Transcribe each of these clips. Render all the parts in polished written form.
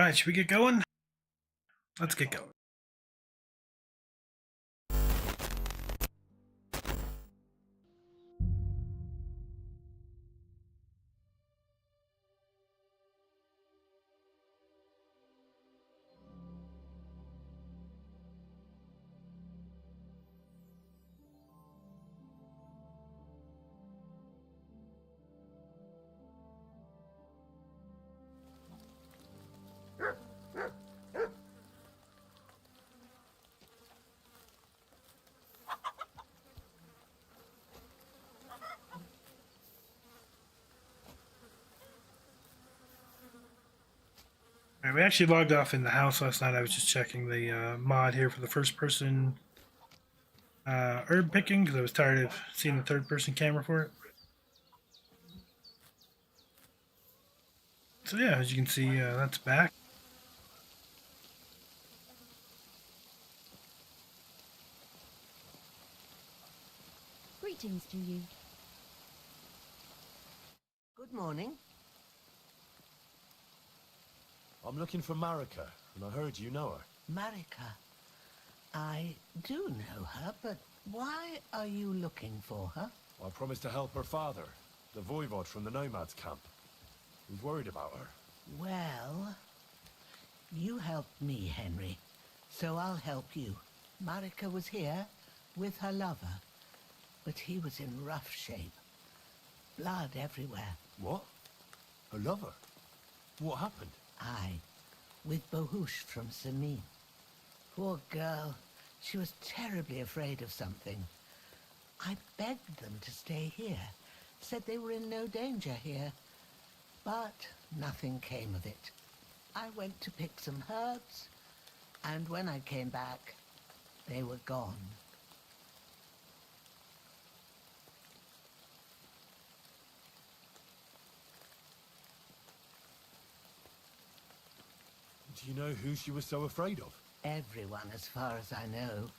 Alright, should we get going? Let's get going. Alright, we actually logged off in the house last night. I was just checking the mod here for the first person herb picking because I was tired of seeing the third person camera for it. So yeah, as you can see, that's back. Greetings to you. Good morning. I'm looking for Marika, and I heard you know her. Marika. I do know her, but why are you looking for her? I promised to help her father, the voivod from the Nomads camp. He's worried about her. Well, you helped me, Henry, so I'll help you. Marika was here with her lover, but he was in rough shape. Blood everywhere. What? Her lover? What happened? Aye, with Bohush from Samin. Poor girl. She was terribly afraid of something. I begged them to stay here, said they were in no danger here. But nothing came of it. I went to pick some herbs, and when I came back, they were gone. Do you know who she was so afraid of? Everyone, as far as I know.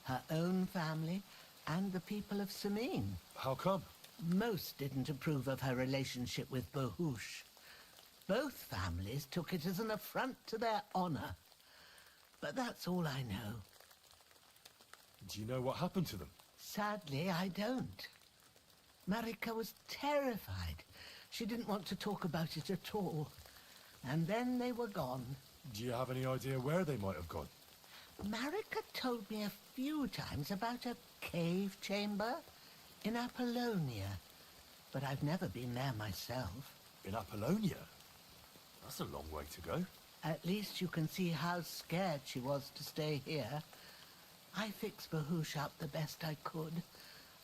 Her own family and the people of Samin. How come? Most didn't approve of her relationship with Bohush. Both families took it as an affront to their honor. But that's all I know. Do you know what happened to them? Sadly, I don't. Marika was terrified. She didn't want to talk about it at all. And then they were gone. Do you have any idea where they might have gone? Marika told me a few times about a cave chamber in Apollonia, but I've never been there myself. In Apollonia? That's a long way to go. At least you can see how scared she was to stay here. I fixed Bahush up the best I could.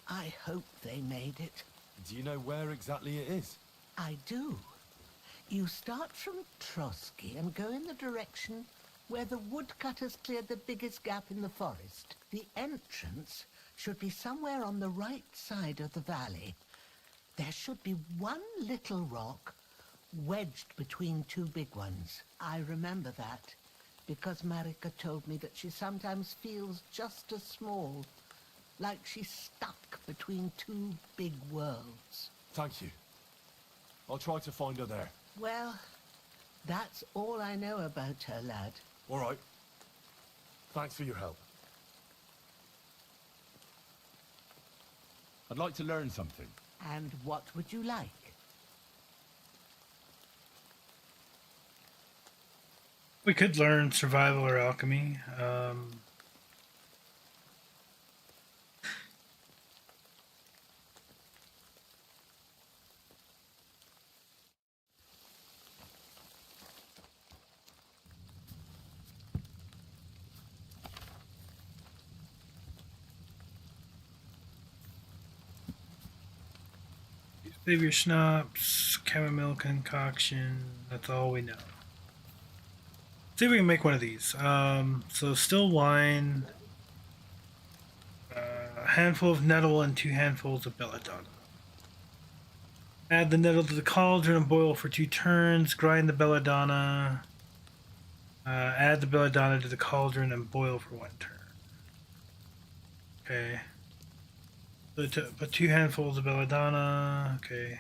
I hope they made it. Do you know where exactly it is? I do. You start from Trotsky and go in the direction where the woodcutters cleared the biggest gap in the forest. The entrance should be somewhere on the right side of the valley. There should be one little rock wedged between two big ones. I remember that because Marika told me that she sometimes feels just as small, like she's stuck between two big worlds. Thank you. I'll try to find her there. Well, that's all I know about her, lad. All right. Thanks for your help. I'd like to learn something. And what would you like? We could learn survival or alchemy. Save your schnapps, chamomile concoction. That's all we know. See if we can make one of these. So still wine, a handful of nettle, and 2 handfuls of belladonna. Add the nettle to the cauldron and boil for 2 turns. Grind the belladonna. Add the belladonna to the cauldron and boil for 1 turn. Okay. So put 2 handfuls of belladonna. Okay.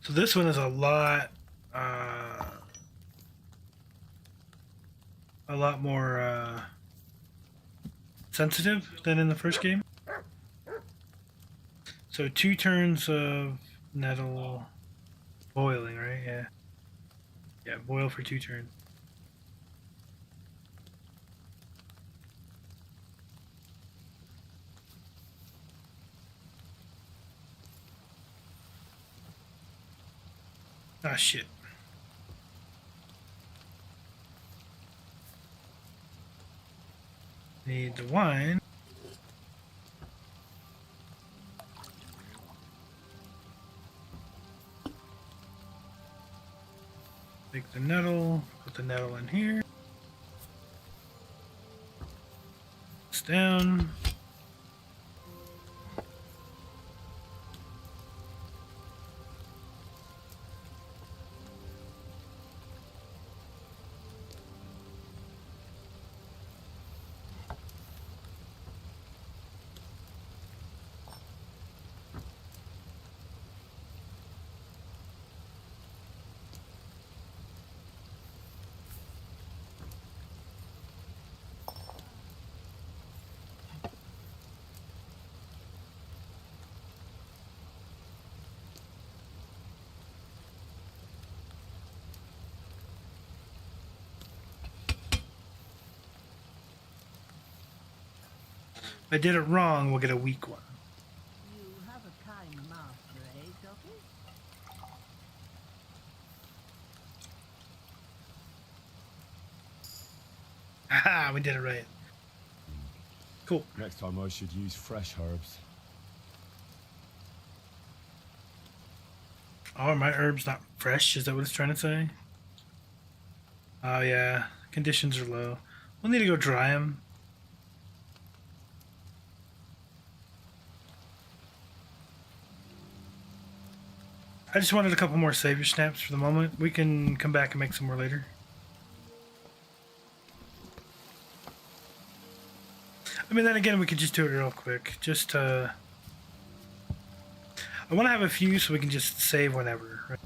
So this one is a lot more sensitive than in the first game. So 2 turns of nettle boiling, right? Yeah. Yeah, boil for 2 turns. Ah, shit. Need the wine. Take the nettle, put the nettle in here. It's down. If I did it wrong, we'll get a weak one. You have a kind master, eh, Doggy? Haha, we did it right. Cool. Next time I should use fresh herbs. Oh, are my herbs not fresh? Is that what it's trying to say? Oh, yeah. Conditions are low. We'll need to go dry them. I just wanted a couple more savior snaps for the moment. We can come back and make some more later. I mean, then again, we could just do it real quick. Just, I want to have a few so we can just save whenever, right?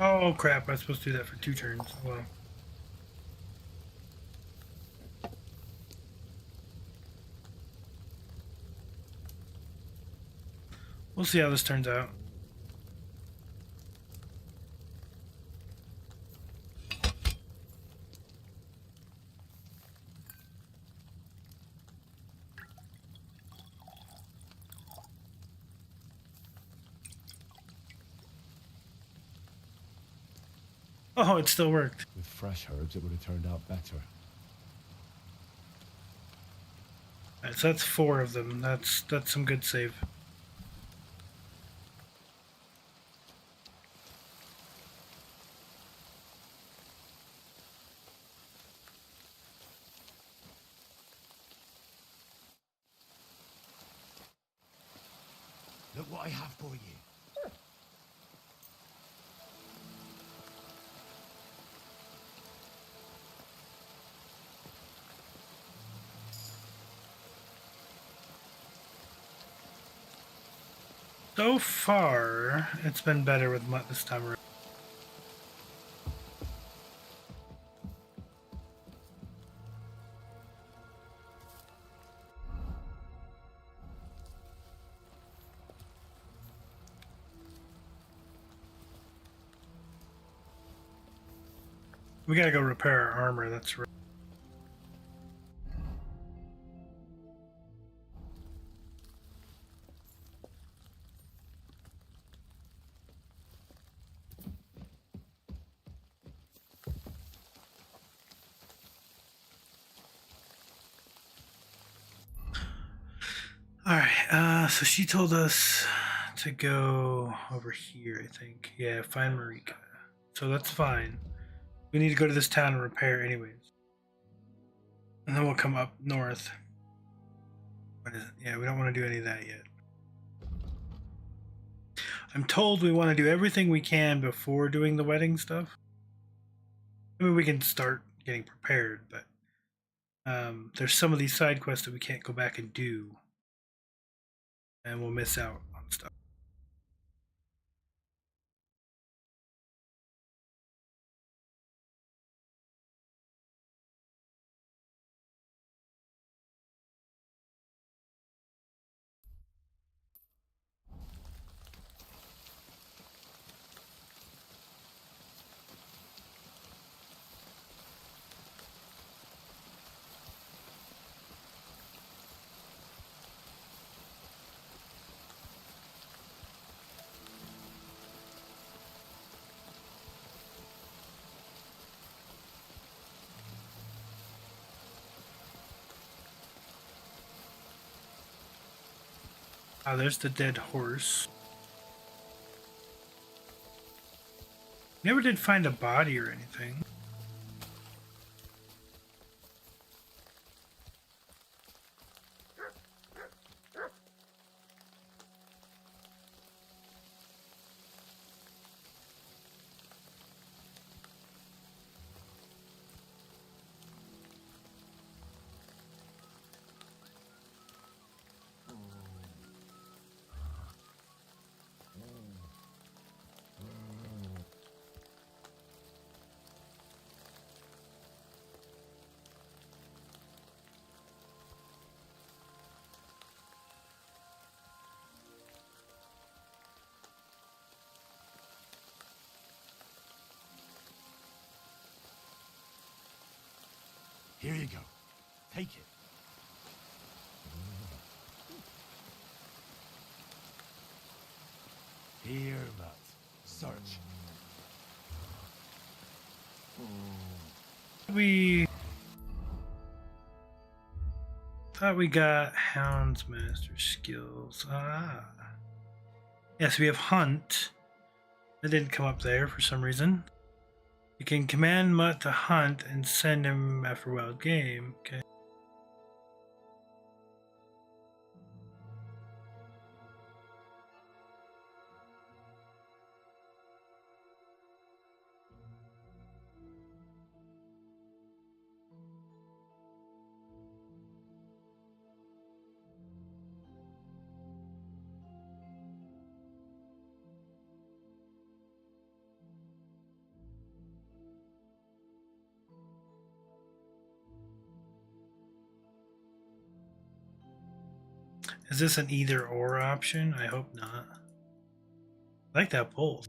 Oh crap, I was supposed to do that for 2 turns. Well. We'll see how this turns out. Oh, it still worked. With fresh herbs, it would have turned out better. Alright, so that's 4 of them. That's some good save. Look what I have for you. So far, it's been better with Mutt this time around. We gotta go repair our armor, that's right. Alright, so she told us to go over here, I think. Yeah, find Marika. So that's fine. We need to go to this town and repair anyways. And then we'll come up north. What is it? Yeah, we don't want to do any of that yet. I'm told we want to do everything we can before doing the wedding stuff. I mean, we can start getting prepared, but there's some of these side quests that we can't go back and do. And we'll miss out on stuff. Ah, there's the dead horse. Never did find a body or anything. Here you go. Take it. Here, Matt. Search. We thought we got Hound's Master skills. Ah. Yes, we have Hunt. That didn't come up there for some reason. You can command Mutt to hunt and send him after wild game. Okay. Is this an either or option? I hope not. I like that both.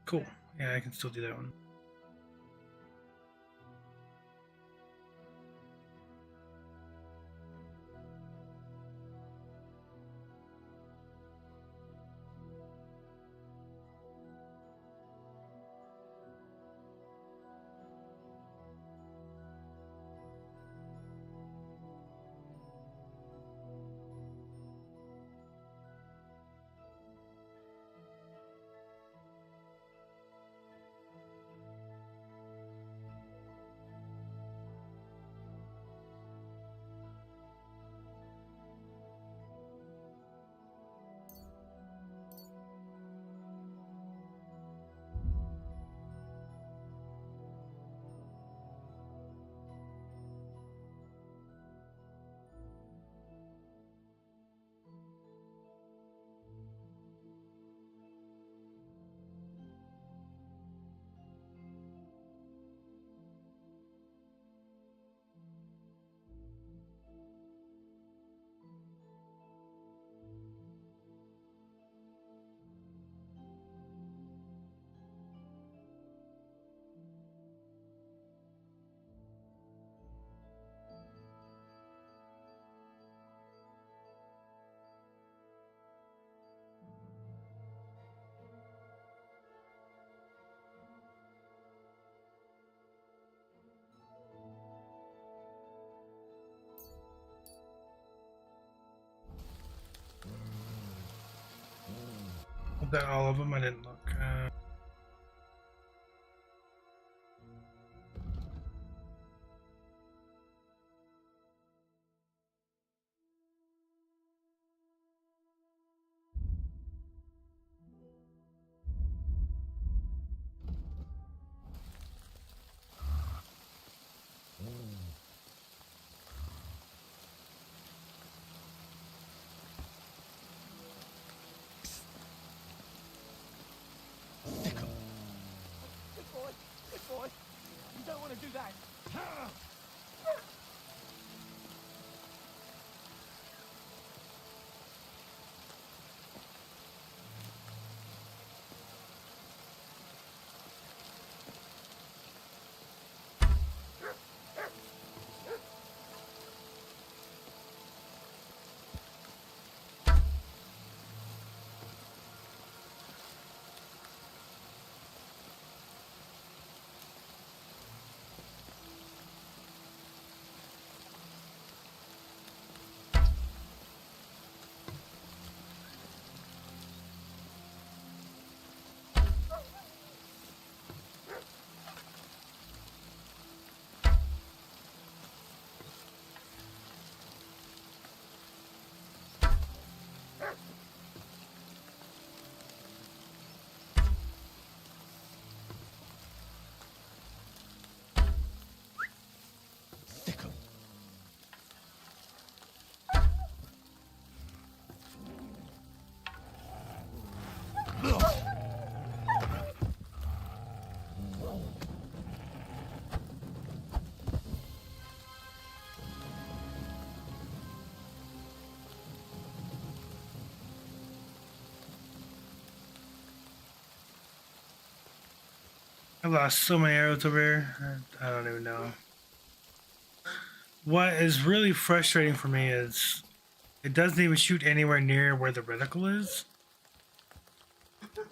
Cool. Yeah, I can still do that one. that all of them? I didn't look. Good boy. You don't want to do that. I lost so many arrows over here. I don't even know. What is really frustrating for me is it doesn't even shoot anywhere near where the reticle is.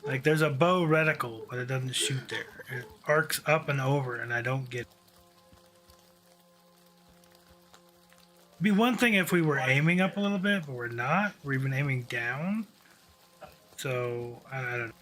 Like there's a bow reticle, but it doesn't shoot there. It arcs up and over, and I don't get. It'd be one thing if we were aiming up a little bit, but we're not. We're even aiming down. So I don't know.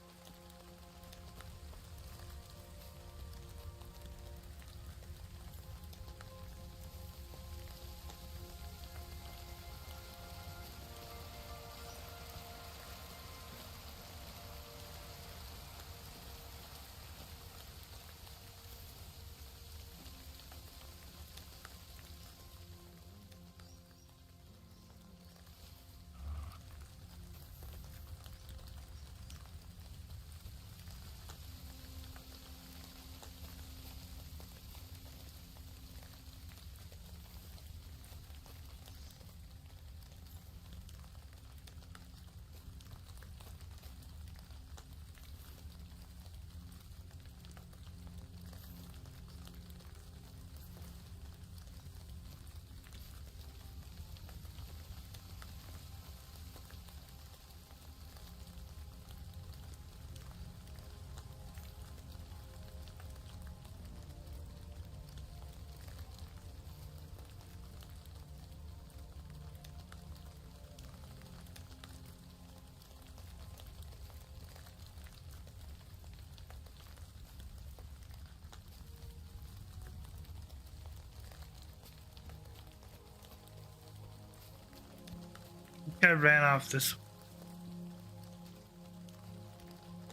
I ran off this.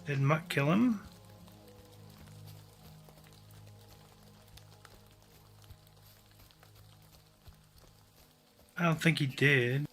Did Mutt kill him? I don't think he did.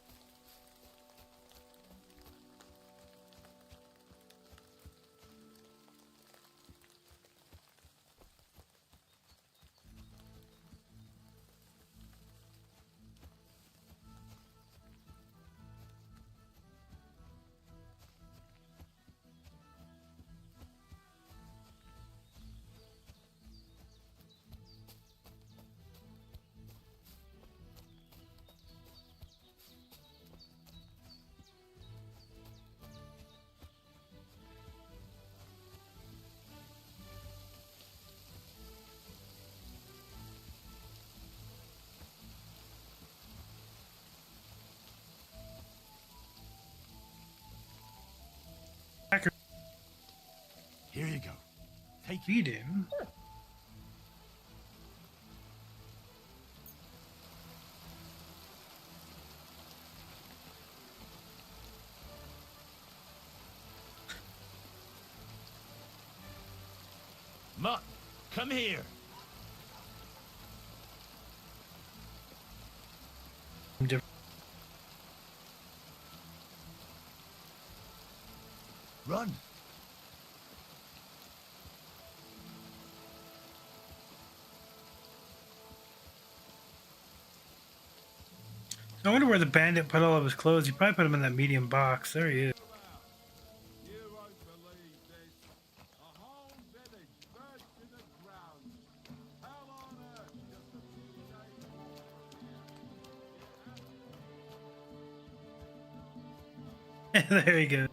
Here you go. Take it. Feed him. Mutt, come here. Run. I wonder where the bandit put all of his clothes. He probably put them in that medium box. There he is. You won't believe this. A whole village burnt to the ground. Hell on earth just a few days. There he goes.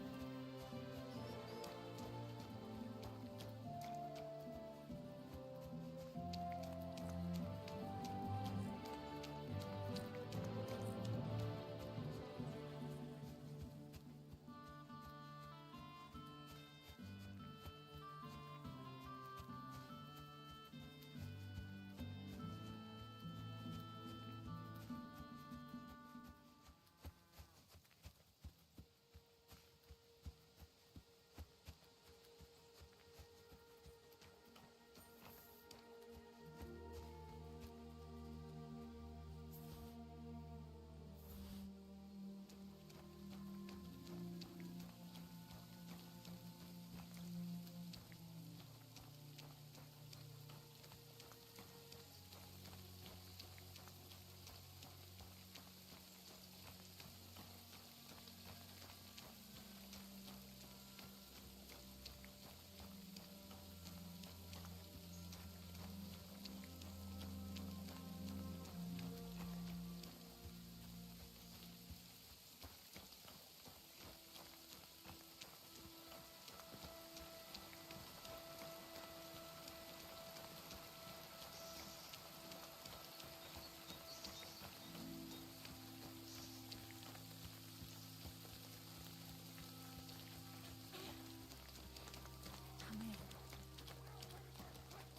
Come here.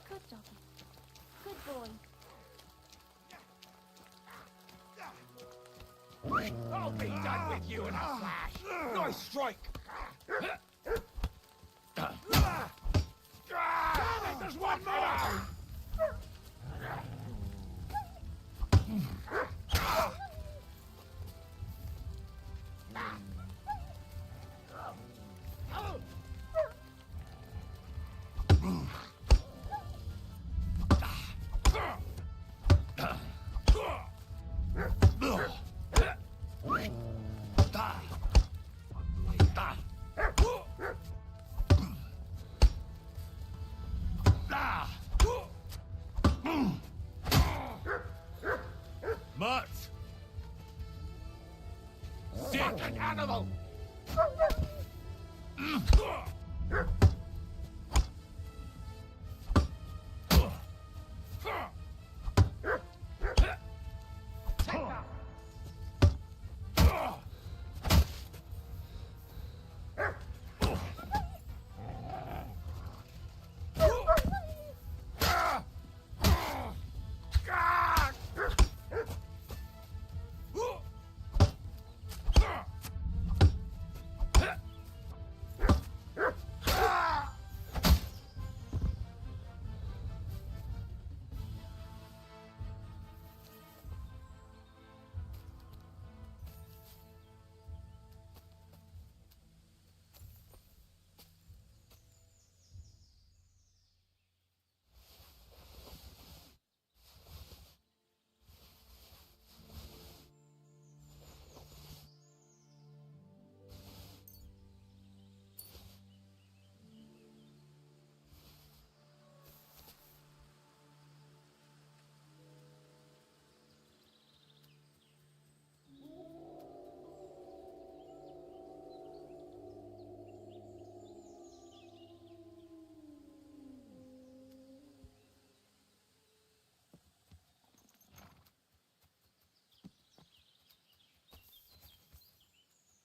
Good doggy. Good boy. I'll be done with you in a flash. Nice strike. Damn it, there's one more. Mutt! Sick animal.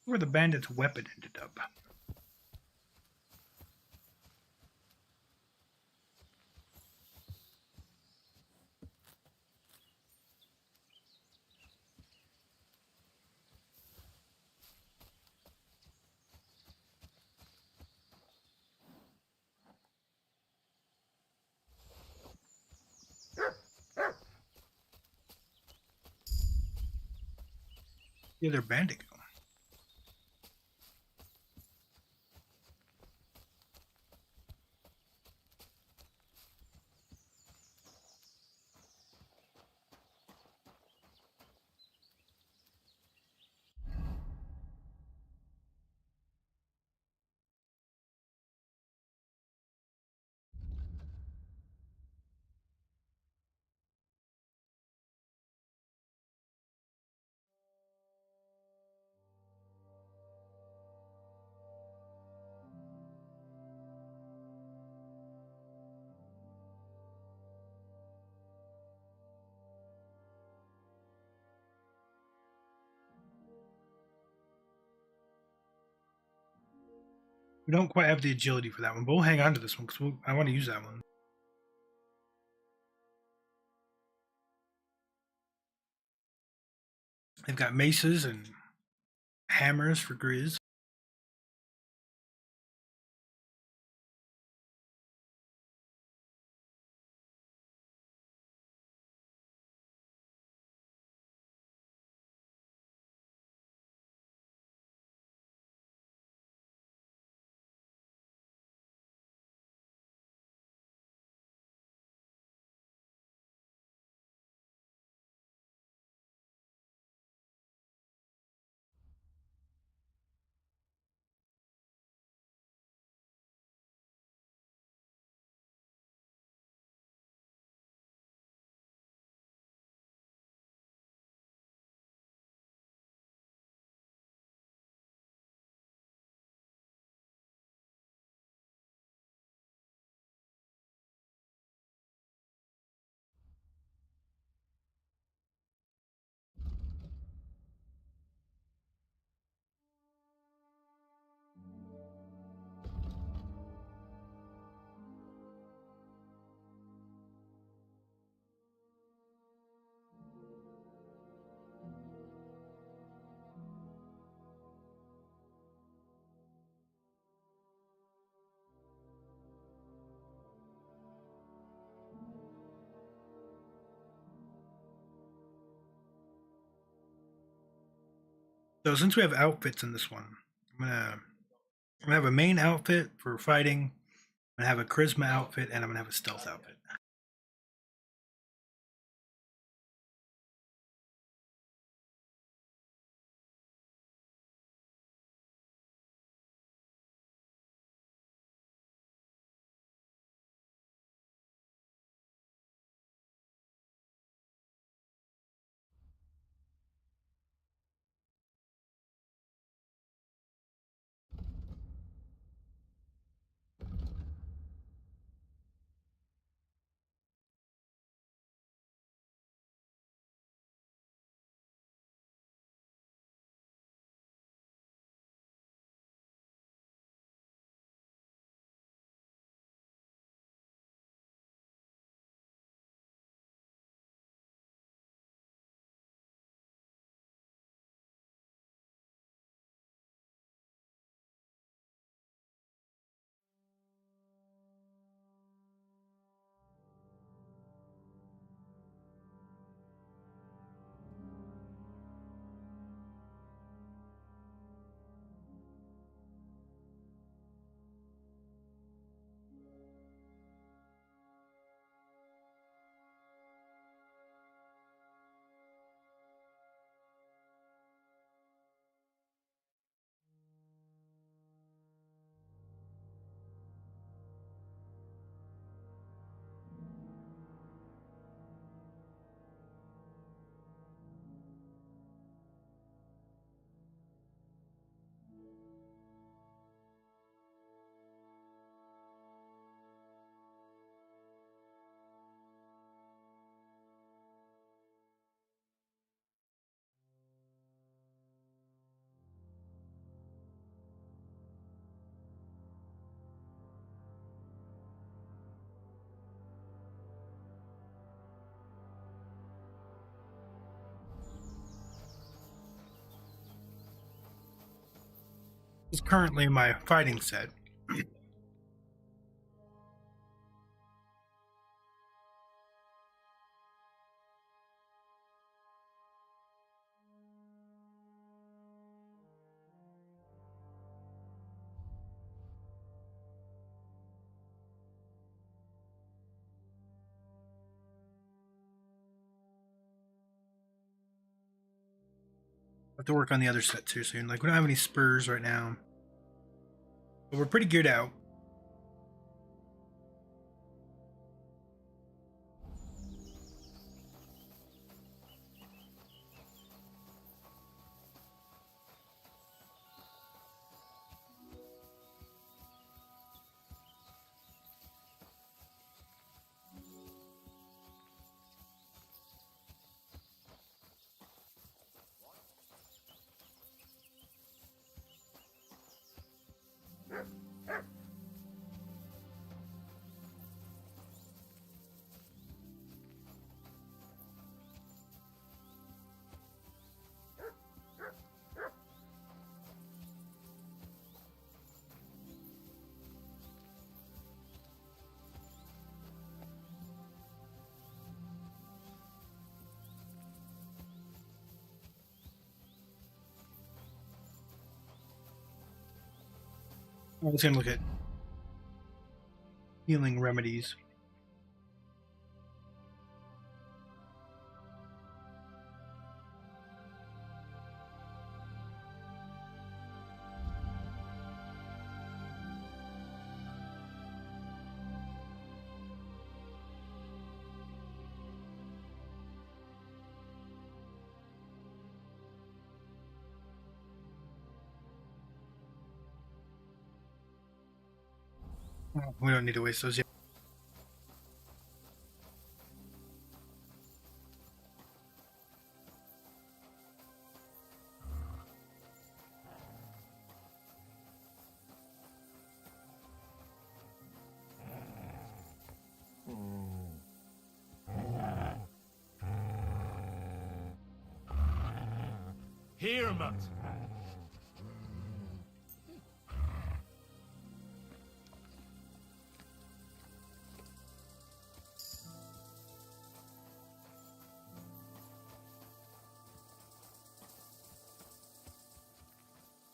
Where the bandit's weapon ended up. The other bandit go? We don't quite have the agility for that one, but we'll hang on to this one because I want to use that one. They've got maces and hammers for Grizz. So since we have outfits in this one, I'm gonna have a main outfit for fighting. I'm gonna have a charisma outfit, and I'm gonna have a stealth outfit. This is currently my fighting set. have to work on the other sets here soon. Like, we don't have any spurs right now. But we're pretty geared out. I was going to look at healing remedies. We don't need to waste those yet. Here, Matt.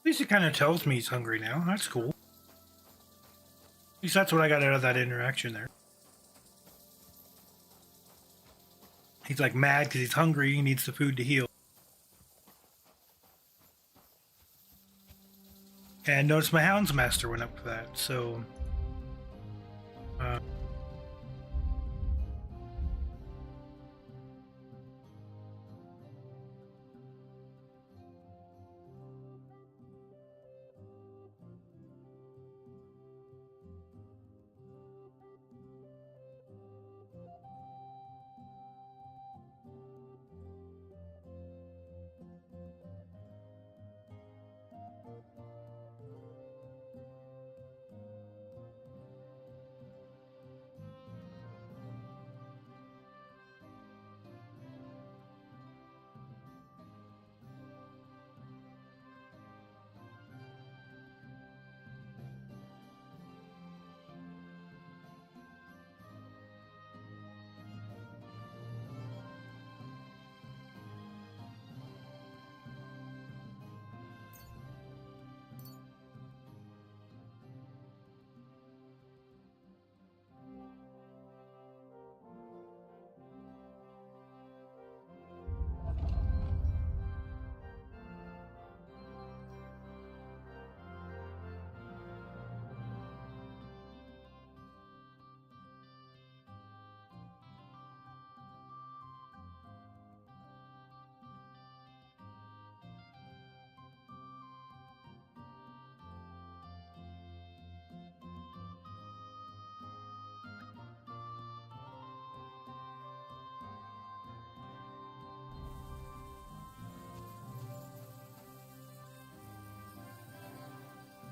At least it kind of tells me he's hungry now. That's cool. At least that's what I got out of that interaction there. He's like mad because he's hungry. He needs the food to heal. And notice my Houndsmaster went up for that. So,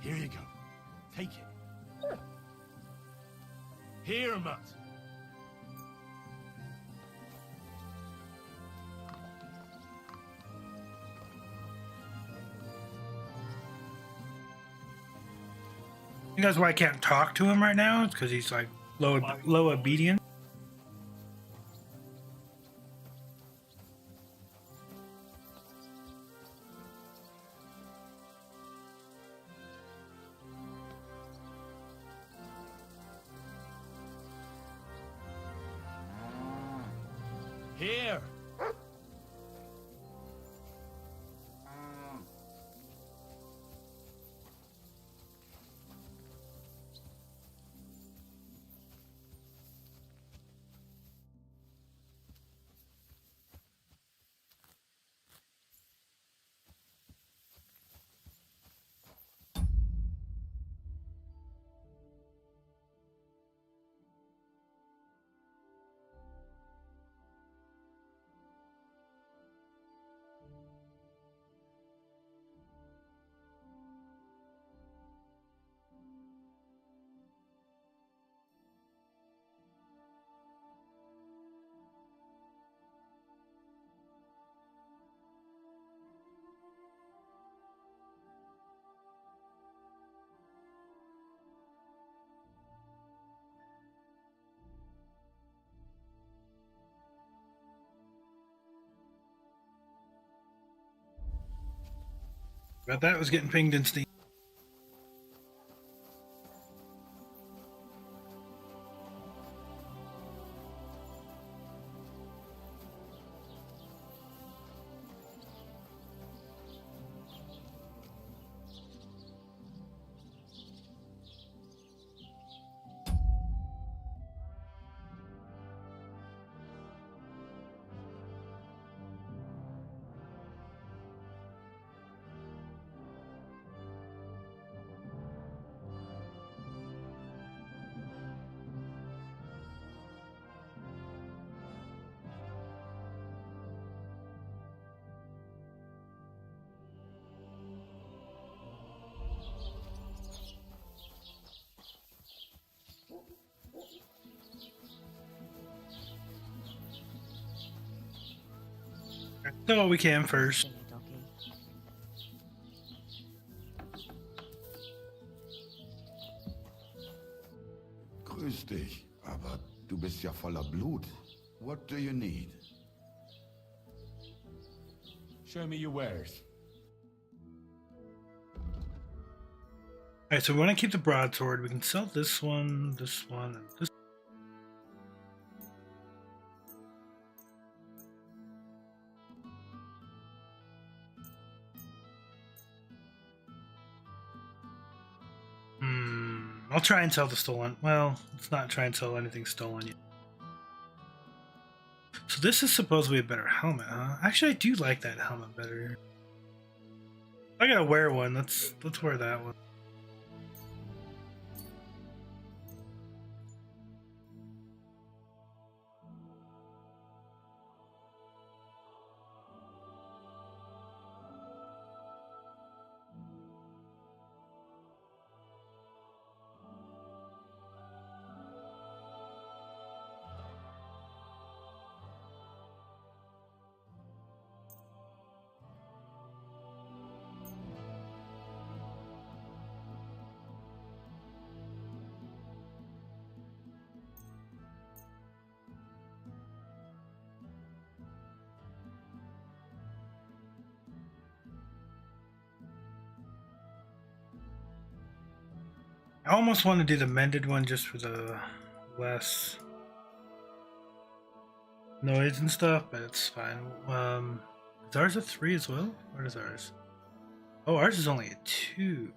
Here you go. Take it. Here, Matt. you guys, why I can't talk to him right now? It's because he's like low obedience. Here. But that was getting pinged in Steam. So what we can first. Silly doggy. Grüß dich, aber du bist ja voller Blut. What do you need? Show me your wares. Alright, so we want to keep the broadsword. We can sell this one, and this. I'll try and sell the stolen. Well, let's not try and sell anything stolen yet. So this is supposedly a better helmet, huh? Actually, I do like that helmet better. I gotta wear one. Let's wear that one. I almost want to do the mended one just for the less noise and stuff, but it's fine. Is ours a 3 as well? What is ours? Oh, ours is only a 2.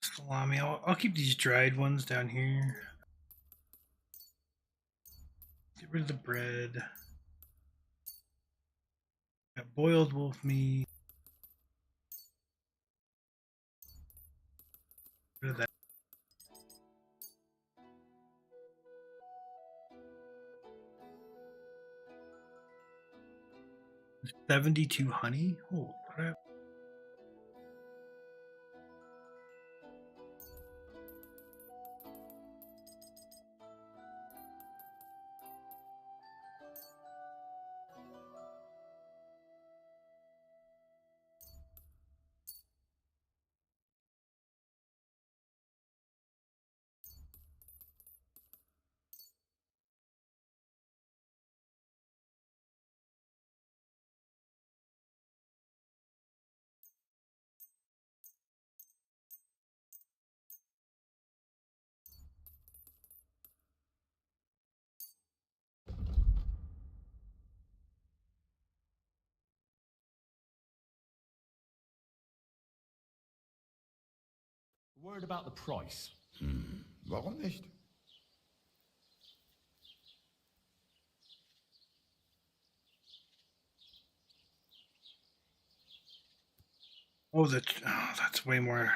Salami. I'll keep these dried ones down here. Get rid of the bread. Got boiled wolf meat. Get rid of that. 72 honey? Oh crap. Worried about the price? Warum nicht? Oh, that's way more.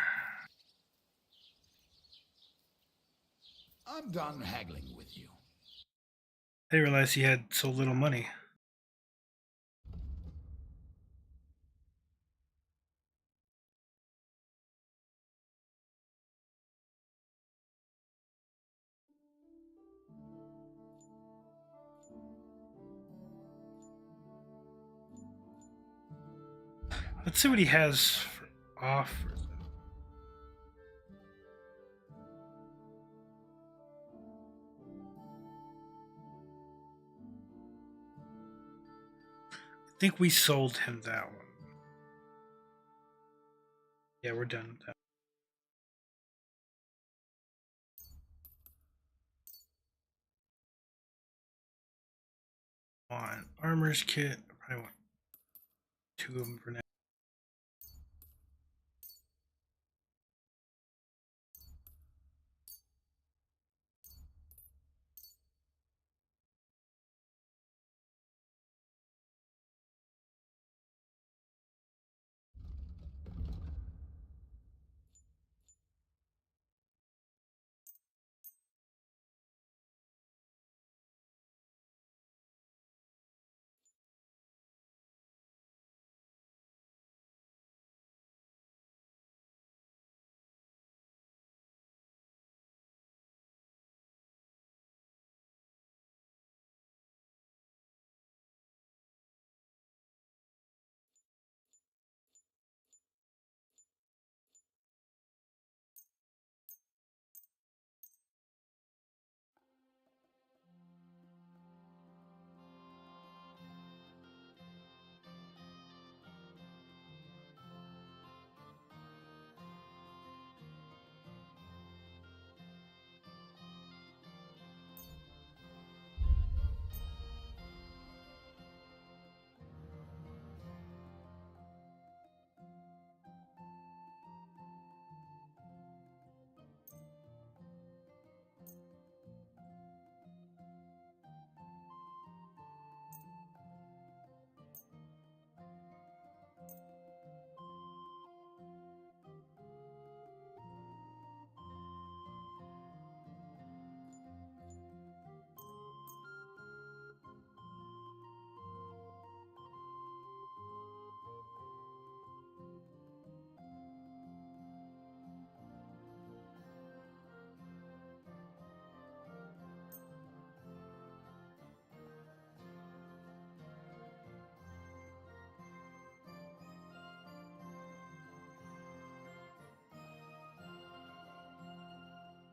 I'm done haggling with you. I didn't realize he had so little money. Let's see what he has for offer. I think we sold him that one. Yeah, we're done with that. On armor's kit, I probably want 2 of them for now.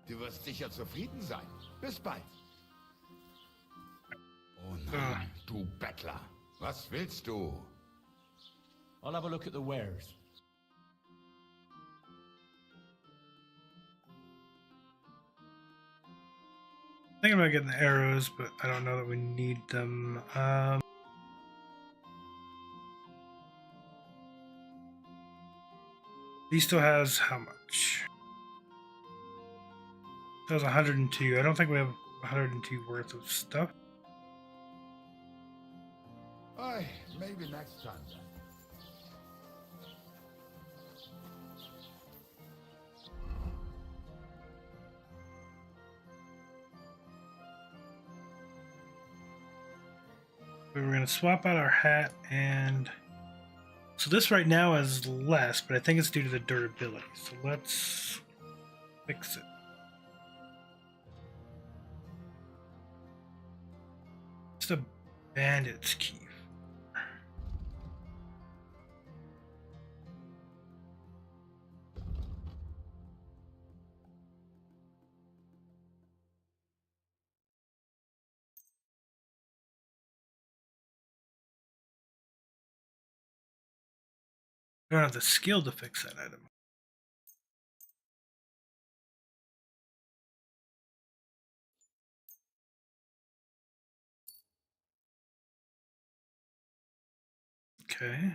Du wirst sicher zufrieden sein. Bis bald. Oh nein, du Bettler. Was willst du? I'll have a look at the wares. I think I'm gonna get the arrows, but I don't know that we need them. He still has how much? That was 102. I don't think we have 102 worth of stuff. Ay, maybe next time then. We were gonna swap out our hat, and so this right now is less, but I think it's due to the durability. So let's fix it. It's a bandit's key. I don't have the skill to fix that item. Okay.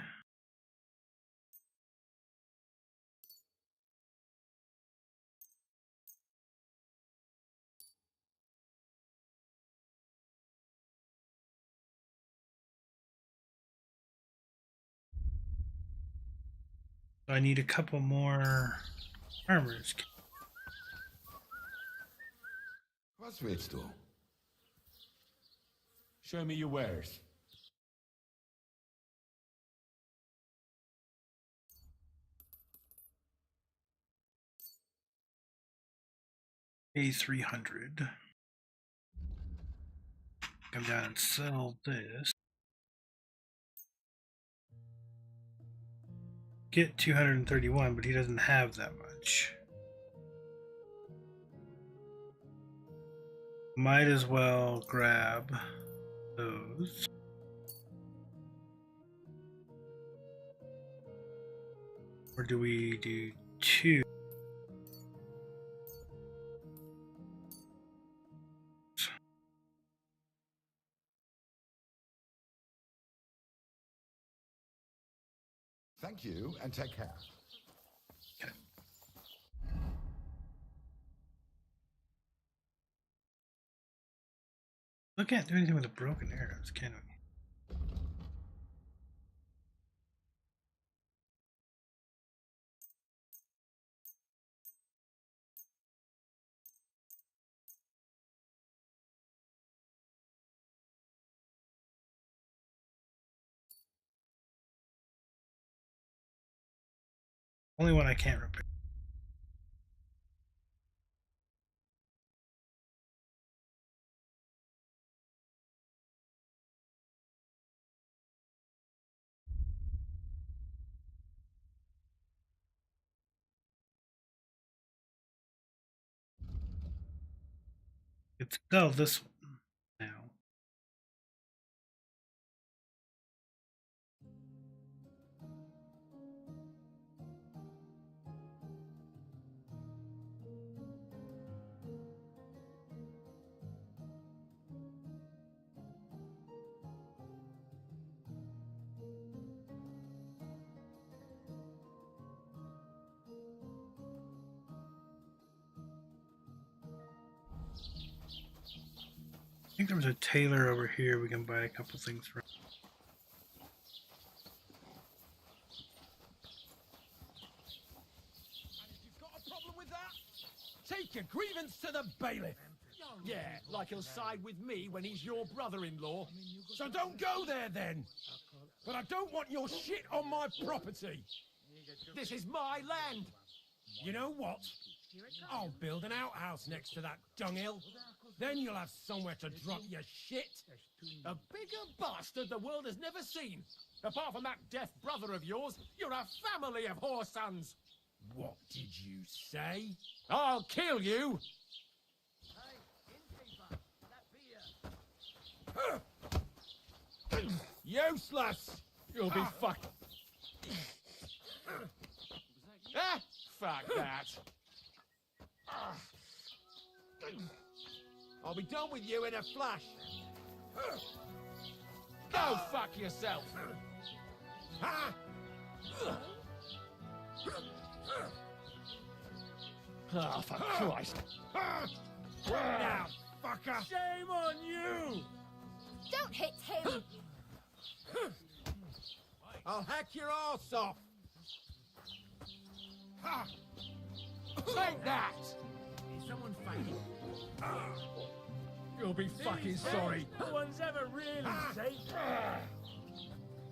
So I need a couple more armors. Was willst du? Show me your wares. A300. Come down and sell this. Get 231, but he doesn't have that much. Might as well grab those. Or do we do 2? Thank you, and take care. Okay. We can't do anything with the broken arrows, can we? Only one I can't repair. Let's sell this one now. I think there was a tailor over here we can buy a couple things from. And if you've got a problem with that, take your grievance to the bailiff. Yeah, like he'll side with me when he's your brother-in-law. So don't go there then. But I don't want your shit on my property. This is my land. You know what? I'll build an outhouse next to that dunghill. Then you'll have somewhere to drop your shit. A bigger bastard the world has never seen. Apart from that deaf brother of yours, you're a family of whore sons. What did you say? I'll kill you. Useless! You'll be fucked. Ah, fuck that. I'll be done with you in a flash. Go fuck yourself. Oh, for Christ. Now, fucker. Shame on you. Don't hit him! I'll hack your arse off. Take that. Is someone fighting? You'll be fucking sorry. No one's ever really safe.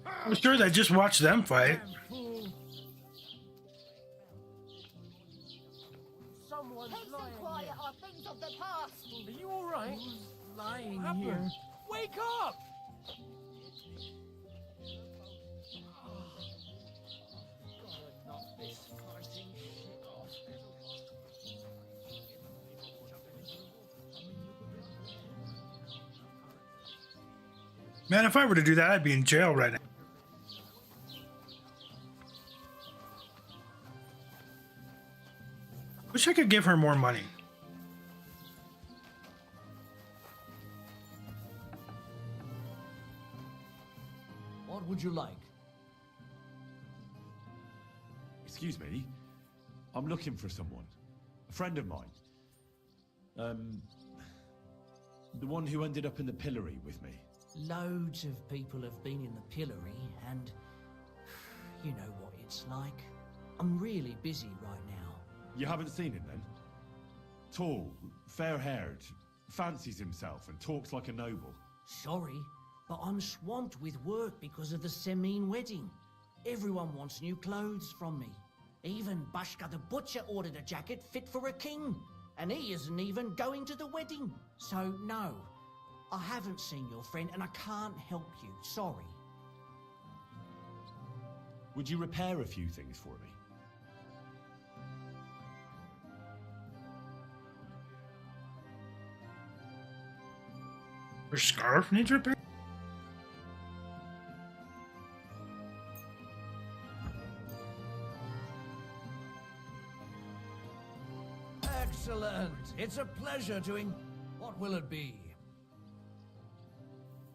I'm sure I just watched them fight. Peace and quiet are things of the past! Are you alright? Lying here. Wake up! Man, if I were to do that, I'd be in jail right now. Wish I could give her more money. What would you like? Excuse me. I'm looking for someone. A friend of mine. The one who ended up in the pillory with me. Loads of people have been in the pillory, and you know what it's like. I'm really busy right now. You haven't seen him then? Tall, fair-haired, fancies himself and talks like a noble. Sorry, but I'm swamped with work because of the Semine wedding. Everyone wants new clothes from me. Even Bashka the butcher ordered a jacket fit for a king. And he isn't even going to the wedding. So no, I haven't seen your friend and I can't help you. Sorry. Would you repair a few things for me? Her scarf needs repair? Excellent. It's a pleasure doing... What will it be?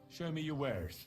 Show me your wares.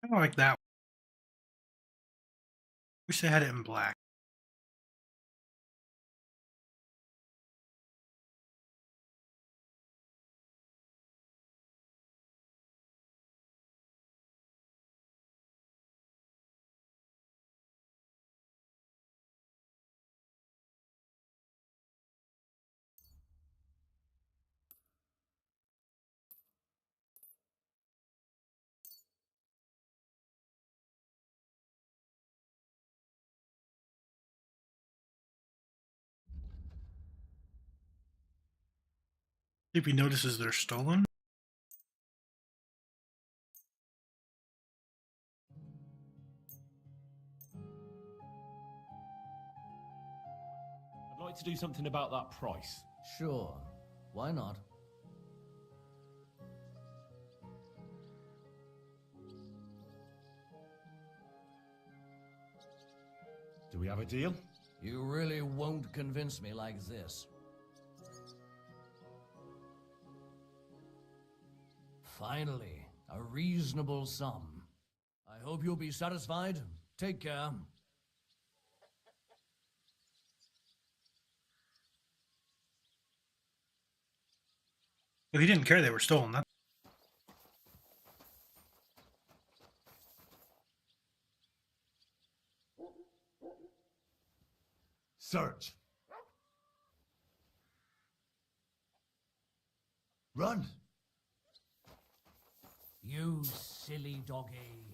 I don't like that. Wish they had it in black. If he notices they're stolen. I'd like to do something about that price. Sure. Why not? Do we have a deal? You really won't convince me like this. Finally, a reasonable sum. I hope you'll be satisfied. Take care. But he didn't care they were stolen. That Search. Run. You silly doggy.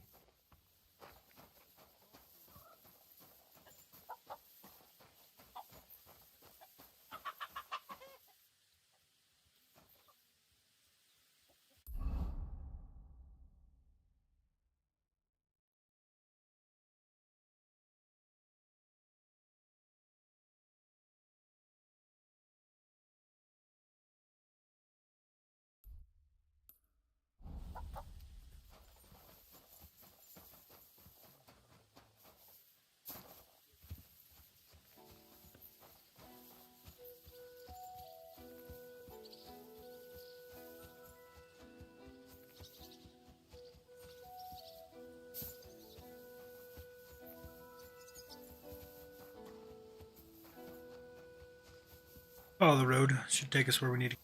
follow the road. Should take us where we need to.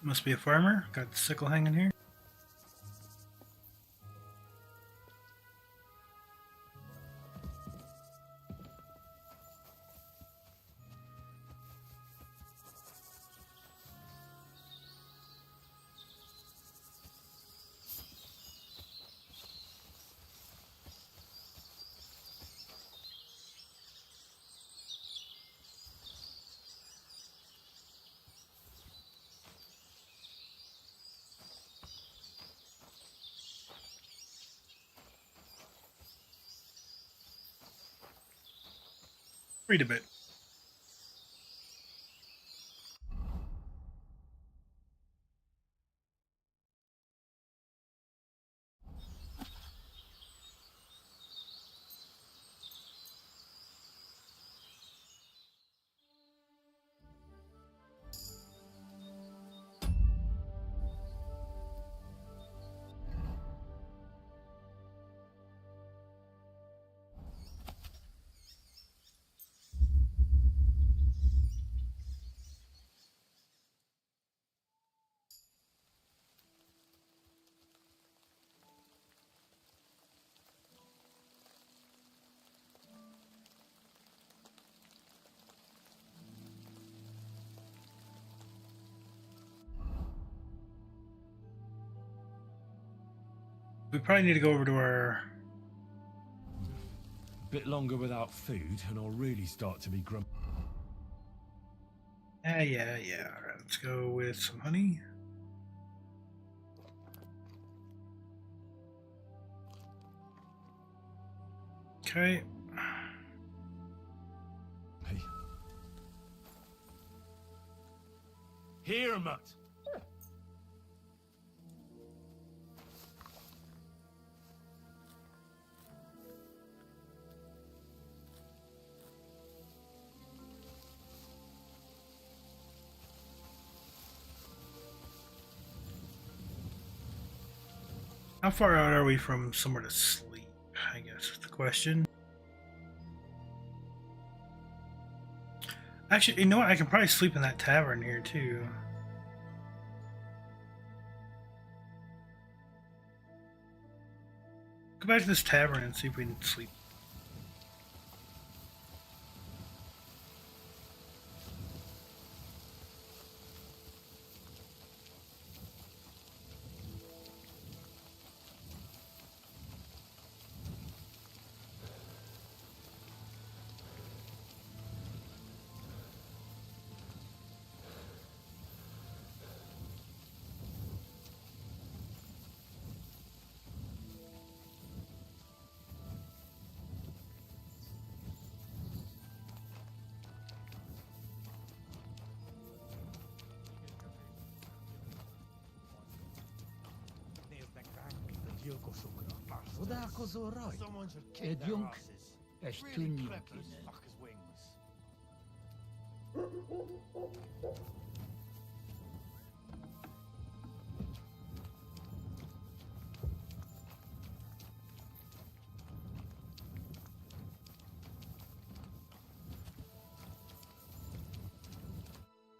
Must be a farmer. Got the sickle hanging here. Read a bit. We probably need to go over to our. Bit longer without food, and I'll really start to be grumpy. Yeah. All right, let's go with some honey. Okay. Hey. Here, Mutt. How far out are we from somewhere to sleep? I guess is the question. Actually, you know what? I can probably sleep in that tavern here too. Go back to this tavern and see if we can sleep.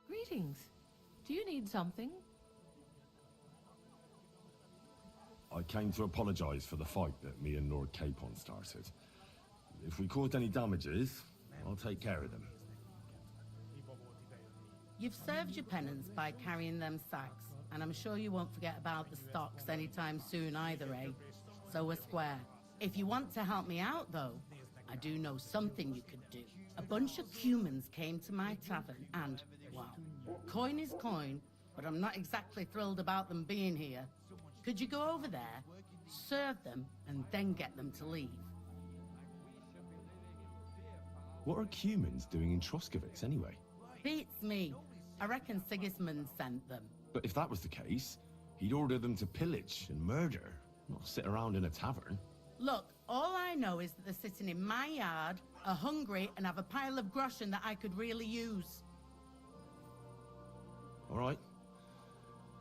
Greetings. Do you need something? I came to apologise for the fight that me and Lord Capon started. If we caused any damages, I'll take care of them. You've served your penance by carrying them sacks, and I'm sure you won't forget about the stocks anytime soon either, eh? So we're square. If you want to help me out, though, I do know something you could do. A bunch of humans came to my tavern and, well, coin is coin, but I'm not exactly thrilled about them being here. Could you go over there, serve them, and then get them to leave? What are humans doing in Troskovitz anyway? Beats me. I reckon Sigismund sent them. But if that was the case, he'd order them to pillage and murder, not sit around in a tavern. Look, all I know is that they're sitting in my yard, are hungry, and have a pile of groschen that I could really use. All right.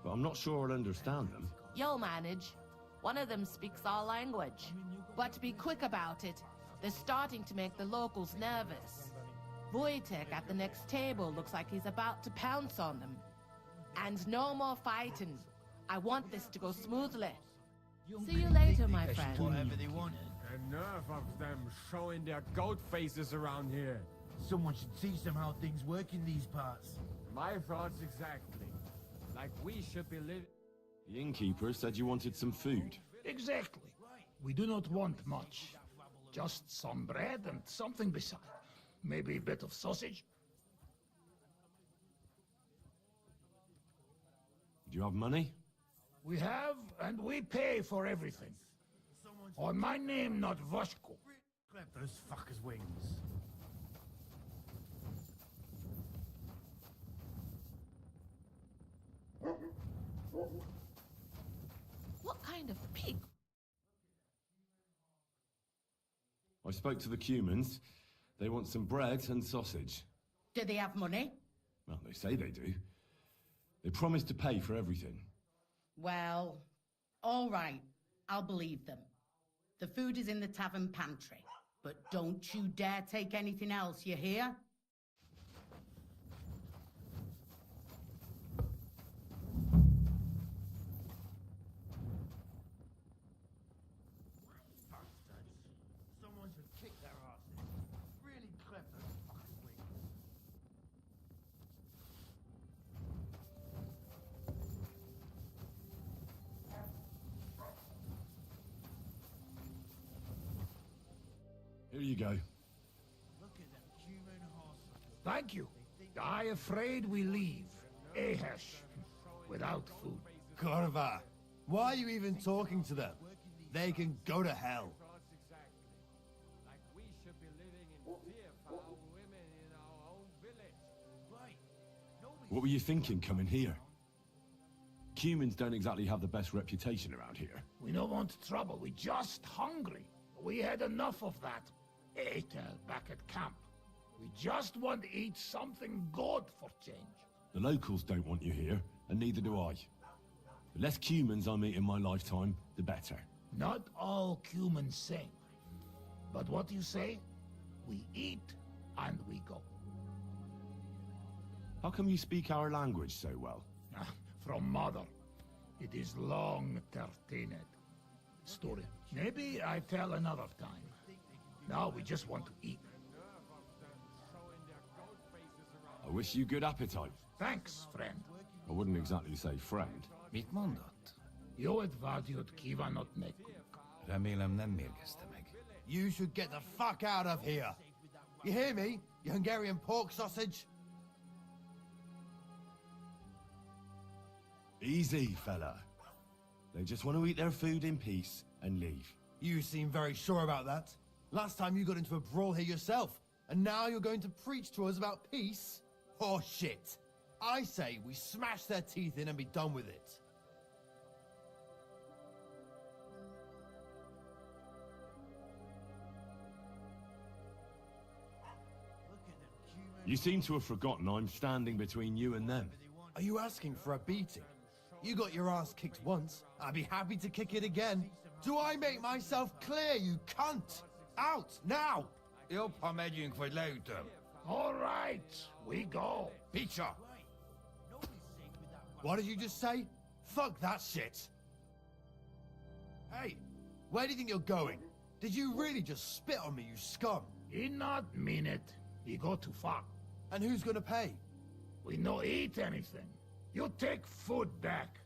But I'm not sure I'll understand them. You'll manage. One of them speaks our language. But be quick about it. They're starting to make the locals nervous. Wojtek at the next table looks like he's about to pounce on them. And no more fighting. I want this to go smoothly. See you later, my friend. Whatever they want. Enough of them showing their goat faces around here. Someone should teach them how things work in these parts. My thoughts exactly. Like we should be living. The innkeeper said you wanted some food. Exactly. We do not want much. Just some bread and something beside. Maybe a bit of sausage. Do you have money? We have, and we pay for everything. On my name, not Voshko. Grab those fuckers' wings. What kind of pig? I spoke to the Cumans. They want some bread and sausage. Do they have money? Well, they say they do. They promised to pay for everything. Well, all right. I'll believe them. The food is in the tavern pantry. But don't you dare take anything else, you hear? Someone should kick their asses. Really clever fucking wig. Here you go. Look at them human horses. Thank you. I afraid we leave. Ahesh. Without food. Corva, why are you even talking to them? They can go to hell. Like we should be living in fear for our women in our own village. Right. What were you thinking coming here? Cumans don't exactly have the best reputation around here. We don't want trouble. We just hungry. We had enough of that. Ate back at camp. We just want to eat something good for change. The locals don't want you here, and neither do I. The less Cumans I meet in my lifetime, the better. Not all humans sing. But what you say? We eat and we go. How come you speak our language so well? From mother. It is long tertined. Story. Maybe I tell another time. Now we just want to eat. I wish you good appetite. Thanks, friend. I wouldn't exactly say friend. Mit mondott? Jó et vágyott kívánott nekünk. Remélem nem mérgezte meg. You should get the fuck out of here. You hear me, you Hungarian pork sausage? Easy, fella. They just want to eat their food in peace and leave. You seem very sure about that. Last time you got into a brawl here yourself, and now you're going to preach to us about peace? Oh shit. I say we smash their teeth in and be done with it. You seem to have forgotten I'm standing between you and them. Are you asking for a beating? You got your ass kicked once. I'd be happy to kick it again. Do I make myself clear, you cunt? Out, now! Jobb, ha megyünk, vagy leütöm. All right, we go. Picture! What did you just say? Fuck that shit! Hey, where do you think you're going? Did you really just spit on me, you scum? He not mean it. He go too far. And who's gonna pay? We no eat anything. You take food back.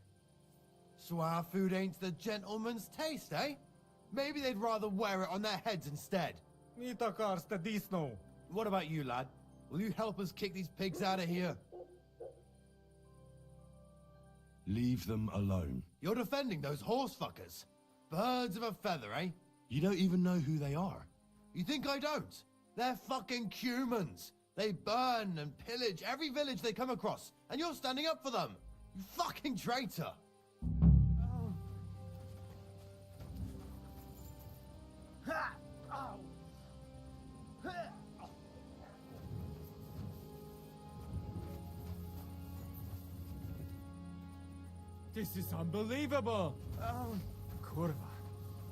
So our food ain't the gentleman's taste, eh? Maybe they'd rather wear it on their heads instead. Mit akarsz, te disznó? What about you, lad? Will you help us kick these pigs out of here? Leave them alone. You're defending those horse fuckers. Birds of a feather, eh? You don't even know who they are. You think I don't? They're fucking humans. They burn and pillage every village they come across, and you're standing up for them. You fucking traitor. This is unbelievable! Oh, kurwa.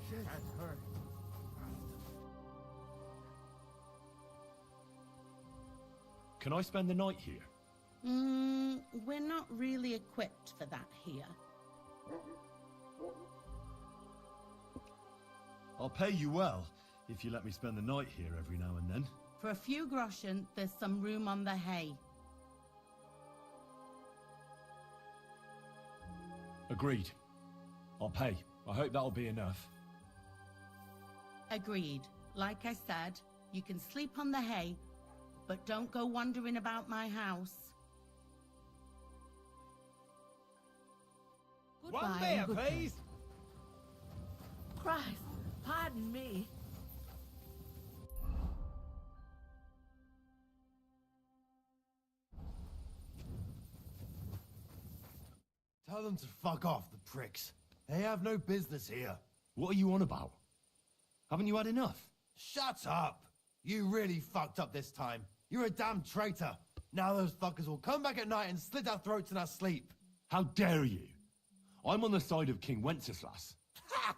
Shit. That hurt. Can I spend the night here? We're not really equipped for that here. I'll pay you well if you let me spend the night here every now and then. For a few groschen, there's some room on the hay. Agreed. I'll pay. I hope that'll be enough. Agreed. Like I said, you can sleep on the hay, but don't go wandering about my house. Goodbye. One beer, please! Christ, pardon me. Tell them to fuck off, the pricks. They have no business here. What are you on about? Haven't you had enough? Shut up! You really fucked up this time. You're a damn traitor. Now those fuckers will come back at night and slit our throats in our sleep. How dare you? I'm on the side of King Wenceslas. Ha!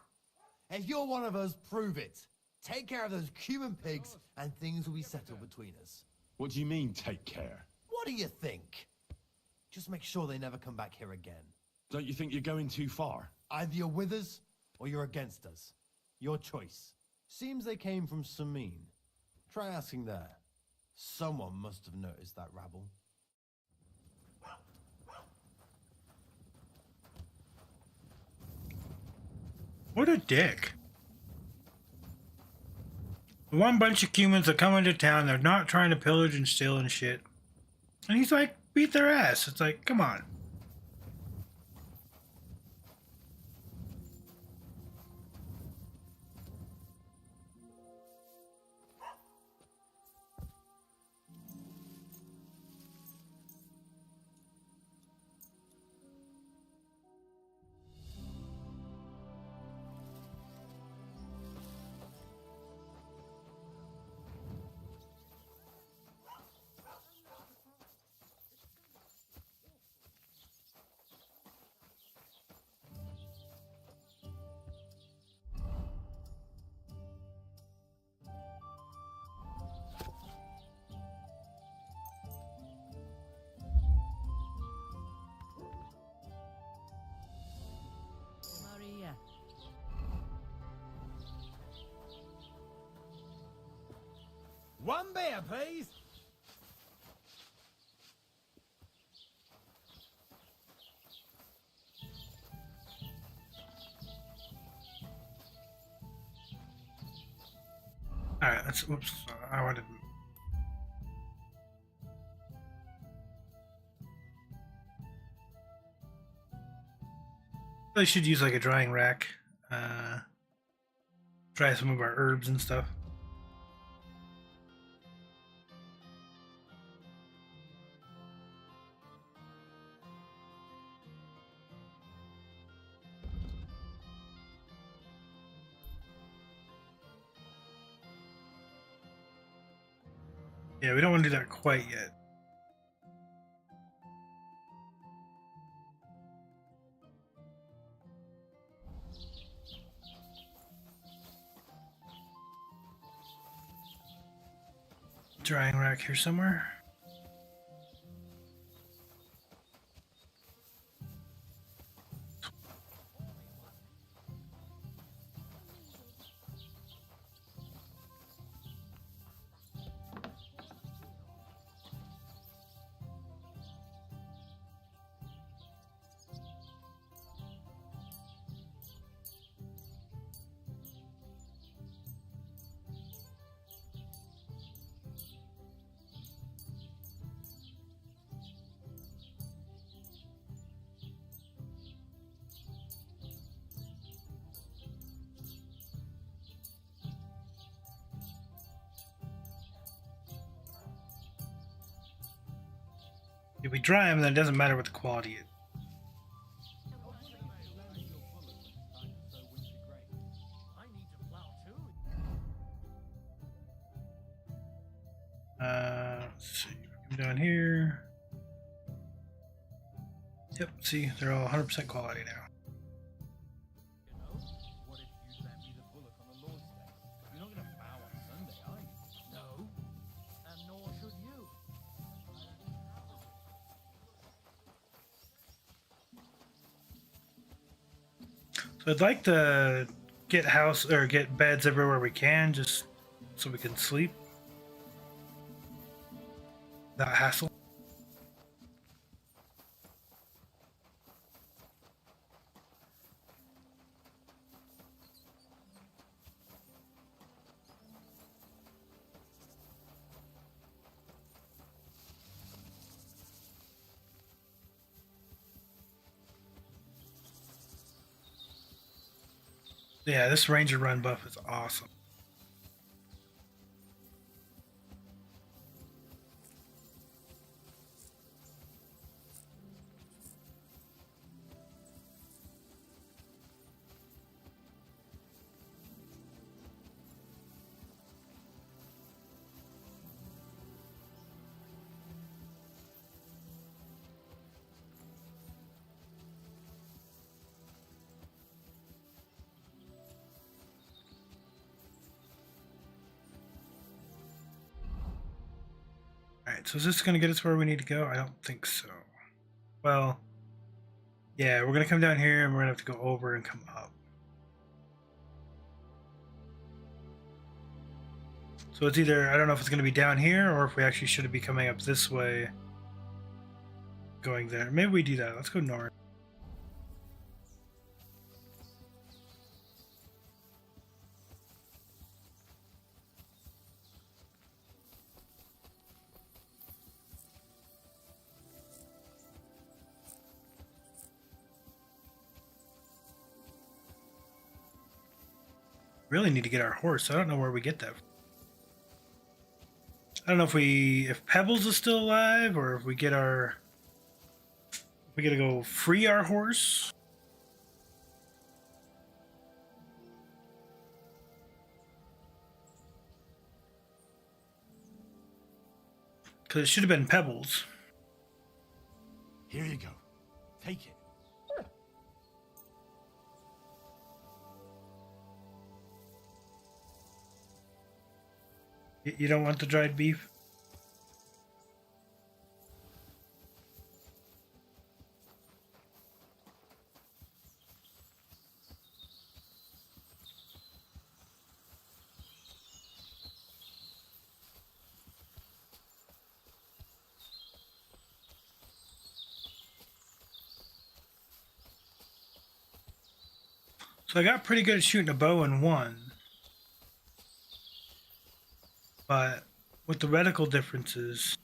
If you're one of us, prove it. Take care of those Cuban pigs, and things will be settled between us. What do you mean, take care? What do you think? Just make sure they never come back here again. Don't you think you're going too far? Either you're with us, or you're against us. Your choice. Seems they came from Samin. Try asking there. Someone must have noticed that rabble. What a dick. One bunch of Cumans that come into town, they're not trying to pillage and steal and shit. And he's like, beat their ass. It's like, come on. Maria. One beer, please. Alright, let's, whoops, I wanted... They should use like a drying rack. Dry some of our herbs and stuff. Yeah, we don't want to do that quite yet. Drying rack here somewhere. If we dry them, then it doesn't matter what the quality is. Let's see. Come down here. Yep, see, they're all 100% quality now. So I'd like to get get beds everywhere we can, just so we can sleep without hassle. Yeah, this Ranger Run buff is awesome. Alright, so is this going to get us where we need to go? I don't think so. Well, yeah, we're going to come down here and we're going to have to go over and come up. So it's either, I don't know if it's going to be down here or if we actually should be coming up this way, going there. Maybe we do that. Let's go north. Really need to get our horse. I don't know where we get that from. I don't know if Pebbles is still alive or if we get our, we gotta go free our horse. Because it should have been Pebbles. Here you go. Take it. You don't want the dried beef? So I got pretty good at shooting a bow in one. But with the reticle differences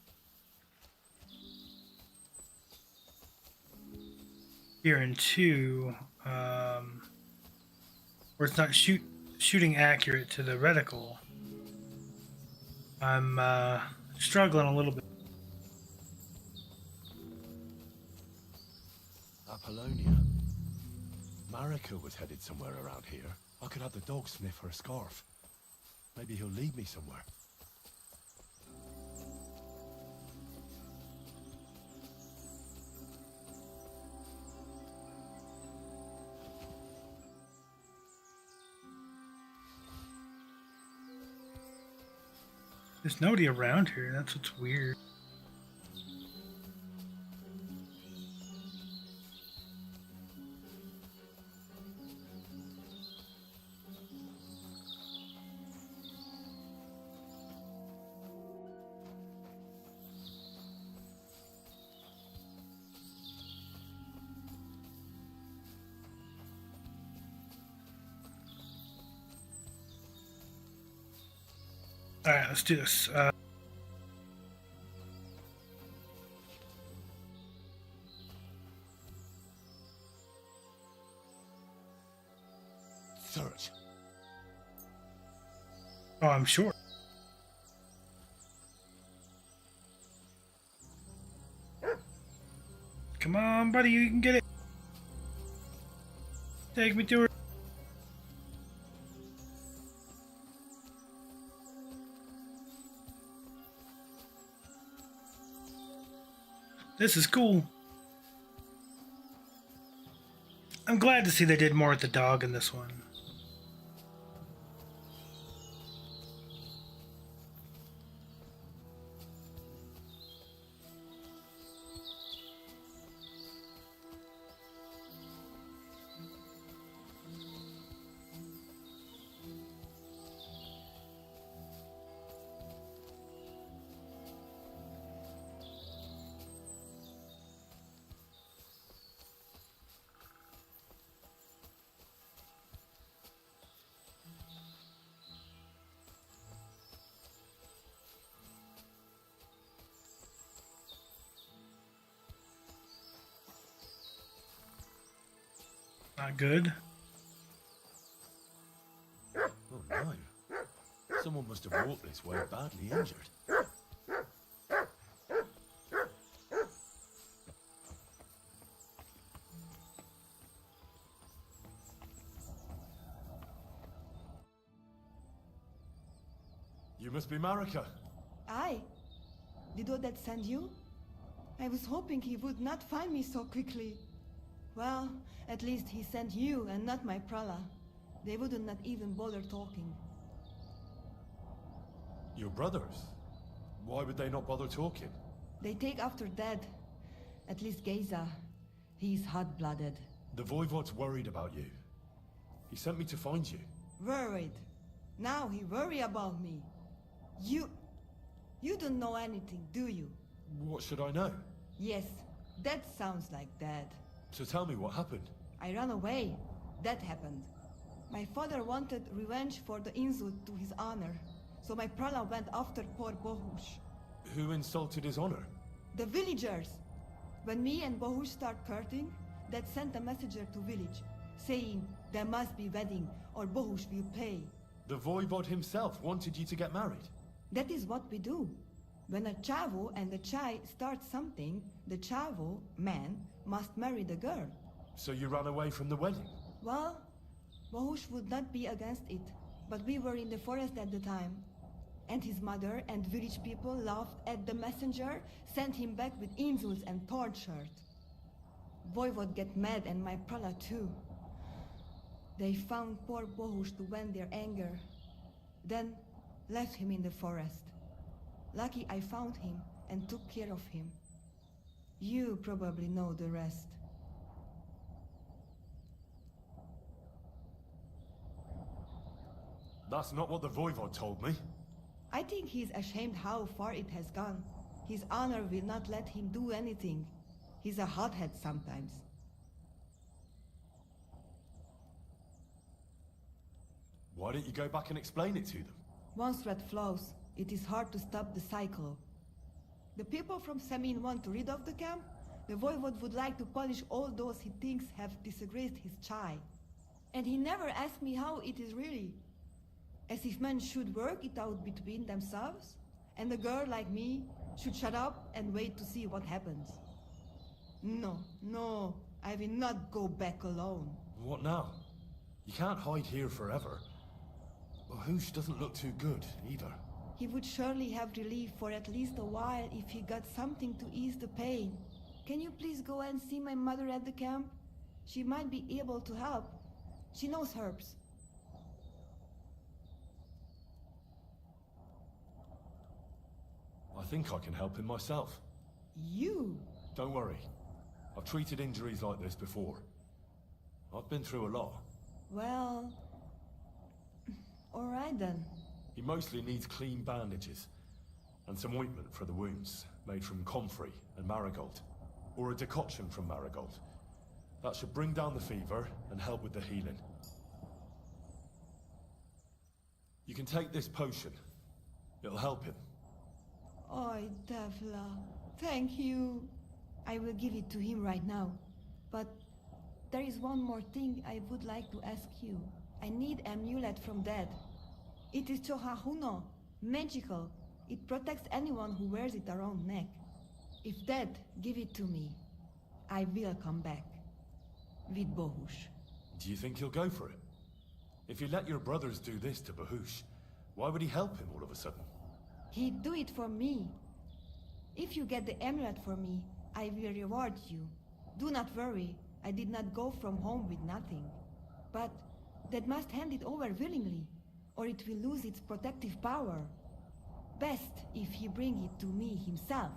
here in 2, where it's not shooting accurate to the reticle, I'm struggling a little bit. Apollonia. Marika was headed somewhere around here. I could have the dog sniff her scarf. Maybe he'll lead me somewhere. There's nobody around here. That's what's weird. All right, let's do this. Search. Oh, I'm sure. Come on, buddy, you can get it. Take me to her. This is cool. I'm glad to see they did more with the dog in this one. Not good. Oh no. Someone must have walked this way badly injured. You must be Marika. Aye. Did Odette send you? I was hoping he would not find me so quickly. Well, at least he sent you and not my prala. They would not even bother talking. Your brothers? Why would they not bother talking? They take after dead. At least Geza. He's hot-blooded. The Voivod's worried about you. He sent me to find you. Worried. Now he worry about me. You don't know anything, do you? What should I know? Yes, that sounds like Dad. So tell me what happened. I ran away. That happened. My father wanted revenge for the insult to his honor. So my prala went after poor Bohush. Who insulted his honor? The villagers. When me and Bohush start courting, Dad sent a messenger to village, saying there must be wedding or Bohush will pay. The Voivod himself wanted you to get married. That is what we do. When a chavo and a chai start something, the chavo, man, must marry the girl. So you ran away from the wedding? Well, Bohush would not be against it, but we were in the forest at the time. And his mother and village people laughed at the messenger, sent him back with insults and tortured. Voivod get mad and my prala too. They found poor Bohush to vent their anger. Then left him in the forest. Lucky I found him and took care of him. You probably know the rest. That's not what the Voivod told me. I think he's ashamed how far it has gone. His honor will not let him do anything. He's a hothead sometimes. Why don't you go back and explain it to them? Once threat flows, it is hard to stop the cycle. The people from Semin want to rid of the camp. The Voivod would like to punish all those he thinks have disgraced his chai. And he never asked me how it is really. As if men should work it out between themselves, and a girl like me should shut up and wait to see what happens. No, I will not go back alone. What now? You can't hide here forever. Bahush doesn't look too good, either. He would surely have relief for at least a while if he got something to ease the pain. Can you please go and see my mother at the camp? She might be able to help. She knows herbs. I think I can help him myself. You? Don't worry. I've treated injuries like this before. I've been through a lot. Well... alright then. He mostly needs clean bandages. And some ointment for the wounds, made from comfrey and marigold. Or a decoction from marigold. That should bring down the fever and help with the healing. You can take this potion. It'll help him. Oi, Devla. Thank you. I will give it to him right now. But there is one more thing I would like to ask you. I need amulet from Dad. It is Chohahuno, magical. It protects anyone who wears it around neck. If Dad give it to me, I will come back. With Bohush. Do you think he'll go for it? If you let your brothers do this to Bahush, why would he help him all of a sudden? He'd do it for me. If you get the amulet for me, I will reward you. Do not worry, I did not go from home with nothing. But Dad must hand it over willingly, or it will lose its protective power. Best if he bring it to me himself.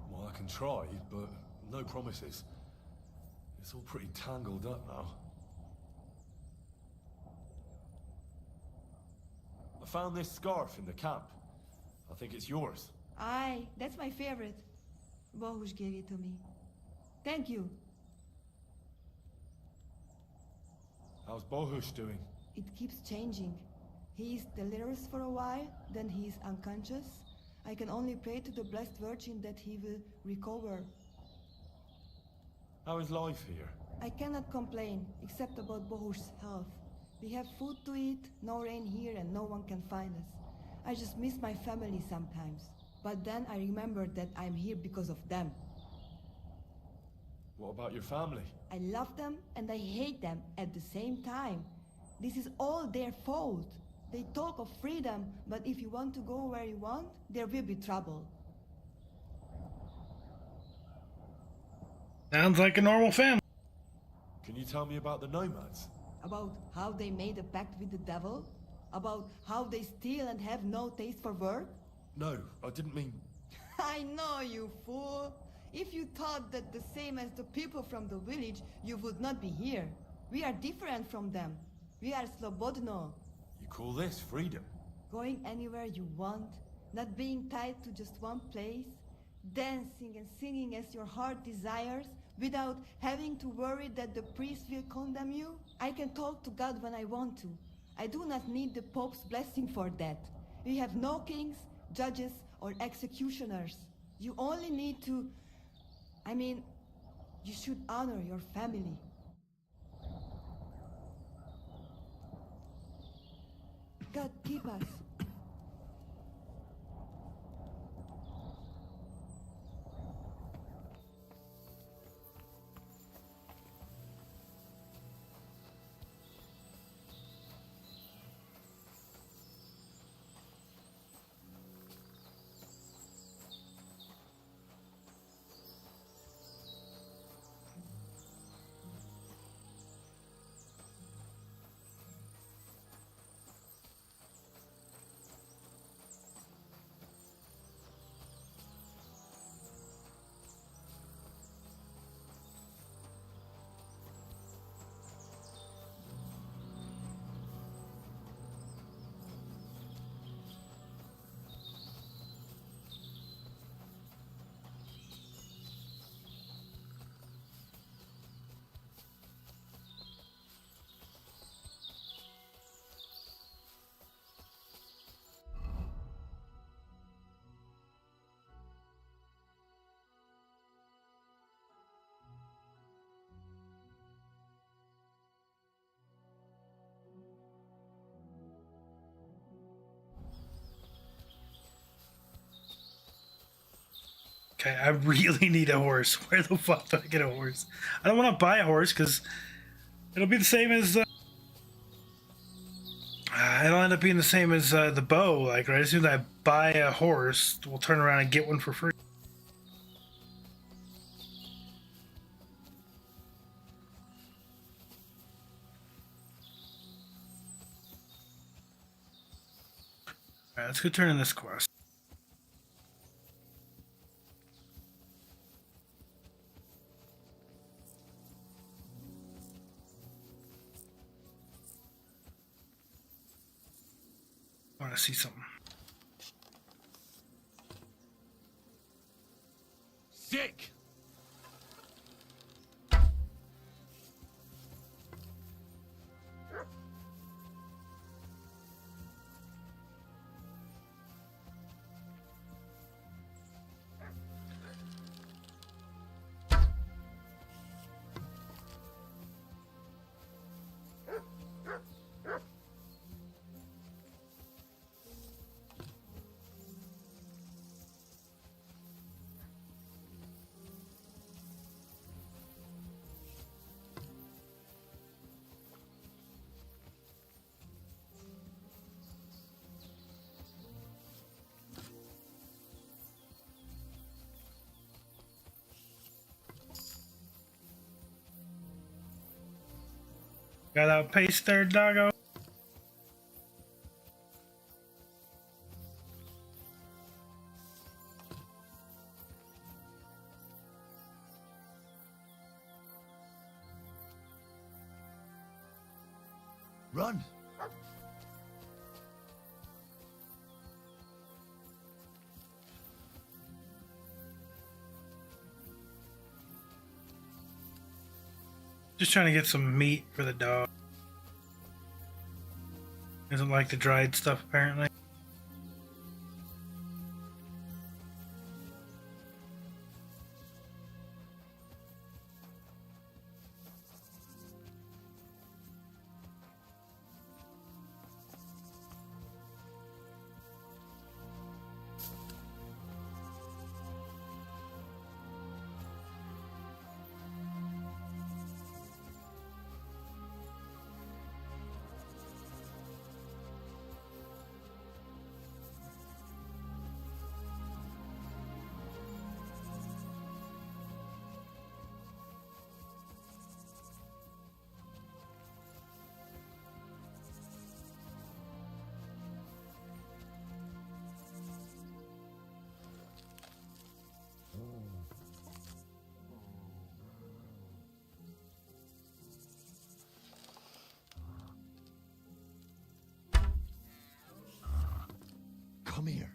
Well, I can try, but no promises. It's all pretty tangled up now. I found this scarf in the camp. I think it's yours. Aye, that's my favorite. Bohush gave it to me. Thank you. How's Bohush doing? It keeps changing. He is delirious for a while, then he is unconscious. I can only pray to the Blessed Virgin that he will recover. How is life here? I cannot complain, except about Bohush's health. We have food to eat, no rain here, and no one can find us. I just miss my family sometimes. But then I remember that I'm here because of them. What about your family? I love them and I hate them at the same time. This is all their fault. They talk of freedom, but if you want to go where you want, there will be trouble. Sounds like a normal family. Can you tell me about the nomads? About how they made a pact with the devil? About how they steal and have no taste for work? No, I didn't mean... I know, you fool. If you thought that the same as the people from the village, you would not be here. We are different from them. We are Slobodno. You call this freedom? Going anywhere you want, not being tied to just one place, dancing and singing as your heart desires, without having to worry that the priest will condemn you. I can talk to God when I want to. I do not need the Pope's blessing for that. We have no kings, judges, or executioners. You only need to... I mean, you should honor your family. God keep us. Okay, I really need a horse. Where the fuck do I get a horse? I don't want to buy a horse because it'll be the same as... it'll end up being the same as the bow. Like, right as soon as I buy a horse, we'll turn around and get one for free. Alright, let's go turn in this quest. I want to see something. Sick! Got outpaced there, doggo. Run! Just trying to get some meat for the dog. Doesn't like the dried stuff, apparently. Come here.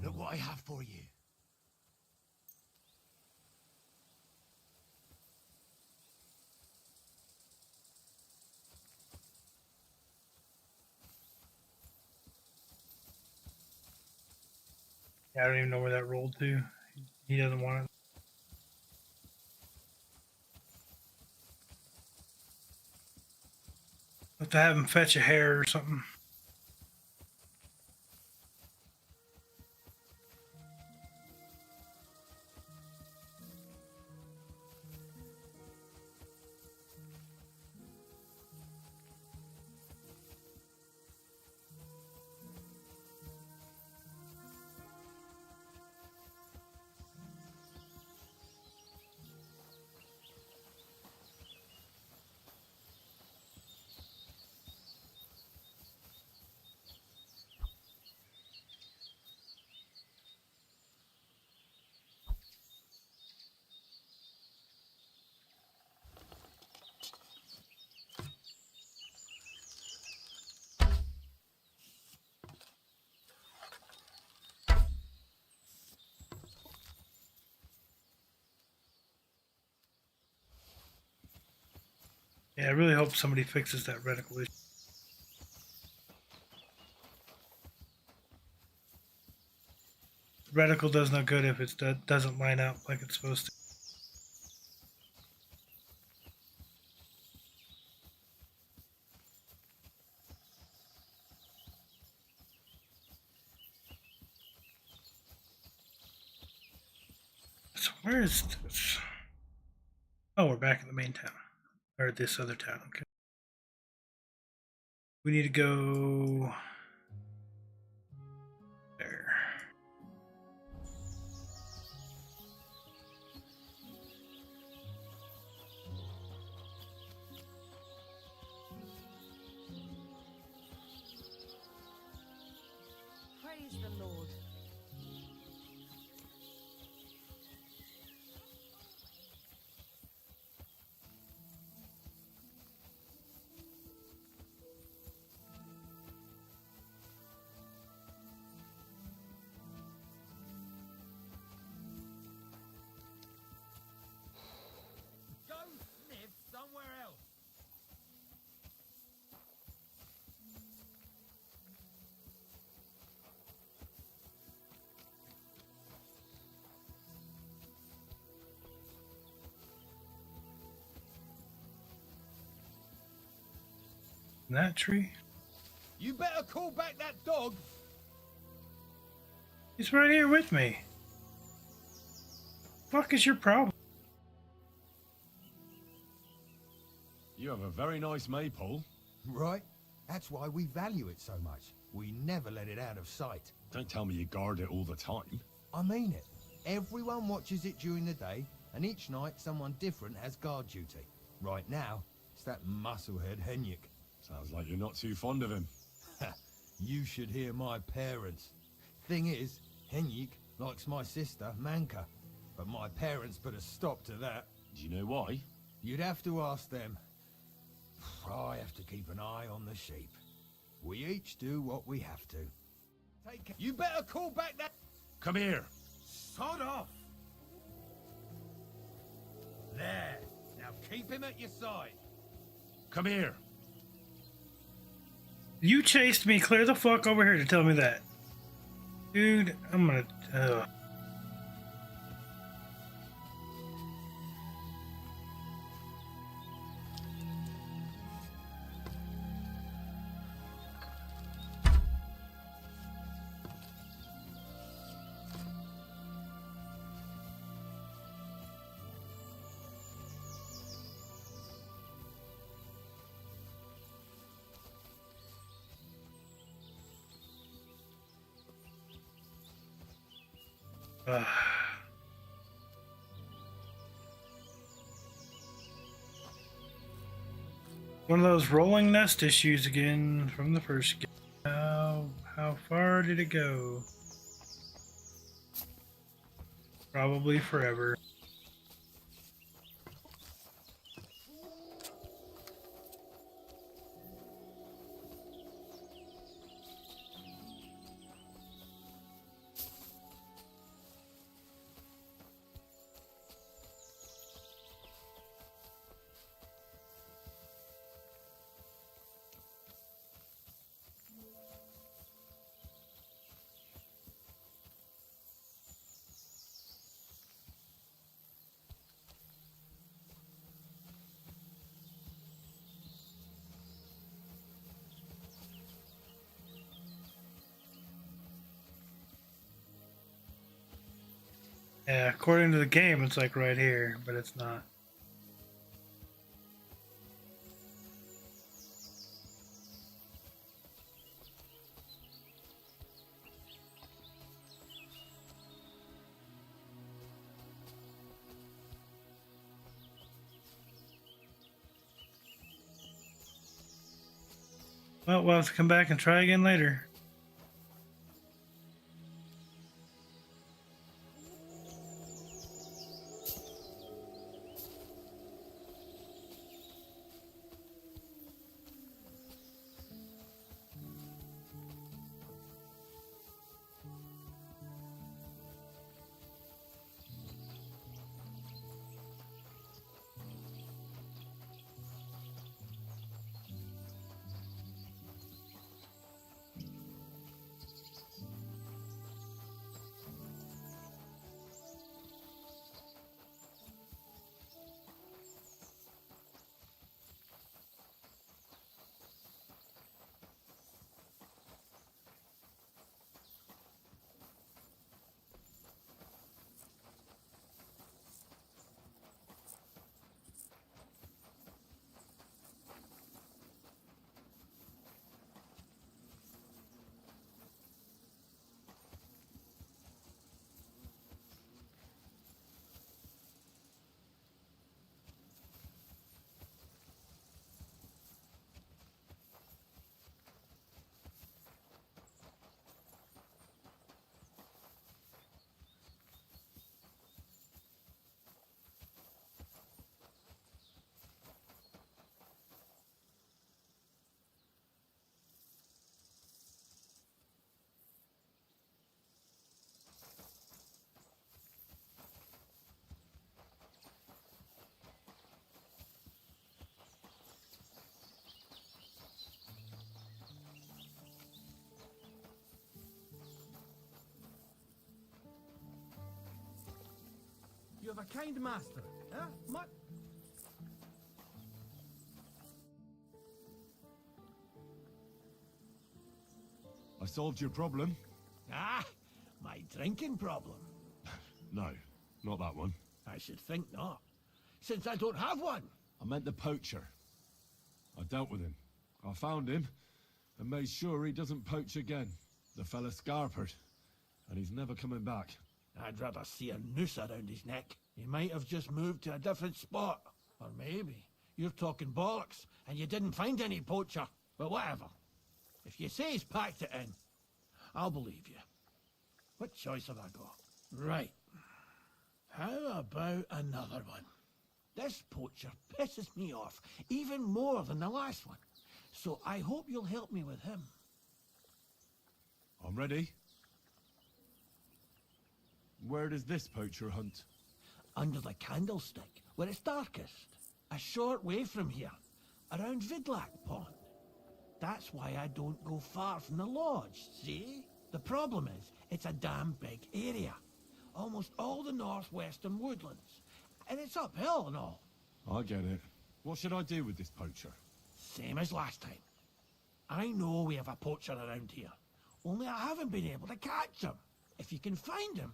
Look what I have for you. Yeah, I don't even know where that rolled to. He doesn't want it. Have to have him fetch a hair or something. Yeah, I really hope somebody fixes that reticle issue. Reticle does no good if it doesn't line up like it's supposed to. So where is this? Oh, we're back in the main town. Or this other town, okay. We need to go there. Praise the Lord. Go sniff somewhere else. That tree? You better call back that dog. He's right here with me. Fuck is your problem? You have a very nice maypole. Right? That's why we value it so much. We never let it out of sight. Don't tell me you guard it all the time. I mean it. Everyone watches it during the day, and each night someone different has guard duty. Right now, it's that musclehead Henrik. Sounds like you're not too fond of him. You should hear my parents. Thing is, Henrik likes my sister, Manka. But my parents put a stop to that. Do you know why? You'd have to ask them. I have to keep an eye on the sheep. We each do what we have to. Take care. You better call back that... Come here. Sod off. There. Now keep him at your side. Come here. You chased me clear the fuck over here to tell me that. Dude, I'm gonna. One of those rolling nest issues again from the first game. How far did it go? Probably forever. Yeah, according to the game, it's like right here, but it's not. Well, we'll have to come back and try again later. You have a kind master, eh? I solved your problem? Ah, my drinking problem. No, not that one. I should think not, since I don't have one. I meant the poacher. I dealt with him. I found him and made sure he doesn't poach again. The fella scarpered, and he's never coming back. I'd rather see a noose around his neck. He might have just moved to a different spot. Or maybe you're talking bollocks and you didn't find any poacher. But whatever. If you say he's packed it in, I'll believe you. What choice have I got? Right. How about another one? This poacher pisses me off even more than the last one. So I hope you'll help me with him. I'm ready. Where does this poacher hunt? Under the candlestick, where it's darkest. A short way from here, around Vidlac Pond. That's why I don't go far from the lodge, see? The problem is, It's a damn big area. Almost all the northwestern woodlands. And it's uphill and all. I get it. What should I do with this poacher? Same as last time. I know we have a poacher around here. Only I haven't been able to catch him. If you can find him,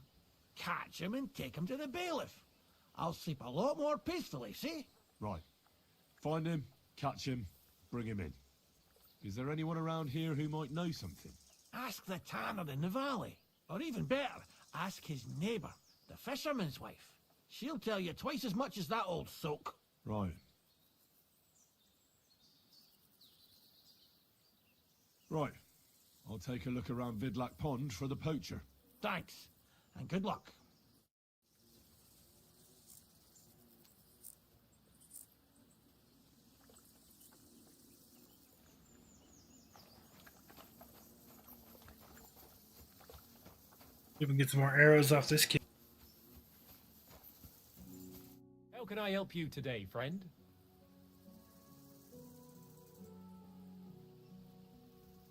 catch him and take him to the bailiff. I'll sleep a lot more peacefully, see? Right. Find him, catch him, bring him in. Is there anyone around here who might know something? Ask the tanner in the valley. Or even better, ask his neighbour, the fisherman's wife. She'll tell you twice as much as that old soak. Right. Right. I'll take a look around Vidlac Pond for the poacher. Thanks, and good luck. We can get some more arrows off this kid. How can I help you today, friend?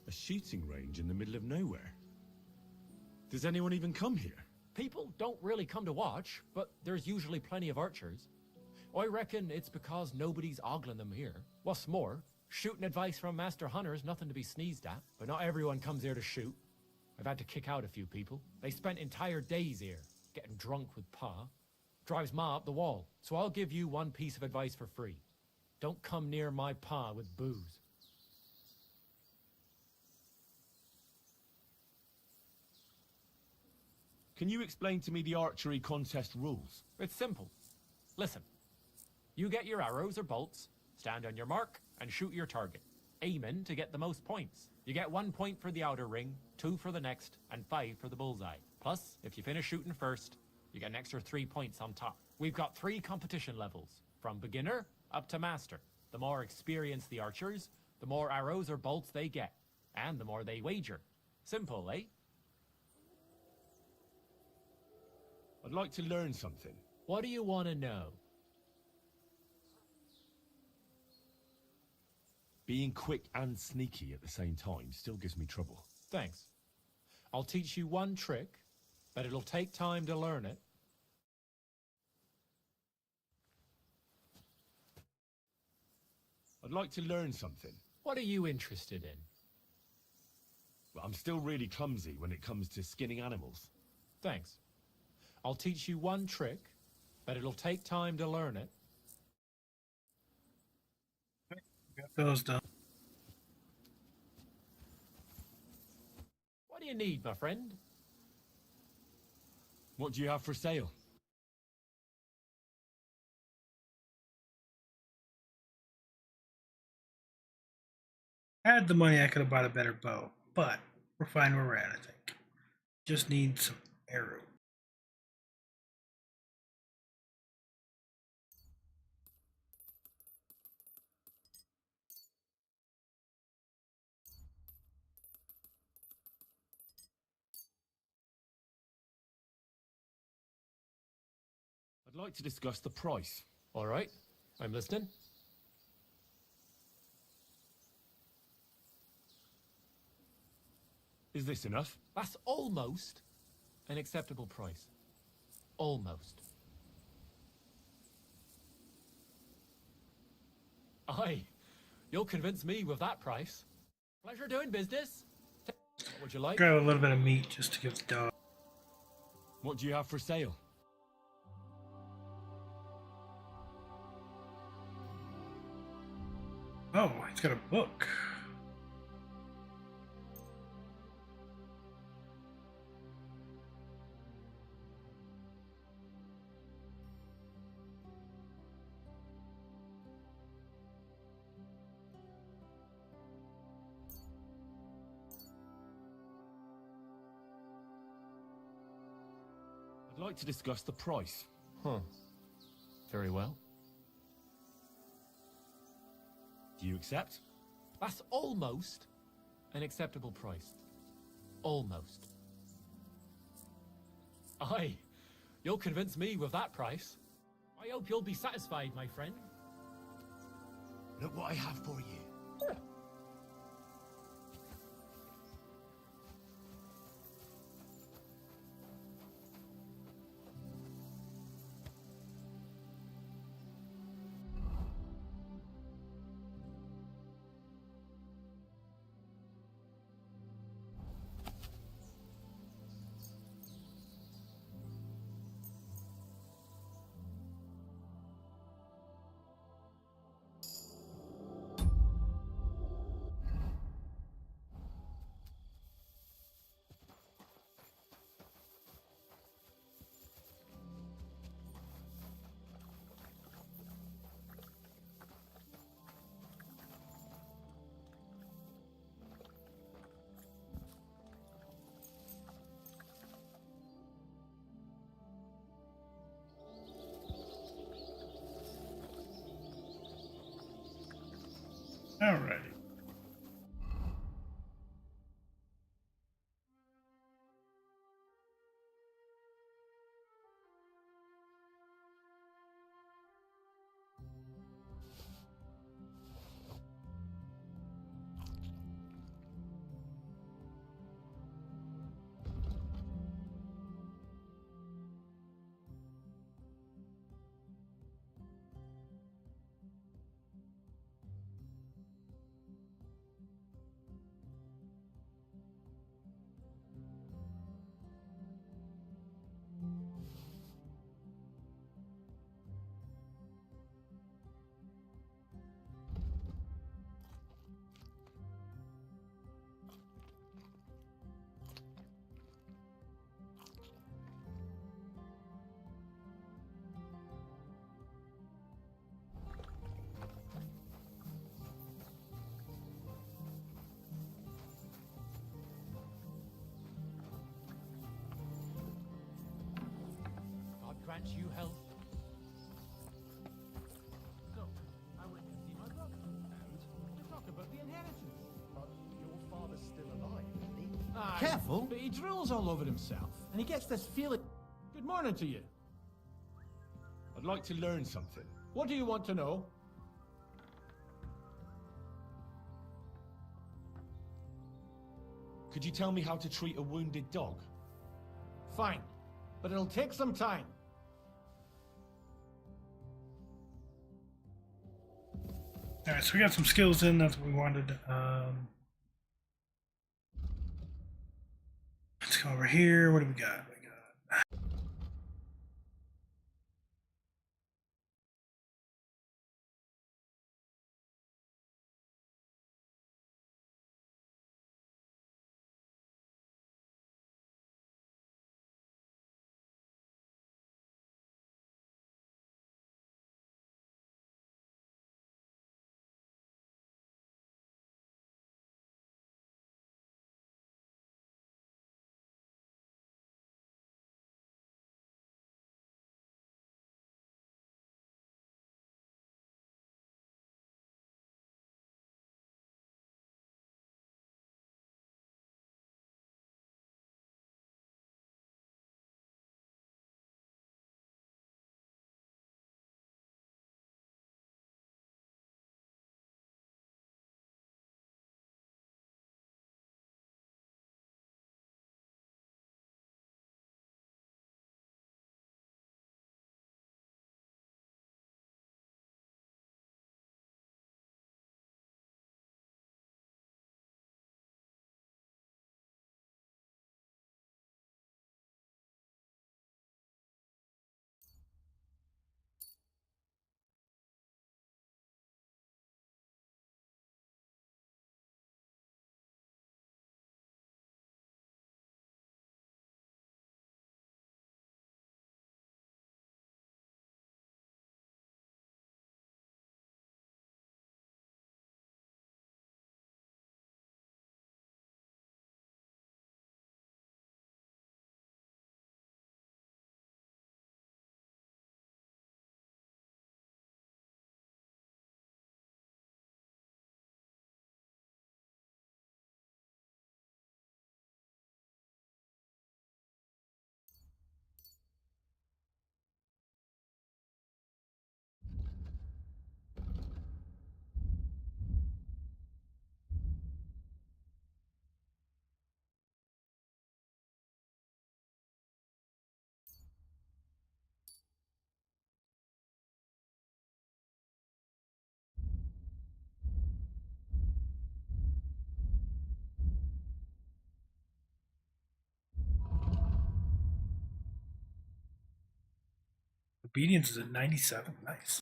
A shooting range in the middle of nowhere? Does anyone even come here? People don't really come to watch, but there's usually plenty of archers. I reckon it's because nobody's ogling them here. What's more, shooting advice from Master Hunter's nothing to be sneezed at, but not everyone comes here to shoot. I've had to kick out a few people. They spent entire days here, getting drunk with Pa. Drives Ma up the wall. So I'll give you one piece of advice for free. Don't come near my Pa with booze. Can you explain to me the archery contest rules? It's simple. Listen. You get your arrows or bolts, stand on your mark, and shoot your target. Aiming to get the most points. You get 1 point for the outer ring, 2 for the next, and 5 for the bullseye. Plus, if you finish shooting first, you get an extra 3 points on top. We've got 3 competition levels, from beginner up to master. The more experienced the archers, the more arrows or bolts they get, and the more they wager. Simple, eh? I'd like to learn something. What do you want to know? Being quick and sneaky at the same time still gives me trouble. Thanks. I'll teach you one trick, but it'll take time to learn it. I'd like to learn something. What are you interested in? Well, I'm still really clumsy when it comes to skinning animals. Thanks. I'll teach you one trick, but it'll take time to learn it. Got those done. What do you need, my friend? What do you have for sale? Had the money, I could have bought a better bow, but we're fine where we're at, I think. Just need some arrows. I'd like to discuss the price. All right, I'm listening. Is this enough? That's almost an acceptable price. Almost. Aye, you'll convince me with that price. Pleasure doing business. What would you like? Grab a little bit of meat just to give the dog. What do you have for sale? Oh, he's got a book. I'd like to discuss the price. Huh. Very well. Do you accept? That's almost an acceptable price. Almost. Aye, you'll convince me with that price. I hope you'll be satisfied, my friend. Look what I have for you. Alrighty. God grant you health. So, I went to see my brother. And to talk about the inheritance. But your father's still alive, isn't he? Aye, Careful. But he drools all over himself. And he gets this feeling. Good morning to you. I'd like to learn something. What do you want to know? Could you tell me how to treat a wounded dog? Fine, but it'll take some time. Alright, so we got some skills in. That's what we wanted. Let's go over here. What do we got? Obedience is at 97. Nice.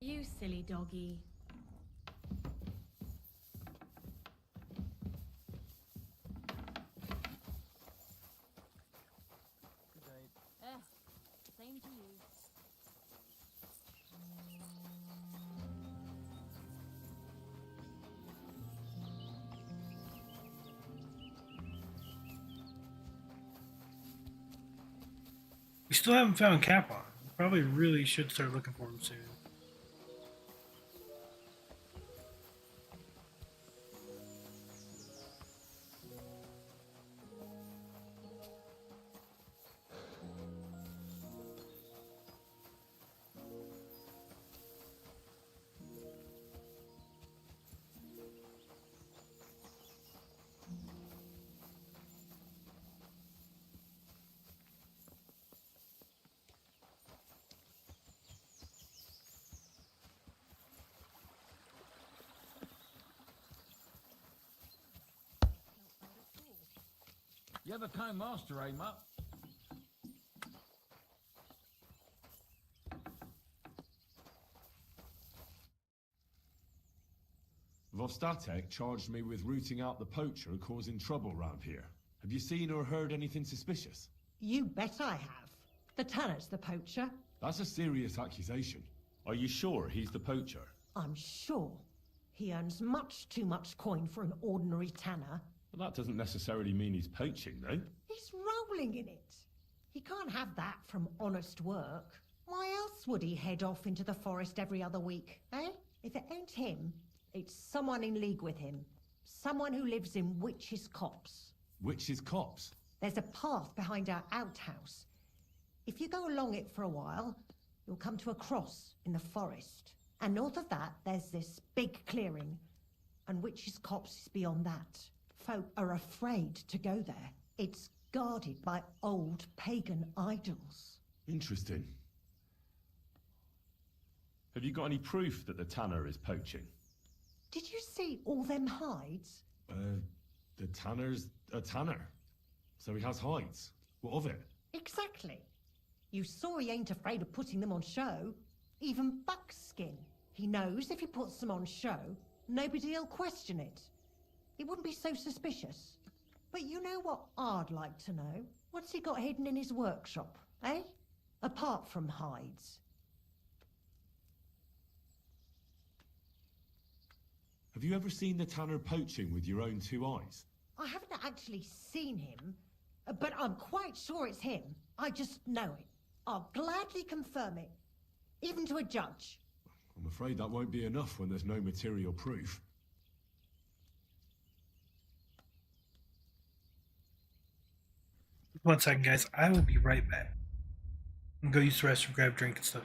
You silly doggy. Same to you. We still haven't found Capon. Probably really should start looking for him soon. You have a kind master, eh, Mutt? Vostatek charged me with rooting out the poacher causing trouble round here. Have you seen or heard anything suspicious? You bet I have. The Tanner's the poacher. That's a serious accusation. Are you sure he's the poacher? I'm sure. He earns much too much coin for an ordinary tanner. Well, that doesn't necessarily mean he's poaching, though. He's rolling in it. He can't have that from honest work. Why else would he head off into the forest every other week, eh? If it ain't him, it's someone in league with him. Someone who lives in Witch's Copse. Witch's Copse? There's a path behind our outhouse. If you go along it for a while, you'll come to a cross in the forest. And north of that, there's this big clearing. And Witch's Copse is beyond that. Folk are afraid to go there. It's guarded by old pagan idols. Interesting. Have you got any proof that the tanner is poaching? Did you see all them hides? The tanner's a tanner. So he has hides. What of it? Exactly. You saw he ain't afraid of putting them on show. Even buckskin. He knows if he puts them on show, nobody'll question it. He wouldn't be so suspicious. But you know what I'd like to know? What's he got hidden in his workshop, eh? Apart from hides. Have you ever seen the tanner poaching with your own two eyes? I haven't actually seen him, but I'm quite sure it's him. I just know it. I'll gladly confirm it, even to a judge. I'm afraid that won't be enough when there's no material proof. One second, guys. I will be right back. I'm gonna go use the restroom, grab a drink and stuff.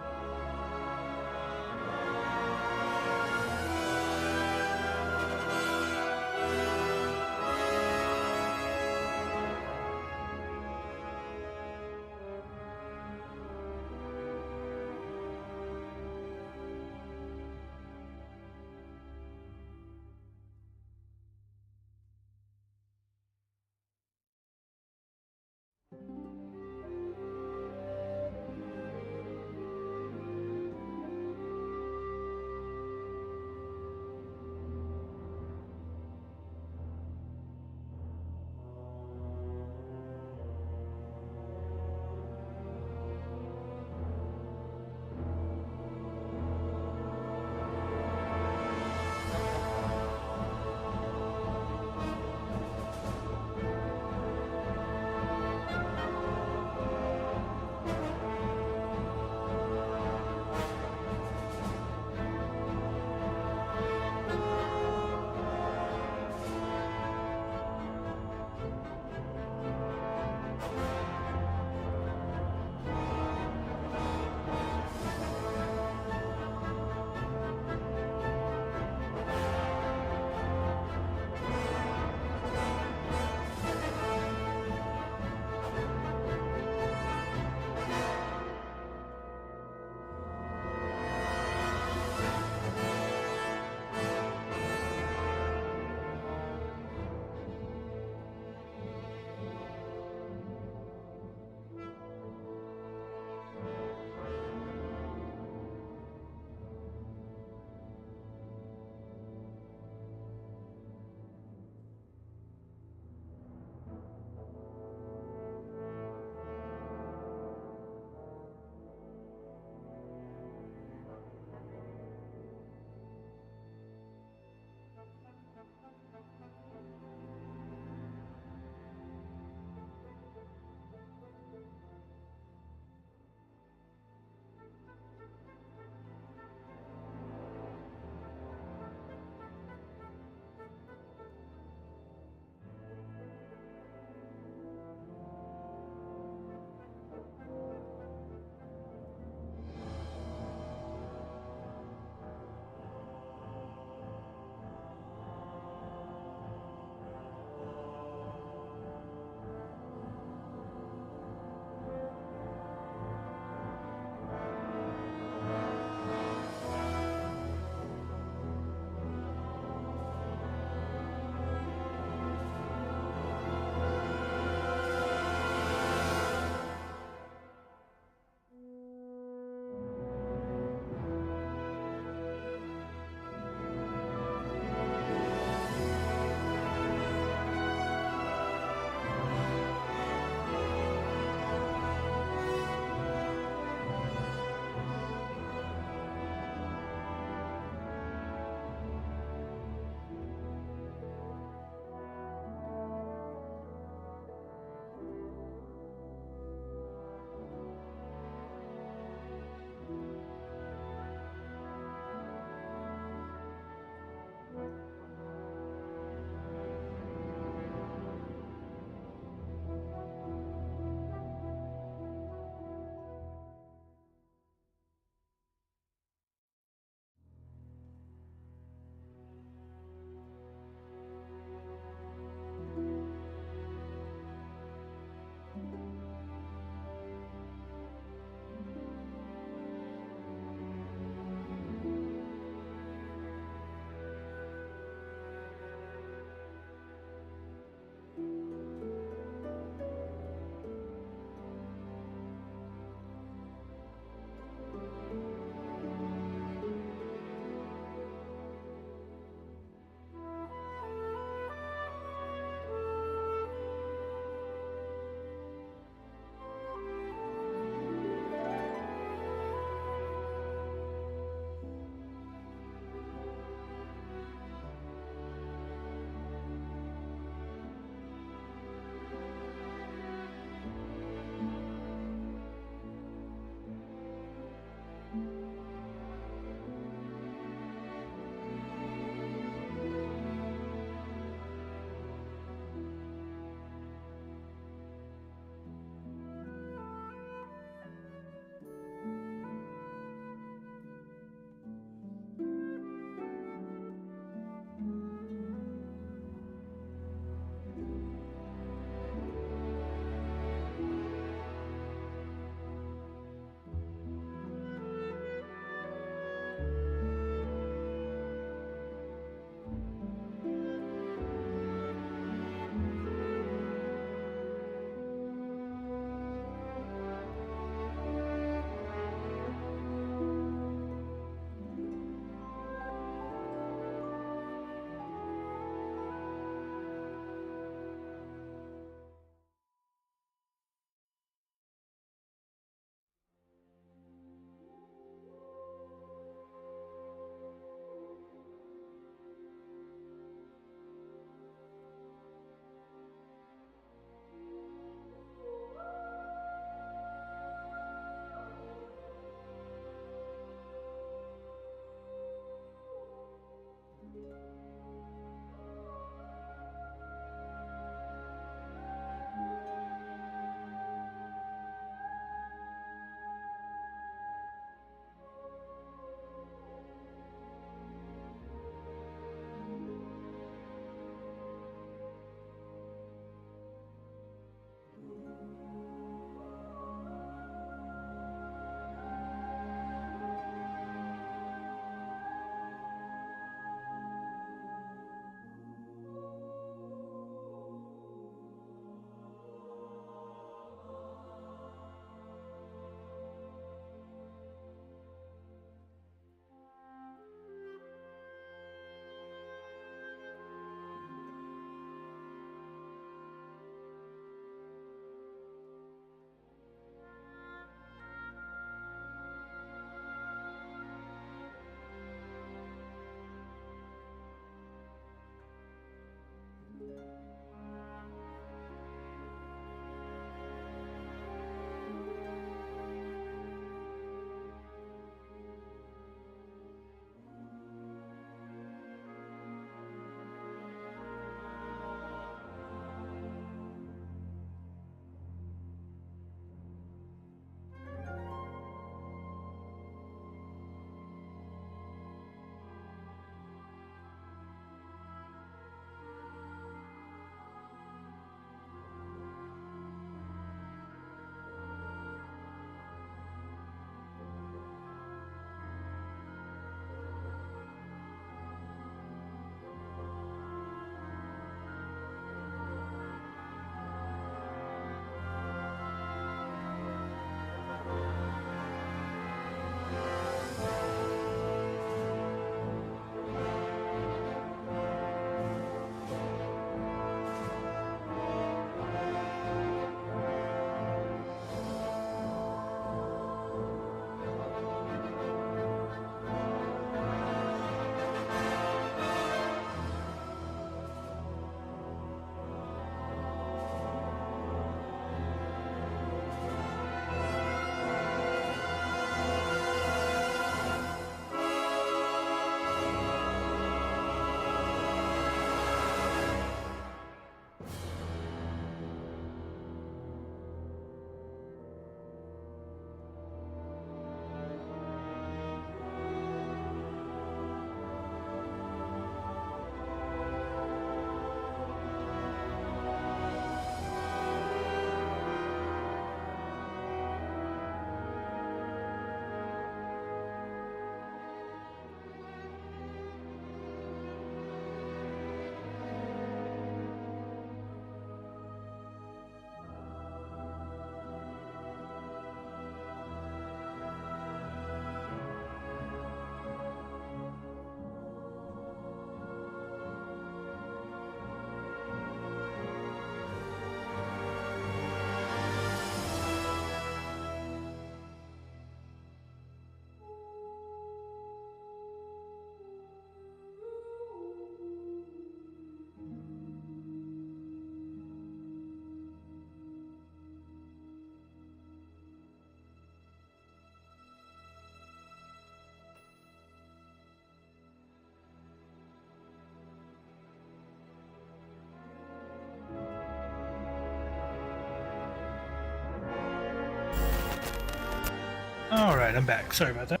Alright, I'm back. Sorry about that.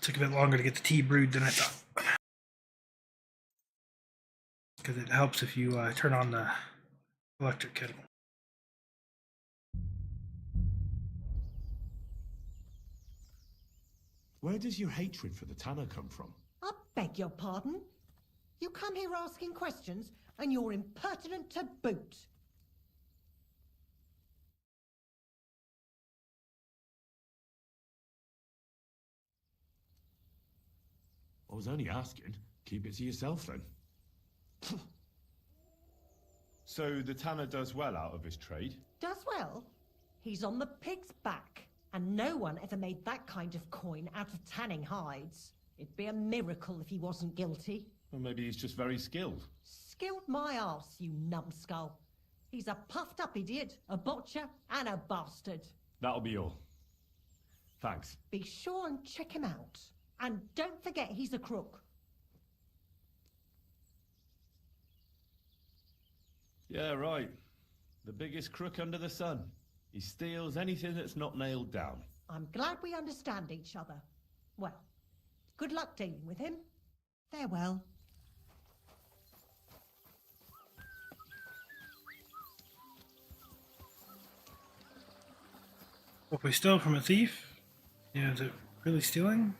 Took a bit longer to get the tea brewed than I thought. Because it helps if you turn on the electric kettle. Where does your hatred for the Tanner come from? I beg your pardon? You come here asking questions, and you're impertinent to boot. I was only asking. Keep it to yourself, then. So the Tanner does well out of his trade? Does well. He's on the pig's back, and no one ever made that kind of coin out of tanning hides. It'd be a miracle if he wasn't guilty. Or maybe he's just very skilled. Skilled my arse, you numbskull. He's a puffed-up idiot, a botcher, and a bastard. That'll be all. Thanks. Be sure and check him out. And don't forget he's a crook. Yeah, right. The biggest crook under the sun. He steals anything that's not nailed down. I'm glad we understand each other. Well, good luck dealing with him. Farewell. What we stole from a thief? Yeah, is it really stealing?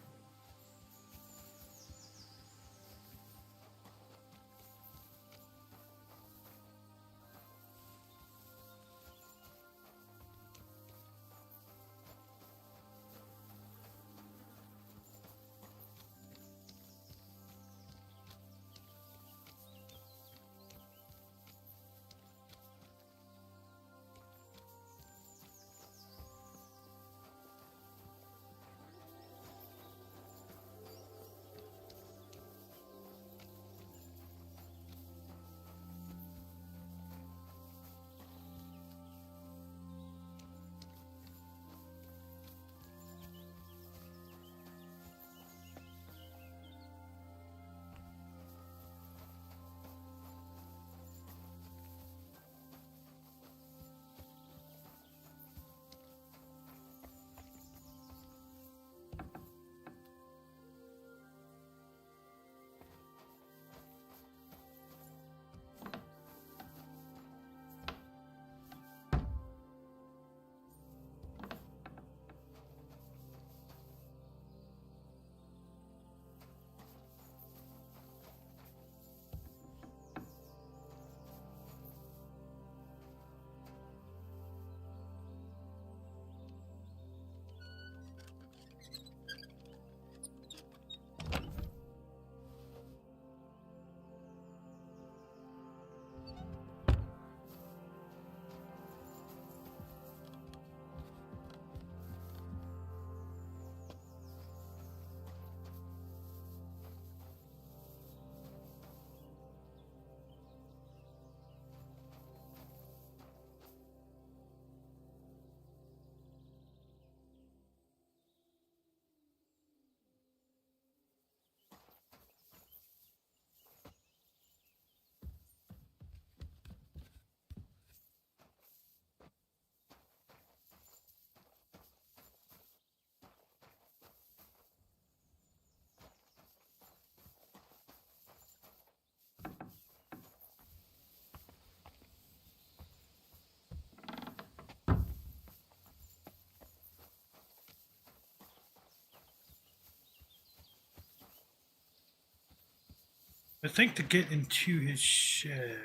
I think to get into his shed.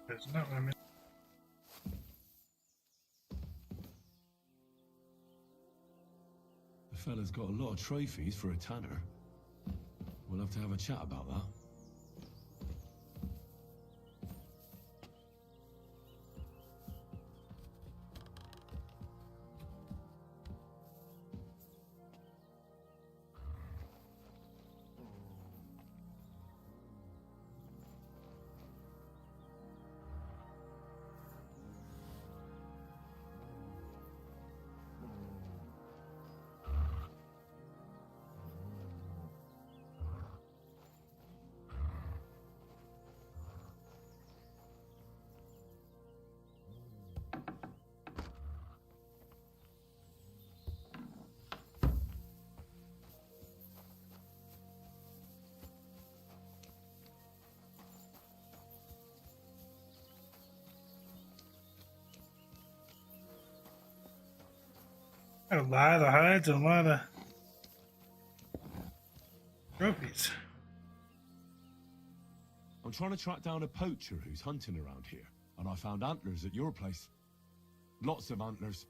That's not what I meant. The fella's got a lot of trophies for a tanner. We'll have to have a chat about that. Got a lot of hides and a lot of trophies. I'm trying to track down a poacher who's hunting around here, and I found antlers at your place. Lots of antlers.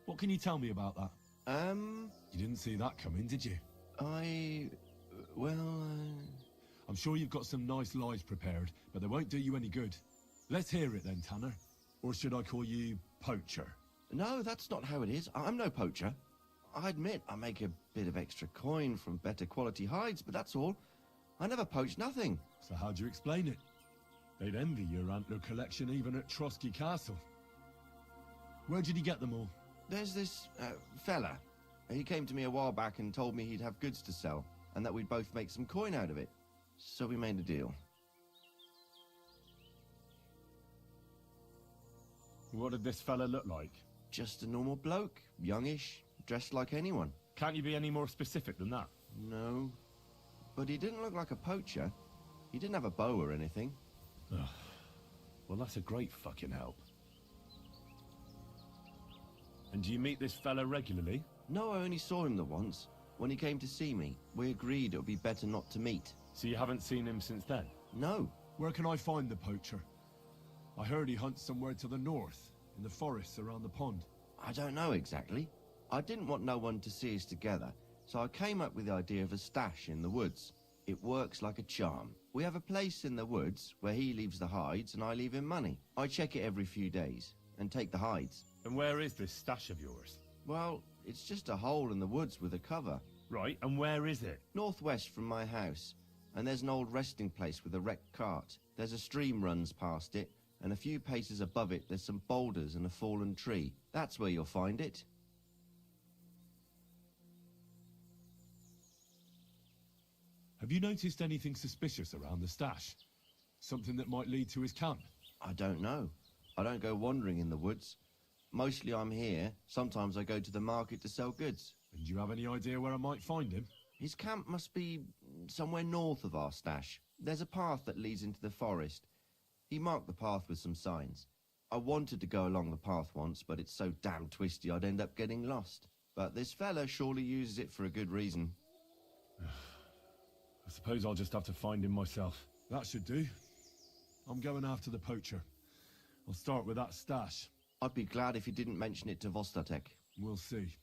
What can you tell me about that? You didn't see that coming, did you? I'm sure you've got some nice lies prepared, but they won't do you any good. Let's hear it then, Tanner. Or should I call you Poacher? No, that's not how it is. I'm no poacher. I admit I make a bit of extra coin from better quality hides, but that's all. I never poach nothing. So how do you explain it? They'd envy your antler collection even at Trotsky Castle. Where did you get them all? There's this fella. He came to me a while back and told me he'd have goods to sell, and that we'd both make some coin out of it. So we made a deal. What did this fella look like? Just a normal bloke, youngish, dressed like anyone. Can't you be any more specific than that? No. But he didn't look like a poacher. He didn't have a bow or anything. Ugh. Well, that's a great fucking help. And do you meet this fella regularly? No, I only saw him the once. When he came to see me, we agreed it would be better not to meet. So you haven't seen him since then? No. Where can I find the poacher? I heard he hunts somewhere to the north, in the forests around the pond. I don't know exactly. I didn't want no one to see us together, so I came up with the idea of a stash in the woods. It works like a charm. We have a place in the woods where he leaves the hides and I leave him money. I check it every few days and take the hides. And where is this stash of yours? Well, it's just a hole in the woods with a cover. Right, and where is it? Northwest from my house. And there's an old resting place with a wrecked cart. There's a stream runs past it, and a few paces above it there's some boulders and a fallen tree. That's where you'll find it. Have you noticed anything suspicious around the stash? Something that might lead to his camp? I don't know. I don't go wandering in the woods. Mostly I'm here. Sometimes I go to the market to sell goods. And do you have any idea where I might find him? His camp must be somewhere north of our stash. There's a path that leads into the forest. He marked the path with some signs. I wanted to go along the path once, but it's so damn twisty I'd end up getting lost. But this fella surely uses it for a good reason. I suppose I'll just have to find him myself. That should do. I'm going after the poacher. I'll start with that stash. I'd be glad if you didn't mention it to Vostatek. We'll see.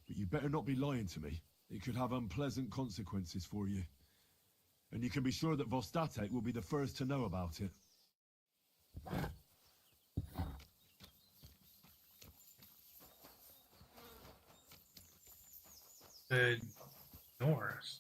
But you better not be lying to me. It could have unpleasant consequences for you. And you can be sure that Vostatek will be the first to know about it. The north.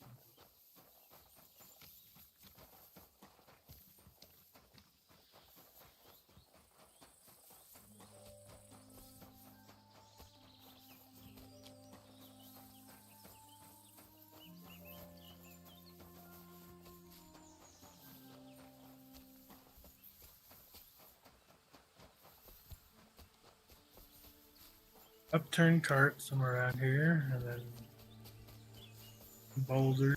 Upturned cart somewhere around here, and then boulder.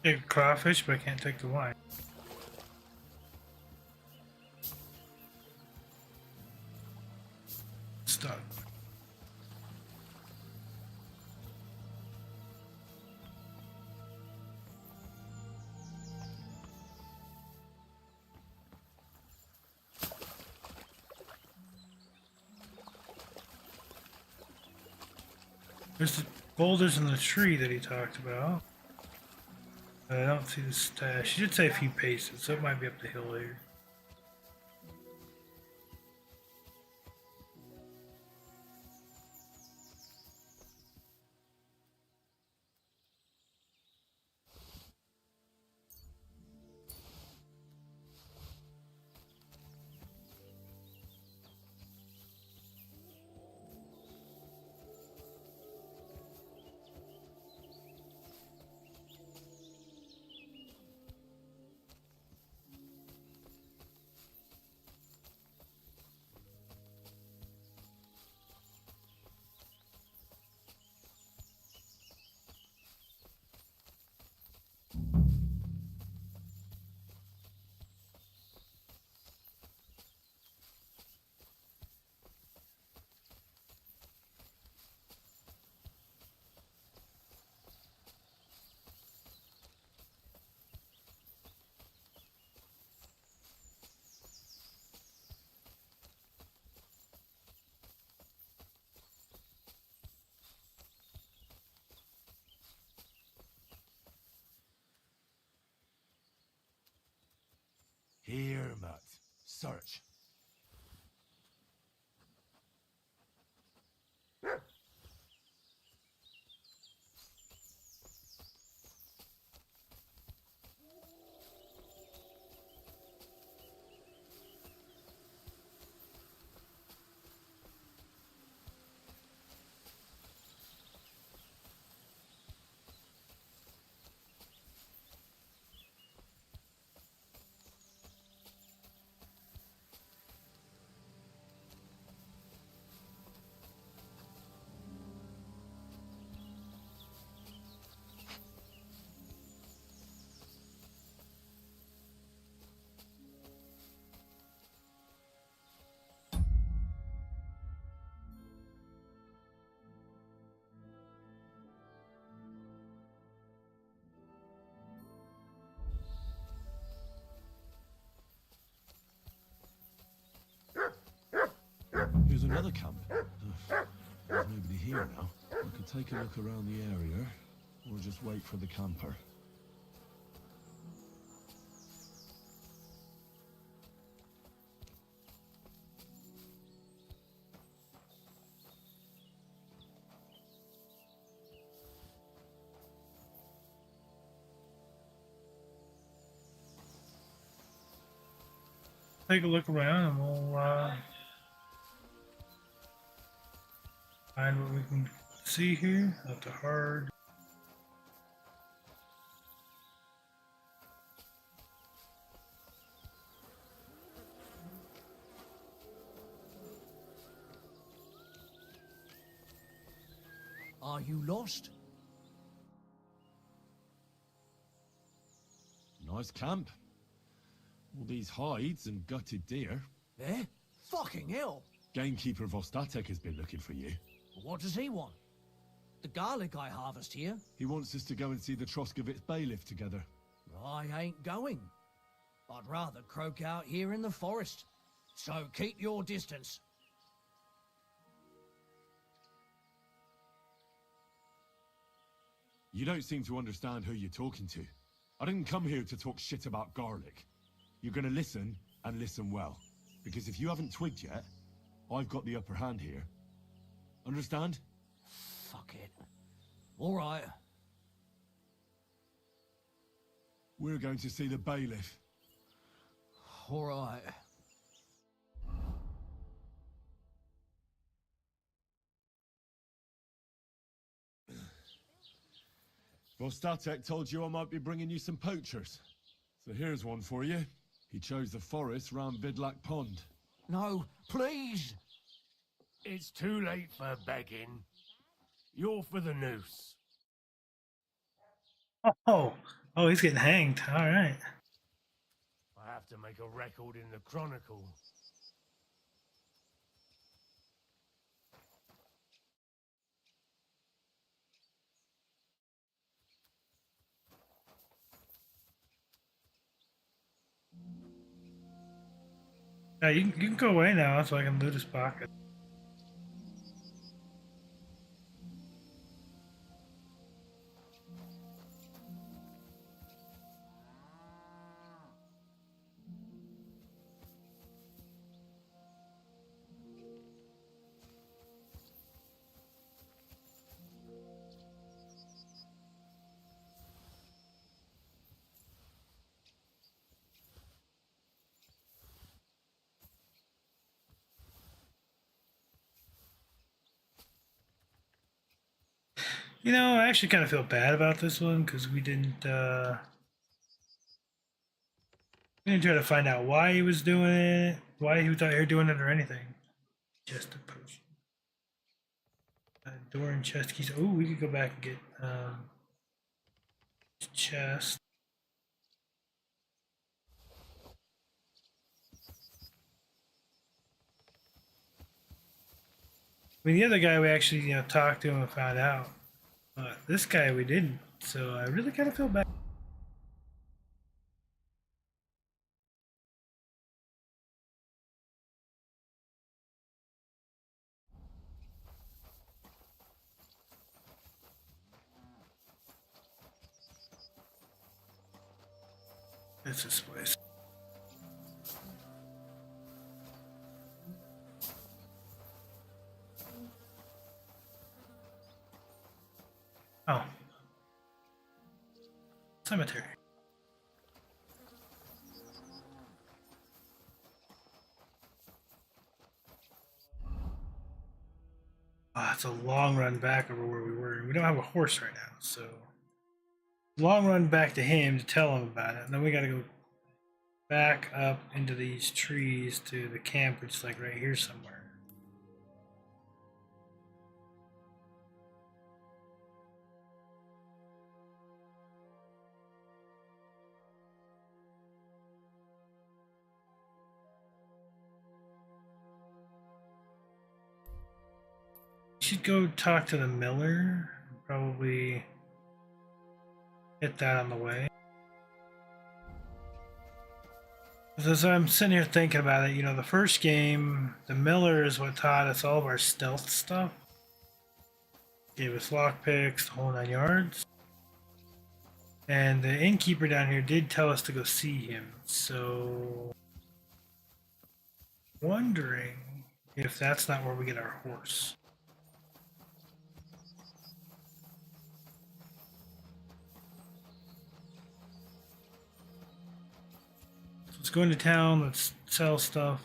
Take crawfish, but I can't take the wine. Stuck. There's the boulders in the tree that he talked about. I don't see the stash. He did say a few paces, so it might be up the hill here. Here, Matt. Search. Here's another camp. There's nobody here now. I could take a look around the area, or just wait for the camper. Take a look around and we'll find what we can see here. Not too hard. Are you lost? Nice camp. All these hides and gutted deer. Eh? Fucking hell! Gamekeeper Vostatek has been looking for you. What does he want? The garlic I harvest here? He wants us to go and see the Troskovitz bailiff together. I ain't going. I'd rather croak out here in the forest. So keep your distance. You don't seem to understand who you're talking to. I didn't come here to talk shit about garlic. You're gonna listen, and listen well. Because if you haven't twigged yet, I've got the upper hand here. Understand? Fuck it. All right. We're going to see the bailiff. All right. Vostatek told you I might be bringing you some poachers. So here's one for you. He chose the forest round Vidlak Pond. No, please! It's too late for begging. You're for the noose. Oh, Oh, he's getting hanged. All right. I have to make a record in the Chronicle. Yeah, you can go away now so I can loot his pocket. You know, I actually kind of feel bad about this one because we didn't try to find out why he was doing it, why he was out here doing it, or anything. Just a potion. Door and chest keys. Oh, we could go back and get chest. I mean, the other guy we actually, talked to him and found out. But this guy we didn't. So I really kind of feel bad. It's this place. Oh. Cemetery. It's a long run back over where we were. We don't have a horse right now, so long run back to him to tell him about it. And then we gotta go back up into these trees to the camp, which is like right here somewhere. Should go talk to the miller. Probably hit that on the way. As I'm sitting here thinking about it, the first game, the miller is what taught us all of our stealth stuff. Gave us lockpicks, the whole 9 yards. And the innkeeper down here did tell us to go see him. So, wondering if that's not where we get our horse. Let's go into town, let's sell stuff.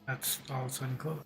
That's all of a sudden closed.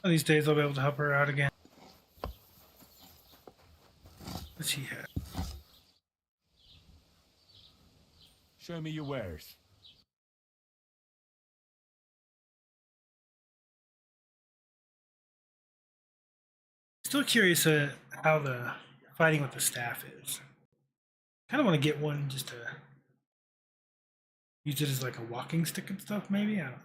One of these days I'll be able to help her out again. What's she have? Show me your wares. Still curious how the fighting with the staff is. Kind of want to get one just to use it as like a walking stick and stuff, maybe? I don't know.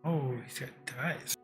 Oh, he's got dice.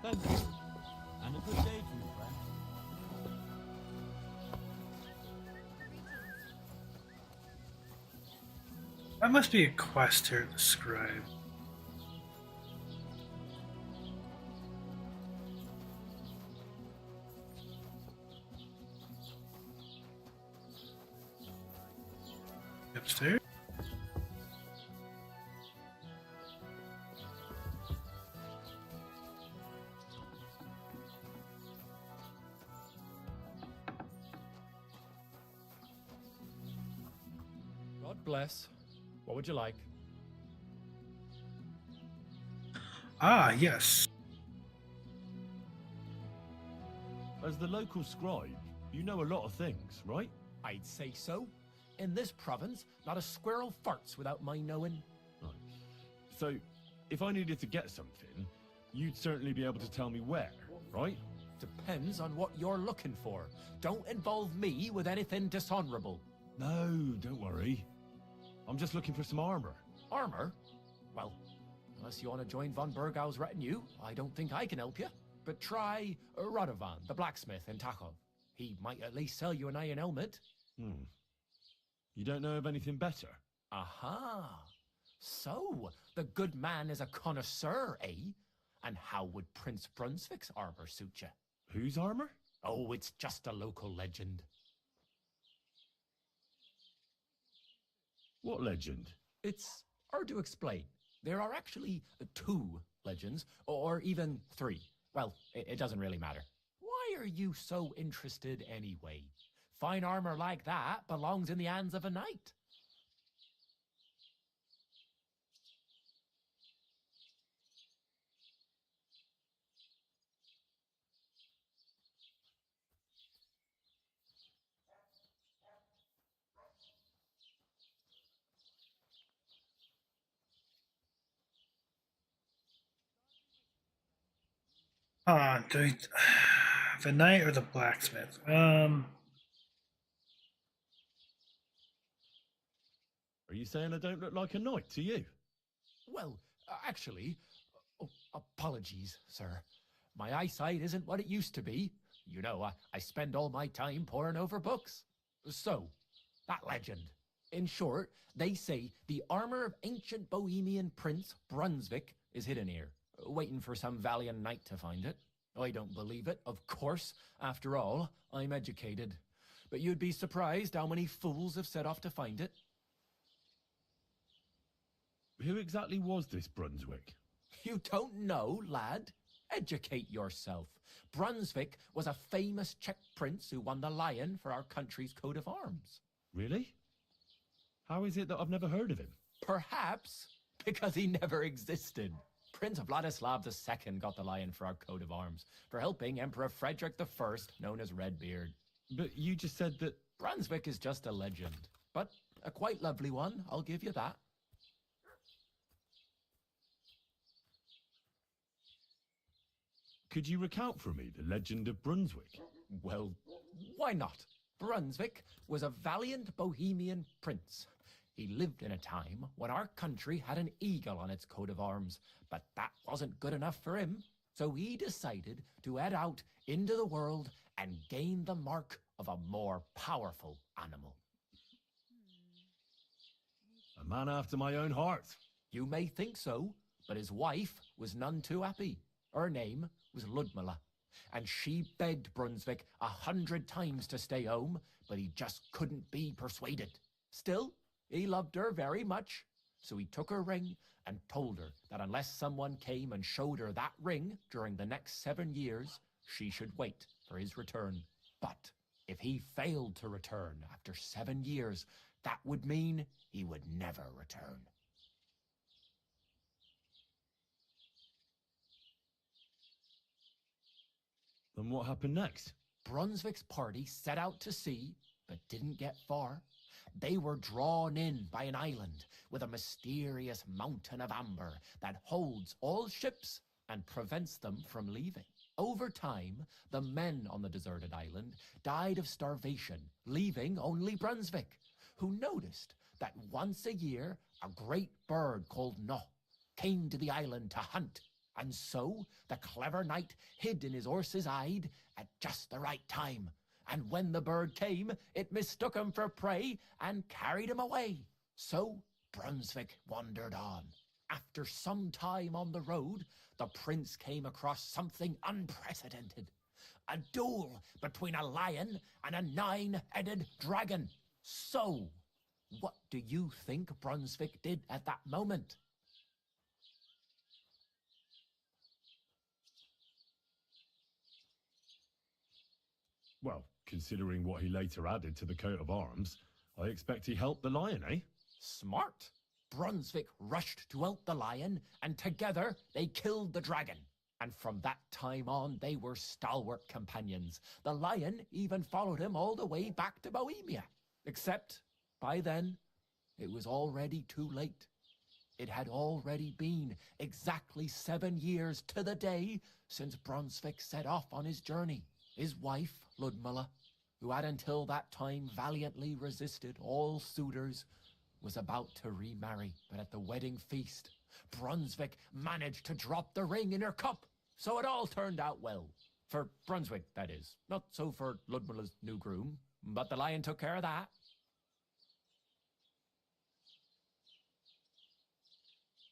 Thank you. And a good day to you, friend. That must be a quest here to scribe. Upstairs? God bless. What would you like? Ah, yes. As the local scribe, you know a lot of things, right? I'd say so. In this province, not a squirrel farts without my knowing. Right. So, if I needed to get something, you'd certainly be able to tell me where, right? Depends on what you're looking for. Don't involve me with anything dishonorable. No, don't worry. I'm just looking for some armor. Armor? Well, unless you want to join von Burgau's retinue, I don't think I can help you. But try Radovan, the blacksmith in Takhov. He might at least sell you an iron helmet. You don't know of anything better? Aha! So, the good man is a connoisseur, eh? And how would Prince Brunswick's armor suit you? Whose armor? Oh, it's just a local legend. What legend? It's hard to explain. There are actually 2 legends, or even 3. Well, it doesn't really matter. Why are you so interested anyway? Fine armor like that belongs in the hands of a knight. Ah, the knight or the blacksmith? Are you saying I don't look like a knight to you? Well, actually, apologies, sir. My eyesight isn't what it used to be. You know, I spend all my time poring over books. So, that legend. In short, they say the armor of ancient Bohemian Prince Brunswick is hidden here, waiting for some valiant knight to find it. I don't believe it, of course. After all, I'm educated. But you'd be surprised how many fools have set off to find it. Who exactly was this Brunswick? You don't know, lad? Educate yourself. Brunswick was a famous Czech prince who won the lion for our country's coat of arms. Really? How is it that I've never heard of him? Perhaps because he never existed. Prince Vladislav II got the lion for our coat of arms for helping Emperor Frederick I, known as Redbeard. But you just said that... Brunswick is just a legend, but a quite lovely one, I'll give you that. Could you recount for me the legend of Brunswick? Well, why not? Brunswick was a valiant Bohemian prince. He lived in a time when our country had an eagle on its coat of arms, but that wasn't good enough for him. So he decided to head out into the world and gain the mark of a more powerful animal. A man after my own heart. You may think so, but his wife was none too happy. Her name was Ludmilla, and she begged Brunswick 100 times to stay home, but he just couldn't be persuaded. Still, he loved her very much, So he took her ring and told her that unless someone came and showed her that ring during the next 7 years, she should wait for his return. But if he failed to return after 7 years, that would mean he would never return. Then what happened next? Brunswick's party set out to sea, but didn't get far. They were drawn in by an island with a mysterious mountain of amber that holds all ships and prevents them from leaving. Over time, the men on the deserted island died of starvation, leaving only Brunswick, who noticed that once a year a great bird called No came to the island to hunt. And so the clever knight hid in his horse's hide at just the right time. And when the bird came, it mistook him for prey and carried him away. So Brunswick wandered on. After some time on the road, the prince came across something unprecedented. A duel between a lion and a 9-headed dragon. So, what do you think Brunswick did at that moment? Well, considering what he later added to the coat of arms, I expect he helped the lion, eh? Smart. Brunswick rushed to help the lion, and together they killed the dragon. And from that time on, they were stalwart companions. The lion even followed him all the way back to Bohemia. Except, by then, it was already too late. It had already been exactly 7 years to the day since Brunswick set off on his journey. His wife, Ludmilla, who had until that time valiantly resisted all suitors, was about to remarry. But at the wedding feast, Brunswick managed to drop the ring in her cup. So it all turned out well. For Brunswick, that is. Not so for Ludmilla's new groom, but the lion took care of that.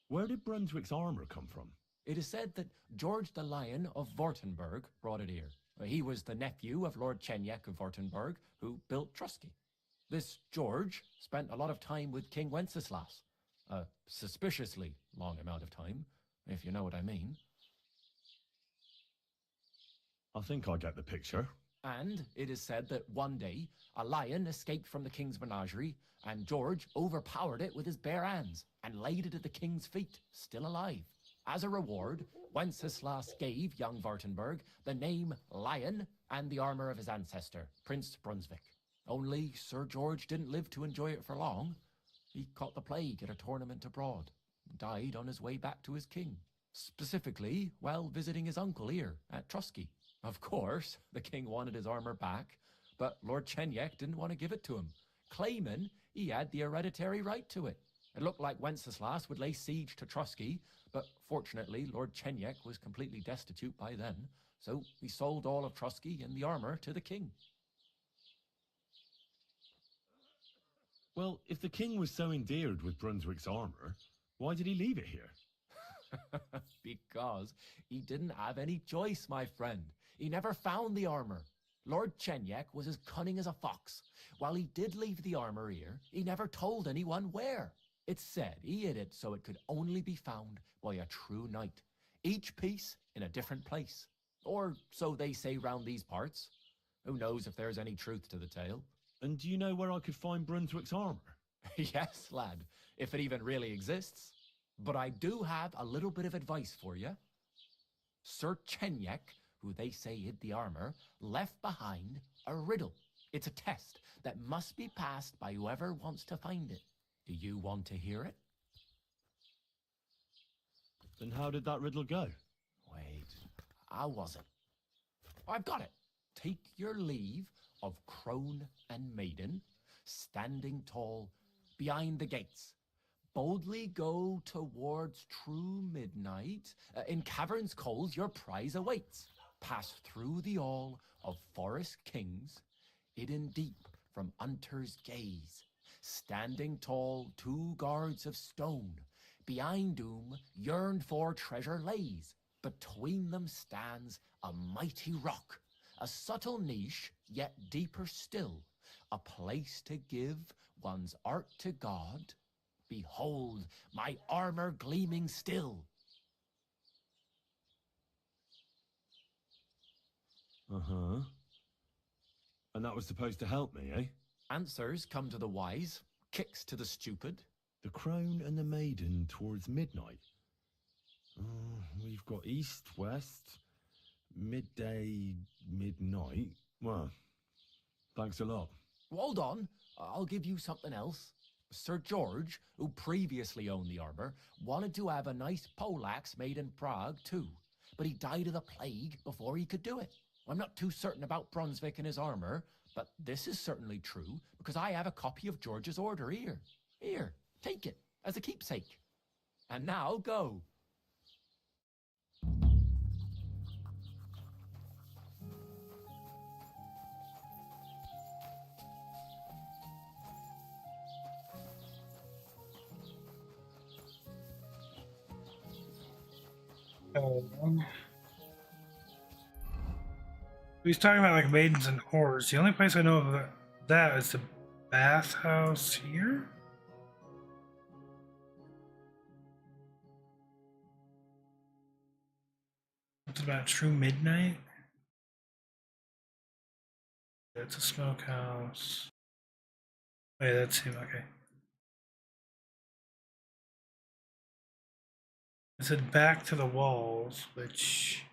Where did Brunswick's armor come from? It is said that George the Lion of Württemberg brought it here. He was the nephew of Lord Chenyak of Württemberg, who built Trusky. This George spent a lot of time with King Wenceslas. A suspiciously long amount of time, if you know what I mean. I think I get the picture. And it is said that one day, a lion escaped from the king's menagerie, and George overpowered it with his bare hands and laid it at the king's feet, still alive. As a reward, Wenceslas gave young Württemberg the name Lion and the armor of his ancestor, Prince Brunswick. Only Sir George didn't live to enjoy it for long. He caught the plague at a tournament abroad, and died on his way back to his king. Specifically, while visiting his uncle here at Trusky. Of course, the king wanted his armor back, but Lord Chenyak didn't want to give it to him, claiming he had the hereditary right to it. It looked like Wenceslas would lay siege to Trusky, but fortunately Lord Chenyak was completely destitute by then, so he sold all of Trusky and the armor to the king. Well, if the king was so endeared with Brunswick's armor, why did he leave it here? Because he didn't have any choice, my friend. He never found the armor. Lord Chenyak was as cunning as a fox. While he did leave the armor here, he never told anyone where. It's said he hid it so it could only be found by a true knight, each piece in a different place. Or so they say round these parts. Who knows if there's any truth to the tale? And do you know where I could find Brunswick's armor? Yes, lad, if it even really exists. But I do have a little bit of advice for you. Sir Chenyak, who they say hid the armor, left behind a riddle. It's a test that must be passed by whoever wants to find it. Do you want to hear it? Then how did that riddle go? Wait, how was it? I've got it. Take your leave of crone and maiden, standing tall behind the gates. Boldly go towards true midnight. In caverns cold your prize awaits. Pass through the all of forest kings, hidden deep from hunter's gaze. Standing tall, 2 guards of stone, behind whom yearned for treasure lays. Between them stands a mighty rock, a subtle niche, yet deeper still, a place to give one's art to God. Behold, my armor gleaming still. Uh-huh. And that was supposed to help me, eh? Answers come to the wise, kicks to the stupid. The Crone and the Maiden towards midnight. We've got east, west, midday, midnight. Well, thanks a lot. Hold on, I'll give you something else. Sir George, who previously owned the armor, wanted to have a nice poleaxe made in Prague too, but he died of the plague before he could do it. I'm not too certain about Brunswick and his armor, but this is certainly true because I have a copy of George's order here. Here, take it as a keepsake. And now go. He's talking about like maidens and whores. The only place I know of that is the bathhouse here. What's about True Midnight? It's a smokehouse. Oh, yeah, that's him. Okay. I said back to the walls, which.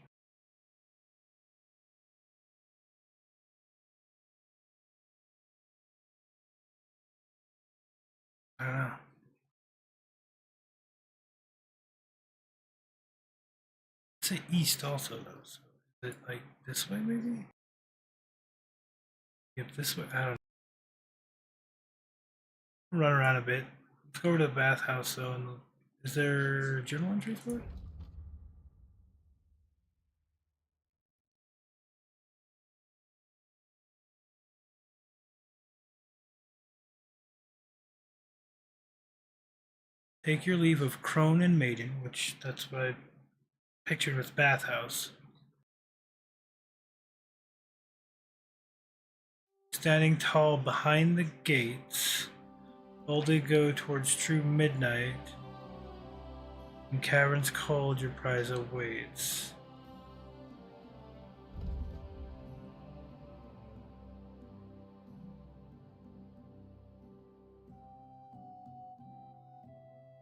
I don't know. It's the east also though. So is it like this way maybe? Yep, this way. I don't know. Run around a bit. Let's go over to the bathhouse though. And is there journal entry for it? Take your leave of Crone and Maiden, which that's what I pictured with bathhouse. Standing tall behind the gates, boldly go towards true midnight. In caverns cold, your prize awaits.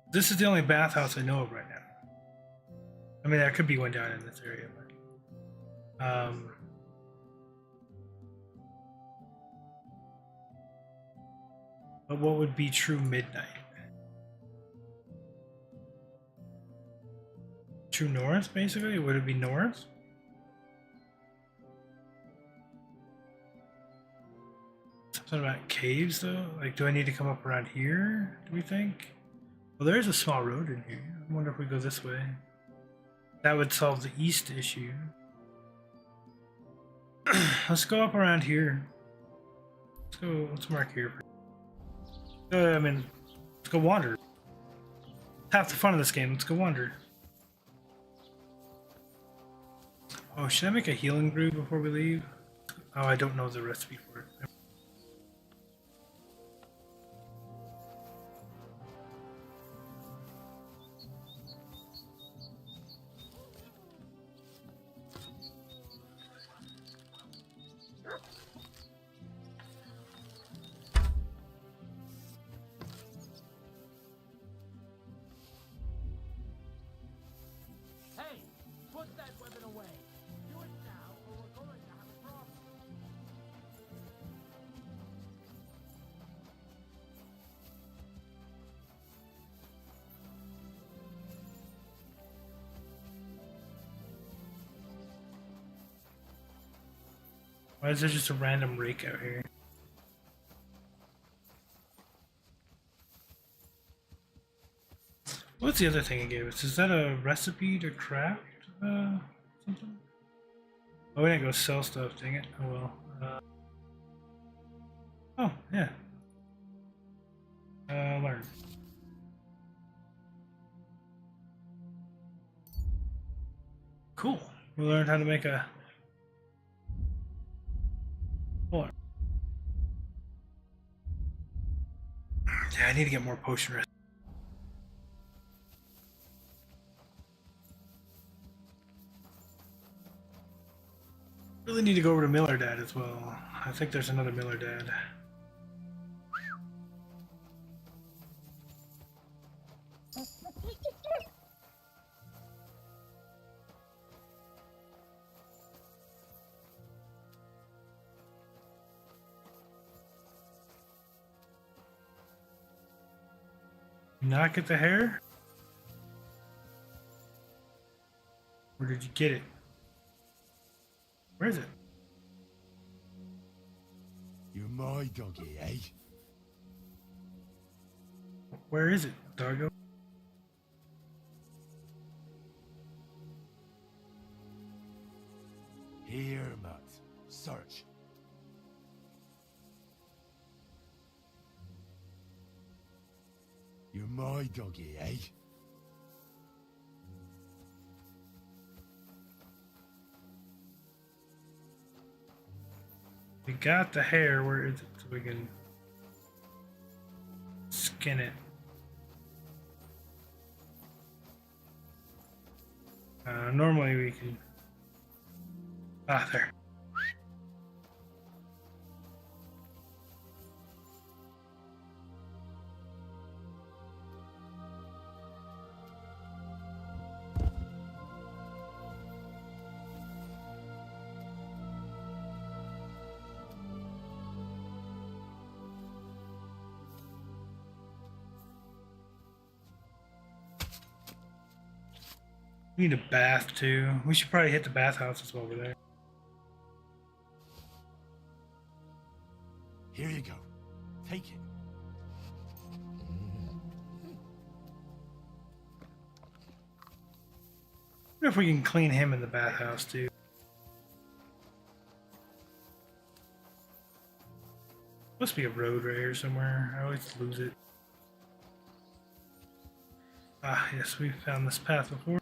This is the only bathhouse I know of right now. I mean, there could be one down in this area, but what would be true midnight? True north, basically? Would it be north? Something about caves, though? Like, do I need to come up around here, do we think? Well, there's a small road in here. I wonder if we go this way. That would solve the east issue. Let's go up around here. Let's mark here. I mean, let's go wander. Half the fun of this game, let's go wander. Oh, should I make a healing brew before we leave? Oh, I don't know the recipe for it. Hey, put that weapon away. Do it now, or we're going to have a problem. Why is there just a random rake out here? What's the other thing it gave us? Is that a recipe to craft something? Oh, we didn't go sell stuff, dang it. Oh well. Oh, yeah. Learn. Cool. We learned how to make a... Hold on. Yeah, I need to get more potion rest. Really need to go over to Miller Dad as well. I think there's another Miller Dad. Not get the hair? Where did you get it? Where is it? You're my doggy, eh? Where is it, doggo? Here, Matt. Search. You're my doggy, eh? We got the hair. Where is it? So we can skin it. Normally we can. Ah, there. We need a bath too. We should probably hit the bathhouses while we're there. Here you go. Take it. I wonder if we can clean him in the bathhouse too. Must be a road right here somewhere. I always lose it. Ah, yes, we found this path before.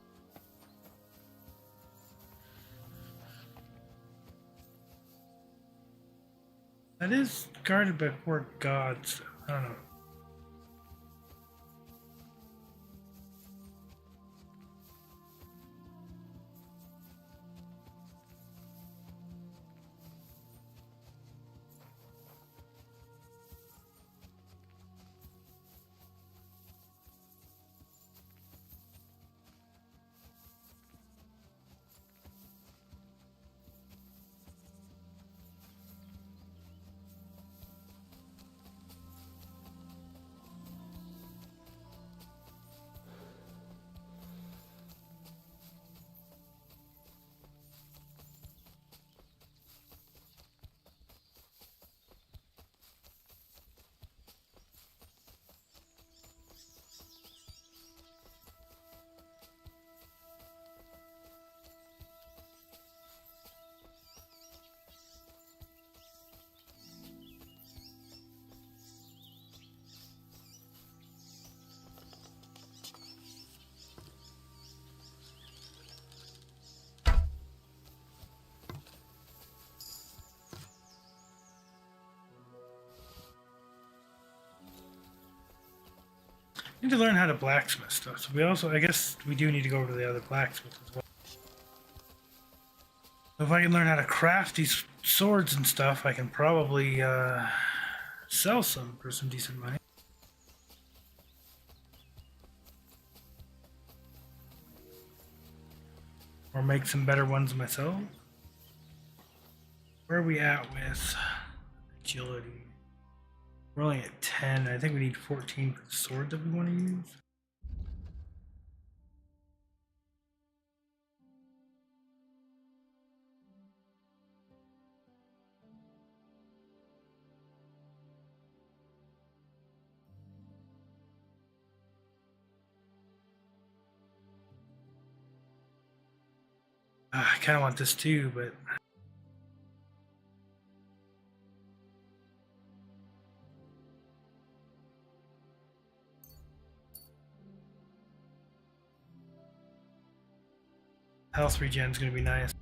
That is guarded by four gods. I don't know. Need to learn how to blacksmith stuff. So we also, I guess, we do need to go over to the other blacksmith as well. If I can learn how to craft these swords and stuff, I can probably sell some for some decent money. Or make some better ones myself. Where are we at with agility? We're only at 10. I think we need 14 for the sword that we want to use. I kind of want this too, but health regen is going to be nice.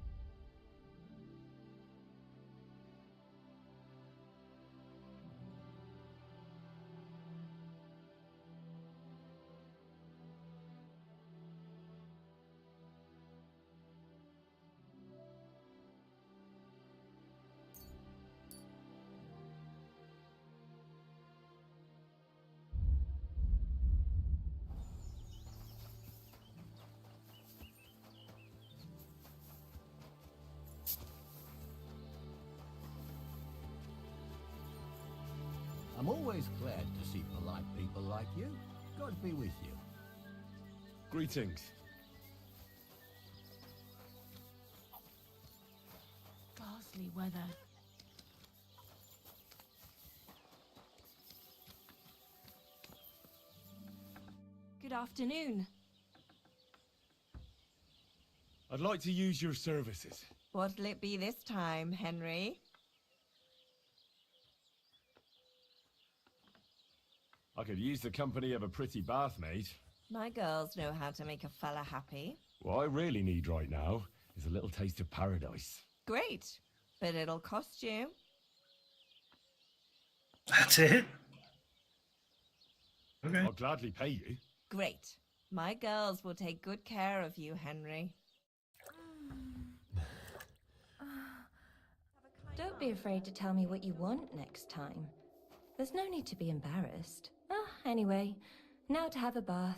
I'm always glad to see polite people like you. God be with you. Greetings. Ghastly weather. Good afternoon. I'd like to use your services. What'll it be this time, Henry? I could use the company of a pretty bath maid. My girls know how to make a fella happy. What I really need right now is a little taste of paradise. Great, but it'll cost you. That's it? Okay. I'll gladly pay you. Great. My girls will take good care of you, Henry. Don't be afraid to tell me what you want next time. There's no need to be embarrassed. Anyway, now to have a bath.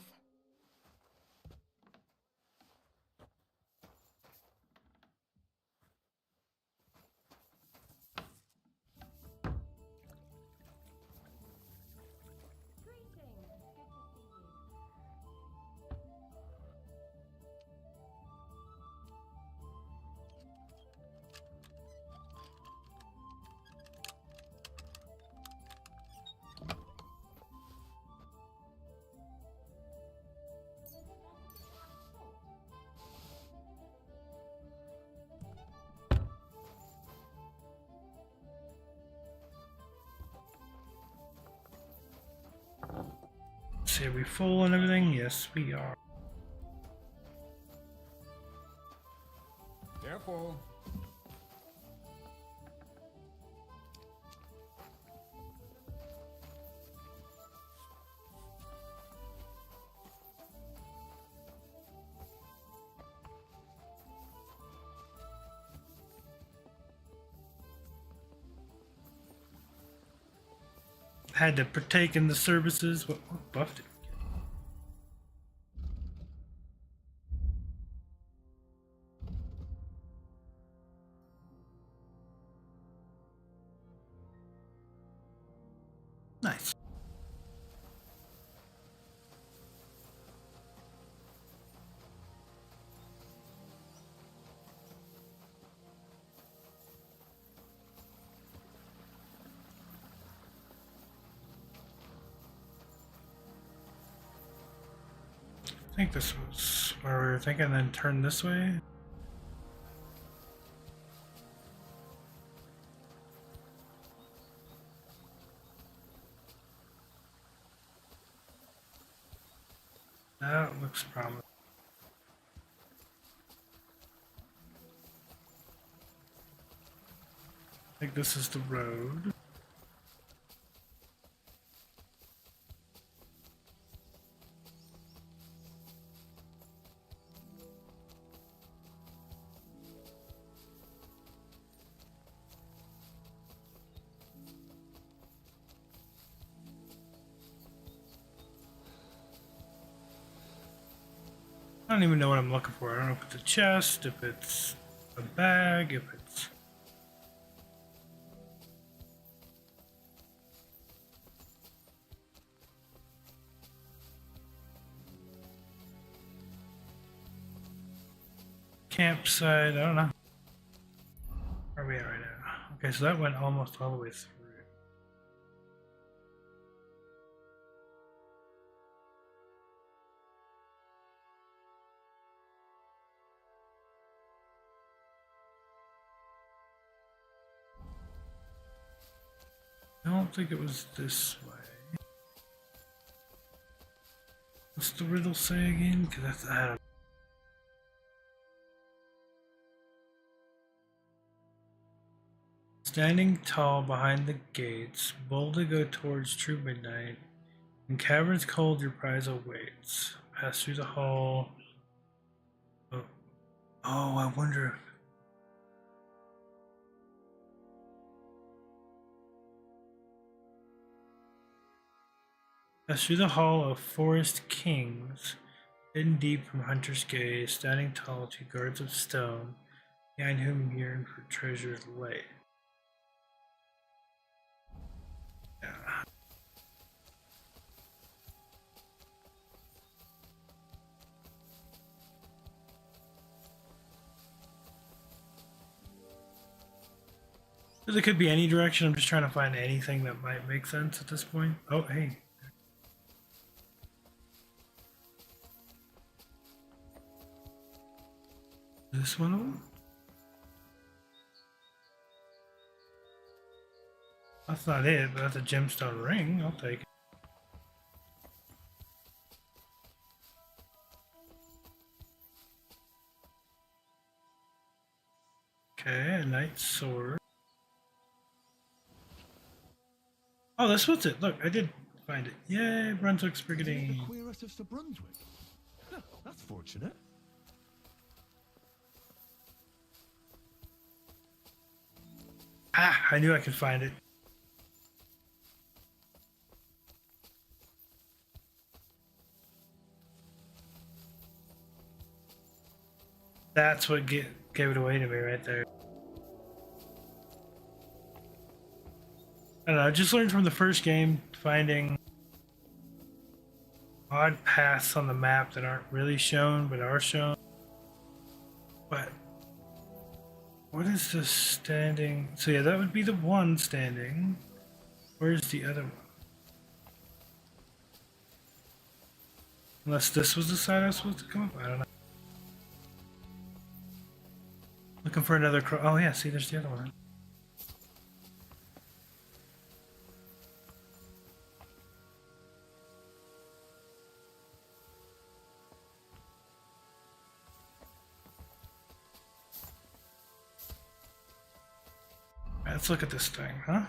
See, are we full and everything? Yes, we are. Careful. Had to partake in the services. What buff did we get? Nice. I think this was where we were thinking, then turn this way. That looks promising. I think this is the road. I don't even know what I'm looking for. I don't know if it's a chest, if it's a bag, if it's... campsite, I don't know. Where are we at right now? Okay, so that went almost all the way through. I don't think it was this way. What's the riddle say again? Because that's, I don't know. Standing tall behind the gates, bold to go towards true midnight. In caverns cold your prize awaits. Pass through the hall. Oh, I wonder. Pass through the hall of forest kings, hidden deep from hunter's gaze, standing tall two guards of stone, behind whom yearn for treasures lay. Yeah. There could be any direction. I'm just trying to find anything that might make sense at this point. Oh, hey. This one of them? That's not it, but that's a gemstone ring. I'll take it. Okay, a knight's sword. Oh, this was it. Look, I did find it. Yay, Brunswick's Brigandine. The Querus of Sir Brunswick. Huh, that's fortunate. Ah, I knew I could find it. That's what gave it away to me right there. I don't know, I just learned from the first game, finding odd paths on the map that aren't really shown, but are shown. But what is this standing? So yeah, that would be the one standing. Where's the other one? Unless this was the side I was supposed to come up, I don't know. Looking for another crow. Oh yeah, see, there's the other one. Let's look at this thing, huh?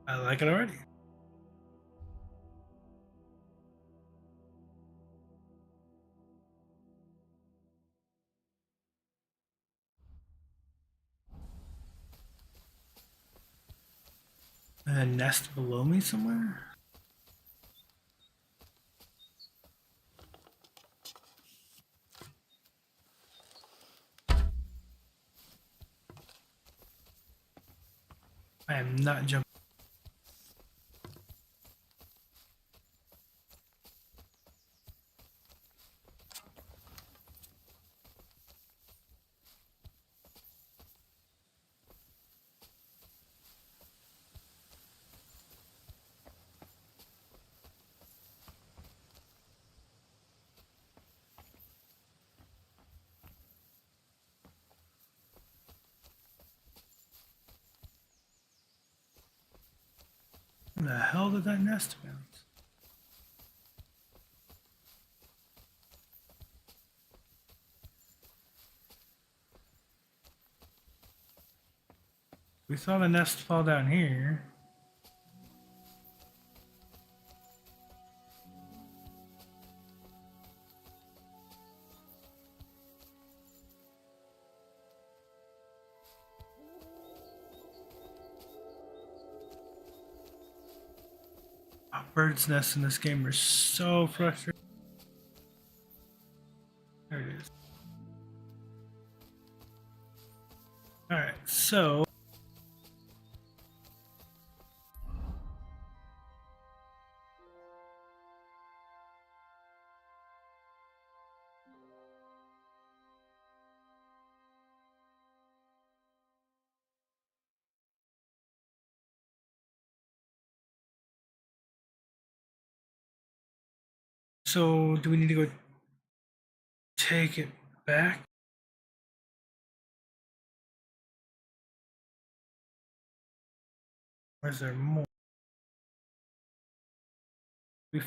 I like it already. A nest below me somewhere? I am not jumping. Where the hell did that nest bounce? We saw the nest fall down here. Bird's nests in this game are so frustrating. There it is. Alright, so do we need to go take it back? Or is there more? Okay.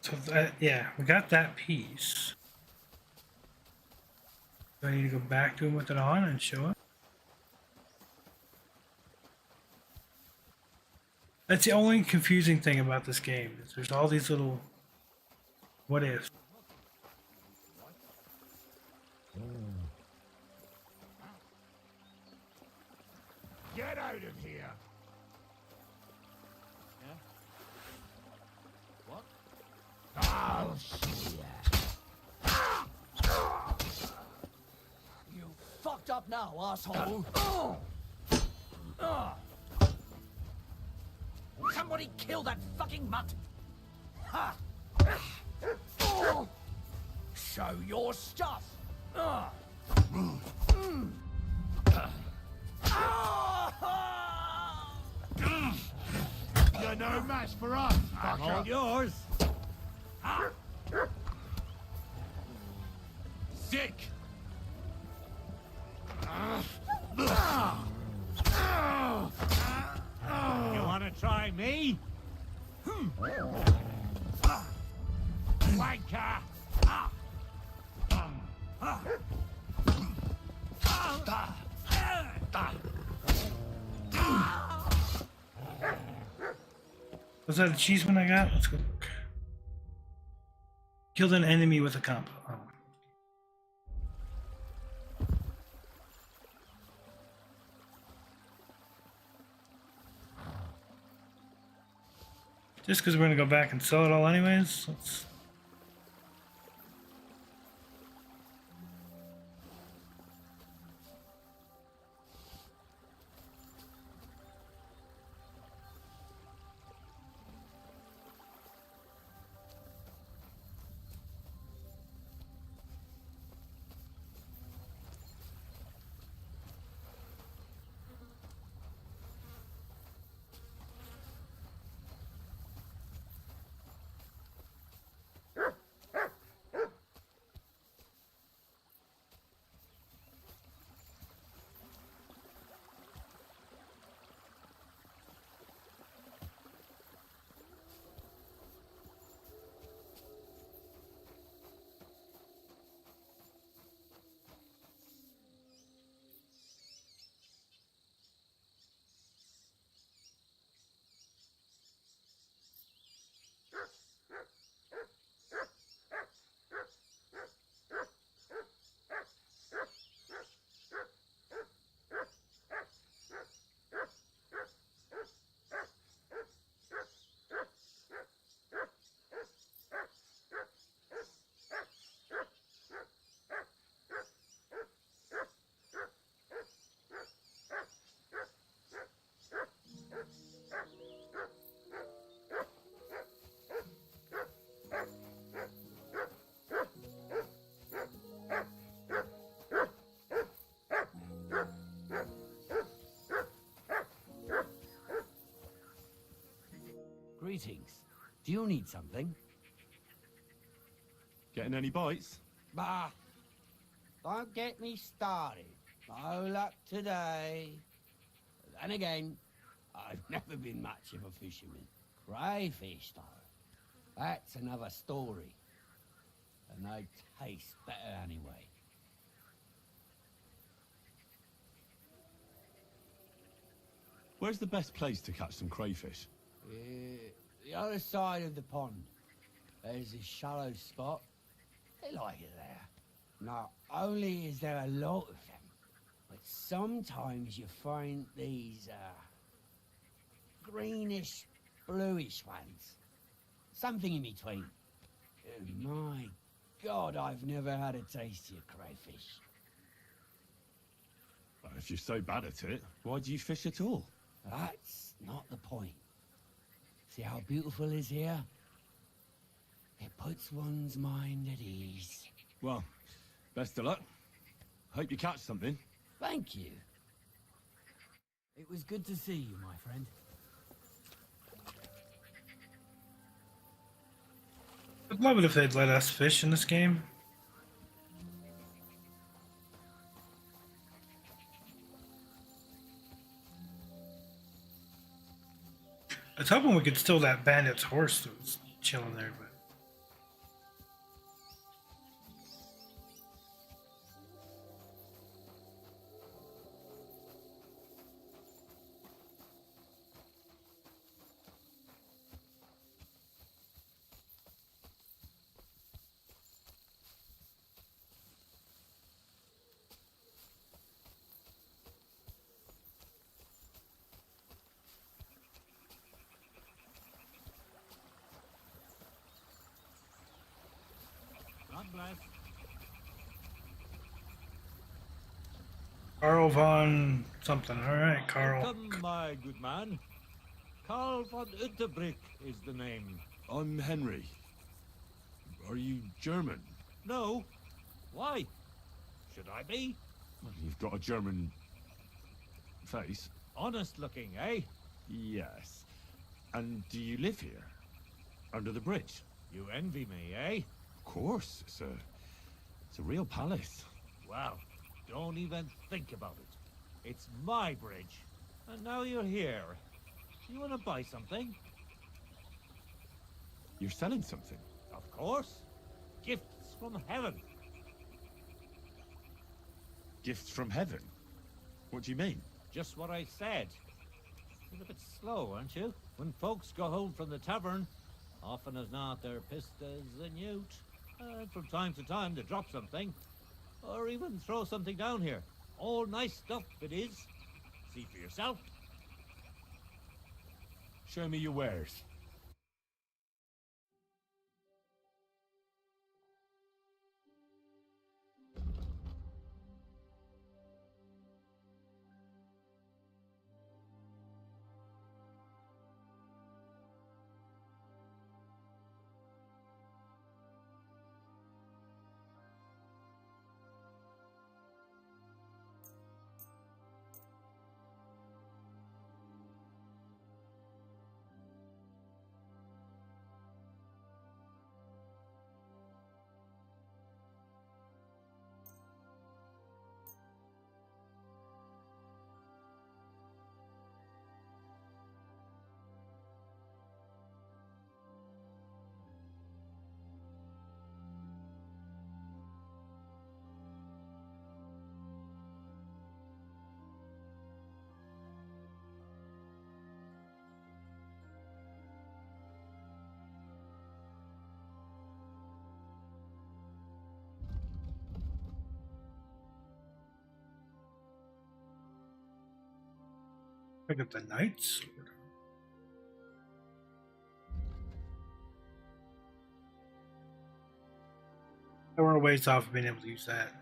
So yeah, we got that piece. Do I need to go back to him with it on and show it? That's the only confusing thing about this game. Is there's all these little what ifs. Get out of here! What? Oh, shit! You fucked up now, asshole. Somebody kill that fucking mutt! Ha! Show your stuff! You're no match for us, I'm all fucker. yours! Sick! You wanna try me? Wanker! Was that achievement I got? Let's go look. Killed an enemy with a combo. Oh. Just because we're gonna go back and sell it all anyways. Let's... Greetings. Do you need something? Getting any bites? Bah! Don't get me started. No luck today. And again, I've never been much of a fisherman. Crayfish, though. That's another story. And they taste better anyway. Where's the best place to catch some crayfish? The other side of the pond. There's this shallow spot. They like it there. Not only is there a lot of them, but sometimes you find these, greenish, bluish ones. Something in between. My God, I've never had a tastier crayfish. Well, if you're so bad at it, why do you fish at all? That's not the point. See how beautiful is here? It puts one's mind at ease. Well, best of luck. Hope you catch something. Thank you. It was good to see you, my friend. I'd love it if they'd let us fish in this game. I was hoping we could steal that bandit's horse that was chilling there, but... bless. Carl von something. All right, Carl. Welcome, my good man. Carl von Unterbrick is the name. I'm Henry. Are you German? No. Why? Should I be? Well, you've got a German face. Honest looking, eh? Yes. And do you live here? Under the bridge? You envy me, eh? Of course. It's a real palace. Well, don't even think about it. It's my bridge. And now you're here. You want to buy something? You're selling something? Of course. Gifts from heaven. Gifts from heaven? What do you mean? Just what I said. You're a bit slow, aren't you? When folks go home from the tavern, often as not they're pissed as a newt. And from time to time they drop something. Or even throw something down here. All nice stuff it is. See for yourself. Show me your wares. Pick up the Knight Sword. We're a ways off of being able to use that.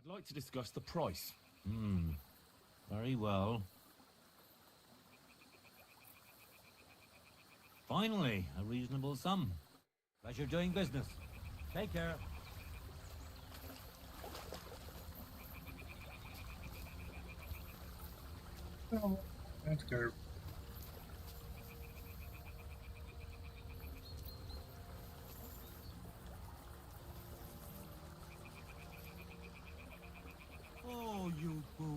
I'd like to discuss the price. Very well. Finally, a reasonable sum. Pleasure doing business. Take care. Oh, that's good. Oh, you goof.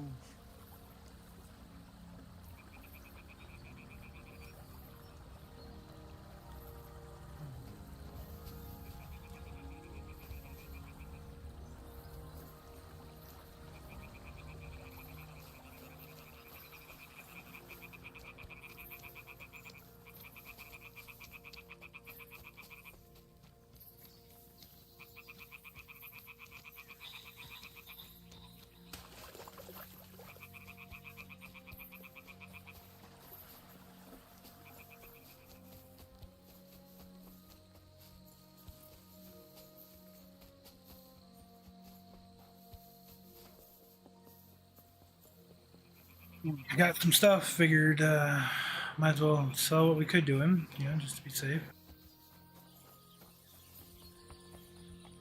I got some stuff. Figured might as well sell what we could to him, you know, just to be safe.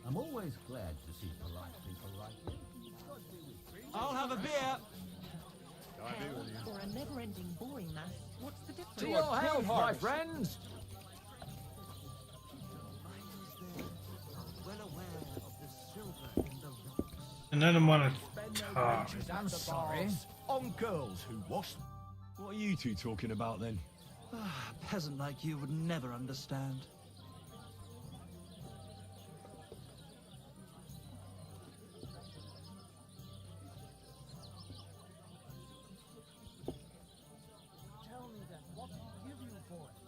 I'm always glad to see polite people like you. I'll have a beer. For a never-ending boring mass, what's the difference? To your health, my friends. And I don't want to talk. I'm sorry. On girls who wash. What are you two talking about then? A peasant like you would never understand.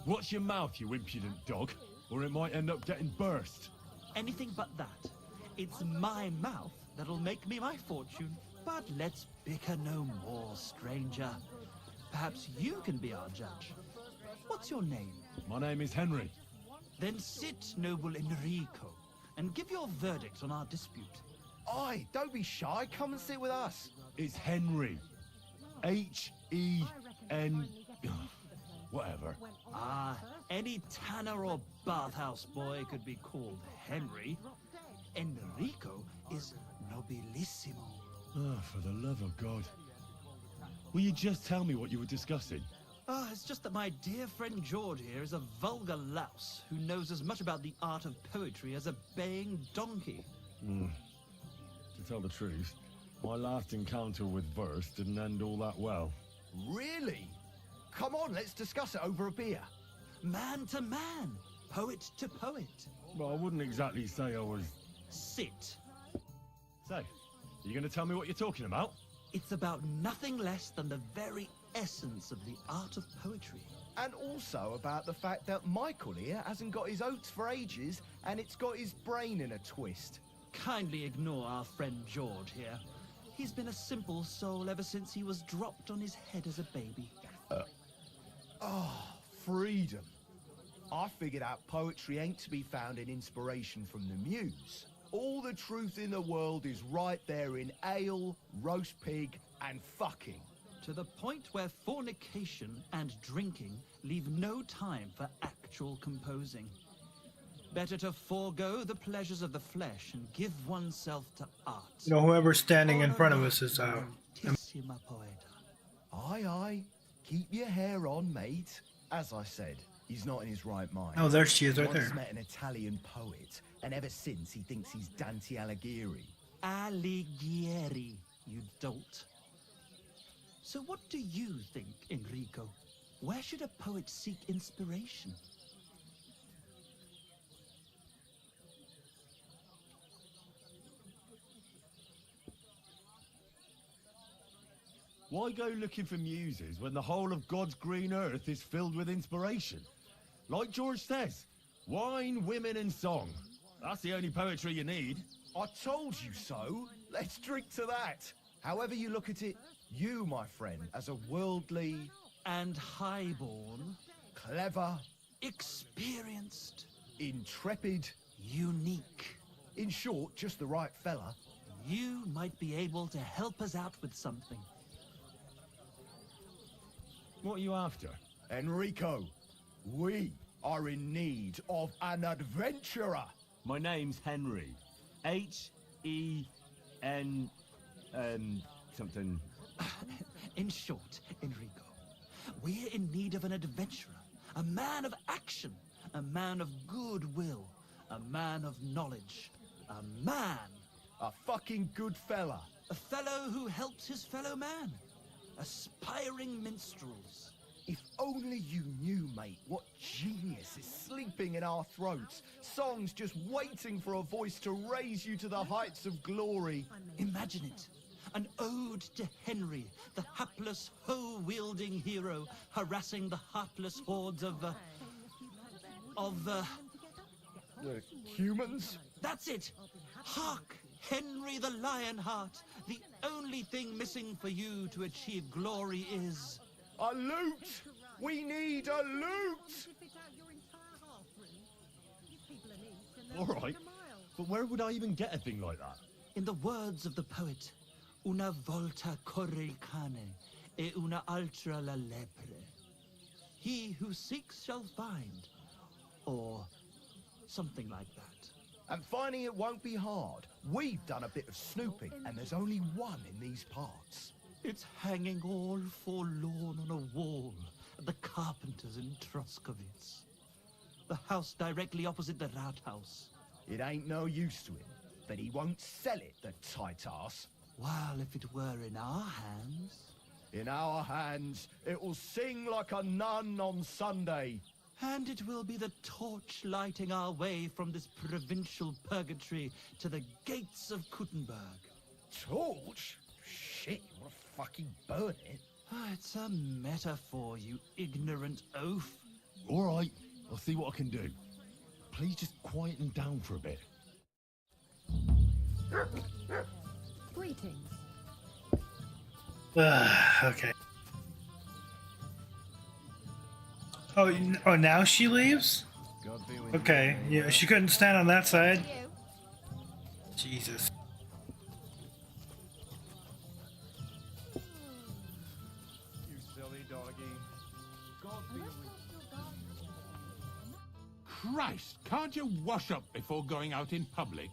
Watch your mouth, you impudent dog, or it might end up getting burst. Anything but that. It's my mouth that'll make me my fortune. But let's bicker no more, stranger. Perhaps you can be our judge. What's your name? My name is Henry. Then sit, noble Enrico, and give your verdict on our dispute. Oi, don't be shy. Come and sit with us. It's Henry. H-E-N... Whatever. Ah, any tanner or bathhouse boy could be called Henry. Enrico is nobilissimo. Oh, for the love of God. Will you just tell me what you were discussing? It's just that my dear friend George here is a vulgar louse who knows as much about the art of poetry as a baying donkey. To tell the truth, my last encounter with verse didn't end all that well. Really? Come on, let's discuss it over a beer. Man to man, poet to poet. Well, I wouldn't exactly say I was... Sit. So, you going to tell me what you're talking about? It's about nothing less than the very essence of the art of poetry. And also about the fact that Michael here hasn't got his oats for ages, and it's got his brain in a twist. Kindly ignore our friend George here. He's been a simple soul ever since he was dropped on his head as a baby. Freedom. I figured out poetry ain't to be found in inspiration from the muse. All the truth in the world is right there in ale, roast pig, and fucking. To the point where fornication and drinking leave no time for actual composing. Better to forego the pleasures of the flesh and give oneself to art. You know, whoever's standing in front of us is Tissima poeta. Aye, aye. Keep your hair on, mate. As I said, he's not in his right mind. Oh, there she is, right Once there. met an Italian poet, and ever since he thinks he's Dante Alighieri. Alighieri, you dolt. So what do you think, Enrico? Where should a poet seek inspiration? Why go looking for muses when the whole of God's green earth is filled with inspiration? Like George says, wine, women and song. That's the only poetry you need. I told you so. Let's drink to that. However you look at it, you, my friend, as a worldly... and highborn... clever... experienced... intrepid... unique... in short, just the right fella... you might be able to help us out with something. What are you after? Enrico, we are in need of an adventurer. My name's Henry. H-E-N... something... In short, Enrico, we're in need of an adventurer, a man of action, a man of goodwill, a man of knowledge, a man... a fucking good fella. A fellow who helps his fellow man. Aspiring minstrels. If only you knew, mate, what genius is sleeping in our throats. Songs just waiting for a voice to raise you to the heights of glory. Imagine it. An ode to Henry, the hapless, hoe-wielding hero, harassing the heartless hordes of humans? That's it! Hark! Henry the Lionheart! The only thing missing for you to achieve glory is... a loot! We need a loot! Alright, but where would I even get a thing like that? In the words of the poet, una volta corre il cane, e una altra la lepre. He who seeks shall find. Or something like that. And finding it won't be hard. We've done a bit of snooping, and there's only one in these parts. It's hanging all forlorn on a wall at the carpenters in Troskovitz. The house directly opposite the Rathaus. It ain't no use to him, but he won't sell it, the tight ass. Well, if it were in our hands... In our hands, it will sing like a nun on Sunday. And it will be the torch lighting our way from this provincial purgatory to the gates of Kuttenberg. Torch? Shit, you wanna fucking burn it? It's a metaphor, you ignorant oaf. All right, I'll see what I can do. Please just quieten down for a bit. Greetings. Okay. Oh, now she leaves? Okay, yeah, she couldn't stand on that side. Jesus. You silly doggy. Christ, can't you wash up before going out in public?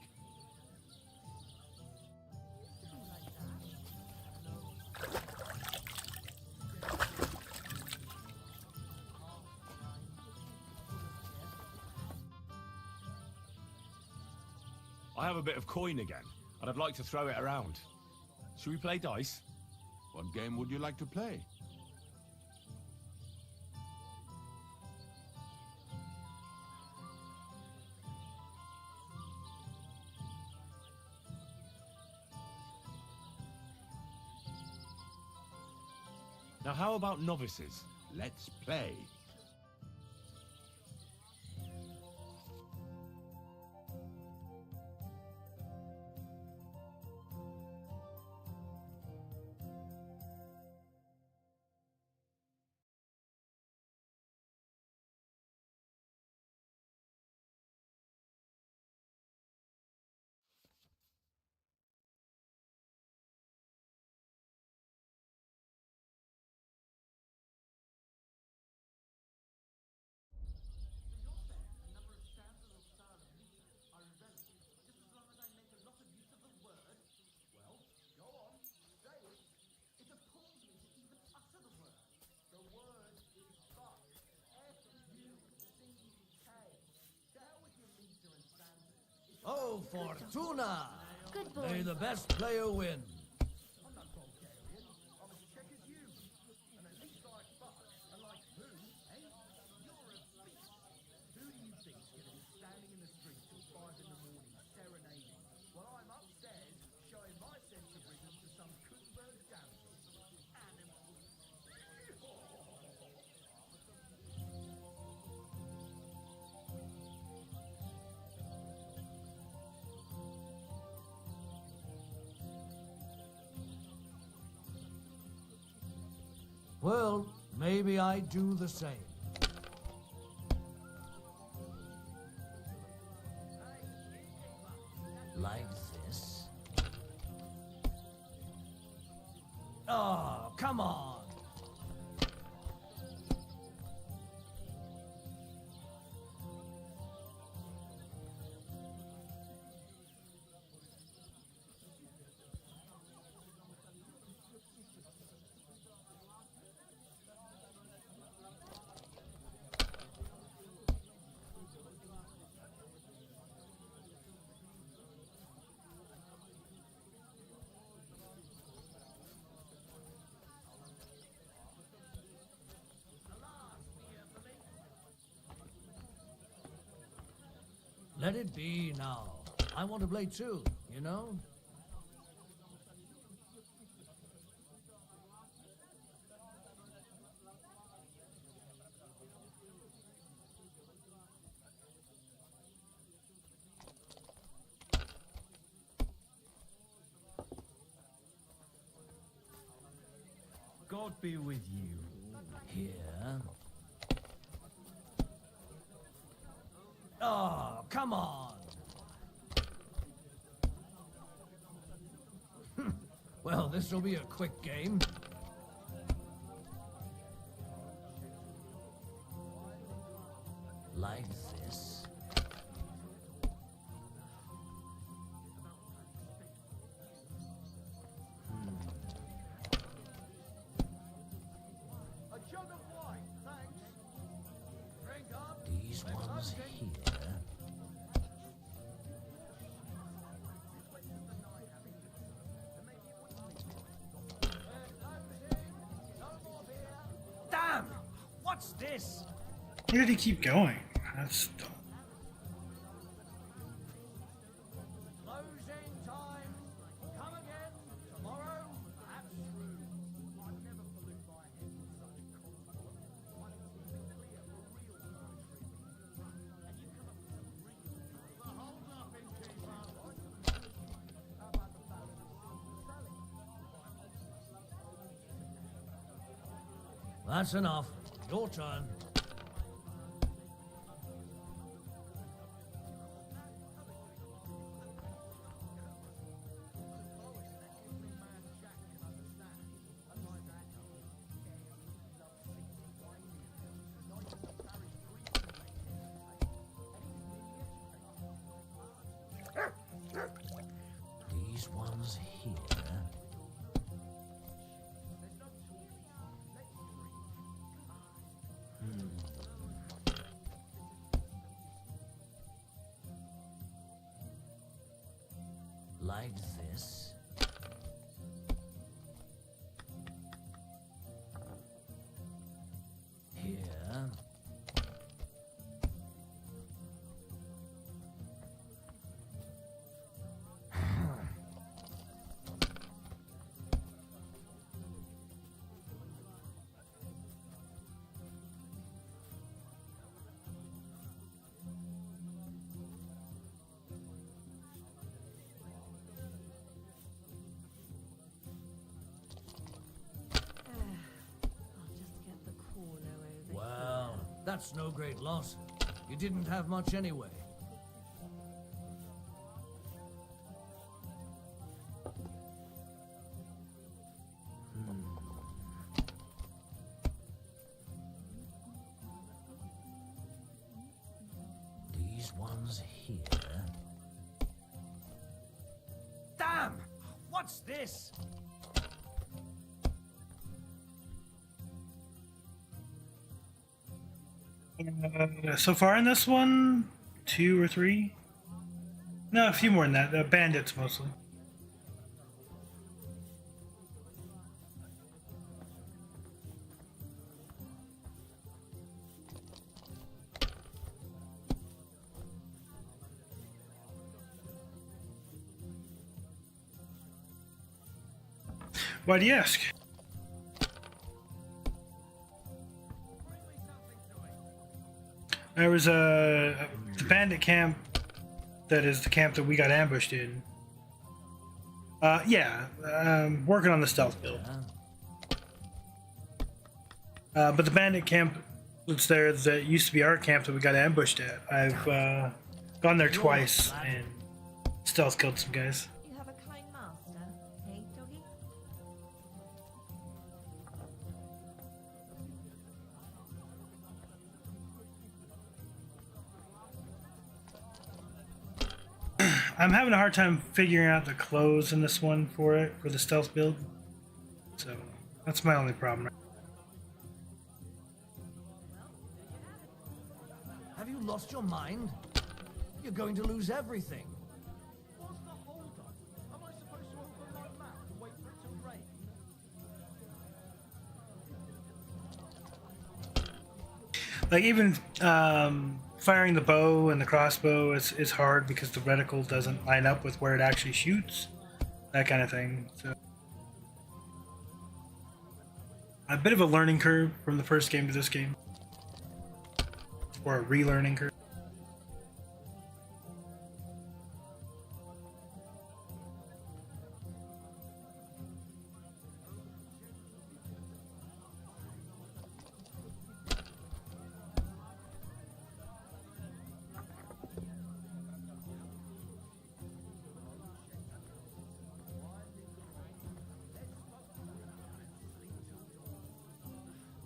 I have a bit of coin again, and I'd like to throw it around. Should we play dice? What game would you like to play? Now, how about novices? Let's play. Oh, Fortuna! Good boy. May the best player win. Well, maybe I do the same. Like this. Oh, come on! Let it be now. I want to play too, you know? God be with you. Here. Oh, come on! Well, this will be a quick game. Like this. A jug of wine, thanks. Drink up. These ones here. Damn! What's this? Where did he keep going? That's dumb. Closing time. Come again tomorrow at noon. I'd never pollute my head with such content. Why don't you be clear for real poetry? And you come up with some real. Well, hold up, innkeeper. How about the ballad of Sally? That's enough. Your turn. These ones here. Like this. Here. Well, that's no great loss. You didn't have much anyway. These ones here. Damn! What's this? So far in this one, 2 or 3? No, a few more than that. Bandits mostly. Why do you ask? There was the bandit camp that is the camp that we got ambushed in. Working on the stealth build. But the bandit camp that's there that used to be our camp that we got ambushed at. I've gone there twice and stealth killed some guys. You have a kind master, hey, doggy? I'm having a hard time figuring out the clothes in this one for the stealth build. So that's my only problem. Have you lost your mind? You're going to lose everything. What's the hold up? Am I supposed to open my mouth and wait for it to rain? Like even firing the bow and the crossbow is hard because the reticle doesn't line up with where it actually shoots. That kind of thing. So a bit of a learning curve from the first game to this game. Or a relearning curve.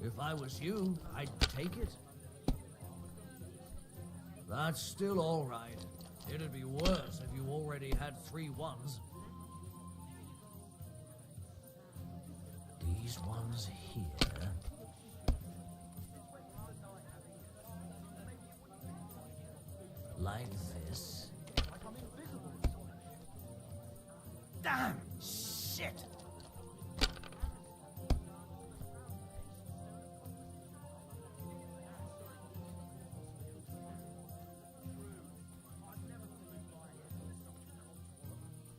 If I was you, I'd take it. That's still all right. It'd be worse if you already had 3 ones. These ones here. Like this. Damn! Shit!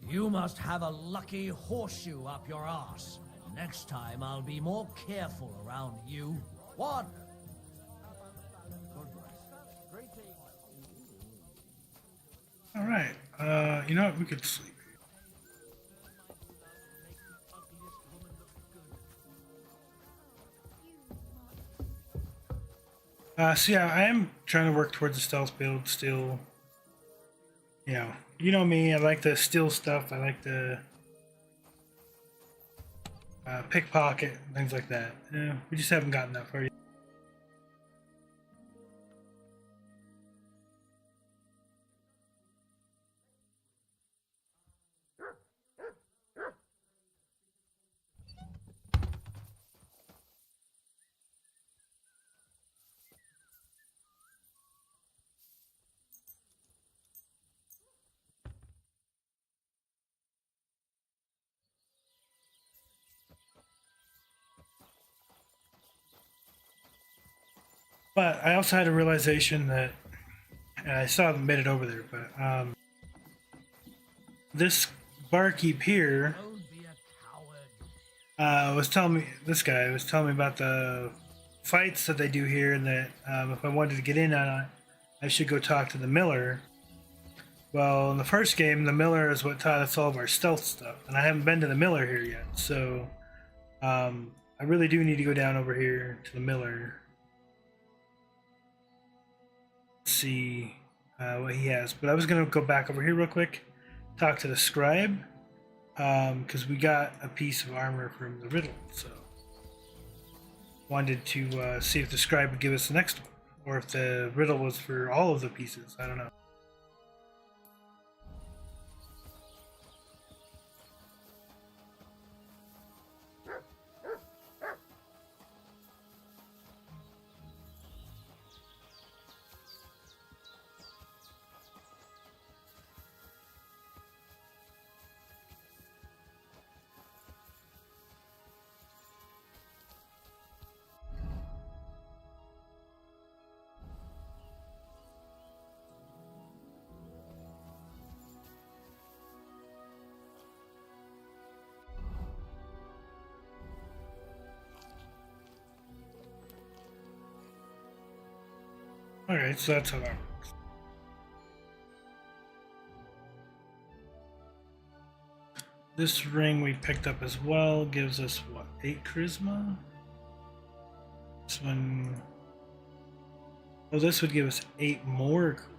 You must have a lucky horseshoe up your arse. Next time I'll be more careful around you. What? All right. You know what? We could sleep. So yeah, I am trying to work towards a stealth build still. You know me, I like the steal stuff, I like the pickpocket, things like that. Yeah, we just haven't gotten that far yet. But I also had a realization that, and I still haven't made it over there, but this barkeep here was telling me, this guy was telling me about the fights that they do here, and that if I wanted to get in on it, I should go talk to the miller. Well, in the first game, the miller is what taught us all of our stealth stuff, and I haven't been to the miller here yet, so I really do need to go down over here to the miller. See what he has, but I was gonna go back over here real quick, talk to the scribe, because we got a piece of armor from the riddle, so wanted to see if the scribe would give us the next one, or if the riddle was for all of the pieces. I don't know. Alright, so that's how that works. This ring we picked up as well gives us, what, 8 charisma? This one... Oh, this would give us 8 more charisma.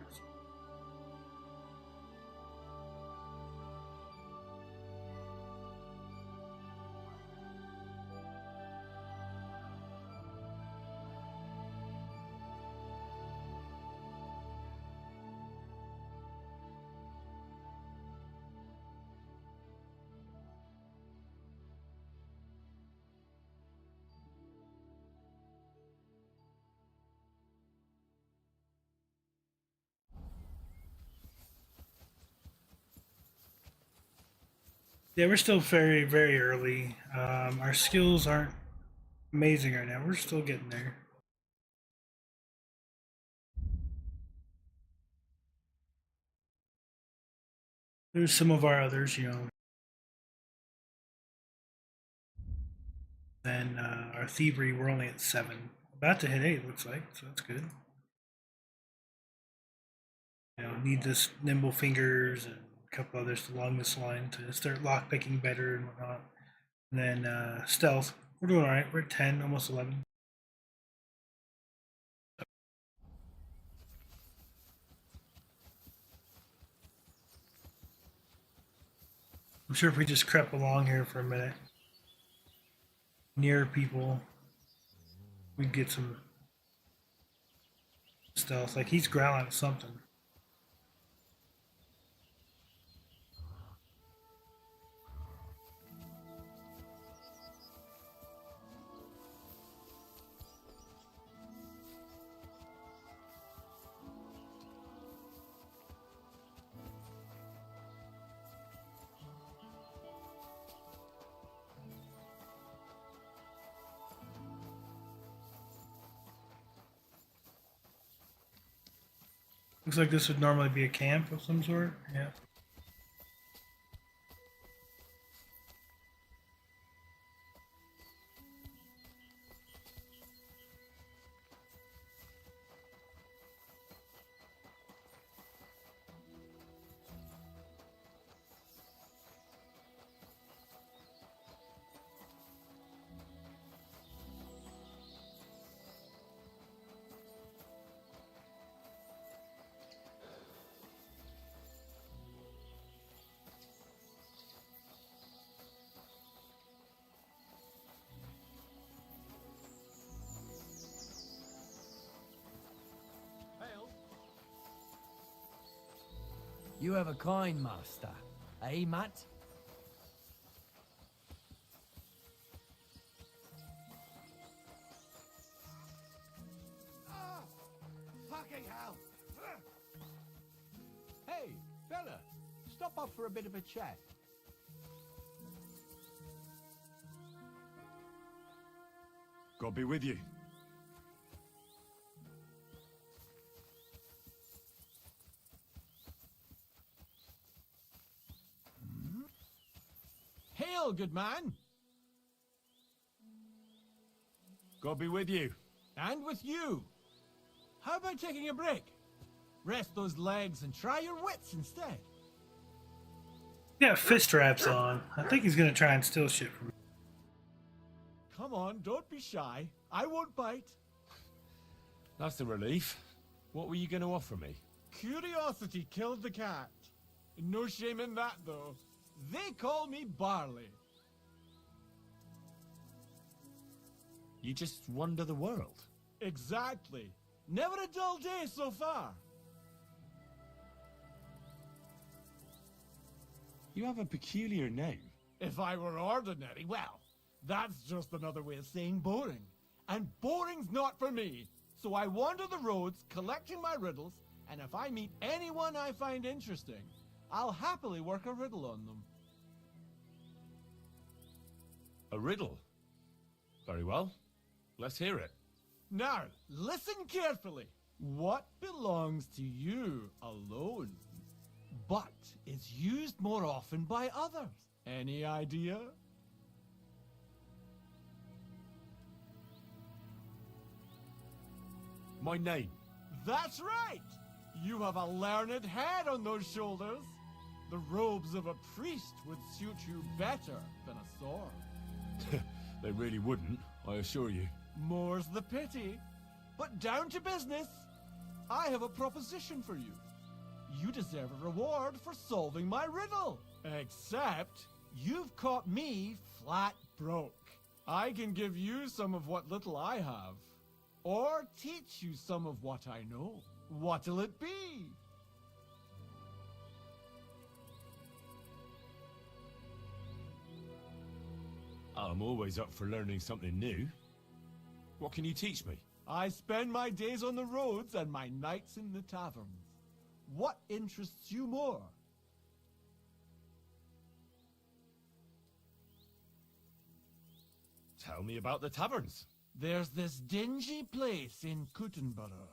Yeah, we're still very, very early. Our skills aren't amazing right now. We're still getting there. There's some of our others, Then our thievery, we're only at 7. About to hit 8, looks like, so that's good. Need this nimble fingers and a couple others along this line to start lockpicking better and whatnot. And then stealth, we're doing alright. We're at 10, almost 11. I'm sure if we just crept along here for a minute, near people, we'd get some Stealth, like he's growling at something. Looks like this would normally be a camp of some sort. Yeah. You have a coin, master. Eh, Matt? Fucking hell! Hey, fella. Stop off for a bit of a chat. God be with you. Hail, good man. God be with you. And with you. How about taking a break? Rest those legs and try your wits instead. Yeah, fist straps on. I think he's gonna try and steal shit from me. Come on, don't be shy. I won't bite. That's a relief. What were you going to offer me? Curiosity killed the cat. No shame in that, though. They call me Barley. You just wander the world. Exactly. Never a dull day so far. You have a peculiar name. If I were ordinary, well, that's just another way of saying boring. And boring's not for me. So I wander the roads, collecting my riddles, and if I meet anyone I find interesting, I'll happily work a riddle on them. A riddle? Very well. Let's hear it. Now, listen carefully. What belongs to you alone, but is used more often by others? Any idea? My name. That's right! You have a learned head on those shoulders. The robes of a priest would suit you better than a sword. They really wouldn't, I assure you. More's the pity. But down to business. I have a proposition for you. You deserve a reward for solving my riddle. Except, you've caught me flat broke. I can give you some of what little I have. Or teach you some of what I know. What'll it be? I'm always up for learning something new. What can you teach me? I spend my days on the roads and my nights in the taverns. What interests you more? Tell me about the taverns. There's this dingy place in Kuttenborough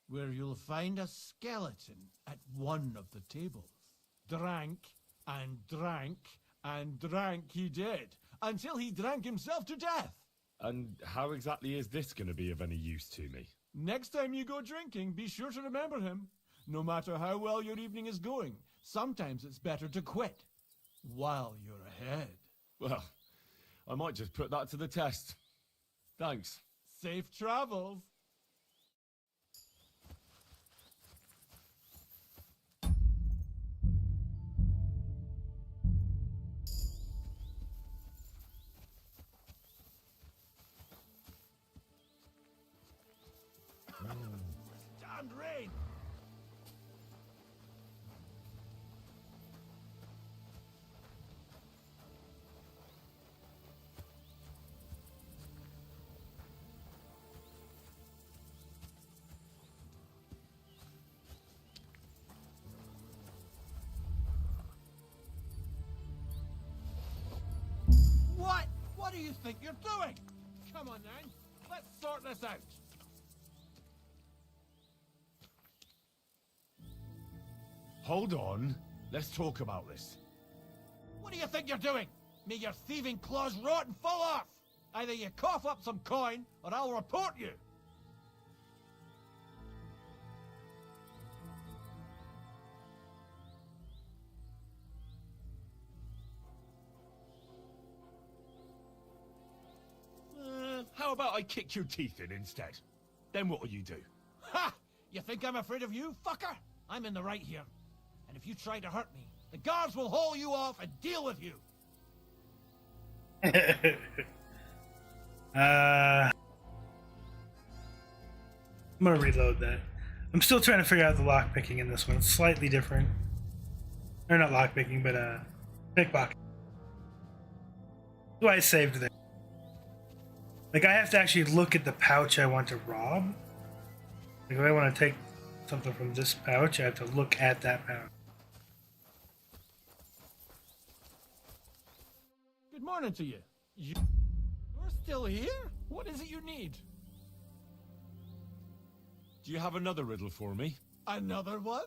where you'll find a skeleton at one of the tables. Drank and drank and drank he did until he drank himself to death. And how exactly is this going to be of any use to me? Next time you go drinking, be sure to remember him. No matter how well your evening is going, sometimes it's better to quit while you're ahead. Well, I might just put that to the test. Thanks. Safe travels. and rain. What? What do you think you're doing? Come on, then. Let's sort this out. Hold on. Let's talk about this. What do you think you're doing? May your thieving claws rot and fall off! Either you cough up some coin, or I'll report you! How about I kick your teeth in instead? Then what'll you do? Ha! You think I'm afraid of you, fucker? I'm in the right here. And if you try to hurt me, the guards will haul you off and deal with you. I'm gonna reload that. I'm still trying to figure out the lockpicking in this one. It's slightly different. Or not lockpicking, but pickpocket. That's why I saved there. Like, I have to actually look at the pouch I want to rob. Like, if I want to take something from this pouch, I have to look at that pouch. Good morning to you. You're still here? What is it you need? Do you have another riddle for me? Another one?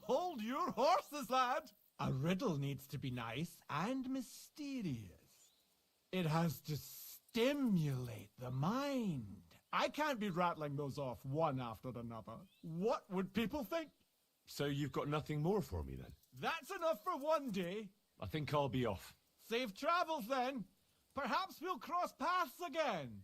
Hold your horses, lad! A riddle needs to be nice and mysterious. It has to stimulate the mind. I can't be rattling those off one after another. What would people think? So you've got nothing more for me then? That's enough for one day. I think I'll be off. Safe travels then. Perhaps we'll cross paths again.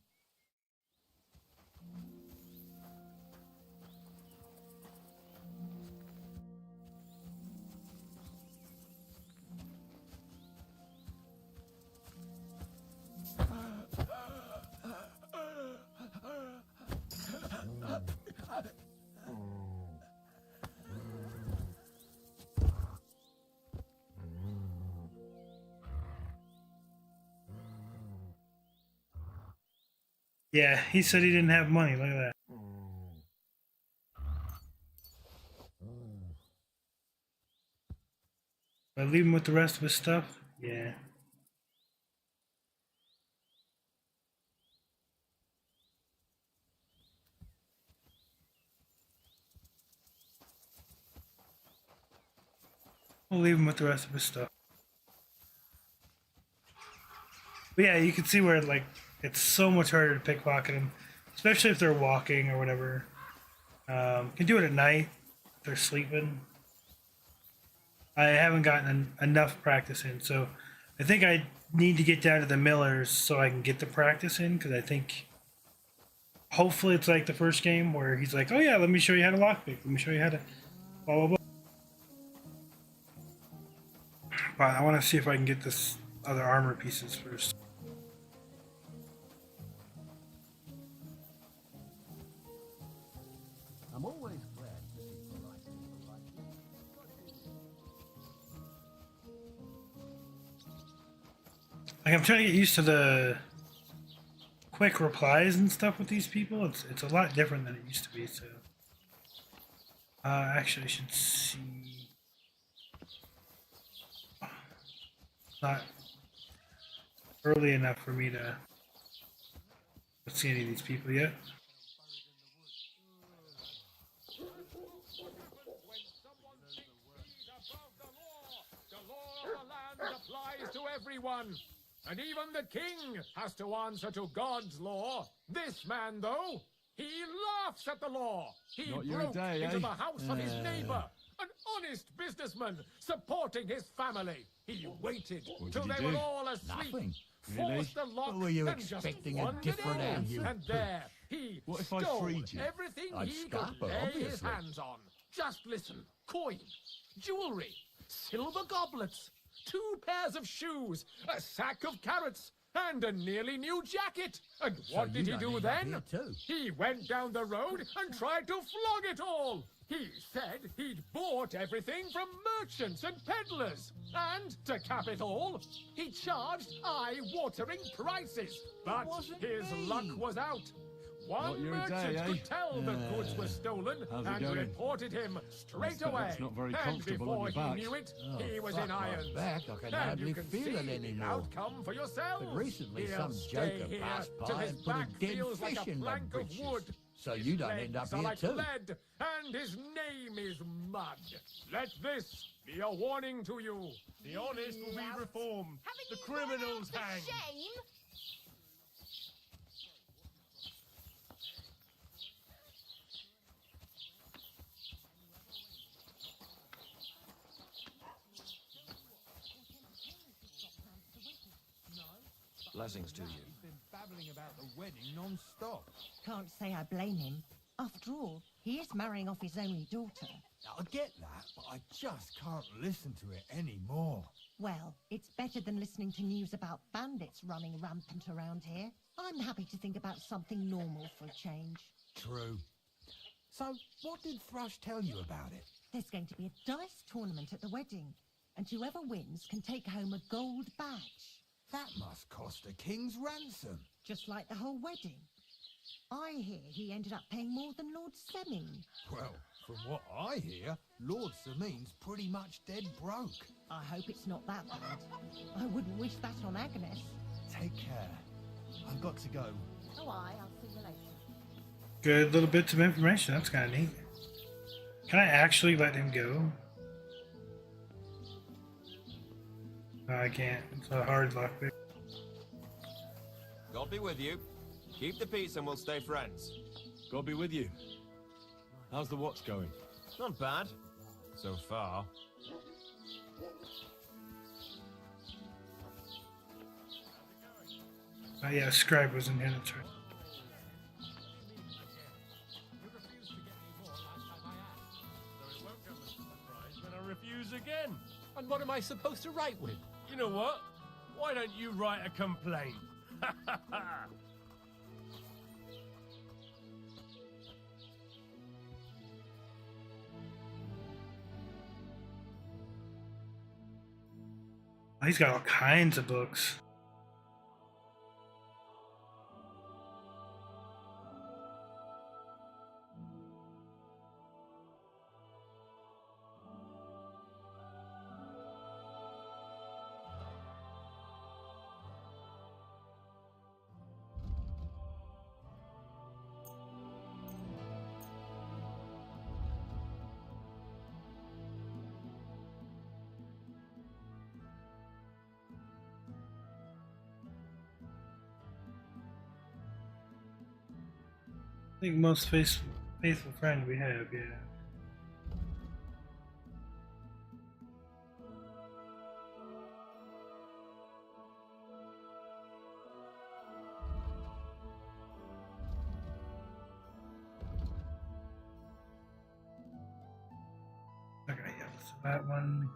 Yeah, he said he didn't have money. Look at that. I leave him with the rest of his stuff? Yeah. We'll leave him with the rest of his stuff. But yeah, you can see where, like, it's so much harder to pickpocket them, especially if they're walking or whatever. Can do it at night if they're sleeping. I haven't gotten enough practice in, so I think I need to get down to the Millers so I can get the practice in, because I think hopefully it's like the first game where he's like, oh yeah, let me show you how to lockpick, let me show you how to blah blah blah. But I want to see if I can get this other armor pieces first. I'm always glad to see polite people like you. Like, I'm trying to get used to the quick replies and stuff with these people. It's a lot different than it used to be. So, actually, I should see. Not early enough for me to see any of these people yet. Applies to everyone, and even the king has to answer to God's law. This man, though, he laughs at the law. He Not your broke day, into eh? the house of his neighbor, an honest businessman supporting his family. He waited What till did he they were do? all asleep, Nothing. forced the lock, What were you and just expecting, a wandered different in. answer? And there, he What if I stole freed you? everything I'd he scalp could her, lay his obviously. hands on. Just listen: coin, jewelry, silver goblets, 2 pairs of shoes, a sack of carrots, and a nearly new jacket. And So what did you he done do end up then? here too. He went down the road and tried to flog it all. He said he'd bought everything from merchants and peddlers. And, to cap it all, he charged eye-watering prices. But his luck was out. Not One your merchant day, eh? could tell the goods were stolen How's it and going? reported him straight Expect away. that's not very And comfortable on before your he back. knew it, Oh, he was fuck in my irons. back, I can and hardly you can feel see it the anymore. outcome for yourselves. But recently He'll some stay joker here passed till by his and put a back dead feels like fish a in my plank of britches. wood. So His you done end legs up are here like too. lead, and his name is mud. Let this be a warning to you. The honest will be reformed. The criminals hanged. Shame! Blessings to you. He's been babbling about the wedding non-stop. Can't say I blame him. After all, he is marrying off his only daughter. I get that, but I just can't listen to it anymore. Well, it's better than listening to news about bandits running rampant around here. I'm happy to think about something normal for a change. True. So, what did Thrush tell you about it? There's going to be a dice tournament at the wedding, and whoever wins can take home a gold badge. That must cost a king's ransom. Just like the whole wedding. I hear he ended up paying more than Lord Semine. Well, from what I hear, Lord Semine's pretty much dead broke. I hope it's not that bad. I wouldn't wish that on Agnes. Take care. I've got to go. Oh, I'll see you later. Good little bits of information. That's kind of neat. Can I actually let him go? No, I can't. It's a hard lockpick. God be with you. Keep the peace and we'll stay friends. God be with you. How's the watch going? Not bad. So far. Oh yeah, Scribe was in here, that's right. When I refuse again. And what am I supposed to write with? You know what? Why don't you write a complaint? Oh, he's got all kinds of books. I think most faithful friend we have, yeah. Okay, yeah, so that one.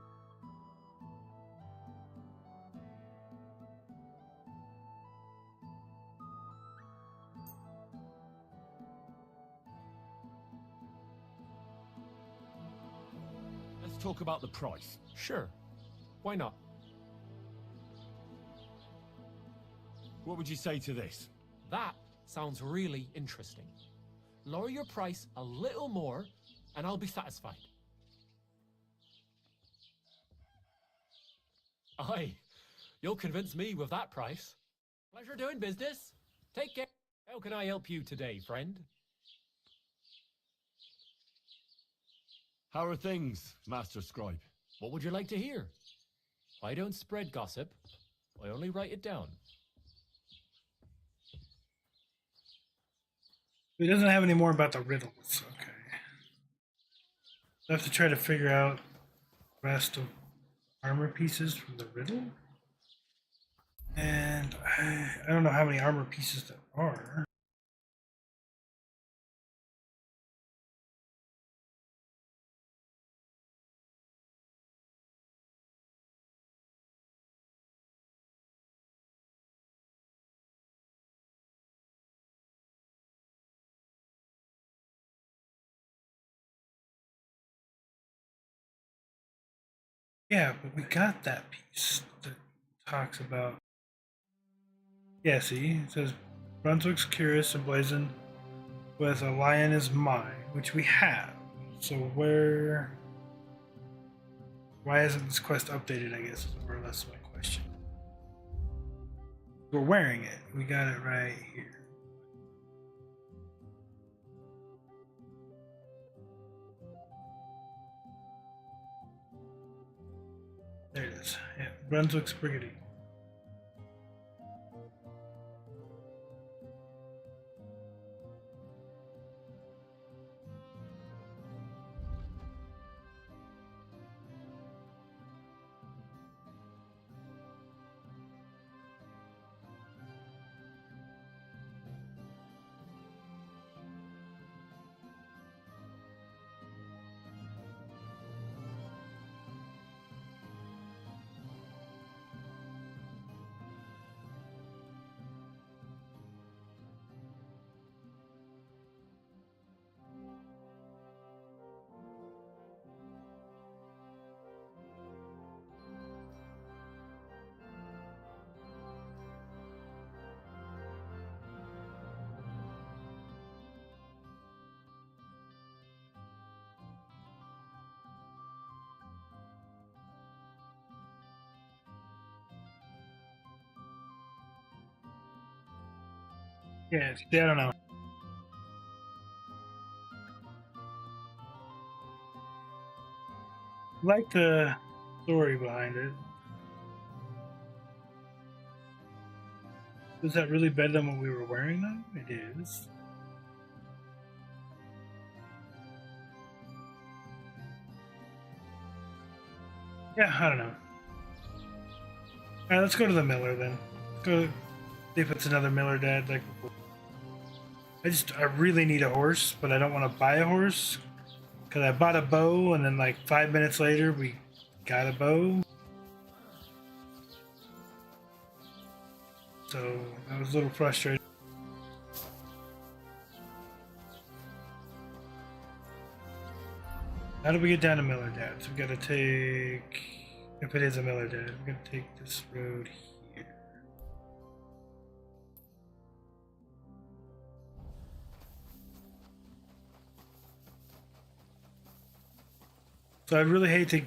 Let's talk about the price. Sure. Why not? What would you say to this? That sounds really interesting. Lower your price a little more, and I'll be satisfied. Aye, you'll convince me with that price. Pleasure doing business. Take care. How can I help you today, friend? How are things, Master Scribe? What would you like to hear? I don't spread gossip. I only write it down. He doesn't have any more about the riddles. Okay. I have to try to figure out the rest of armor pieces from the riddle. And I don't know how many armor pieces there are. Yeah, but we got that piece that talks about. Yeah, see, it says Brunswick's cuirass emblazoned with a lion is mine, which we have. So where? Why isn't this quest updated? I guess is more or less my question. We're wearing it. We got it right here. There it is. Yeah, Brunswick's Brigade. Yeah, I don't know. I like the story behind it. Is that really better than what we were wearing though? It is. Yeah, I don't know. Alright, let's go to the Miller then. Let's go see if it's another Miller dad like before. I really need a horse, but I don't want to buy a horse. Because I bought a bow and then like 5 minutes later we got a bow. So I was a little frustrated. How do we get down to Miller Dad? So we gotta take, if it is a Miller Dad, we're gonna take this road here. So I really hate to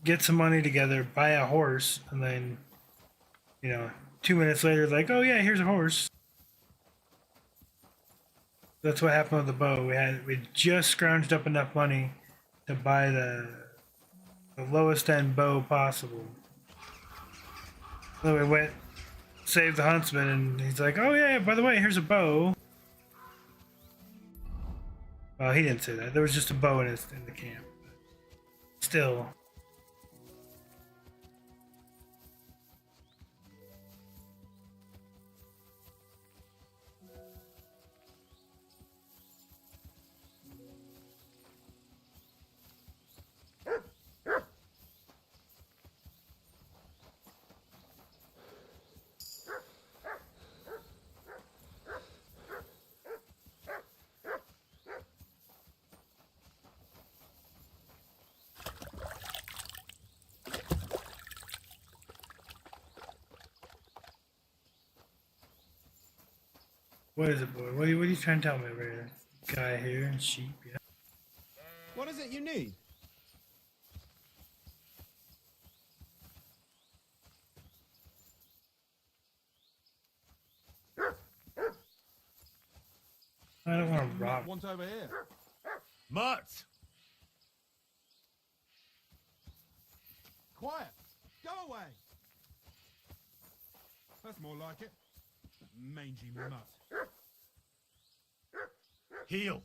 get some money together, buy a horse, and then, 2 minutes later, like, oh yeah, here's a horse. That's what happened with the bow. We just scrounged up enough money to buy the lowest end bow possible. So we went, saved the huntsman, and he's like, oh yeah, by the way, here's a bow. Well, he didn't say that. There was just a bow in the camp. Still. What is it, boy? What are you trying to tell me over here? Guy here and sheep, yeah. What is it you need? I don't want to rob. Want over here? Mutt! Quiet! Go away! That's more like it. That mangy mutt. Heel!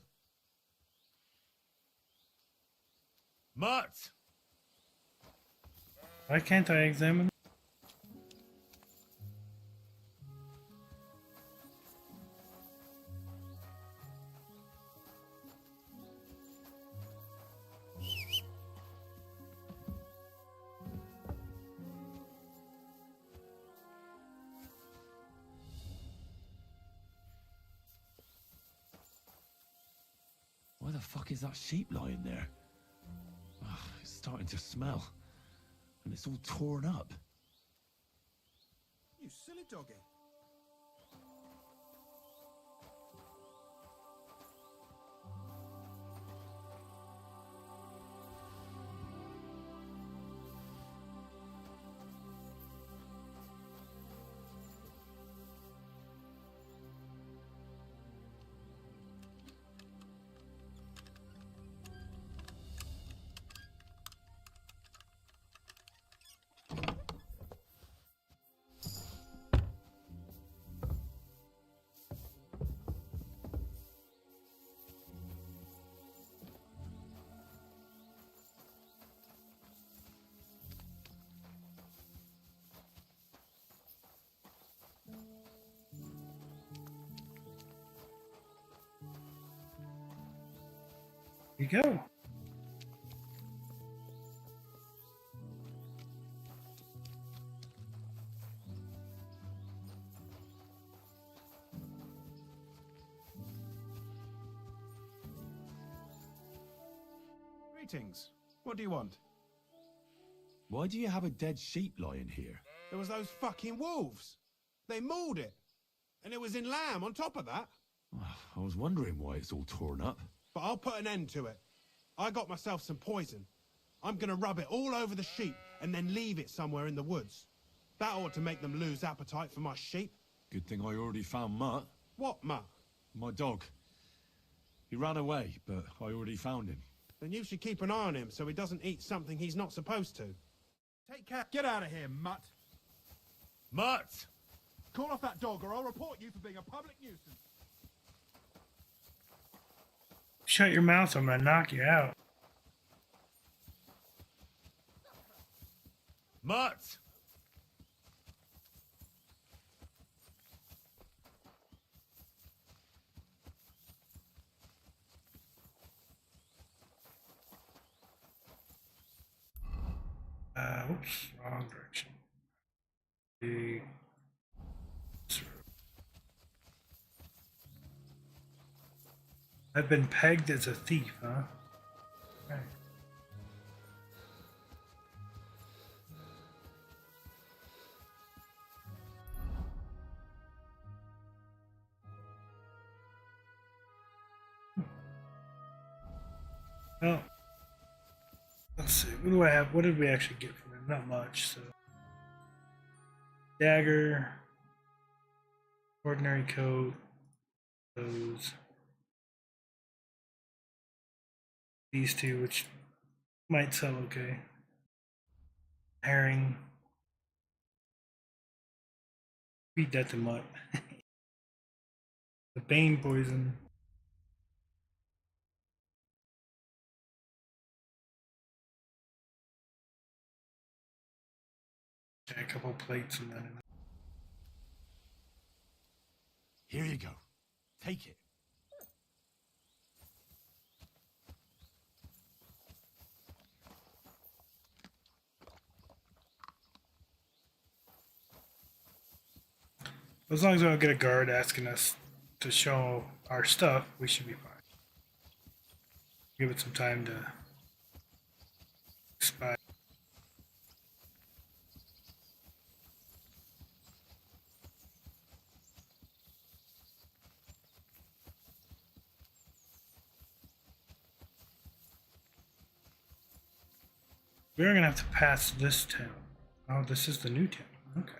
Mutt! Why can't I examine? Why the fuck is that sheep lying there? Ugh, it's starting to smell. and it's all torn up. You silly doggy. Here you go. Greetings. What do you want? Why do you have a dead sheep lying here? There was those fucking wolves. They mauled it. And it was in lamb on top of that. I was wondering why it's all torn up. But I'll put an end to it. I got myself some poison. I'm gonna rub it all over the sheep and then leave it somewhere in the woods. That ought to make them lose appetite for my sheep. Good thing I already found Mutt. What, Mutt? My dog. He ran away, but I already found him. Then you should keep an eye on him so he doesn't eat something he's not supposed to. Take care. Get out of here, Mutt. Mutt! Call off that dog or I'll report you for being a public nuisance. Shut your mouth, I'm gonna knock you out. Mutt! Oops, wrong direction. The I've been pegged as a thief, huh? Okay. Well, let's see. What do I have? What did we actually get from him? Not much. So, dagger, ordinary coat, those. These two, which might sell okay. Herring. Feed that to Mutt. The Bane poison. A couple plates and then. Here you go. Take it. As long as we don't get a guard asking us to show our stuff, we should be fine. Give it some time to expire. We're gonna have to pass this town. Oh, this is the new town. Okay.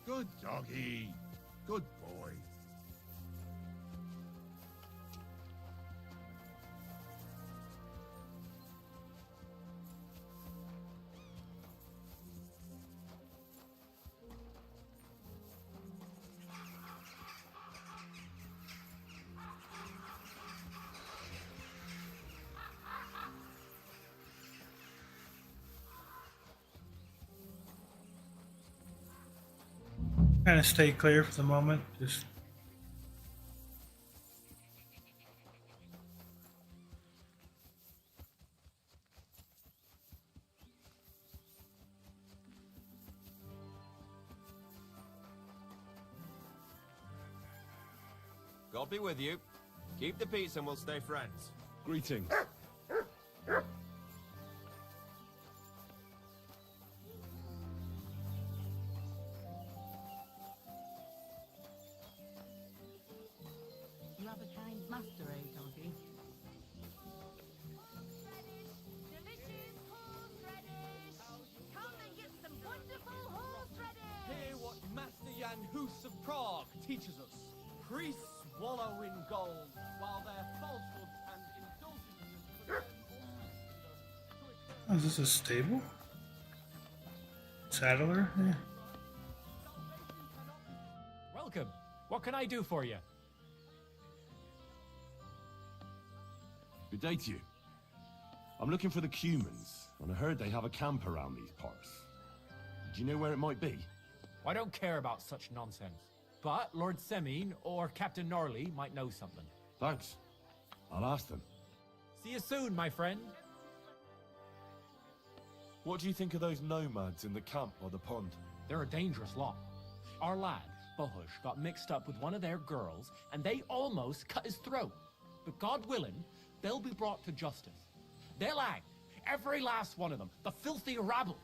Good doggy. Good boy. Kind of stay clear for the moment. Just God be with you. Keep the peace and we'll stay friends. Greetings. You have a kind master, eh, Doggy? Delicious horseradish! Come and get some wonderful horseradish! Hear what Master Jan Hus of Prague teaches us. Priests wallow in gold, while their falsehoods and indulgences Oh, is this a stable? Saddler? Yeah. Welcome. What can I do for you? Good day to you. I'm looking for the Cumans, and I heard they have a camp around these parts. Do you know where it might be? I don't care about such nonsense. But Lord Semine or Captain Norley might know something. Thanks. I'll ask them. See you soon, my friend. What do you think of those nomads in the camp by the pond? They're a dangerous lot. Our lad, Bohush, got mixed up with one of their girls, and they almost cut his throat. But God willing, they'll be brought to justice. They'll hang, every last one of them, the filthy rabble.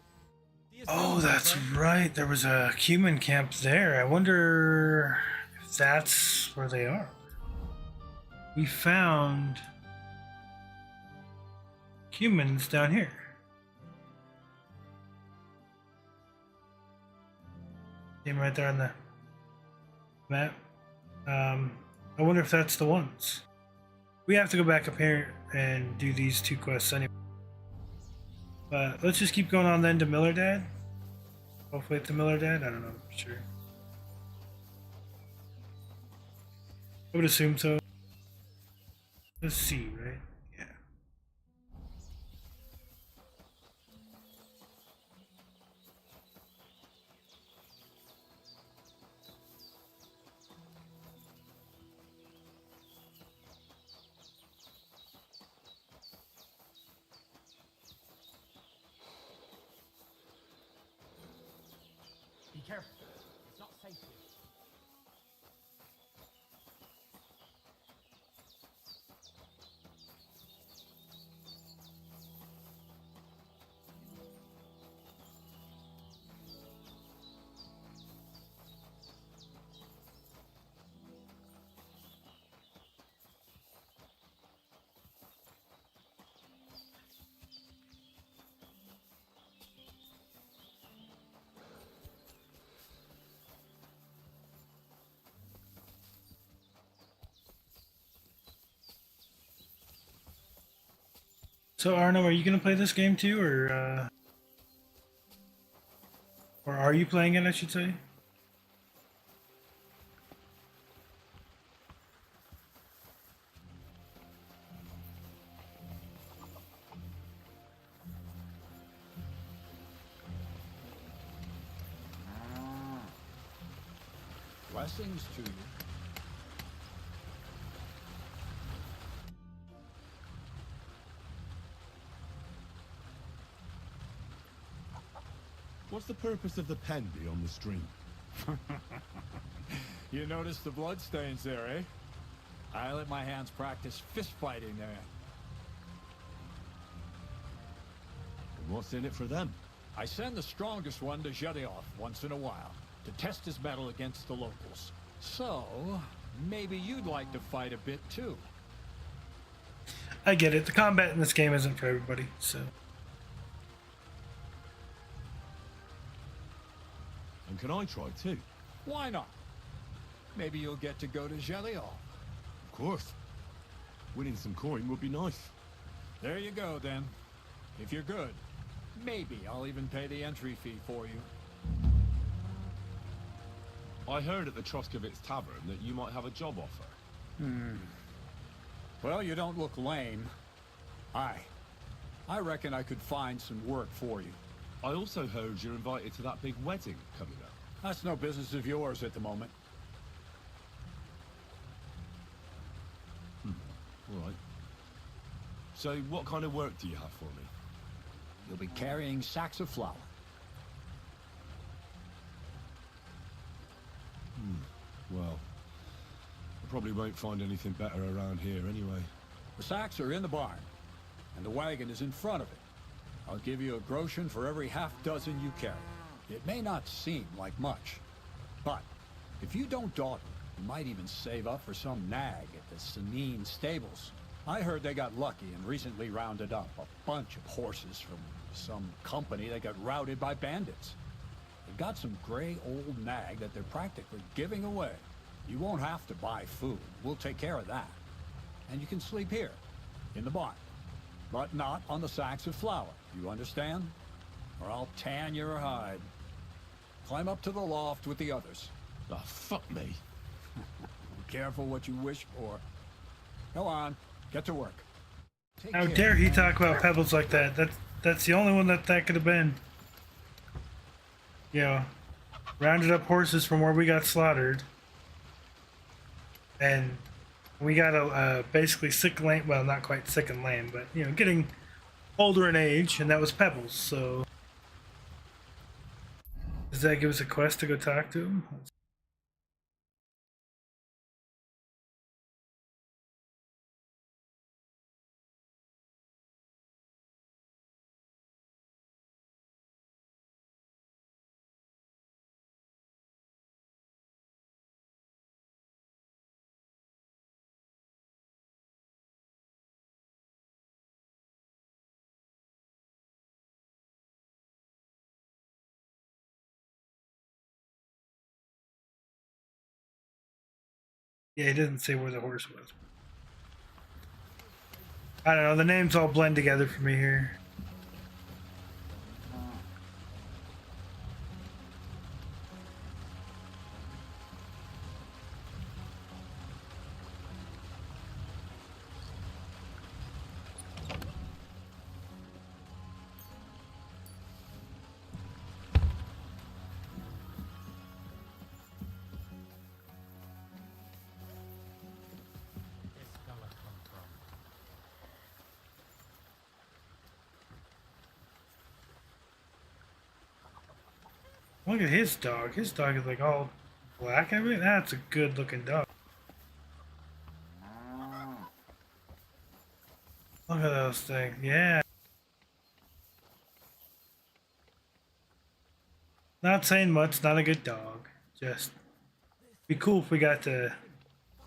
Oh, that's right. There was a human camp there. I wonder if that's where they are. We found humans down here. Came right there on the map. I wonder if that's the ones. We have to go back up here and do these two quests anyway. But let's just keep going on then to Millerdad. Hopefully it's the Millerdad. I don't know. I'm sure. I would assume so. Let's see, right? Yeah. Be careful. It's not safe here. So Arno, are you gonna play this game too, or are you playing it? I should say. Blessings to you. What's the purpose of the pen beyond the stream? You noticed the bloodstains there, eh? I let my hands practice fist fighting there. And what's in it for them? I send the strongest one to Zhedioth once in a while, to test his mettle against the locals. So, maybe you'd like to fight a bit too. I get it. The combat in this game isn't for everybody, so. And can I try too? Why not? Maybe you'll get to go to Zhedioth. Of course. Winning some coin would be nice. There you go, then. If you're good, maybe I'll even pay the entry fee for you. I heard at the Troskovitz Tavern that you might have a job offer. Well, you don't look lame. I reckon I could find some work for you. I also heard you're invited to that big wedding coming up. That's no business of yours at the moment. All right. So what kind of work do you have for me? You'll be carrying sacks of flour. Well, Probably won't find anything better around here anyway. The sacks are in the barn, and the wagon is in front of it. I'll give you a groschen for every half dozen you carry. It may not seem like much, but if you don't dawdle, you might even save up for some nag at the Sanine stables. I heard they got lucky and recently rounded up a bunch of horses from some company that got routed by bandits. They've got some gray old nag that they're practically giving away. You won't have to buy food. We'll take care of that. And you can sleep here, in the barn. But not on the sacks of flour. You understand? Or I'll tan your hide. Climb up to the loft with the others. Oh, fuck me. Careful what you wish for. Go on, get to work. Take How care. dare he talk about Pebbles like that? That's the only one that could have been. You know, rounded up horses from where we got slaughtered. And we got a basically sick and lame, well, not quite sick and lame, but, you know, getting older in age, and that was Pebbles, so... Does that give us a quest to go talk to him? Yeah, he didn't say where the horse was. I don't know, the names all blend together for me here. Look at his dog. His dog is like all black. I mean, that's a good looking dog. Look at those things. Yeah. Not saying much. Not a good dog. Just be cool if we got to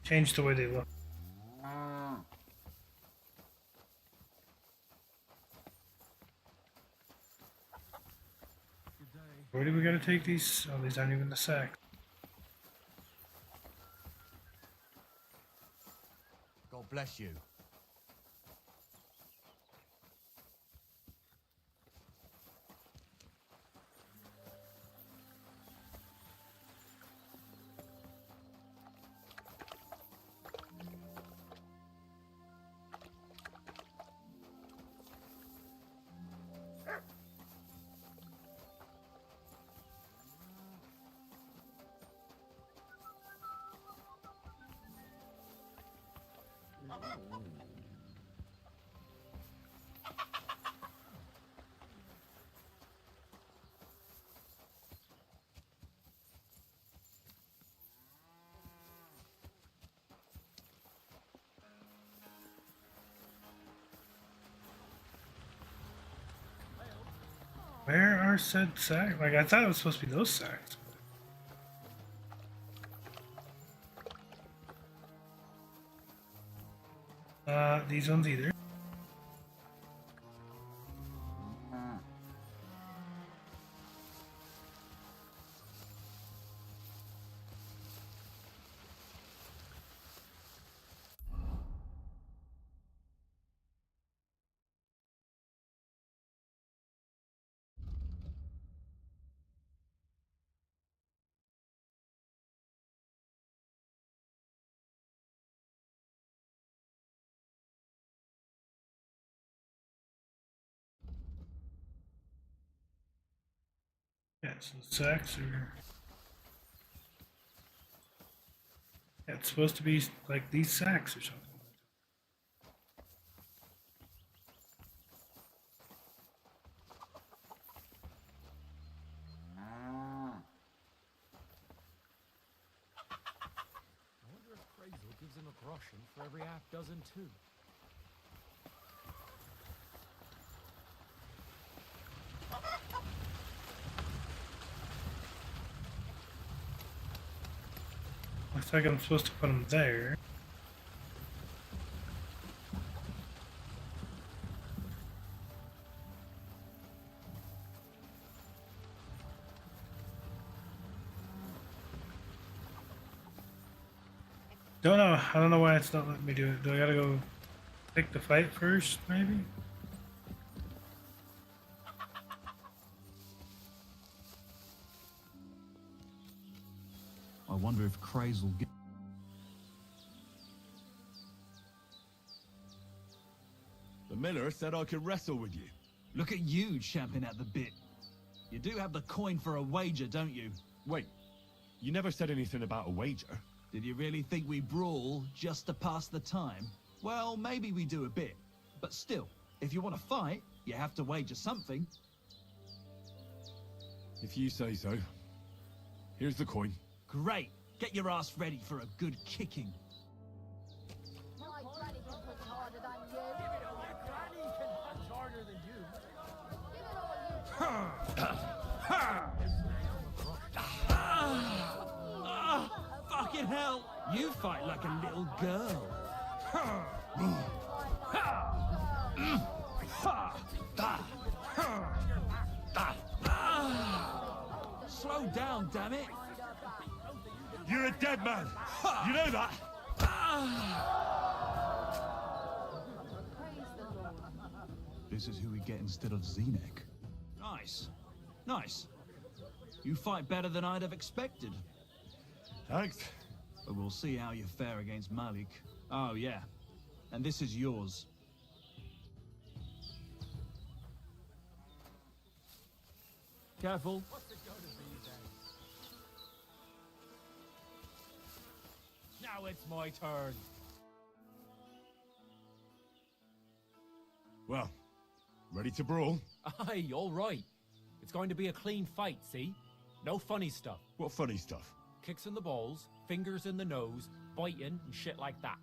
change the way they look. Where do we gotta take these? Oh, these aren't even the sack. God bless you. Where are said sacks? Like, I thought it was supposed to be those sacks. These ones either. Yeah, so the sacks are... Yeah, it's supposed to be like these sacks or something. I wonder if Craig's will a groschen for every half dozen too. Looks like I'm supposed to put them there. Don't know. I don't know why it's not letting me do it. Do I gotta go pick the fight first, maybe? I wonder if Craze will get... The miller said I could wrestle with you. Look at you, champing at the bit. You do have the coin for a wager, don't you? Wait, you never said anything about a wager. Did you really think we brawl just to pass the time? Well, maybe we do a bit. But still, if you want to fight, you have to wager something. If you say so. Here's the coin. Great. Get your ass ready for a good kicking. My granny can push harder than you. Granny can punch harder than you. Fucking hell! You fight like a little girl. Slow down, damn it! You're a dead man! You know that? This is who we get instead of Zenek. Nice. Nice. You fight better than I'd have expected. Thanks. But we'll see how you fare against Malik. Oh, yeah. And this is yours. Careful. Now it's my turn. Well, ready to brawl? Aye, all right. It's going to be a clean fight, see? No funny stuff. What funny stuff? Kicks in the balls, fingers in the nose, biting, and shit like that.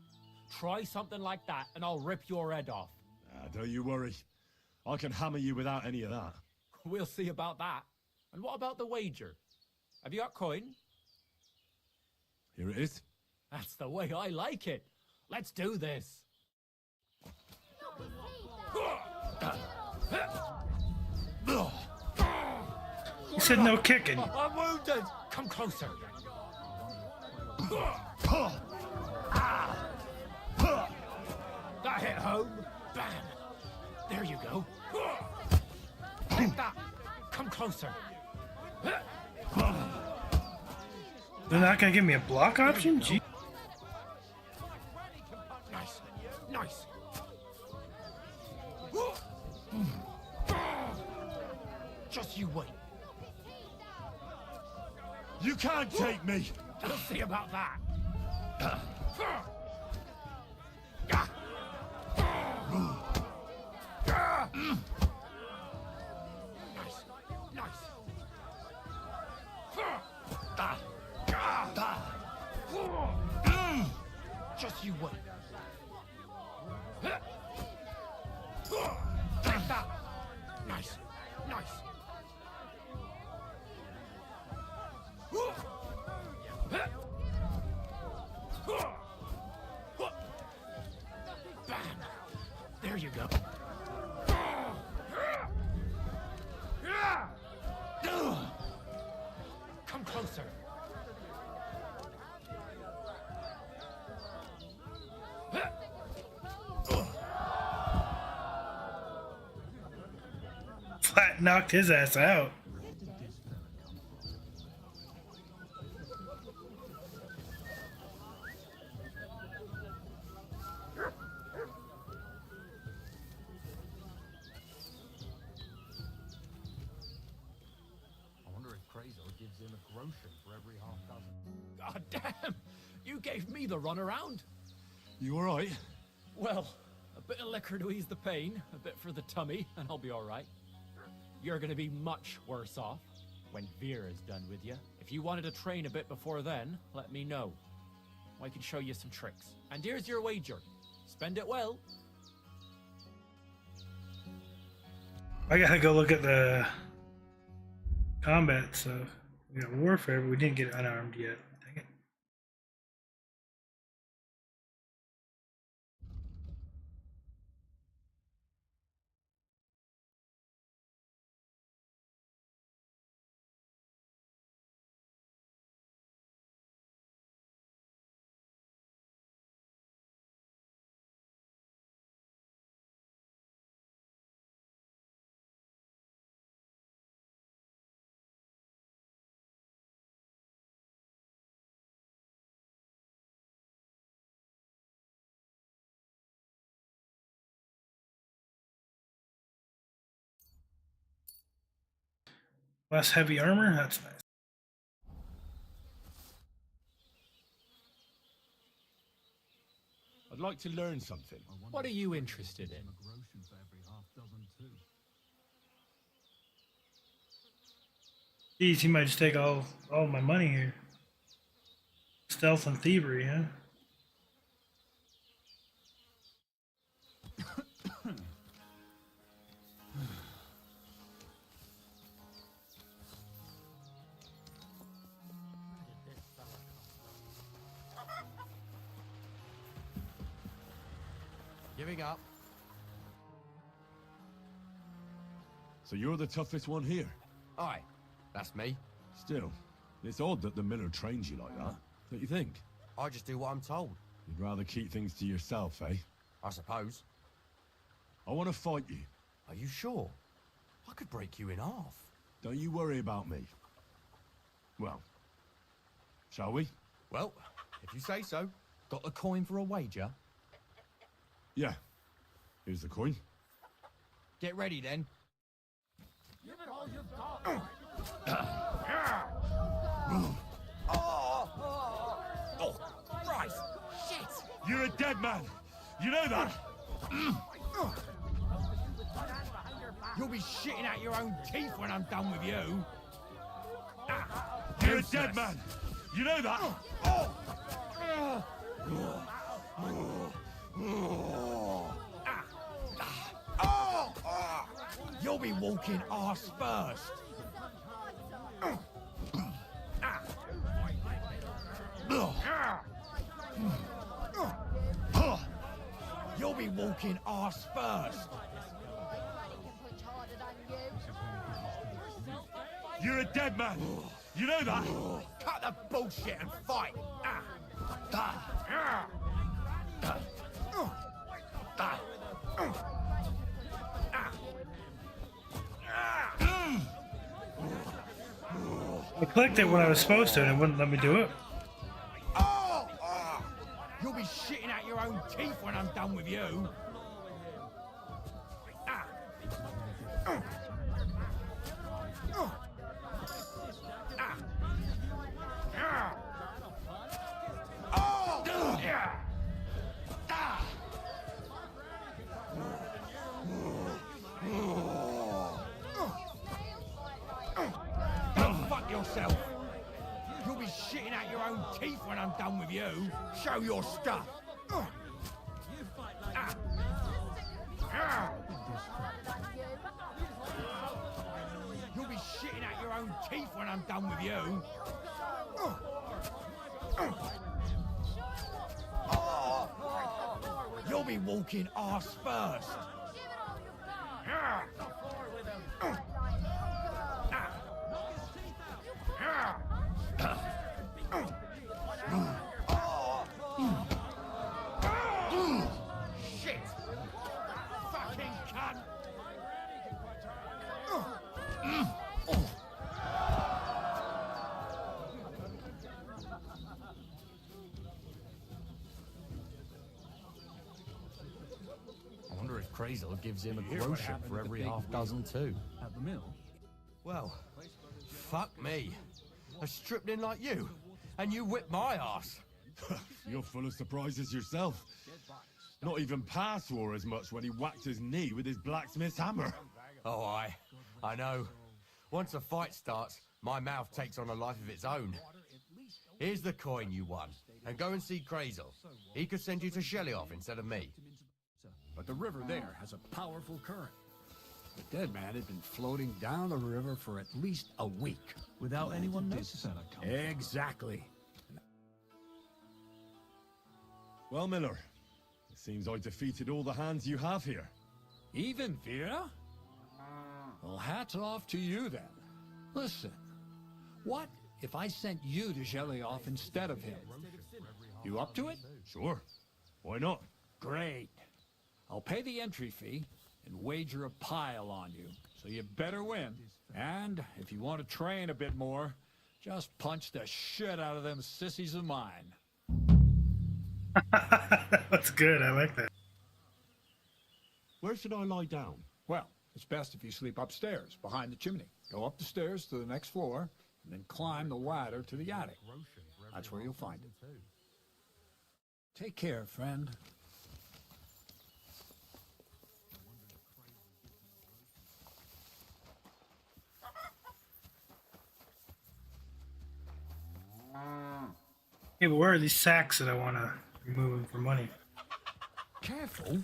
Try something like that, and I'll rip your head off. Don't you worry. I can hammer you without any of that. We'll see about that. And what about the wager? Have you got coin? Here it is. That's the way I like it. Let's do this. You said no kicking. I'm wounded. Come closer. That hit home. Bam. There you go. Like that. Come closer. They're not gonna give me a block option? Gee. Nice. Nice. Just you wait. You can't take me! We'll see about that. Nice. Nice. Just you wait. Like that. Nice. Nice. Bam. There you go. Come closer. Flat knocked his ass out. I wonder if Krazo gives him a groschen for every half dozen. God damn! You gave me the runaround. You alright? Well, a bit of liquor to ease the pain, a bit for the tummy, and I'll be alright. You're gonna be much worse off when Vera's done with you. If you wanted to train a bit before then, let me know. I can show you some tricks. And here's your wager. Spend it well. I gotta go look at the combat stuff. We got warfare, but we didn't get unarmed yet. Dang it. Less heavy armor? That's nice. I'd like to learn something. What are you interested in? Geez, he might just take all my money here. Stealth and thievery, huh? Giving up. So you're the toughest one here? Aye, that's me. Still, it's odd that the miller trains you like that, don't you think? I just do what I'm told. You'd rather keep things to yourself, eh? I suppose. I want to fight you. Are you sure? I could break you in half. Don't you worry about me. Well, shall we? Well, if you say so. Got the coin for a wager? Yeah. Here's the coin. Get ready then. Give it all you've got. Oh, Christ! Shit! You're a dead man! You know that? You'll be shitting out your own teeth when I'm done with you. You're a dead man! You know that? You'll be walking arse first. You'll be walking arse first. You're a dead man! You know that? Cut the bullshit and fight. I clicked it when I was supposed to and it wouldn't let me do it. You'll be shitting out your own teeth when I'm done with you. Fuck yourself. You'll be shitting out your own teeth when I'm done with you. Show your stuff. You'll be shitting out your own teeth when I'm done with you. You'll be walking arse first. Shit! Fucking cunt! I wonder if Crazel gives him a groschen for every half dozen too. At the mill? Well, fuck me. A stripling like you, and you whip my ass. You're full of surprises yourself. Not even Pa swore as much when he whacked his knee with his blacksmith's hammer. Oh, I know. Once a fight starts, my mouth takes on a life of its own. Here's the coin you won, And go and see Krazel. He could send you to Shelioff instead of me. But the river there has a powerful current. The dead man had been floating down the river for at least a week. Without anyone noticing. Exactly. Well, Miller, it seems I defeated all the hands you have here. Even Vera? Well, hats off to you then. Listen, what if I sent you to Shelioff instead of him? You up to it? Sure. Why not? Great. I'll pay the entry fee and wager a pile on you, so you better win. And if you want to train a bit more, just punch the shit out of them sissies of mine. That's good. I like that. Where should I lie down? Well, it's best if you sleep upstairs, behind the chimney. Go up the stairs to the next floor, and then climb the ladder to the attic. That's where you'll find it. Take care, friend. Hey, but where are these sacks that I want to remove for money? Careful.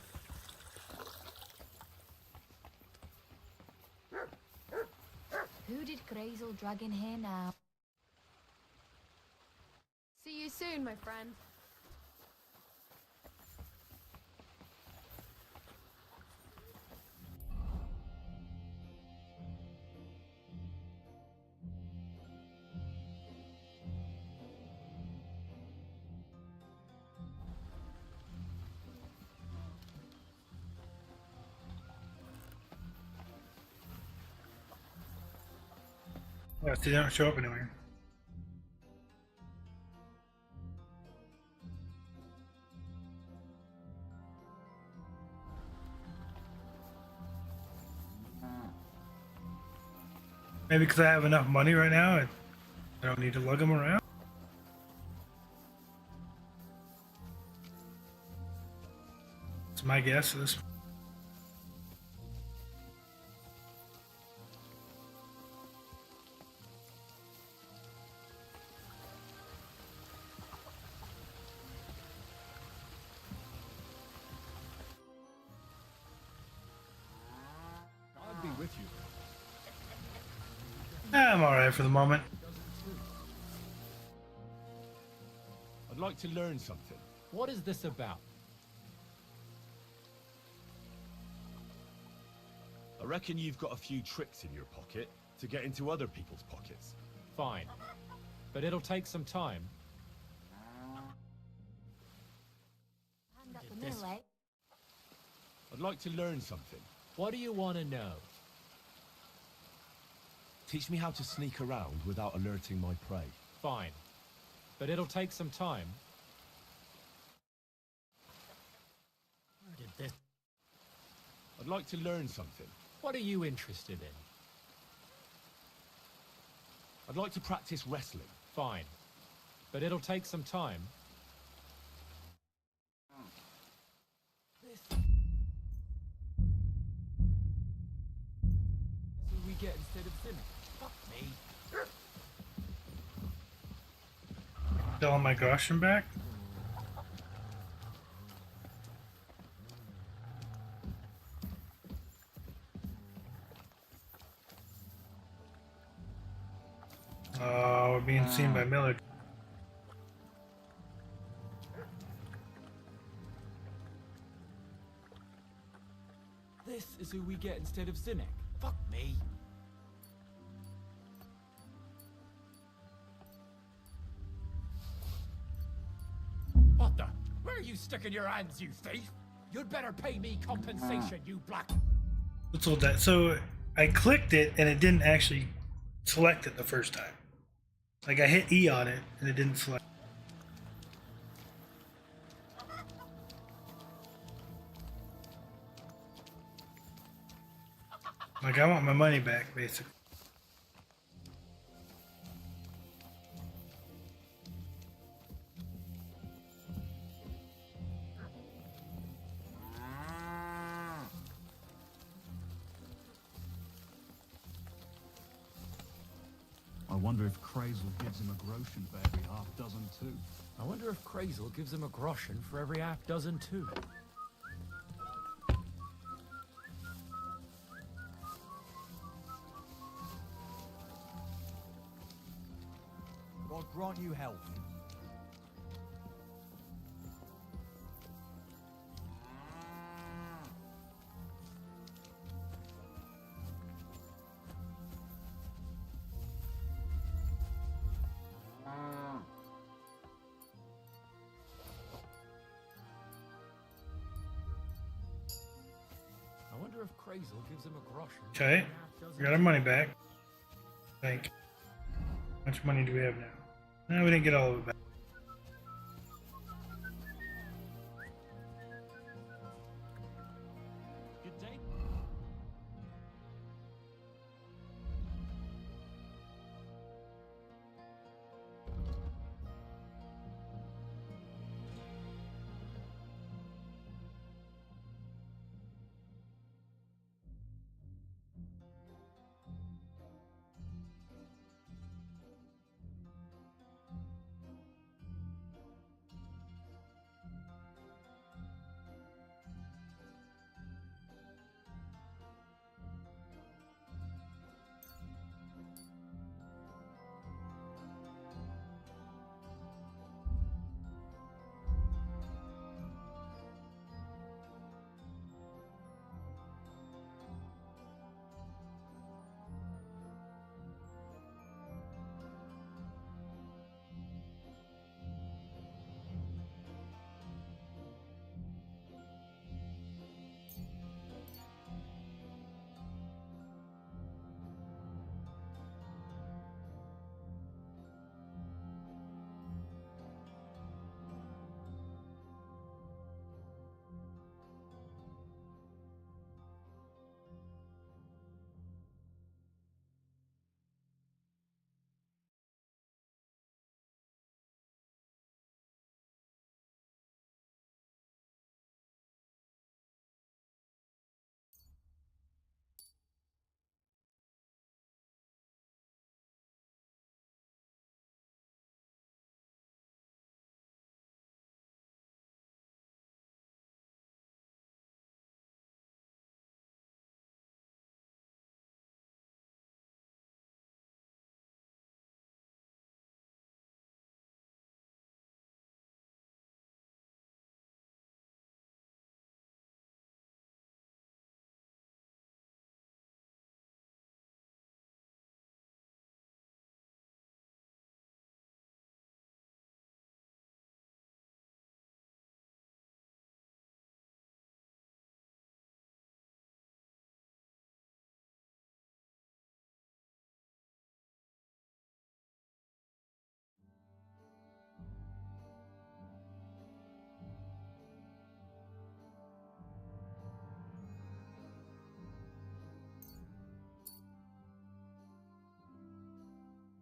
Who did Krazel drag in here now? See you soon, my friend. Oh, they don't show up anywhere. Maybe because I have enough money right now, I don't need to lug them around. That's my guess of this. I'll be with you. I'm alright for the moment. I'd like to learn something. What is this about? I reckon you've got a few tricks in your pocket to get into other people's pockets. Fine. But it'll take some time. Hand up the middle, eh? I'd like to learn something. What do you want to know? Teach me how to sneak around without alerting my prey. Fine. But it'll take some time. Where did this... I'd like to learn something. What are you interested in? I'd like to practice wrestling. Fine. But it'll take some time. So we get instead of sinning. Fuck me. Selling my Goshen back? Oh, we're being seen by Miller. This is who we get instead of Sinek. Fuck me. What the? Where are you sticking your hands, you thief? You'd better pay me compensation, you black... Let's hold that. So I clicked it and it didn't actually select it the first time. Like I hit E on it and it didn't select. Like I want my money back, basically. I wonder if Krazel gives him a groschen for every half dozen too. I wonder if Crazel gives him a groschen for every half dozen too. God grant you health. I wonder if Crazel gives him a groschen. Okay, we got our money back. I think. How much money do we have now? No, we didn't get all of it back. Good day.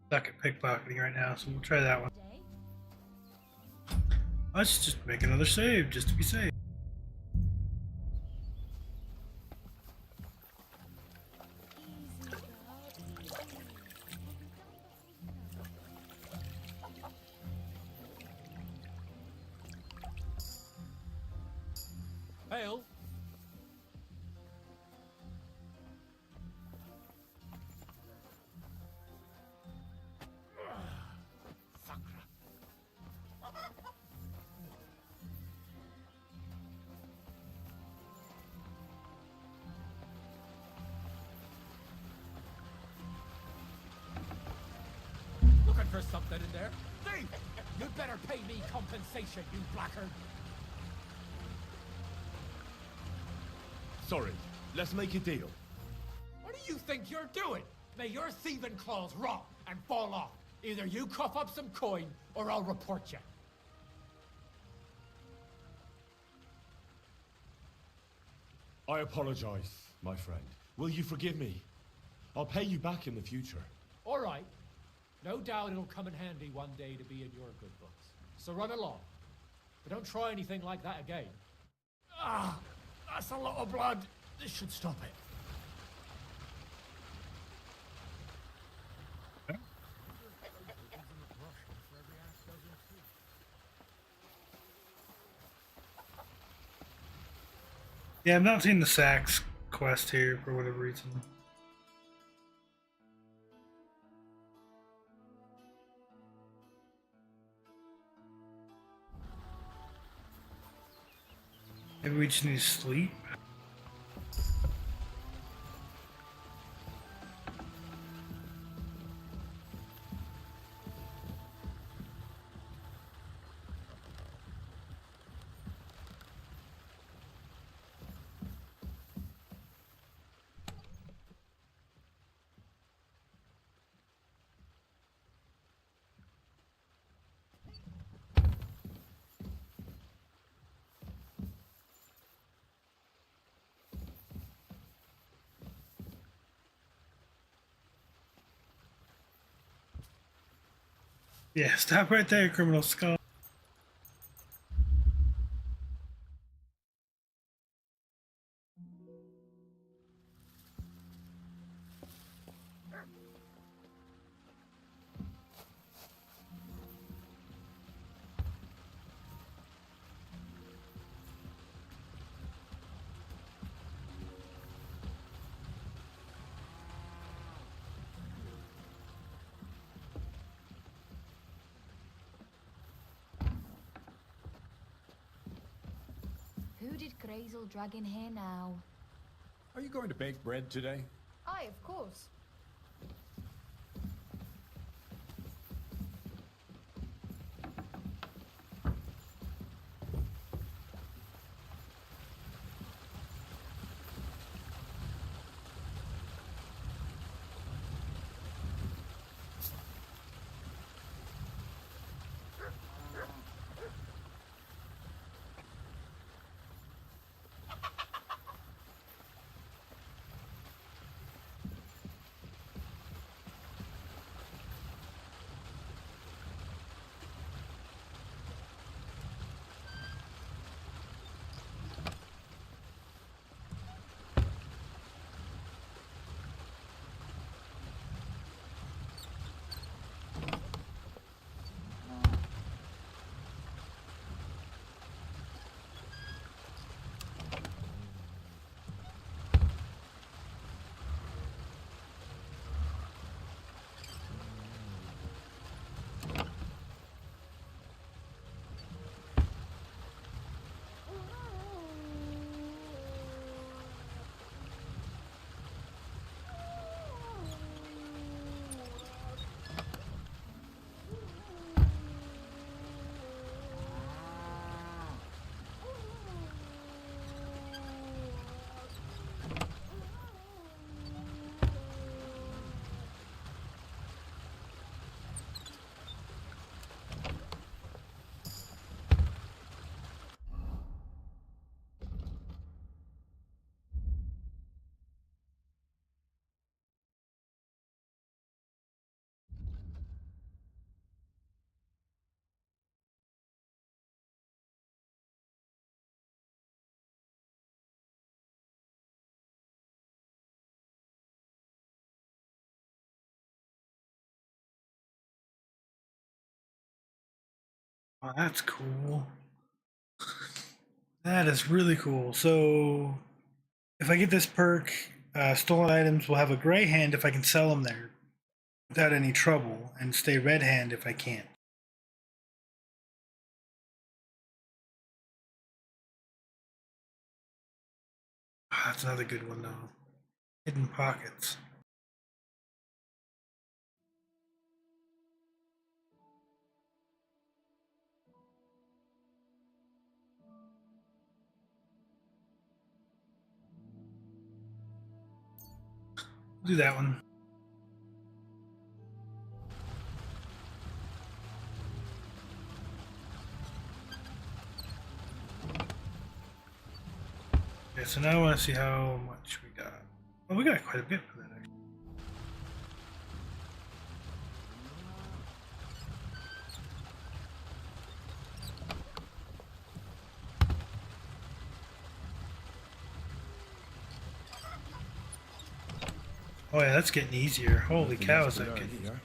Stuck at pickpocketing right now, so we'll try that one. Let's just make another save, just to be safe. Hail! Looking for something in there? Thief! You'd better pay me compensation, you blackguard! Sorry, let's make a deal. What do you think you're doing? May your thieving claws rot and fall off. Either you cough up some coin, or I'll report you. I apologize, my friend. Will you forgive me? I'll pay you back in the future. All right. No doubt it'll come in handy one day to be in your good books. So run along. But don't try anything like that again. Ah! That's a lot of blood. This should stop it. Yeah, I'm not seeing the Sax quest here for whatever reason. Maybe we just need to sleep. Yeah, stop right there, criminal skull. Who did Grazel drag in here now? Are you going to bake bread today? Aye, of course. Oh, that's cool. That is really cool. So, if I get this perk, stolen items will have a gray hand if I can sell them there without any trouble, and stay red hand if I can't. Oh, that's another good one, though. Hidden pockets. Do that one. Okay, so now I want to see how much we got. Well, we got quite a bit for that, actually. Oh yeah, that's getting easier. Holy cow, is that getting easier.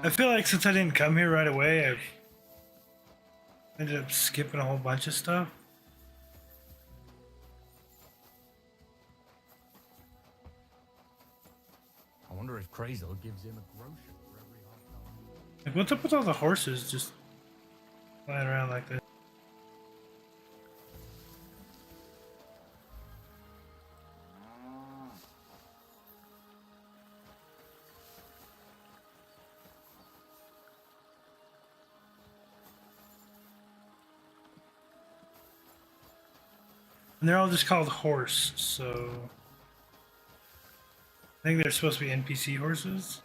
I feel like since I didn't come here right away, I've ended up skipping a whole bunch of stuff. I wonder if Crazel gives him a groschen for every half. Like, what's up with all the horses just flying around like this? And they're all just called horse, so I think they're supposed to be NPC horses.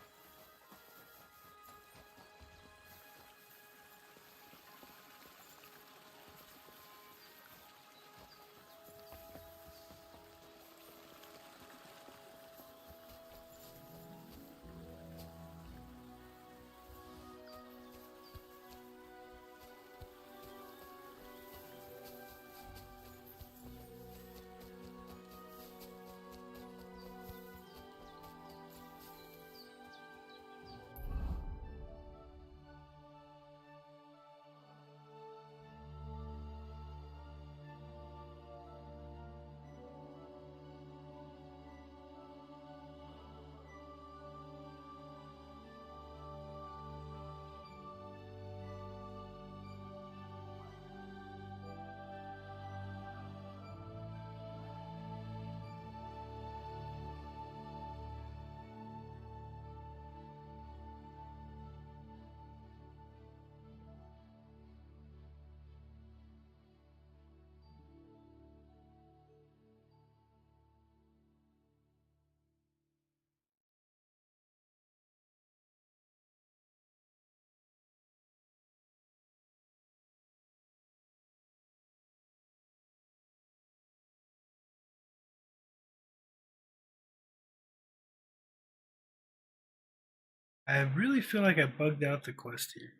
I really feel like I bugged out the quest here.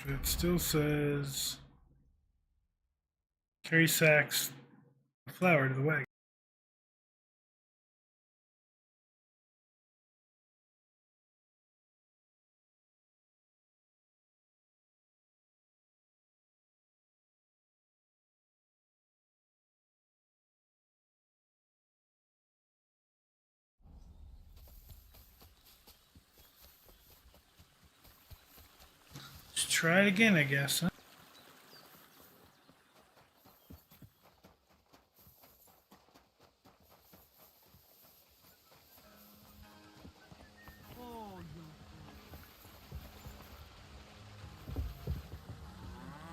It still says carry sacks of flour to the wagon. Let's try it again, I guess, huh?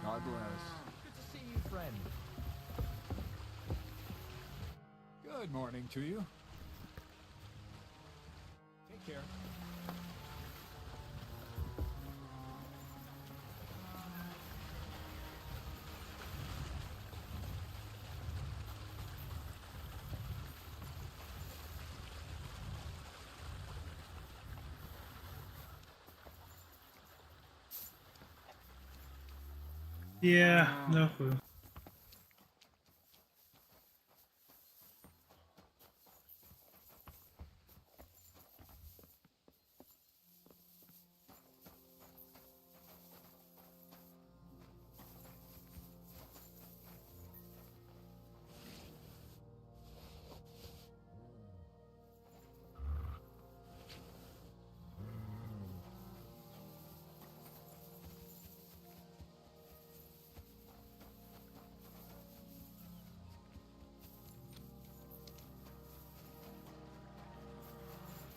God bless. Good to see you, friend. Good morning to you. Take care. Yeah, no clue.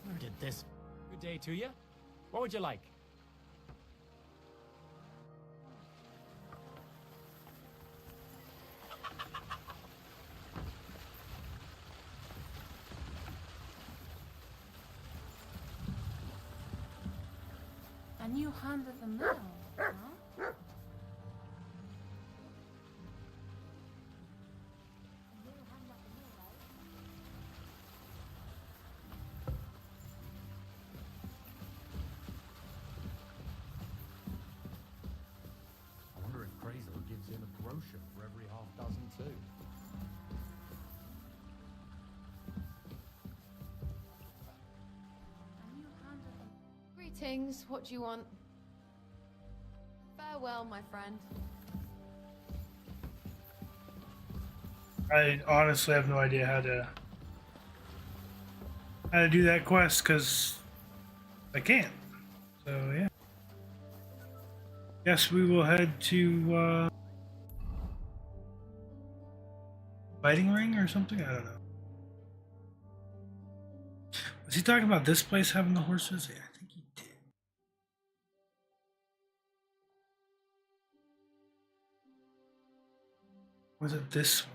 Where did this? Good day to you. What would you like? And you handed them now, huh? I wonder if Crazel gives him a groschen for every half dozen too. Greetings, what do you want? Farewell, my friend. I honestly have no idea how to do that quest because I can't. So yeah. Guess we will head to fighting ring or something. I don't know. Was he talking about this place having the horses? Yeah, I think he did. Was it this one?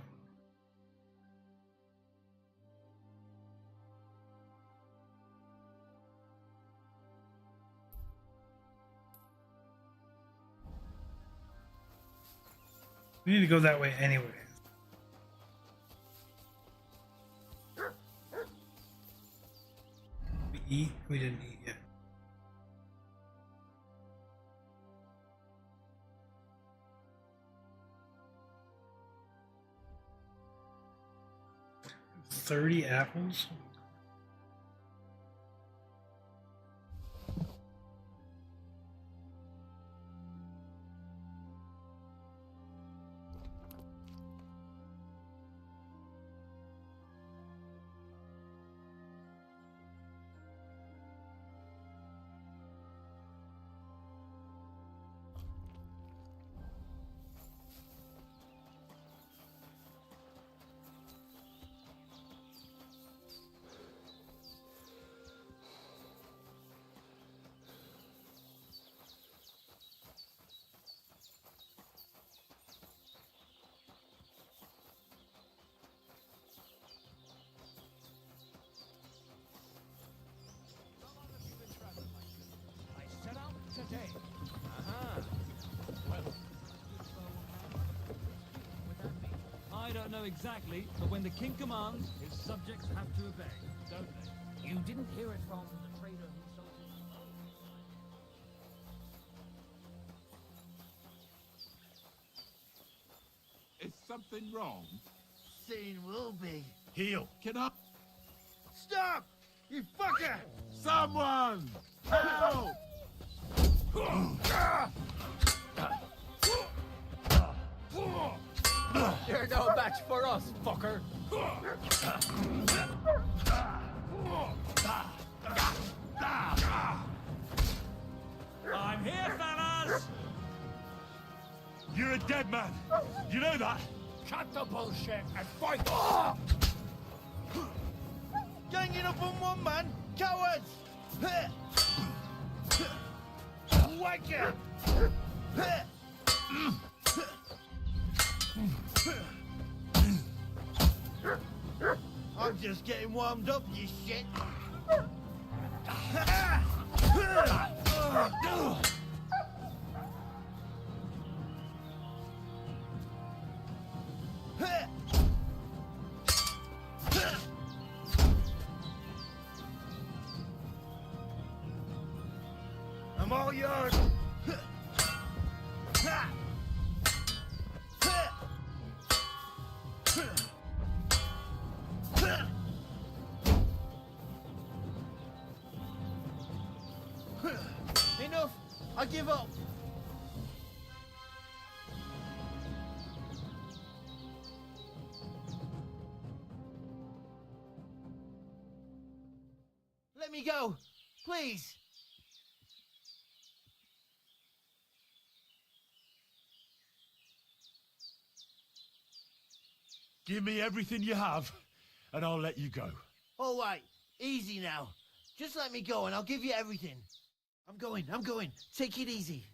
We need to go that way anyway. We eat? We didn't eat yet. $30 apples? Today. Well, I don't know exactly, but when the king commands, his subjects have to obey, don't they? You didn't hear it from the trader who sold it. Is something wrong? Soon will be. Heal. Can I? Stop! You fucker! Someone! Help! You're no match for us, fucker. I'm here, fellas! You're a dead man. You know that? Cut the bullshit and fight! Ganging up on one man! Cowards! Wanker! I'm just getting warmed up, you shit! I'm all yours! Enough! I give up! Let me go! Please! Give me everything you have, and I'll let you go. All right, easy now. Just let me go and I'll give you everything. I'm going. Take it easy.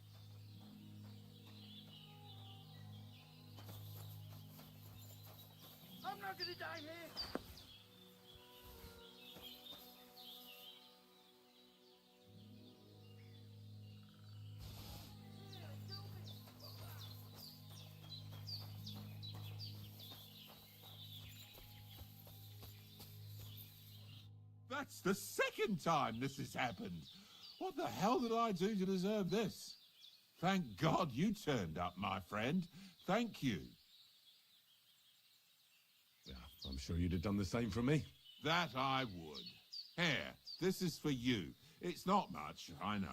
I'm not gonna die here. That's the second time this has happened. What the hell did I do to deserve this? Thank God you turned up, my friend. Thank you. Yeah, I'm sure you'd have done the same for me. That I would. Here, this is for you. It's not much, I know,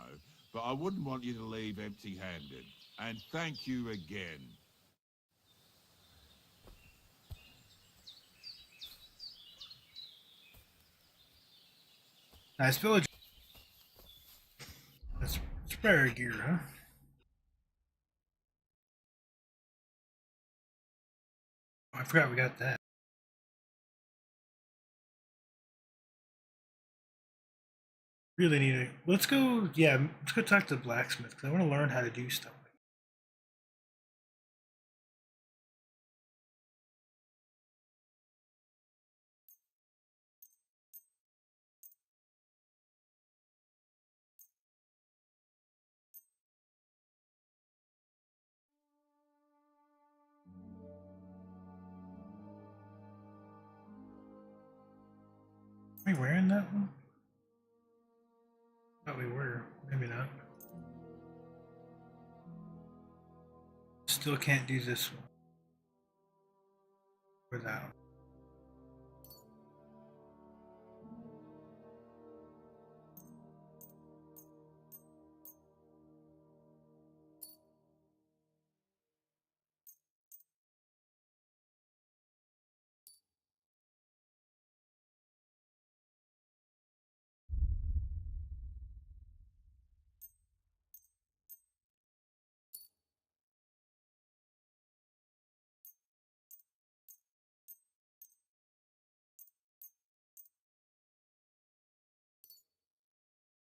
but I wouldn't want you to leave empty-handed. And thank you again. Nice village. That's spare gear, huh? Oh, I forgot we got that. Really need to. Let's go. Yeah, let's go talk to the blacksmith because I want to learn how to do stuff. Are we wearing that one? Thought we were. Maybe not. Still can't do this one. Or that one.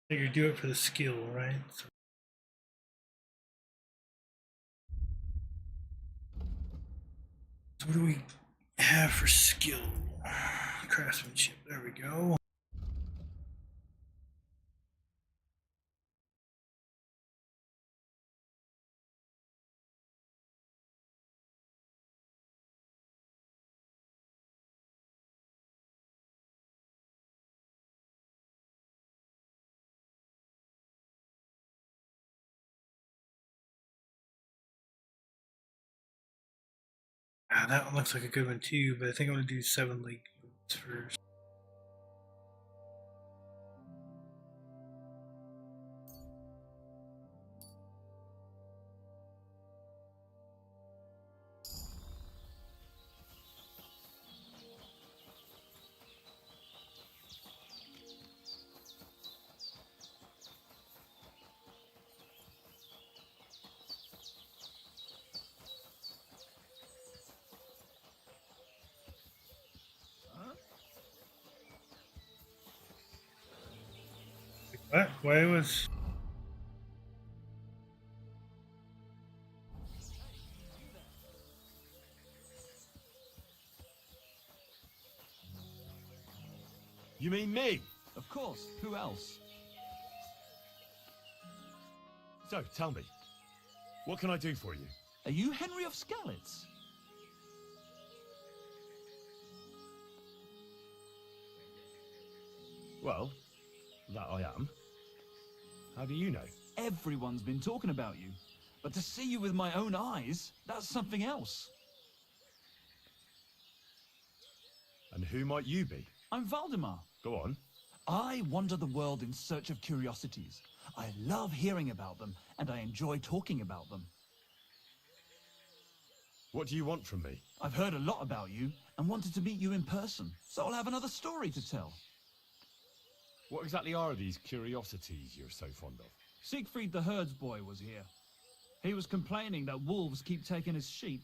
Figure do it for the skill, right? So what do we have for skill? Craftsmanship. There we go. Ah, that one looks like a good one too, but I think I'm gonna do 7 league boots first. What? Why was? You mean me? Of course, who else? So, tell me, what can I do for you? Are you Henry of Skalitz? Well, that I am. How do you know? Everyone's been talking about you. But to see you with my own eyes, that's something else. And who might you be? I'm Valdemar. Go on. I wander the world in search of curiosities. I love hearing about them, and I enjoy talking about them. What do you want from me? I've heard a lot about you, and wanted to meet you in person, so I'll have another story to tell. What exactly are these curiosities you're so fond of? Siegfried the herdsboy was here. He was complaining that wolves keep taking his sheep.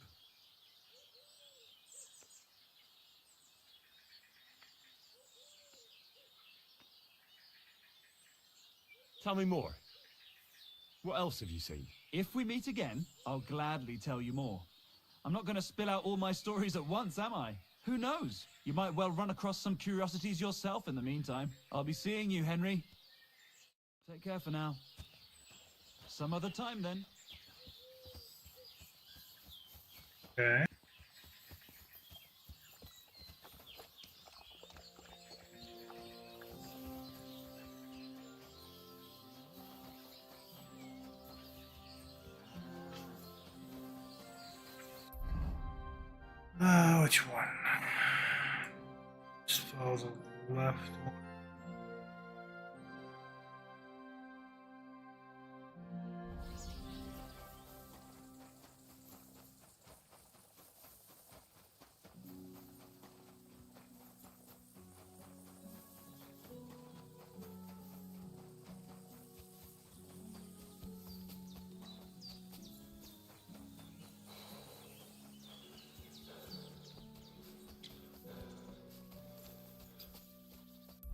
Tell me more. What else have you seen? If we meet again, I'll gladly tell you more. I'm not going to spill out all my stories at once, am I? Who knows? You might well run across some curiosities yourself in the meantime. I'll be seeing you, Henry. Take care for now. Some other time, then. Okay. Which one? Just follow the left one.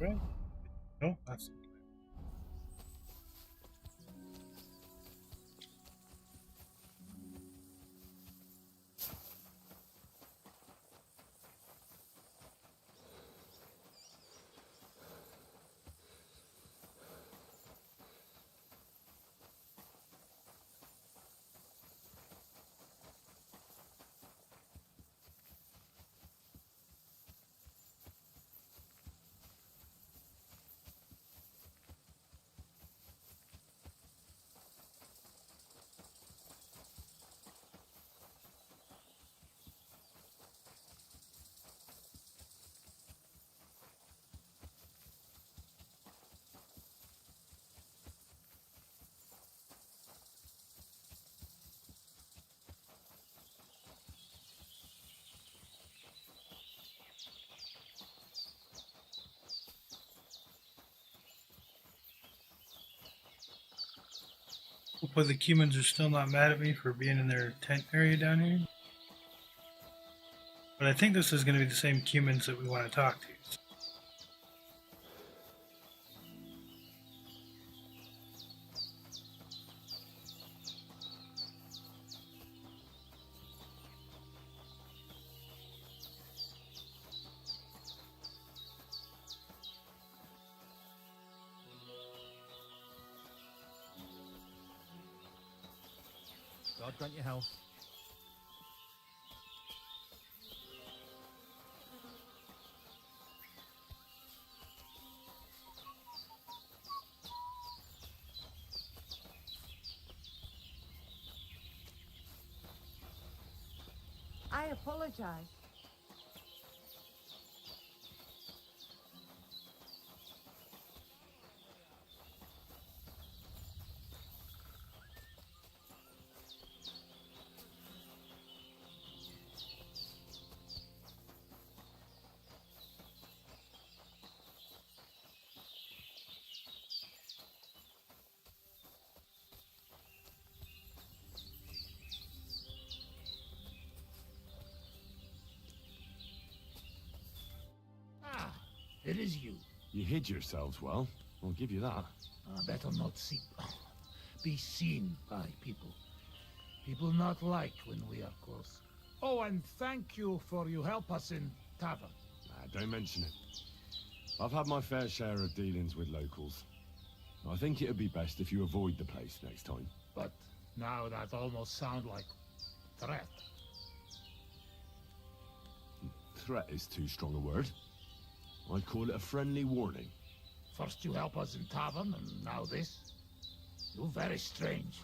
Right? No, that's. Hopefully the Cumans are still not mad at me for being in their tent area down here. But I think this is going to be the same Cumans that we want to talk to. God grant you health. I apologize. It is you. You hid yourselves well. I'll give you that. Better not be seen by people. People not like when we are close. Oh, and thank you for you help us in tavern. Don't mention it. I've had my fair share of dealings with locals. I think it'd be best if you avoid the place next time. But now that almost sound like threat. Threat is too strong a word. I'd call it a friendly warning. First you help us in tavern, and now this? You're very strange.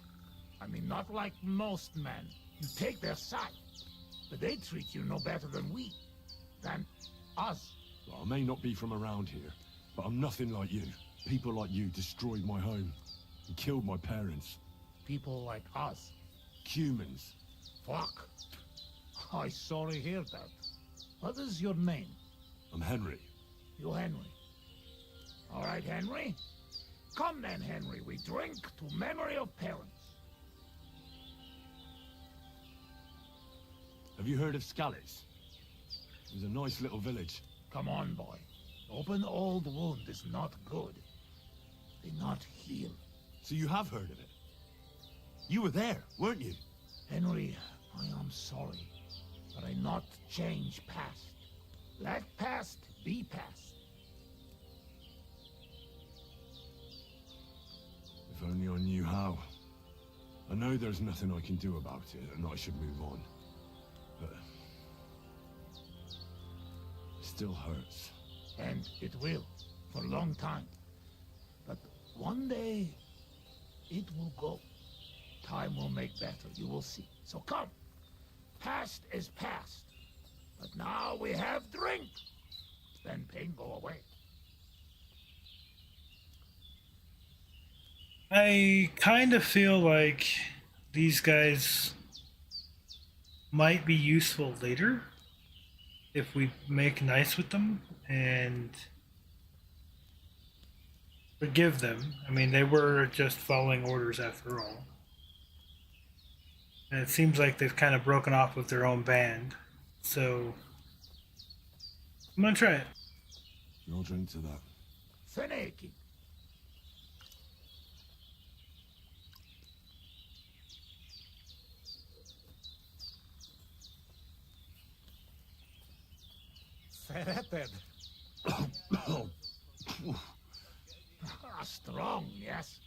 I mean, not like most men. You take their side, but they treat you no better than us. Well, I may not be from around here, but I'm nothing like you. People like you destroyed my home and killed my parents. People like us? Cumans. Fuck. I sorry hear that. What is your name? I'm Henry. You Henry. All right, Henry. Come then, Henry. We drink to memory of parents. Have you heard of Scallis? It was a nice little village. Come on, boy. Open old wound is not good. They not heal. So you have heard of it? You were there, weren't you? Henry, I am sorry, but I not change past. Let past be past. If only I knew how. I know there's nothing I can do about it, and I should move on. But it still hurts. And it will, for a long time. But one day, it will go. Time will make better, you will see. So come. Past is past. But now we have drink. Then pain go away. I kind of feel like these guys might be useful later if we make nice with them and forgive them. I mean, they were just following orders after all. And it seems like they've kind of broken off with their own band. So I'm gonna try it. I'll drink to that. Feneki. Szereted? Strong, yes.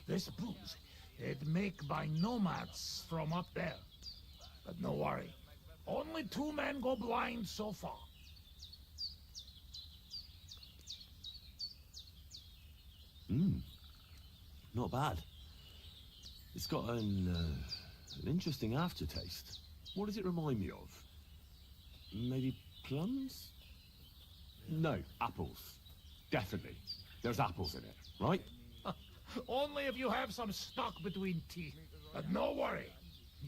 This booze, it make by nomads from up there. But no worry. Only 2 men go blind so far. Not bad. It's got an interesting aftertaste. What does it remind me of? Maybe plums? No, apples. Definitely. There's apples in it, right? Only if you have some stuck between teeth. But no worry.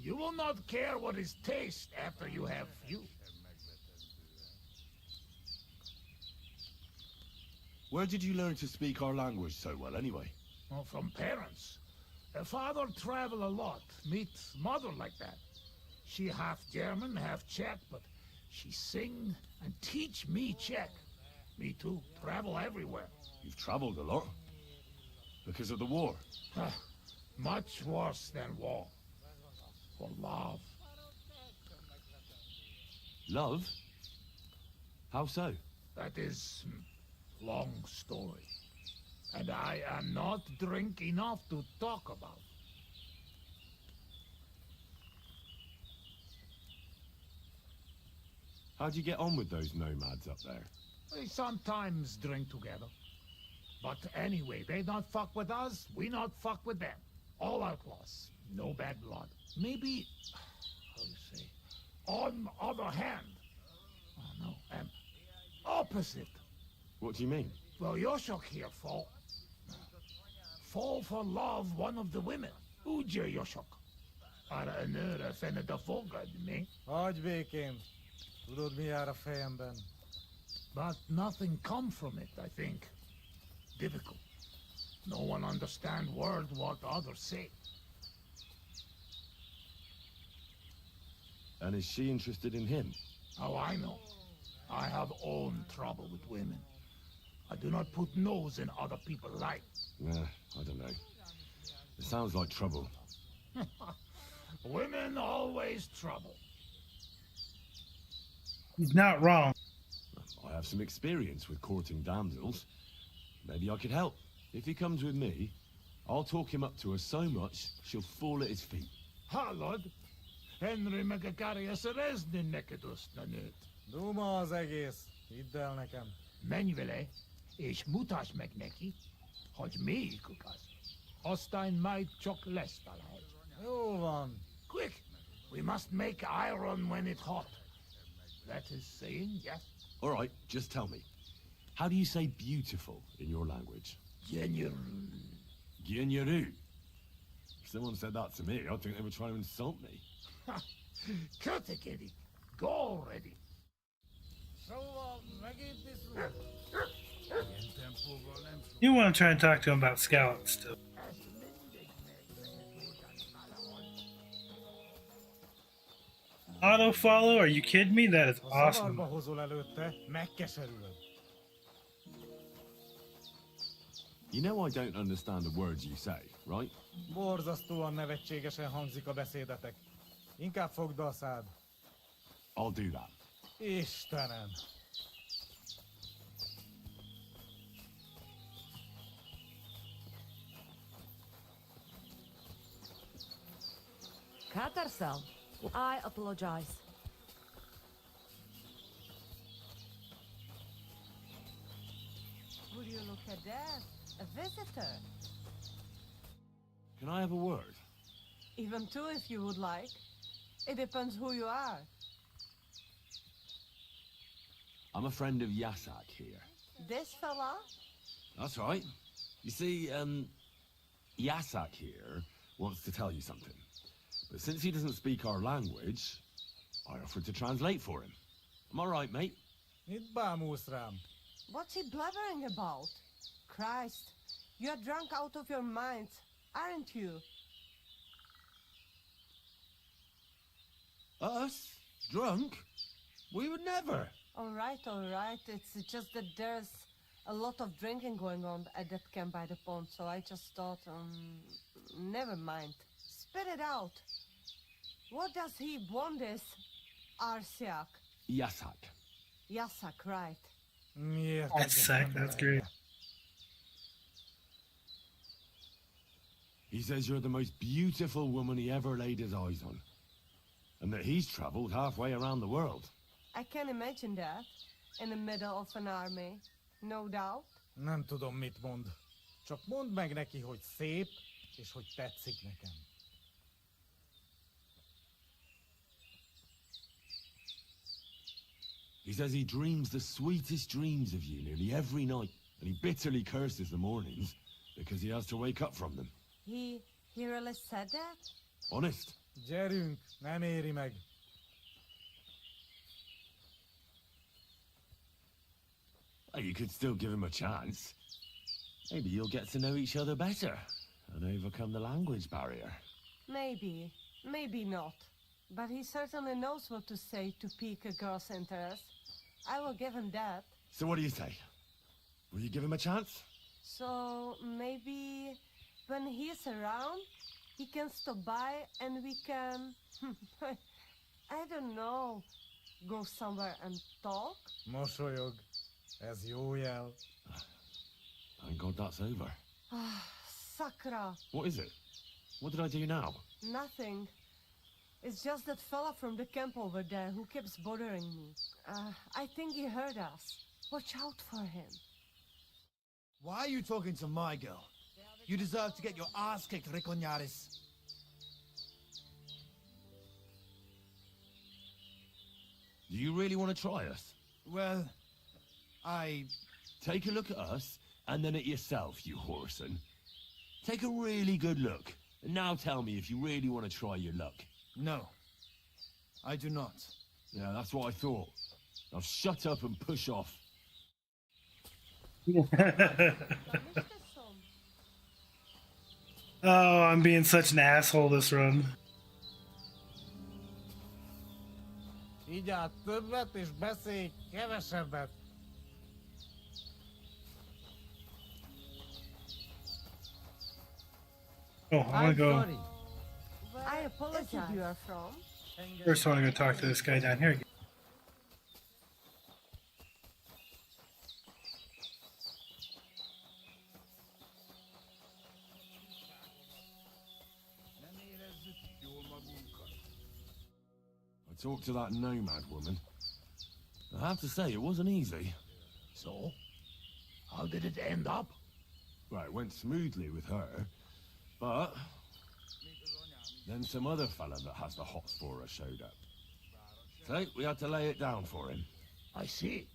You will not care what is taste after you have few. Where did you learn to speak our language so well, anyway? Well, from parents. Father travel a lot. Meet mother like that. She half German, half Czech, but she sing and teach me Czech. Me too. Travel everywhere. You've traveled a lot. Because of the war. Much worse than war. For love. Love? How so? That is long story. And I am not drink enough to talk about. How'd you get on with those nomads up there? We sometimes drink together. But anyway, they not fuck with us, we not fuck with them. All outlaws, no bad blood. Maybe, how you say, on other hand, oh no, opposite. What do you mean? Well, Yoshok here fall for love one of the women. Uja Yoshok. Ara önöre fenne de fogad, me. Hagyj békén. Tudod, mi jár a fejemben? But nothing come from it, I think. Difficult. No one understand word what others say. And is she interested in him? How I know? I have own trouble with women. I do not put nose in other people's life. I don't know. It sounds like trouble. Women always trouble. He's not wrong. I have some experience with courting damsels. Maybe I could help. If he comes with me, I'll talk him up to her so much, she'll fall at his feet. Ha, Lord. Henry Megakarius Rezni nekedus na nőt. Duma az egész. Hidd el nekem. Menj vele, és mutasd meg neki, hogy melyikük az. Aztán majd csak lesz találj. Jó van. Quick, we must make iron when it's hot. That is saying, yes? All right, just tell me. How do you say beautiful in your language? Genyeru. Genyeru. If someone said that to me, I'd think they were trying to insult me. Cut it, Eddie. Go already. You want to try and talk to him about scallops still. Auto follow? Are you kidding me? That is awesome. You know I don't understand the words you say, right? Borzasztóan nevetségesen hangzik a beszédetek. Inkább fogd be a szád. I'll do that. Istenem! Katarsal, I apologize. Would you look at that? A visitor. Can I have a word? Even two if you would like. It depends who you are. I'm a friend of Yasak here. This fella? That's right. You see, Yasak here wants to tell you something. But since he doesn't speak our language, I offered to translate for him. Am I right, mate? Mit bámulsz rám? What's he blabbering about? Christ, you're drunk out of your mind, aren't you? Us? Drunk? We would never. All right, all right. It's just that there's a lot of drinking going on at that camp by the pond, so I just thought, never mind. Spit it out. What does he want this Arsiak? Yasak. Yasak, right. Yeah. That's sick. That's great. He says you're the most beautiful woman he ever laid his eyes on. And that he's traveled halfway around the world. I can imagine that. In the middle of an army. No doubt. Nem tudom, mit mond. Csak mondd meg neki, hogy szép, és hogy tetszik nekem. He says he dreams the sweetest dreams of you nearly every night. And he bitterly curses the mornings because he has to wake up from them. He really said that? Honest. Gyerünk, nem éri meg. Well, you could still give him a chance. Maybe you'll get to know each other better and overcome the language barrier. Maybe. Maybe not. But he certainly knows what to say to pique a girl's interest. I will give him that. So what do you say? Will you give him a chance? So maybe when he's around, he can stop by and we can... I don't know. Go somewhere and talk? Mosolyog. Ez jó jel. Thank God that's over. Sakra. What is it? What did I do now? Nothing. It's just that fella from the camp over there who keeps bothering me. I think he heard us. Watch out for him. Why are you talking to my girl? You deserve to get your ass kicked, Riconyaris. Do you really want to try us? Well, Take a look at us, and then at yourself, you whoreson. Take a really good look, and now tell me if you really want to try your luck. No. I do not. Yeah, that's what I thought. Now shut up and push off. Oh, I'm being such an asshole this run. Igyál többet és beszélj kevesebbet. Oh, I wanna go. I apologize. Where you are from? First, I wanna go talk to this guy down here again. I talked to that nomad woman. I have to say, it wasn't easy. So? How did it end up? Well, it went smoothly with her, but then some other fella that has the hots for her showed up. So we had to lay it down for him. I see.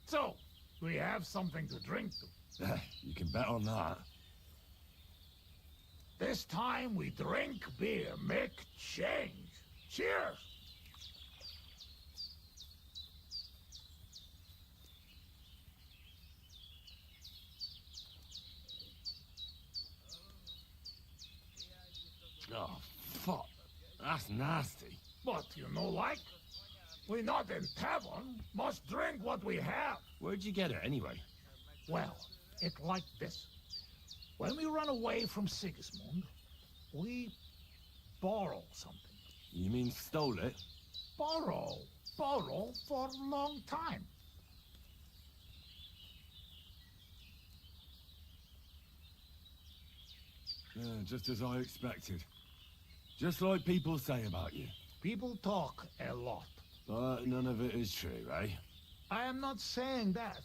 So, we have something to drink to. You can bet on that. This time we drink beer, make change. Cheers! Oh, fuck. That's nasty. But you know like? We're not in tavern. Must drink what we have. Where'd you get it, anyway? Well, it like this. When we run away from Sigismund, we borrow something. You mean stole it? Borrow. Borrow for a long time. Yeah, just as I expected. Just like people say about you. People talk a lot. But none of it is true, eh? I am not saying that.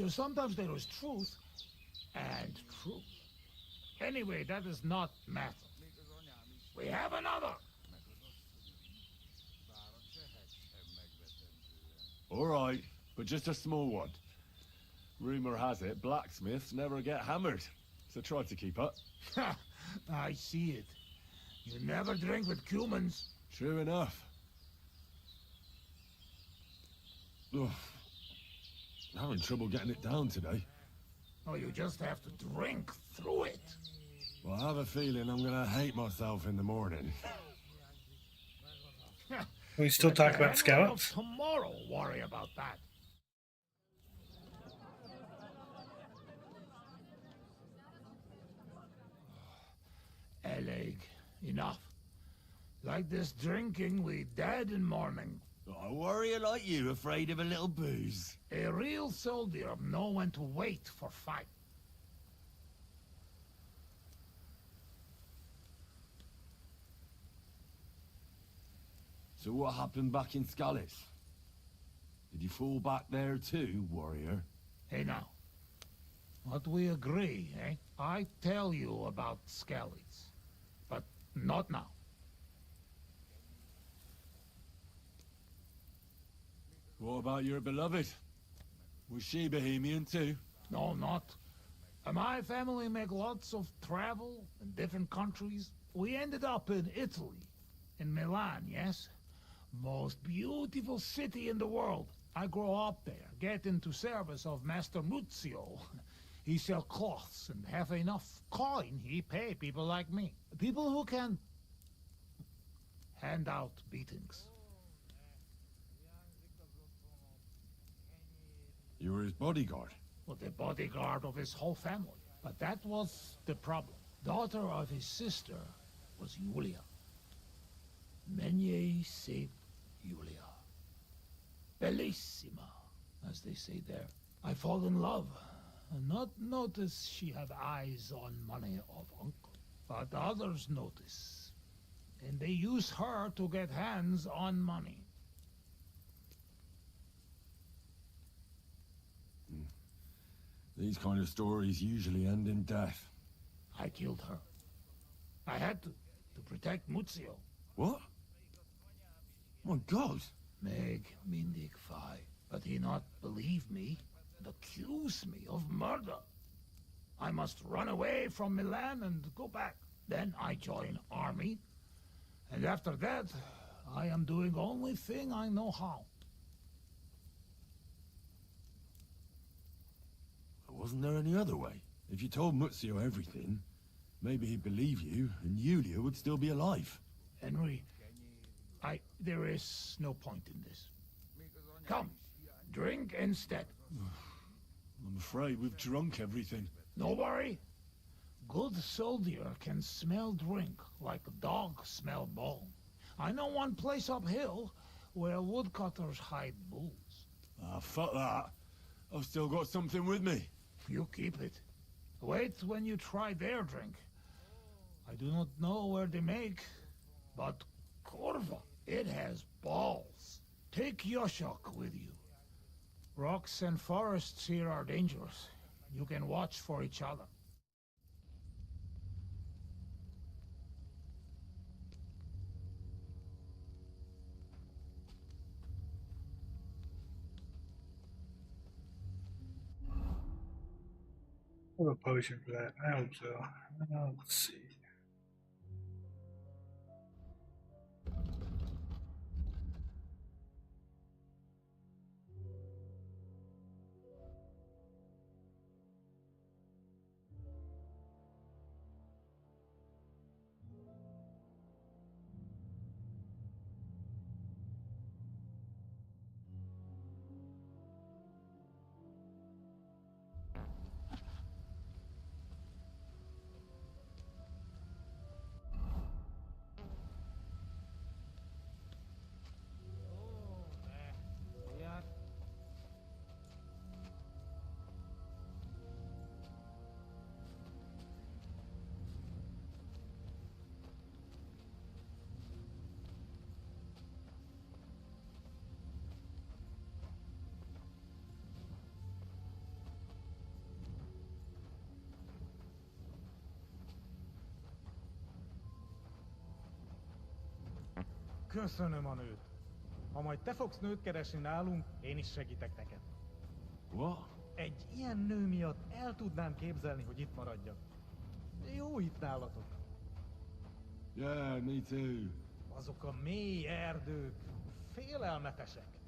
Sometimes there is truth and truth. Anyway, that does not matter. We have another. All right, but just a small one. Rumor has it blacksmiths never get hammered, so try to keep up. I see it. You never drink with humans. True enough. Ugh. I'm having trouble getting it down today. Oh, you just have to drink through it. Well, I have a feeling I'm gonna hate myself in the morning. We still talk about scouts? Tomorrow, worry about that. enough. Like this drinking, we dead in morning. A warrior like you afraid of a little booze? A real soldier know when to wait for fight. So what happened back in Scalis? Did you fall back there too, warrior? Hey now, what we agree, eh? I tell you about Skellies, but not now. What about your beloved? Was she Bohemian too? No, not. My family make lots of travel in different countries. We ended up in Italy, in Milan, yes? Most beautiful city in the world. I grow up there, get into service of Master Muzio. He sell cloths and have enough coin, he pay people like me. People who can hand out beatings. You were his bodyguard? Well, the bodyguard of his whole family. But that was the problem. Daughter of his sister was Julia. Menier se Julia. Bellissima, as they say there. I fall in love, and not notice she have eyes on money of uncle. But others notice, and they use her to get hands on money. These kind of stories usually end in death. I killed her. I had to protect Muzio. What? My God! Meg mindig fai, but he not believe me and accuse me of murder. I must run away from Milan and go back. Then I join army, and after that, I am doing only thing I know how. Wasn't there any other way? If you told Muzio everything, maybe he'd believe you, and Julia would still be alive. Henry, there is no point in this. Come, drink instead. I'm afraid we've drunk everything. No worry. Good soldier can smell drink like a dog smell bone. I know one place uphill where woodcutters hide bulls. Ah, fuck that. I've still got something with me. You keep it. Wait when you try their drink. I do not know where they make, but Corva, it has balls. Take Yoshok with you. Rocks and forests here are dangerous. You can watch for each other. I have a potion for that. I hope so. Let's see. Köszönöm a nőt. Ha majd te fogsz nőt keresni nálunk, én is segítek neked. What? Egy ilyen nő miatt el tudnám képzelni, hogy itt maradjak. Jó itt nálatok. Yeah, me too. Azok a mély erdők félelmetesek.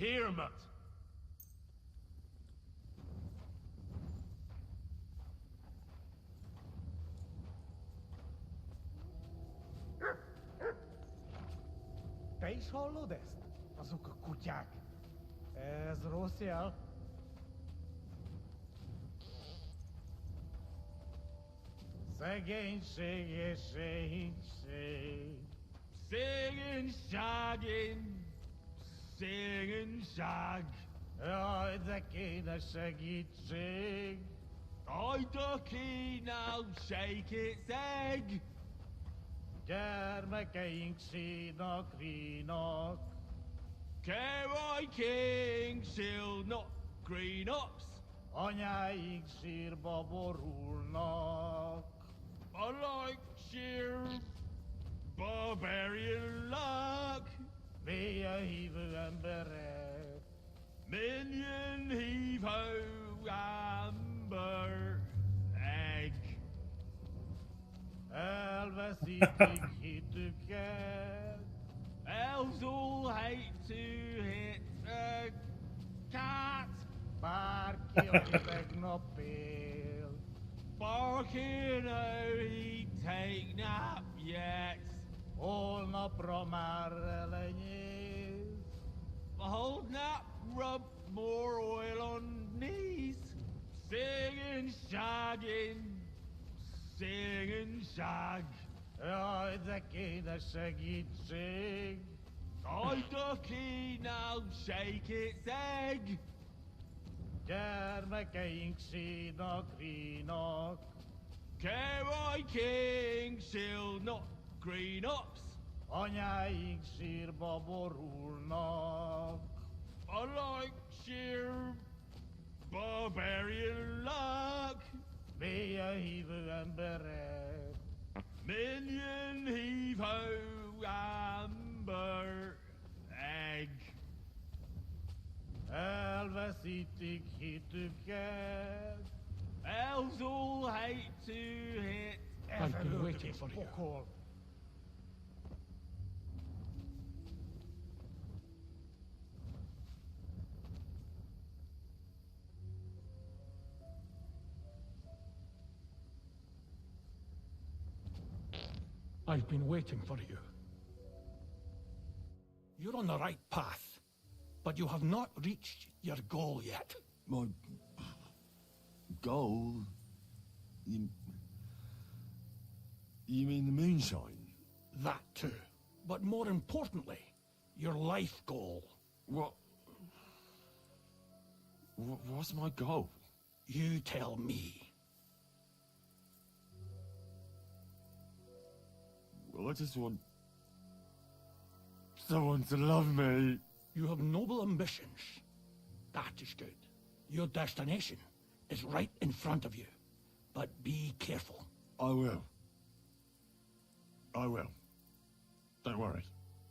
Hearmut! Te is hallod ezt? Azok a kutyák. Ez rossz jel. Szegénység és szegénység. Singing, shagging, singing shag. Jaj, de kéne segítség. I ducky now shake its egg. Gyermekeink sínak, rínak. Carol King, she'll not green ups. Anyáink sírba borulnak. I like sheer barbarian luck. Mélyen hívő emberek. Minion heave ho amber egg. Elveszítik hitüket. Elves all hate to hit a cat. Bárki, aki tegnap él. Barking, oh, he'd take nap yet. Holnapra már elenyész. The whole nap rub more oil on knees. Singing, shagging, singing shag. Jaj, de kéne segítség. I ducky now shake its egg. Gyermekeink sínak, rínak. Carol King, she'll not green ups. Anyáink sírba borulnak. I like sheer barbarian luck. Mélyen hívő emberek. Minion heave ho amber egg. Elveszítik hitüket. Elves all hate to hit. I've been waiting for you. Pokol. I've been waiting for you. You're on the right path, but you have not reached your goal yet. My goal? You mean the moonshine? That too. But more importantly, your life goal. What's my goal? You tell me. Well, I just want someone to love me. You have noble ambitions. That is good. Your destination is right in front of you. But be careful. I will. I will. Don't worry.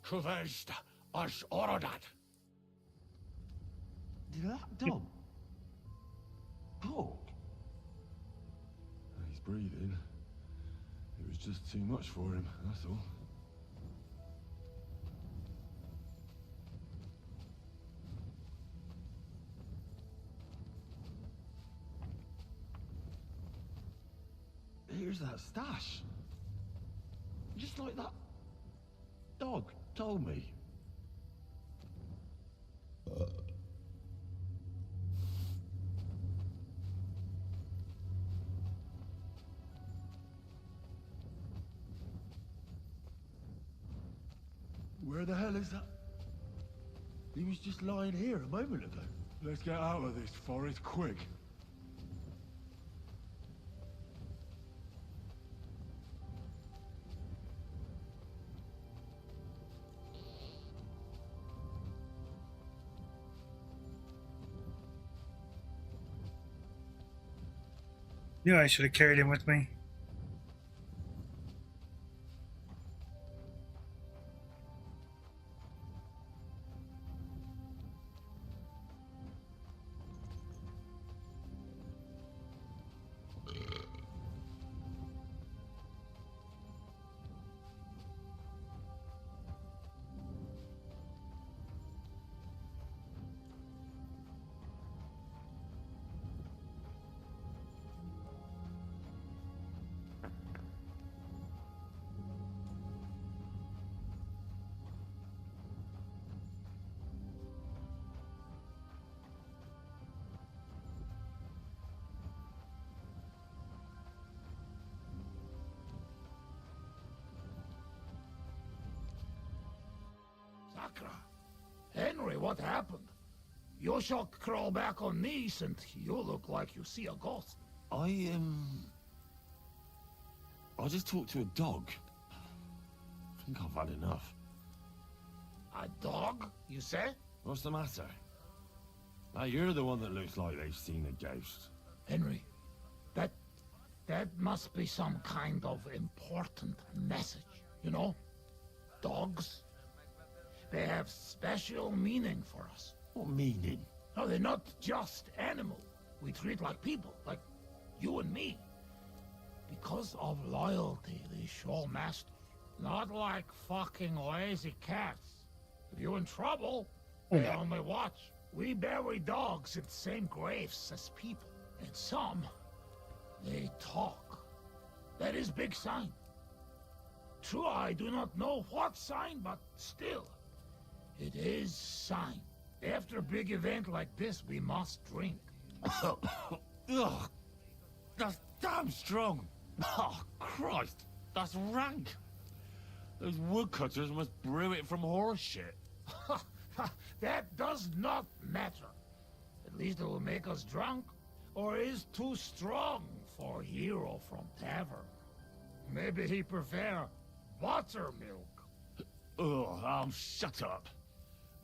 Kuvest as Orodat. Did that dog talk? He's breathing. It was just too much for him, that's all. Here's that stash. Just like that dog told me. Where the hell is that? He was just lying here a moment ago. Let's get out of this forest quick. Knew I should have carried him with me. what happened? You shall crawl back on knees and you look like you see a ghost. I just talked to a dog. I think I've had enough. A dog, you say? What's the matter? Now, you're the one that looks like they've seen a ghost. Henry, that must be some kind of important message, you know? Dogs, they have special meaning for us. What meaning? No, they're not just animals. We treat like people, like you and me. Because of loyalty, they show masters. Not like fucking lazy cats. If you're in trouble, they only watch. We bury dogs in the same graves as people. And some, they talk. That is big sign. True, I do not know what sign, but still, it is sign. After a big event like this, we must drink. Ugh, that's damn strong. Oh, Christ, that's rank. Those woodcutters must brew it from horse shit. That does not matter. At least it will make us drunk, or is too strong for a hero from tavern. Maybe he prefer buttermilk. Ugh, shut up.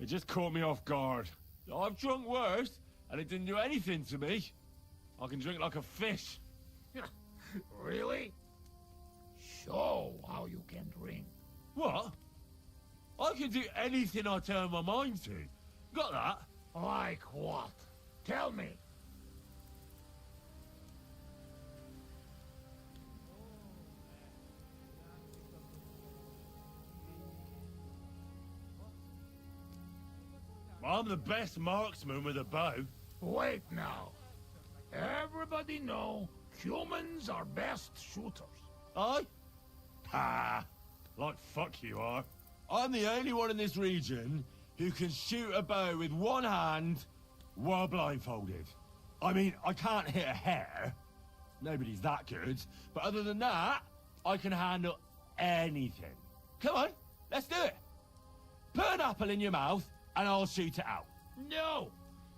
It just caught me off guard. I've drunk worse, and it didn't do anything to me. I can drink like a fish. Really? Show how you can drink. What? I can do anything I turn my mind to. Got that? Like what? Tell me. I'm the best marksman with a bow. Wait now. Everybody know humans are best shooters. Aye? Ah, like fuck you are. I'm the only one in this region who can shoot a bow with one hand while blindfolded. I mean, I can't hit a hare. Nobody's that good. But other than that, I can handle anything. Come on, let's do it. Put an apple in your mouth and I'll shoot it out. No!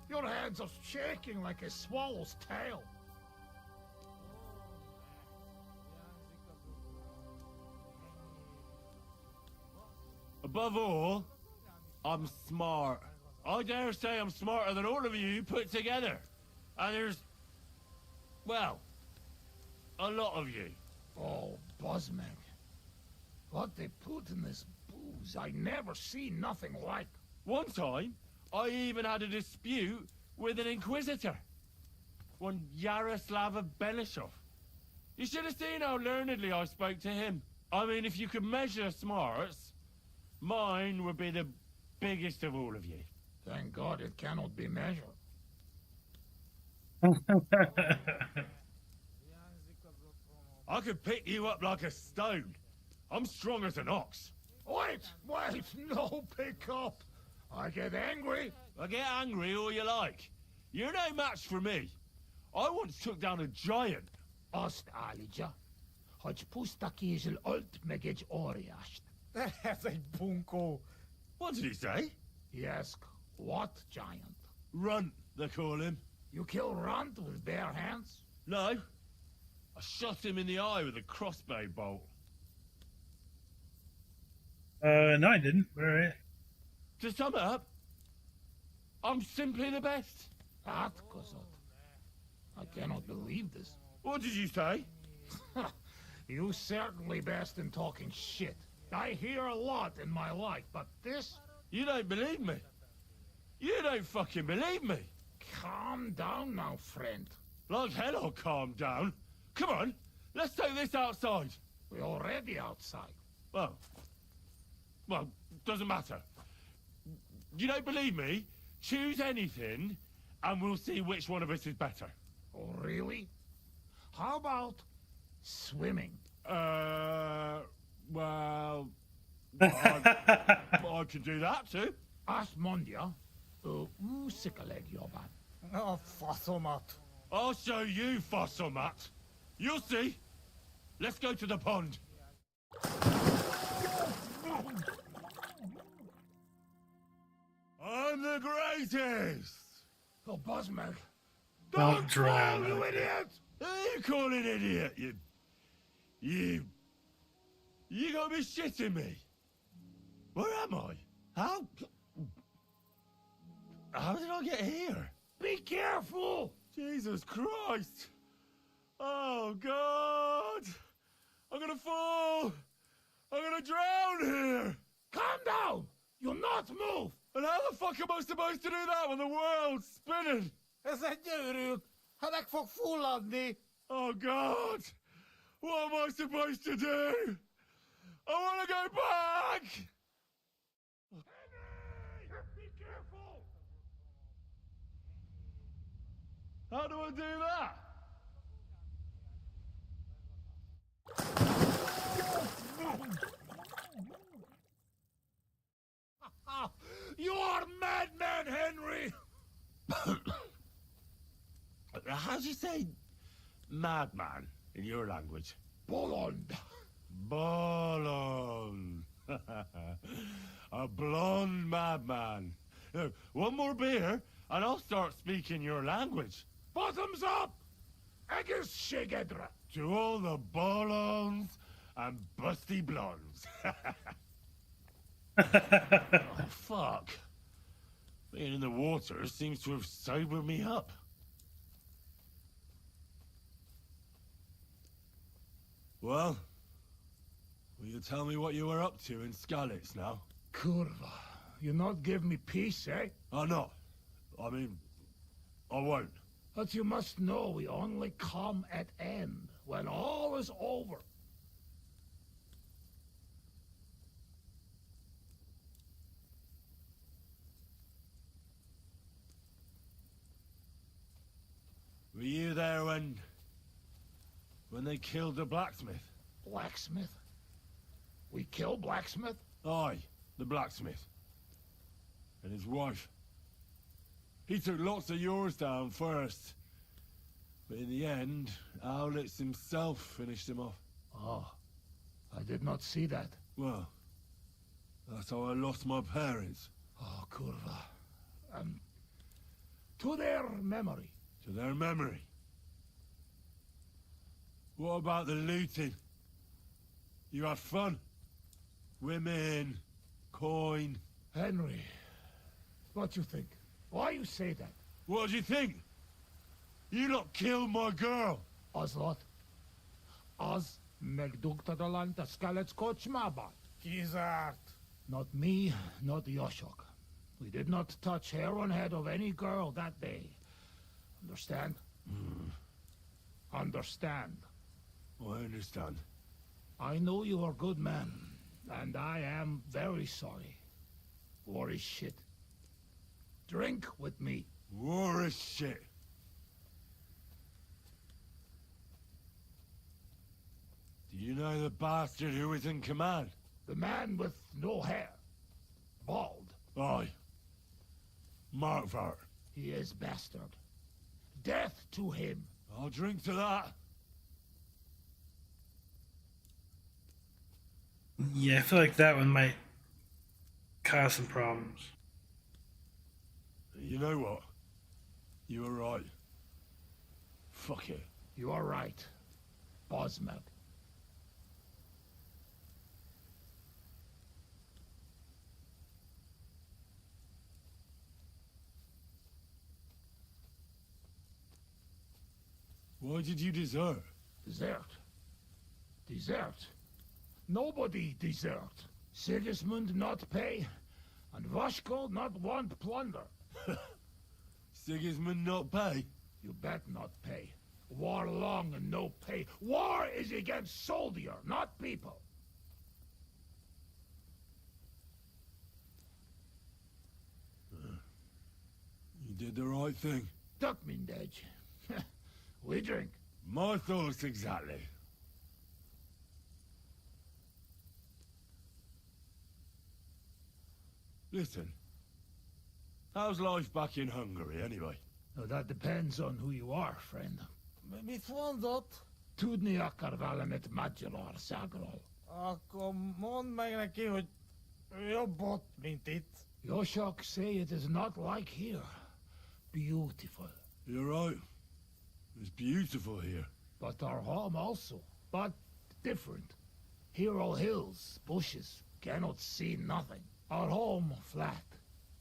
Your hands are shaking like a swallow's tail. Above all, I'm smart. I dare say I'm smarter than all of you put together. And there's, well, a lot of you. Oh, Buzzman. What they put in this booze, I never seen nothing like. One time, I even had a dispute with an Inquisitor. One Yaroslava Benishov. You should have seen how learnedly I spoke to him. I mean, if you could measure smarts, mine would be the biggest of all of you. Thank God it cannot be measured. I could pick you up like a stone. I'm strong as an ox. Wait, no pick up. I get angry. I get angry all you like. You're no match for me. I once took down a giant. Azt állítja, hogy puszta kézzel ölt meg egy óriást. That's a bunko. What did he say? He asked, what giant? Runt, they call him. You kill Runt with bare hands? No. I shot him in the eye with a crossbow bolt. No, I didn't. All right. To sum it up, I'm simply the best. That, Kozot. I cannot believe this. What did you say? You certainly best in talking shit. I hear a lot in my life, but this... You don't believe me. You don't fucking believe me. Calm down now, friend. Like hell I'll calm down. Come on, let's take this outside. We're already outside. Well, doesn't matter. You don't believe me? Choose anything, and we'll see which one of us is better. Oh, really? How about swimming? Well... I can do that too. Asmondia, usikaleg joban. Oh, Fossilmat. I'll show you, Fossilmat. You'll see. Let's go to the pond. I I'm the greatest! Oh, Bosmag. Don't drown. You idiot! Who are you calling idiot, You gotta be shitting me! Where am I? How did I get here? Be careful! Jesus Christ! Oh, God! I'm gonna fall! I'm gonna drown here! Calm down! You'll not move! And how the fuck am I supposed to do that when the world's spinning? Is that you, Ruk? Had ik voor full on me? Oh, God! What am I supposed to do? I wanna go back! Henry! Be careful! How do I do that? You're madman, Henry! How do you say madman in your language? Bolond. Bolond. A blonde madman. One more beer, and I'll start speaking your language. Bottoms up! Eggers shigedra. To all the bolons and busty blondes. Oh, fuck. Being in the water seems to have sobered me up. Well, will you tell me what you were up to in Skalitz now? Kurva, you not give me peace, eh? Oh, no. I mean, I won't. But you must know we only come at end, when all is over. Were you there when they killed the blacksmith? Blacksmith? We kill blacksmith? Aye, the blacksmith. And his wife. He took lots of yours down first. But in the end, Owlitz himself finished him off. Oh, I did not see that. Well, that's how I lost my parents. Oh, Kurva. To their memory. To their memory. What about the looting? You had fun? Women, coin. Henry, what you think? Why you say that? What do you think? You lot killed my girl. Oslot. Oz megdugtadalant a Skalitz kochmabat. Kizart. Not me, not Yoshok. We did not touch hair on head of any girl that day. Understand? Understand. I understand. I know you are a good man, and I am very sorry. War is shit. Drink with me. War is shit. Do you know the bastard who was in command? The man with no hair. Bald. Aye. Markvart. He is bastard. Death to him. I'll drink to that. Yeah, I feel like that one might cause some problems. You know what? You were right. Fuck it. You are right. Bosmag. Why did you desert? Desert. Desert. Nobody desert. Sigismund not pay, and Vashko not want plunder. Sigismund not pay? You bet not pay. War long and no pay. War is against soldier, not people. You did the right thing. Duck mindej. We drink. My thoughts exactly. Listen. How's life back in Hungary, anyway? Now that depends on who you are, friend. Mit mondott? Tudni akar valamit Magyarországról. Akkor mondd meg neki, hogy jobb ott, mint itt. Yoshok say it is not like here. Beautiful. You're right. It's beautiful here. But our home also. But different. Here all hills, bushes, cannot see nothing. Our home flat.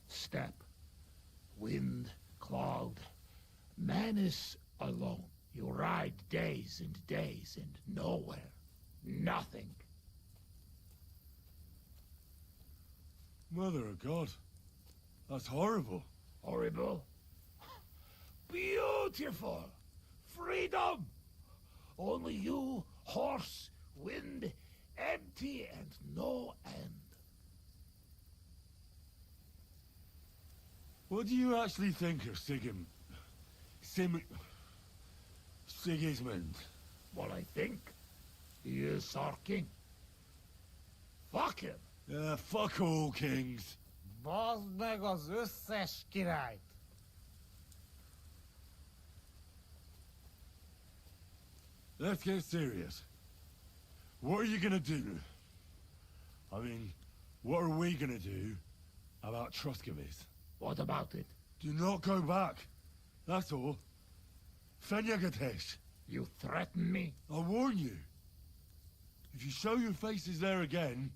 Steppe. Wind, cloud. Man is alone. You ride days and days and nowhere. Nothing. Mother of God. That's horrible. Horrible? Beautiful! Freedom! Only you, horse, wind, empty and no end. What do you actually think of Sigismund? What I think? He is our king. Fuck him! Yeah, fuck all kings. Bazd meg az összes királyt! Let's get serious. What are you gonna do? I mean, what are we gonna do about Troskovitz? What about it? Do not go back. That's all. Fenyagatesh. You threaten me? I warn you. If you show your faces there again,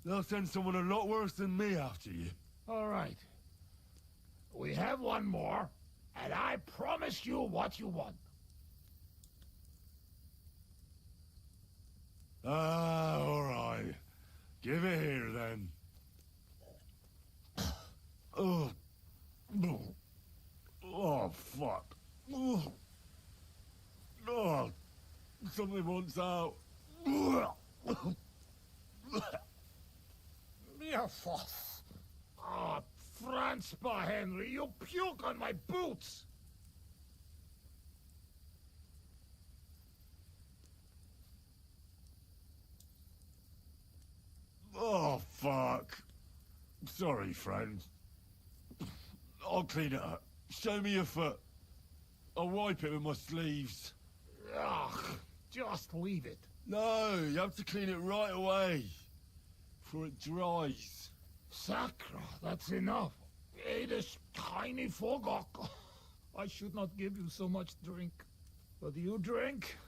they'll send someone a lot worse than me after you. All right. We have one more, and I promise you what you want. Ah, all right. Give it here, then. Oh. Oh, fuck. Oh. Something wants out. Yes. Ah, Franzpa, Henry, you puke on my boots. Oh, fuck. Sorry, friend. I'll clean it up. Show me your foot. I'll wipe it with my sleeves. Ugh, just leave it. No, you have to clean it right away. Before it dries. Sacra, that's enough. Hey, this tiny fogok. I should not give you so much drink. But you drink,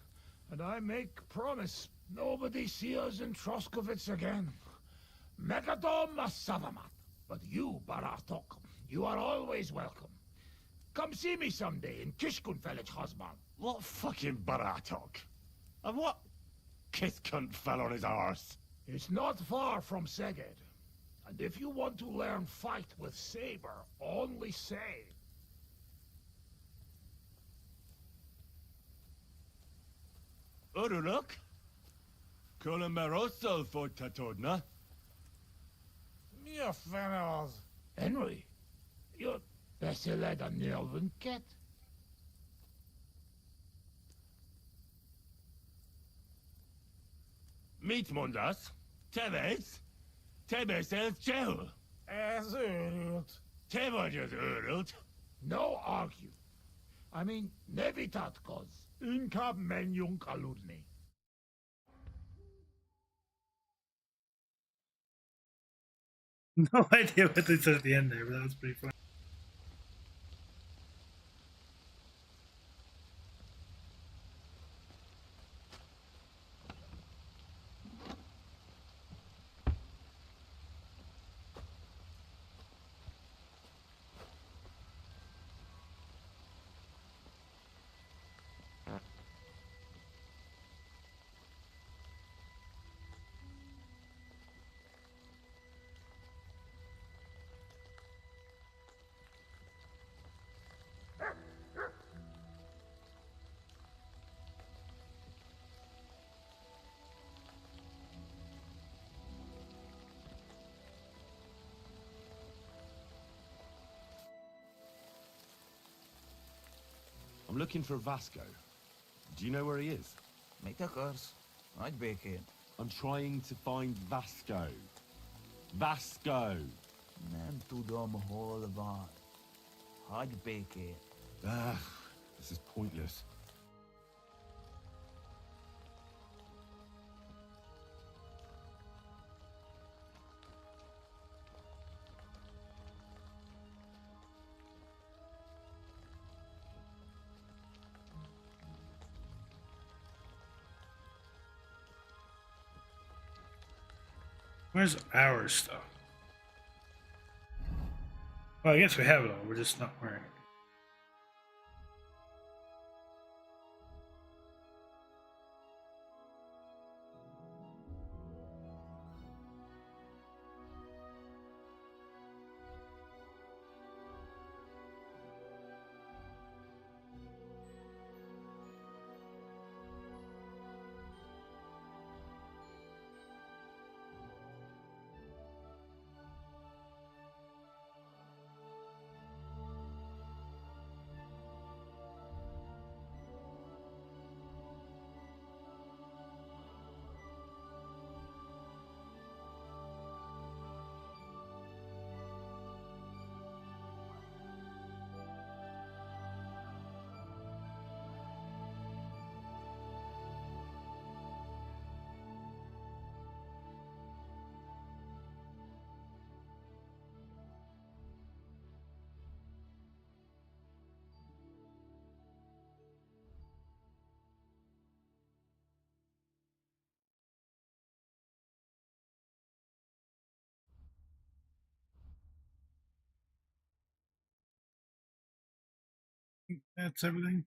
and I make promise. Nobody see us in Troskovitz again. Megadom Savamat. But you, Baratok, you are always welcome. Come see me someday in Kishkun village, Hosman. What fucking Baratok? And what kiss cunt fell on his arse? It's not far from Szeged. And if you want to learn fight with saber, only say. Uruluk? Kolomeroso for Tatodna? Mia Fenels. Henry, you're better led a Nelvin cat. Meet Mundas. Tebes. Tebes és Jehu. Ez őrült. Te vagy az őrült. No argue. I mean, ne vitatkozz. Inkább menjünk aludni. No idea what they said at the end there, but that was pretty funny. I'm looking for Vasco. Do you know where he is? Make a curse. I'd bake it. I'm trying to find Vasco. Vasco! Nem tudom, hol van. Hagyj békét. Ah, this is pointless. Where's our stuff? Well, I guess we have it all. We're just not wearing it. That's everything.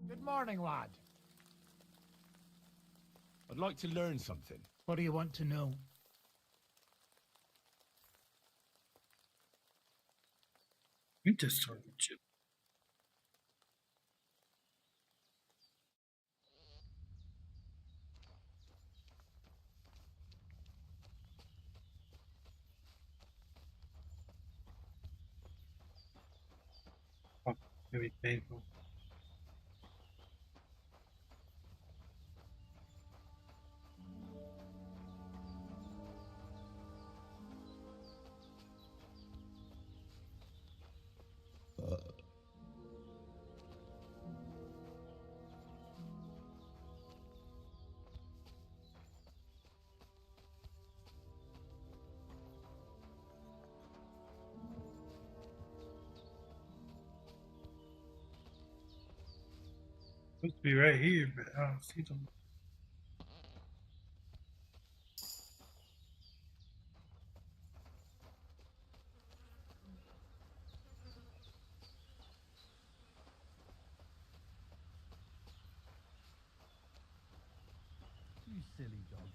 Good morning, lad. I'd like to learn something. What do you want to know? Winter Swordmanship. Oh, maybe painful. Supposed to be right here, but I don't see them. You silly doggy.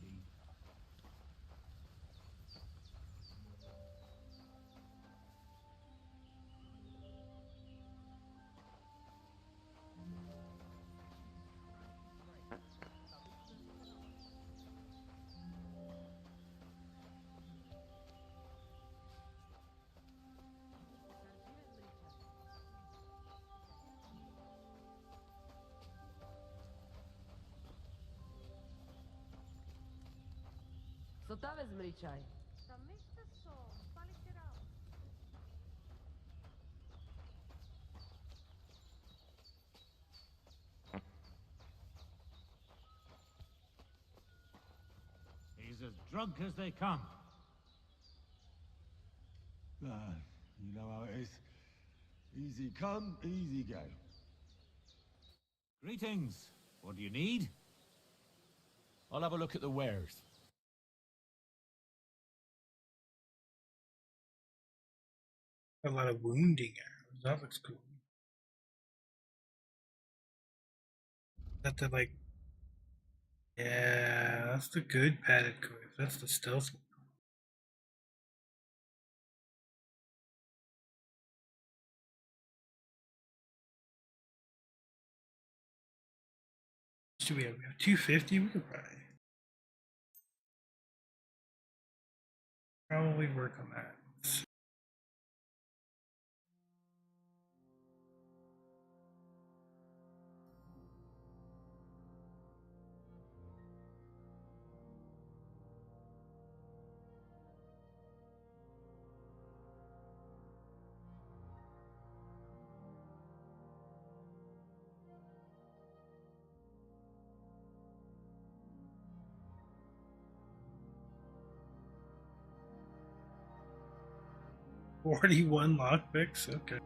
Co ta vezmričaj? He's as drunk as they come. You know how it is. Easy come, easy go. Greetings. What do you need? I'll have a look at the wares. A lot of wounding arrows. That looks cool. That the like. Yeah, that's the good padded quiff. That's the stealth one. What do we have? We have 250. We could probably work on that. $41 lockpicks. Okay.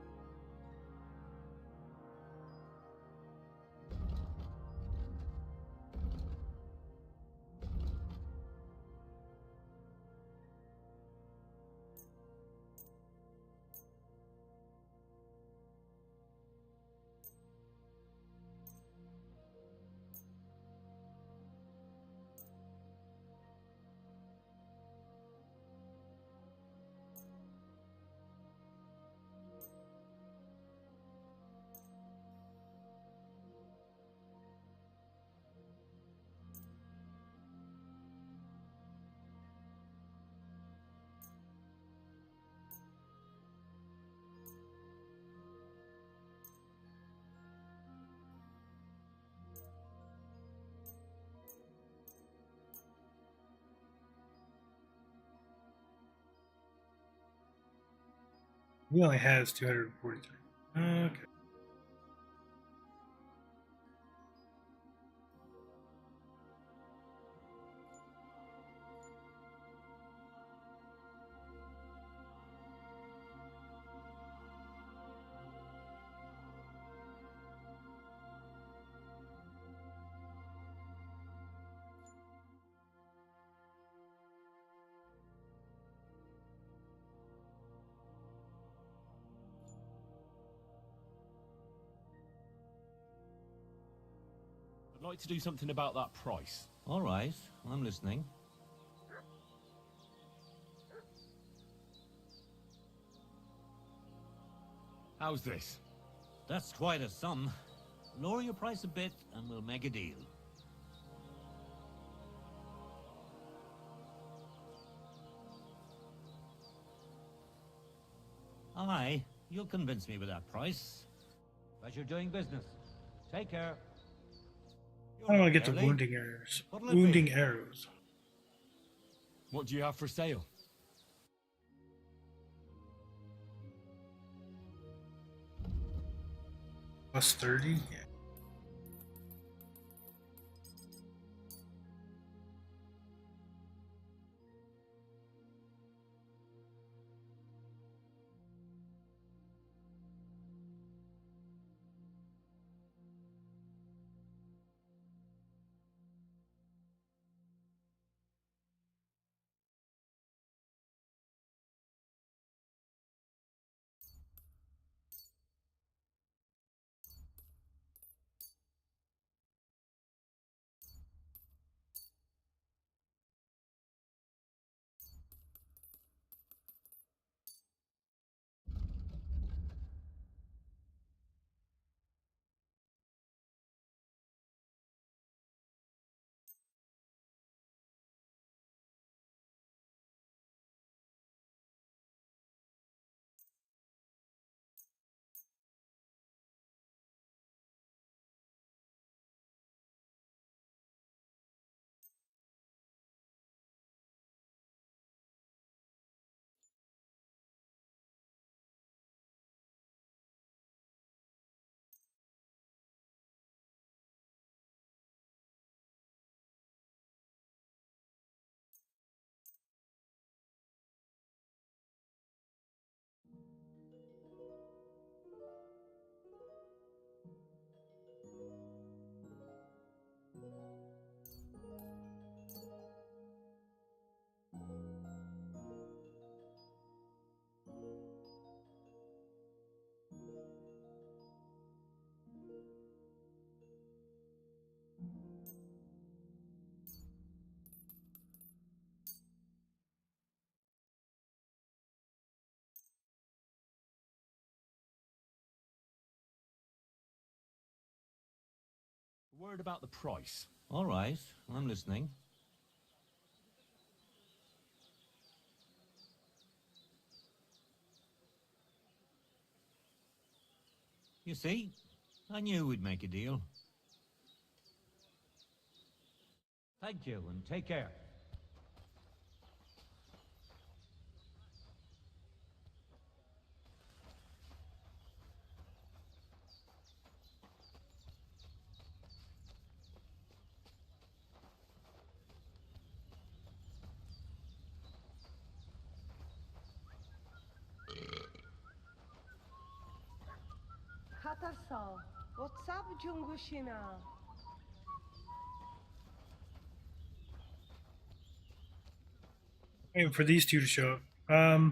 He only has 243. Okay. I'd like to do something about that price. All right, I'm listening. How's this? That's quite a sum. Lower your price a bit and we'll make a deal. Aye, you'll convince me with that price. But you're doing business. Take care. I don't want to get the wounding arrows. Wounding arrows. What do you have for sale? Plus 30? Yeah. Word about the price. All right, I'm listening. You see, I knew we'd make a deal. Thank you, and take care. Katarsal, what's up, Jungushina? Waiting for these two to show up. I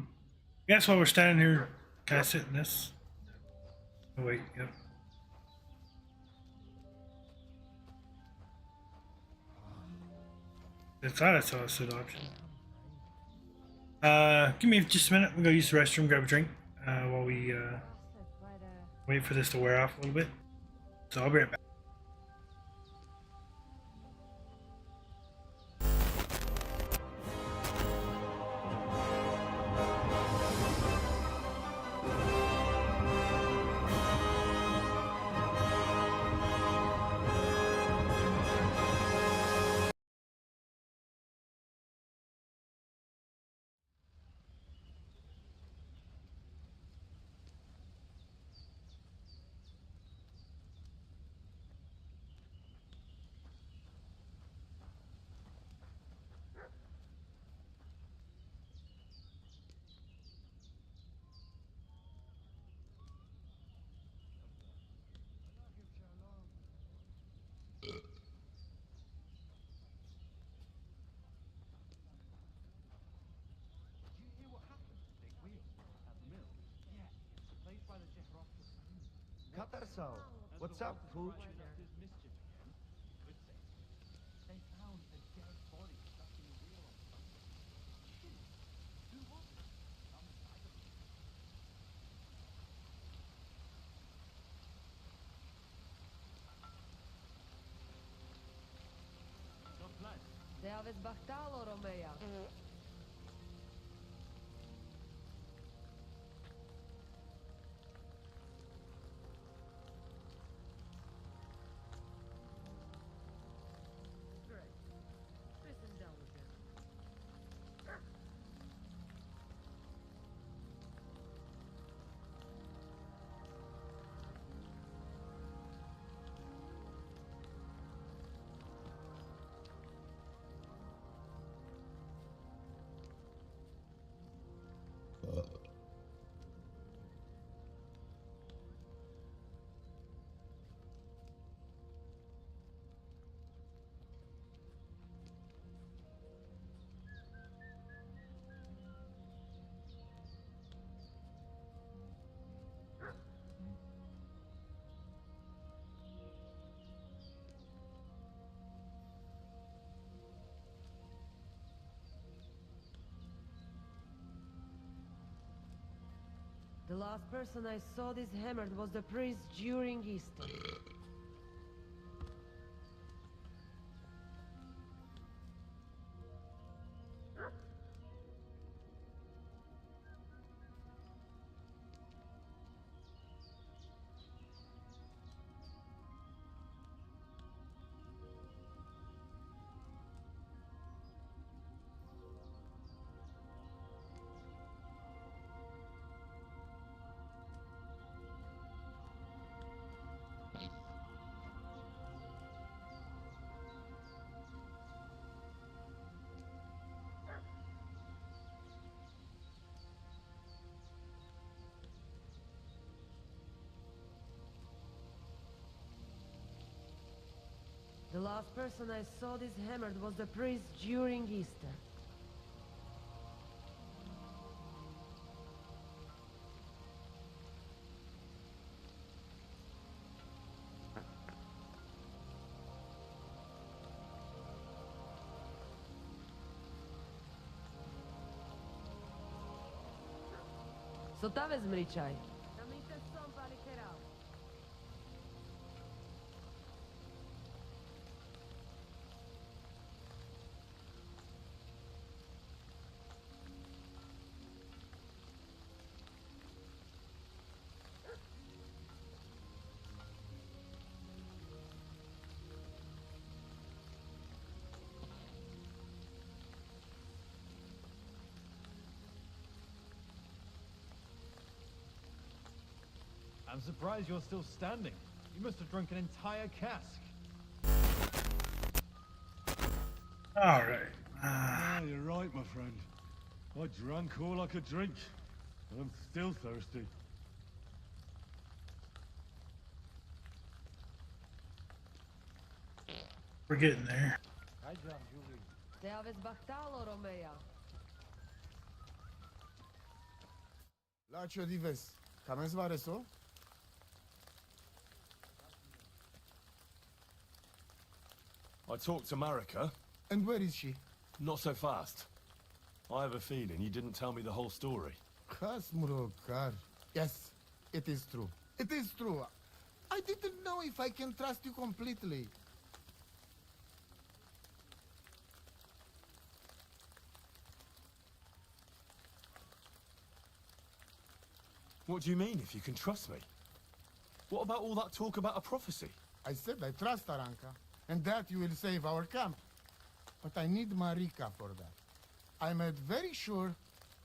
guess while we're standing here, can I sit in this? Oh wait, yep. I thought I saw a sit option. Give me just a minute. I'm gonna use the restroom, grab a drink, while we wait for this to wear off a little bit. So I'll be right back. Katarsal, what's up, Pooch? Te aveți bactalo, Romea. The last person I saw this hammered was the priest during Easter. The last person I saw this hammered was the priest during Easter. So ta vezmi čaj. I'm surprised you're still standing. You must have drunk an entire cask. All right. Ah, you're right, my friend. I drank all I could drink, and I'm still thirsty. We're getting there. Te aveți bactalo, Romea. La čo dives? Kamen zvare so? I talked to Marika. And where is she? Not so fast. I have a feeling you didn't tell me the whole story. Kasmurokar. Yes, it is true. It is true. I didn't know if I can trust you completely. What do you mean, if you can trust me? What about all that talk about a prophecy? I said I trust Aranka, and that you will save our camp. But I need Marika for that. I made very sure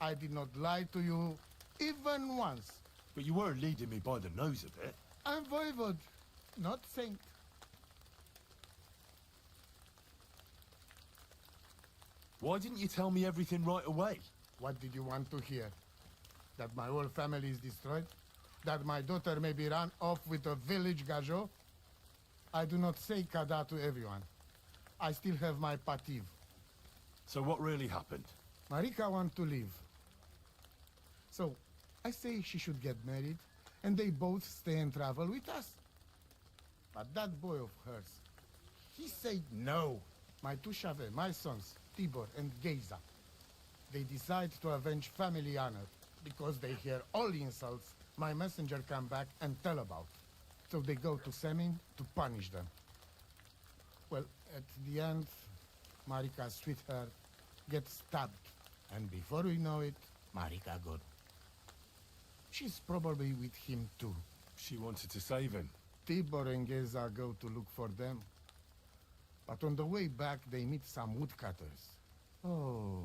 I did not lie to you even once. But you were leading me by the nose a bit. I'm voivod, not saint. Why didn't you tell me everything right away? What did you want to hear? That my whole family is destroyed? That my daughter may be run off with a village gajo? I do not say kada to everyone. I still have my pativ. So what really happened? Marika wants to leave. So, I say she should get married, and they both stay and travel with us. But that boy of hers, he said no. My two Shave, my sons, Tibor and Geza, they decide to avenge family honor because they hear all the insults my messenger come back and tell about. So they go to Semin to punish them. Well, at the end, Marika's sweetheart gets stabbed. And before we know it, Marika gone. She's probably with him too. She wanted to save him. Tibor and Geza go to look for them. But on the way back, they meet some woodcutters. Oh.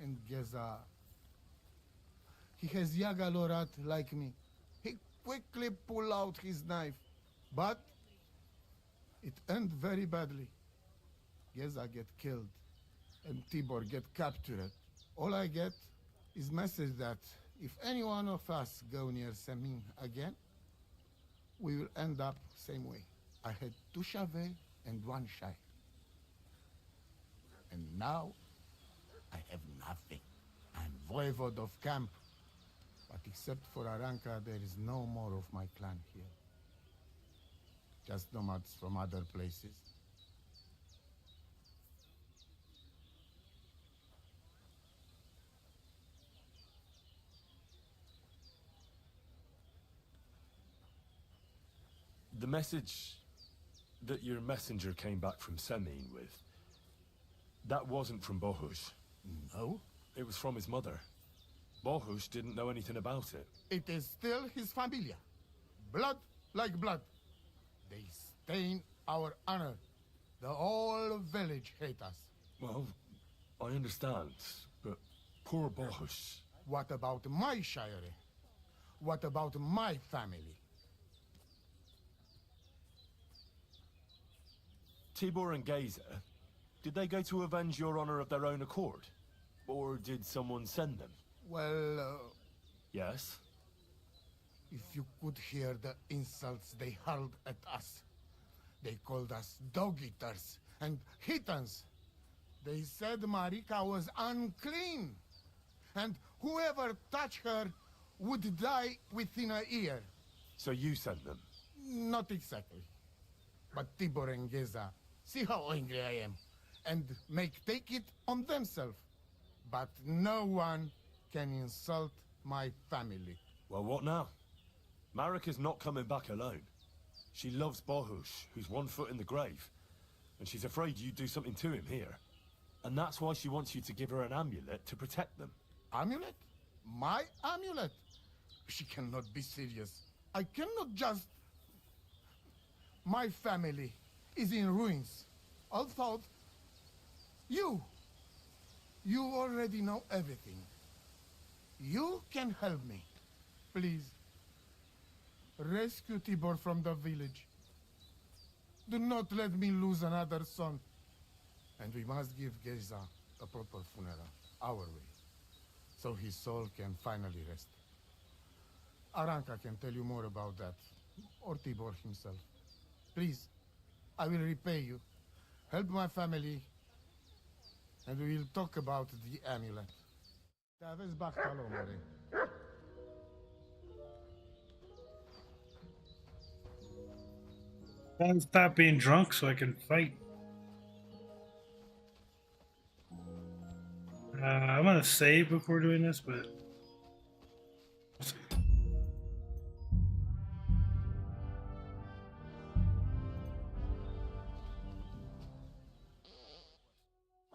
And Geza... He has Yagalorat like me. He quickly pull out his knife. But... it end very badly. Geza get killed. And Tibor get captured. All I get is message that if any one of us go near Semin again, we will end up same way. I had 2 Shave and 1 Shai. And now, I have nothing. I'm voivod of camp. But except for Aranka, there is no more of my clan here. Just nomads from other places. The message that your messenger came back from Semin with, that wasn't from Bohush. No? It was from his mother. Bohush didn't know anything about it. It is still his familia. Blood like blood. They stain our honor. The whole village hate us. Well, I understand, but poor Bohush. What about my shire? What about my family? Tibor and Geza, did they go to avenge your honor of their own accord? Or did someone send them? Well, Yes? if you could hear the insults they hurled at us. They called us dog-eaters and heathens. They said Marika was unclean. And whoever touched her would die within a year. So you sent them? Not exactly. But Tibor and Geza, see how angry I am, and take it on themselves. But no one can insult my family. Well, what now? Marika's not coming back alone. She loves Bohush, who's 1 foot in the grave. And she's afraid you'd do something to him here. And that's why she wants you to give her an amulet to protect them. Amulet? My amulet? She cannot be serious. I cannot just... My family is in ruins. Although... You already know everything. You can help me. Please. Rescue Tibor from the village. Do not let me lose another son. And we must give Geza a proper funeral, our way, so his soul can finally rest. Aranka can tell you more about that, or Tibor himself. Please, I will repay you. Help my family, and we will talk about the amulet. Te-aveți bactalo, more. Gotta stop being drunk so I can fight. I'm gonna save before doing this, but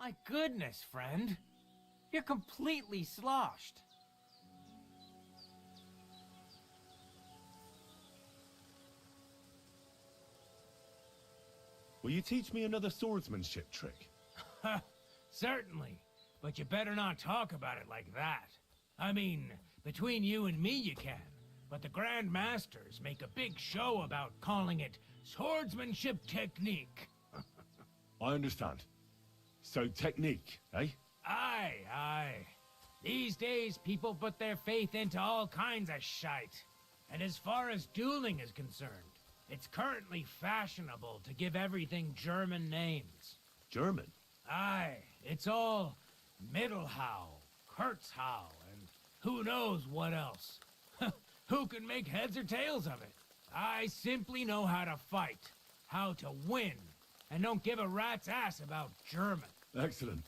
My goodness, friend. You're completely sloshed. Will you teach me another swordsmanship trick? Certainly. But you better not talk about it like that. I mean, between you and me you can. But the Grand Masters make a big show about calling it swordsmanship technique. I understand. So technique, eh? Aye, aye. These days, people put their faith into all kinds of shite. And as far as dueling is concerned, it's currently fashionable to give everything German names. German? Aye, it's all Mittelhau, Kurzhau, and who knows what else. Who can make heads or tails of it? I simply know how to fight, how to win, and don't give a rat's ass about German. Excellent.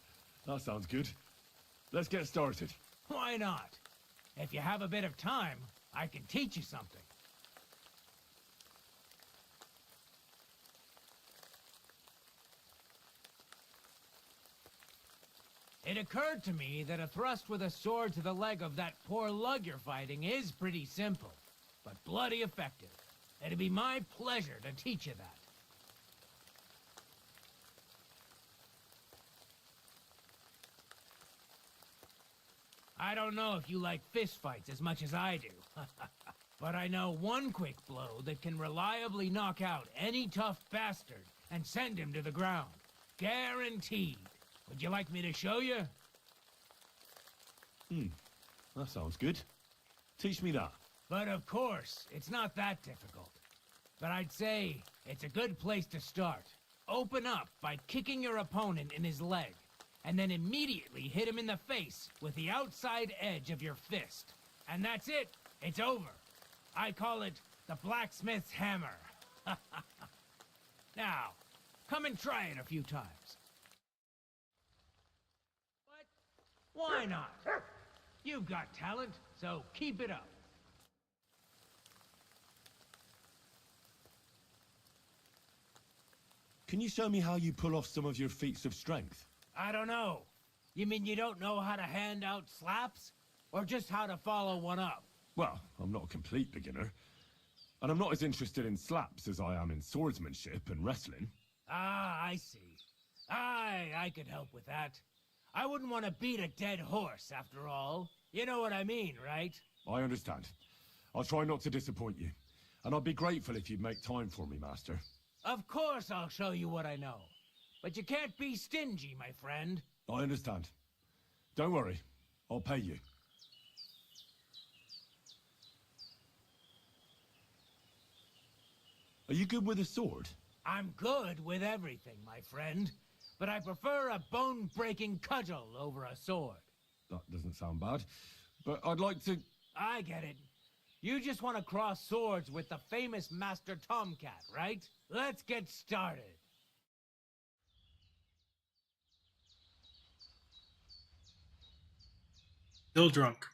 That sounds good. Let's get started. Why not? If you have a bit of time, I can teach you something. It occurred to me that a thrust with a sword to the leg of that poor lug you're fighting is pretty simple, but bloody effective. It'd be my pleasure to teach you that. I don't know if you like fistfights as much as I do, but I know one quick blow that can reliably knock out any tough bastard and send him to the ground. Guaranteed. Would you like me to show you? That sounds good. Teach me that. But of course, it's not that difficult. But I'd say it's a good place to start. Open up by kicking your opponent in his leg, and then immediately hit him in the face with the outside edge of your fist. And that's it. It's over. I call it the blacksmith's hammer. Now, come and try it a few times. Why not? You've got talent, so keep it up. Can you show me how you pull off some of your feats of strength? I don't know. You mean you don't know how to hand out slaps? Or just how to follow one up? Well, I'm not a complete beginner. And I'm not as interested in slaps as I am in swordsmanship and wrestling. Ah, I see. I could help with that. I wouldn't want to beat a dead horse, after all. You know what I mean, right? I understand. I'll try not to disappoint you. And I'd be grateful if you'd make time for me, Master. Of course I'll show you what I know. But you can't be stingy, my friend. I understand. Don't worry. I'll pay you. Are you good with a sword? I'm good with everything, my friend. But I prefer a bone-breaking cudgel over a sword. That doesn't sound bad. But I'd like to... I get it. You just want to cross swords with the famous Master Tomcat, right? Let's get started. Still drunk.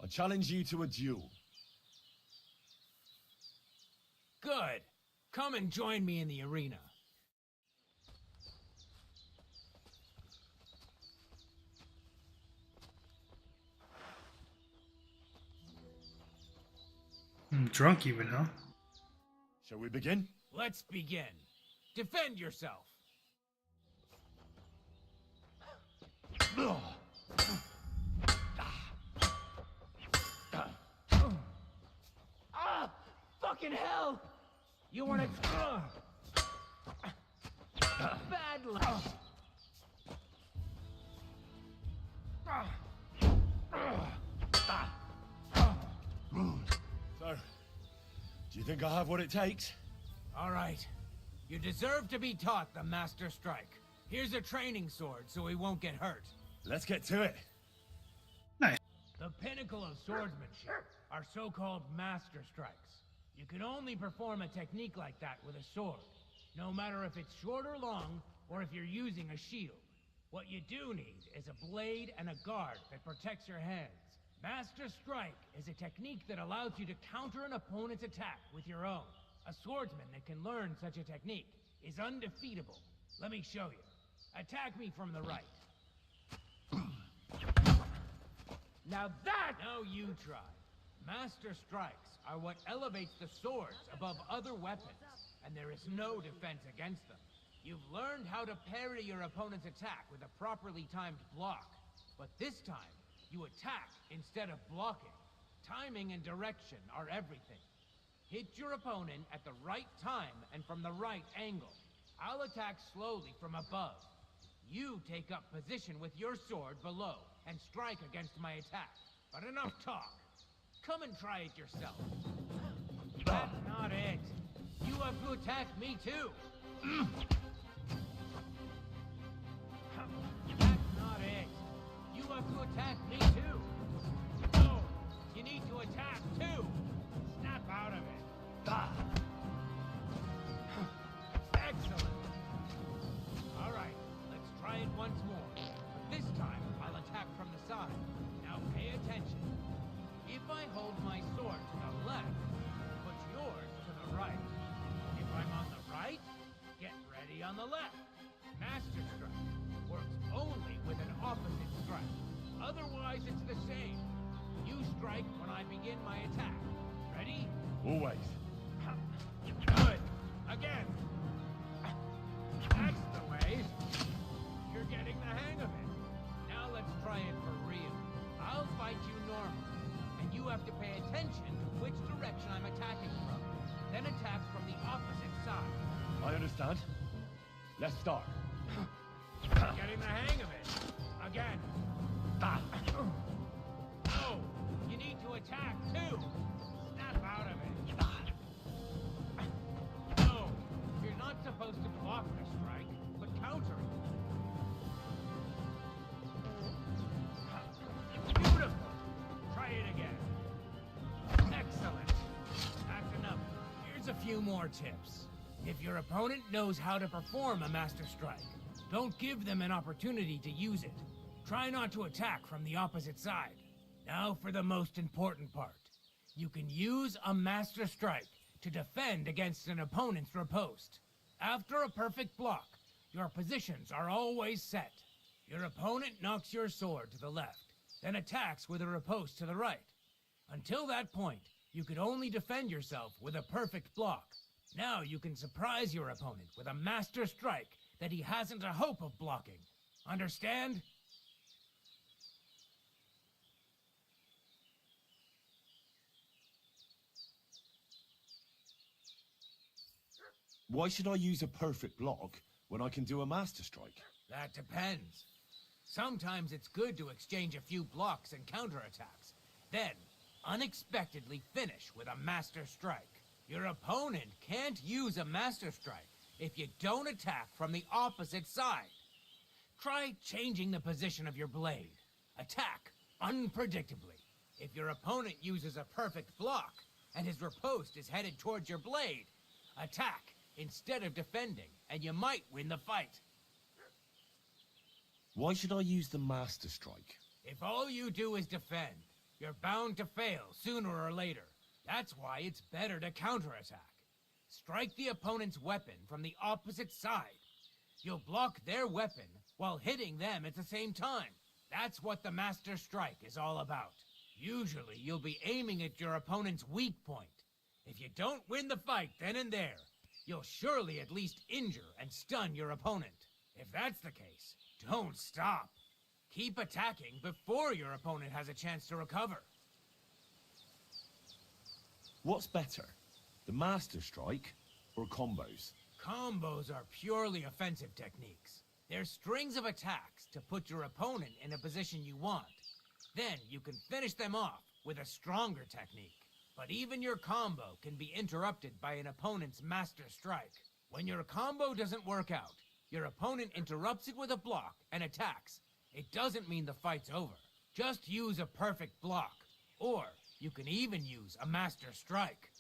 I challenge you to a duel. Good. Come and join me in the arena. I'm drunk even, huh? Shall we begin? Let's begin. Defend yourself. fucking hell! You wanna... Bad luck. So, do you think I have what it takes? All right. You deserve to be taught the Master Strike. Here's a training sword so he won't get hurt. Let's get to it. The pinnacle of swordsmanship are so-called Master Strikes. You can only perform a technique like that with a sword, no matter if it's short or long, or if you're using a shield. What you do need is a blade and a guard that protects your hands. Master Strike is a technique that allows you to counter an opponent's attack with your own. A swordsman that can learn such a technique is undefeatable. Let me show you. Attack me from the right. Now that... Now you try. Master Strikes are what elevates the swords above other weapons, and there is no defense against them. You've learned how to parry your opponent's attack with a properly timed block, but this time, you attack instead of blocking. Timing and direction are everything. Hit your opponent at the right time and from the right angle. I'll attack slowly from above. You take up position with your sword below and strike against my attack. But enough talk. Come and try it yourself. That's not it. You have to attack me too. That's not it. You have to attack me too. No, you need to attack too. Snap out of it. Excellent. All right, let's try it once more. But this time, I'll attack from the side. Now pay attention. If I hold my sword to the left, put yours to the right. If I'm on the right, get ready on the left. Master Strike works only with an opposite strike. Otherwise, it's the same. You strike when I begin my attack. Ready? Always. Good. Again. That's the way. You're getting the hang of it. Now let's try it for real. I'll fight you normally, and you have to pay attention to which direction I'm attacking from. Then attack from the opposite side. I understand. Let's start. Getting the hang of it. Again. No, you need to attack too. Snap out of it. No, you're not supposed to block the strike, but counter it. Beautiful. Try it again. Excellent. That's enough. Here's a few more tips. If your opponent knows how to perform a Master Strike, don't give them an opportunity to use it. Try not to attack from the opposite side. Now for the most important part. You can use a Master Strike to defend against an opponent's riposte. After a perfect block, your positions are always set. Your opponent knocks your sword to the left, then attacks with a riposte to the right. Until that point, you could only defend yourself with a perfect block. Now you can surprise your opponent with a Master Strike that he hasn't a hope of blocking. Understand? Why should I use a perfect block when I can do a Master Strike? That depends. Sometimes it's good to exchange a few blocks and counterattacks. Then, unexpectedly finish with a Master Strike. Your opponent can't use a Master Strike if you don't attack from the opposite side. Try changing the position of your blade. Attack unpredictably. If your opponent uses a perfect block and his riposte is headed towards your blade, attack instead of defending, and you might win the fight. Why should I use the Master Strike? If all you do is defend, you're bound to fail sooner or later. That's why it's better to counterattack. Strike the opponent's weapon from the opposite side. You'll block their weapon while hitting them at the same time. That's what the Master Strike is all about. Usually, you'll be aiming at your opponent's weak point. If you don't win the fight then and there, you'll surely at least injure and stun your opponent. If that's the case, don't stop. Keep attacking before your opponent has a chance to recover. What's better, The Master Strike or combos? Combos are purely offensive techniques. They're strings of attacks to put your opponent in a position you want. Then you can finish them off with a stronger technique. But even your combo can be interrupted by an opponent's Master Strike. When your combo doesn't work out, your opponent interrupts it with a block and attacks. It doesn't mean the fight's over. Just use a perfect block. Or you can even use a Master Strike.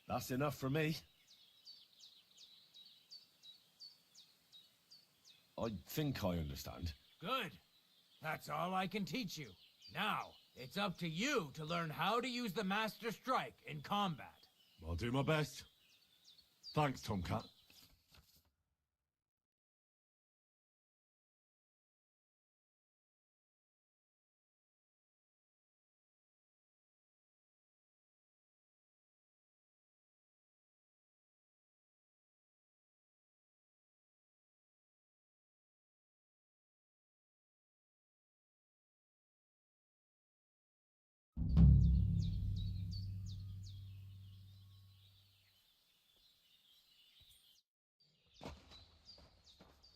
That's enough for me. I think I understand. Good. That's all I can teach you. Now, it's up to you to learn how to use the Master Strike in combat. I'll do my best. Thanks, Tomcat.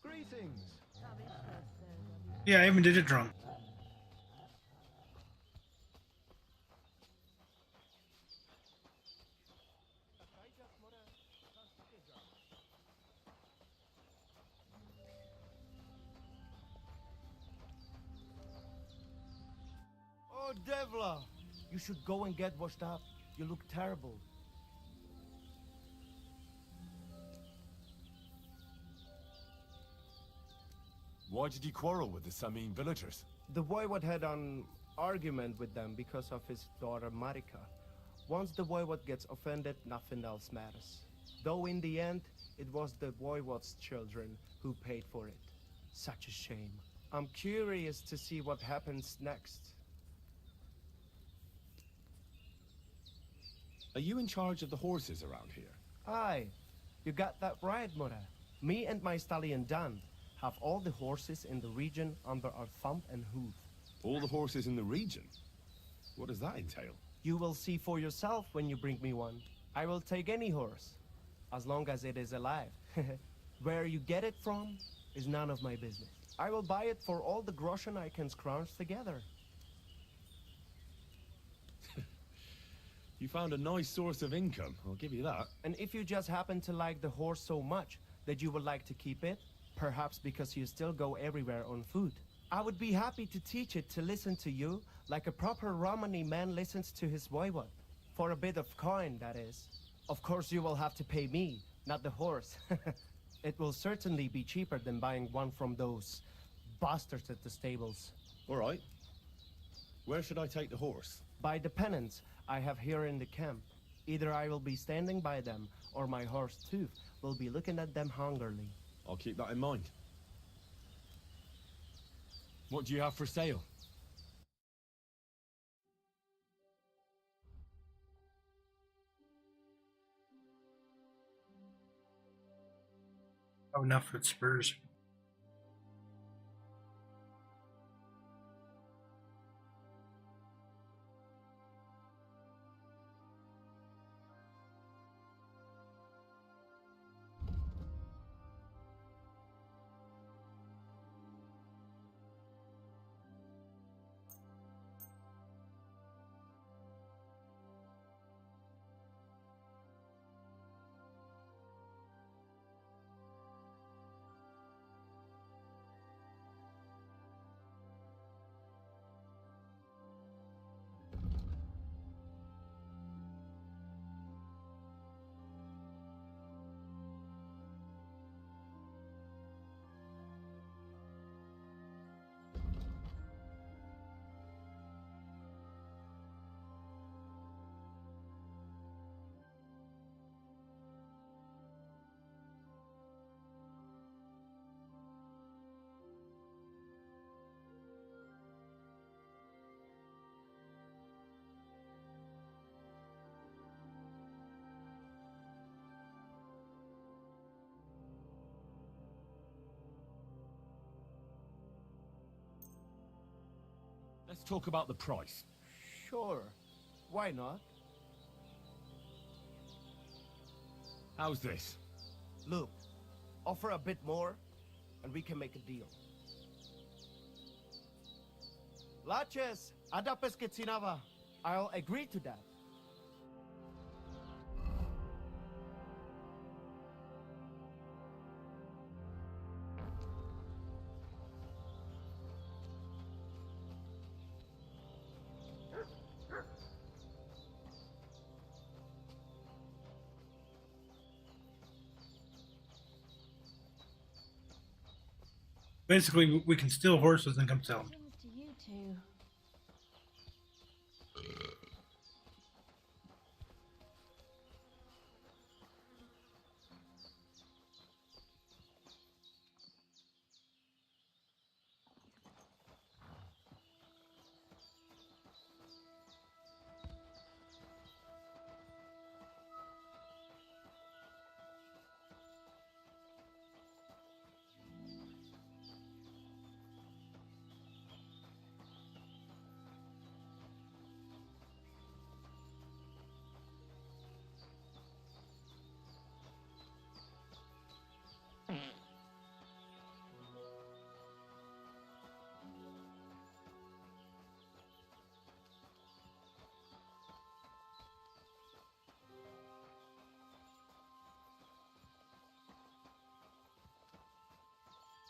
Greetings. Yeah, I even did it drunk. Oh, Devla! You should go and get washed up. You look terrible. Why did you quarrel with the Samin villagers? The voivod had an argument with them because of his daughter Marika. Once the voivod gets offended, nothing else matters. Though in the end, it was the voivod's children who paid for it. Such a shame. I'm curious to see what happens next. Are you in charge of the horses around here? Aye, you got that right, Mura. Me and my stallion Dan have all the horses in the region under our thumb and hoof. All the horses in the region? What does that entail? You will see for yourself when you bring me one. I will take any horse, as long as it is alive. Where you get it from is none of my business. I will buy it for all the groschen I can scrounge together. You found a nice source of income, I'll give you that. And if you just happen to like the horse so much that you would like to keep it, perhaps because you still go everywhere on foot, I would be happy to teach it to listen to you like a proper Romani man listens to his voivod. For a bit of coin, that is. Of course you will have to pay me, not the horse. It will certainly be cheaper than buying one from those bastards at the stables. All right. Where should I take the horse? By the pennants I have here in the camp. Either I will be standing by them, or my horse Tooth will be looking at them hungrily. I'll keep that in mind. What do you have for sale? Oh, enough for Spurs. Let's talk about the price. Sure. Why not? How's this? Look, offer a bit more, and we can make a deal. Laches, adapes Ketsinava. I'll agree to that. Basically, we can steal horses and come sell them. To you two.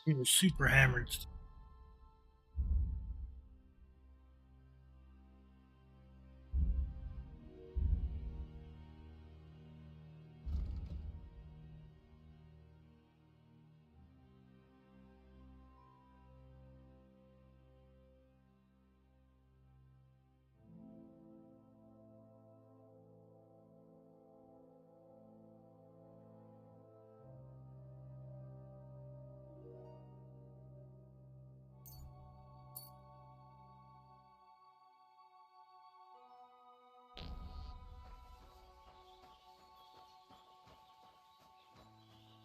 We were super hammered.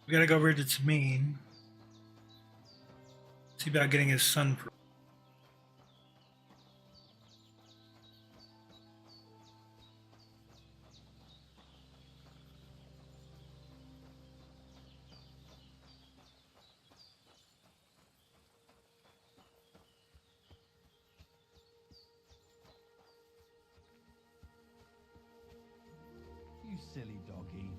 We gotta go over to Tameen. See about getting his son. You silly doggy.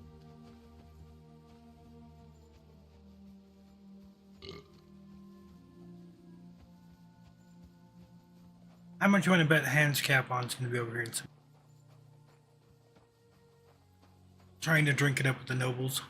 How much you want to bet Hans Capon's going to be over here? Trying to drink it up with the nobles.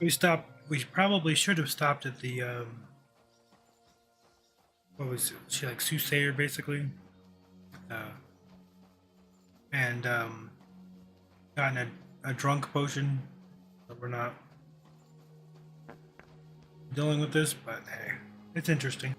We stopped. We probably should have stopped at the. What was it? She like soothsayer basically, and gotten a drunk potion. But we're not dealing with this, but hey, it's interesting.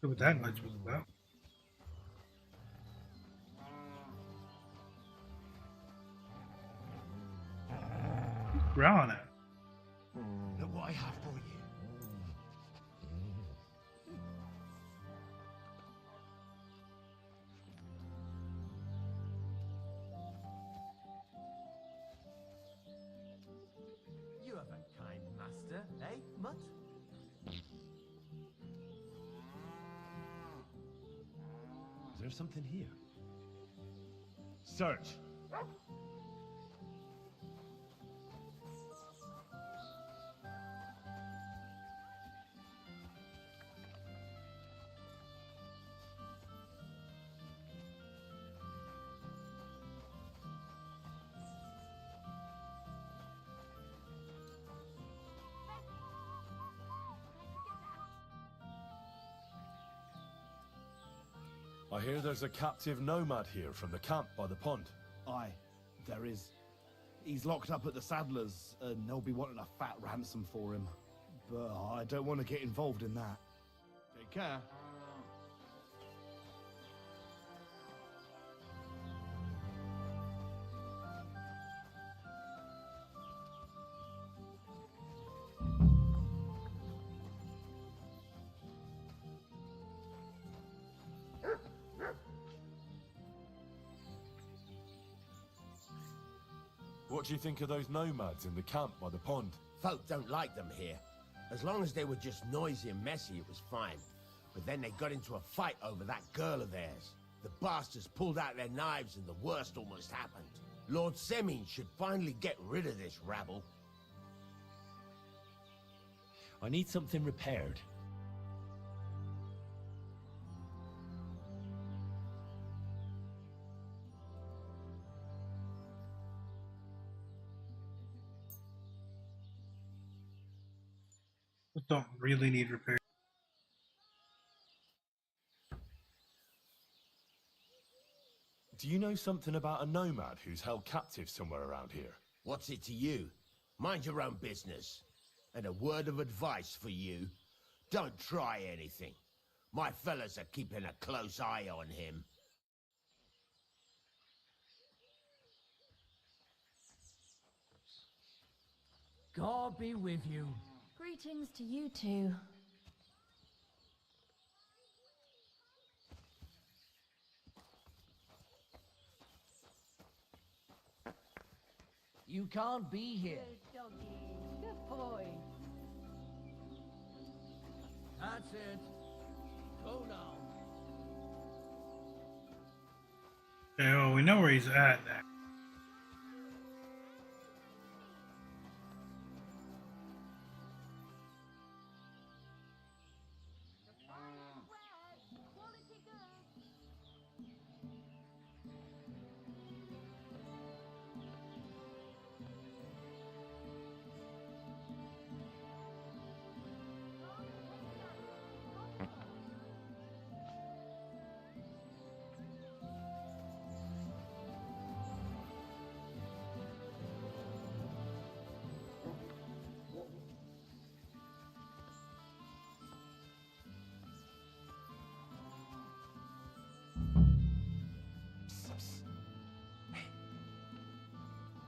What that much was about. growling at? Look what I have for you. You have a kind master, eh, Mutt? Is there something here? Search. I hear there's a captive nomad here from the camp by the pond. Aye, there is. He's locked up at the Saddlers, and they'll be wanting a fat ransom for him. But I don't want to get involved in that. Take care. What do you think of those nomads in the camp by the pond? Folk don't like them here. As long as they were just noisy and messy, it was fine. But then they got into a fight over that girl of theirs. The bastards pulled out their knives and the worst almost happened. Lord Semin should finally get rid of this rabble. I need something repaired. Don't really need repair. Do you know something about a nomad who's held captive somewhere around here? What's it to you? Mind your own business. And a word of advice for you. Don't try anything. My fellas are keeping a close eye on him. God be with you. Greetings to you too. You can't be here. Good doggy. Good boy. That's it. Go now. Okay, well, we know where he's at now.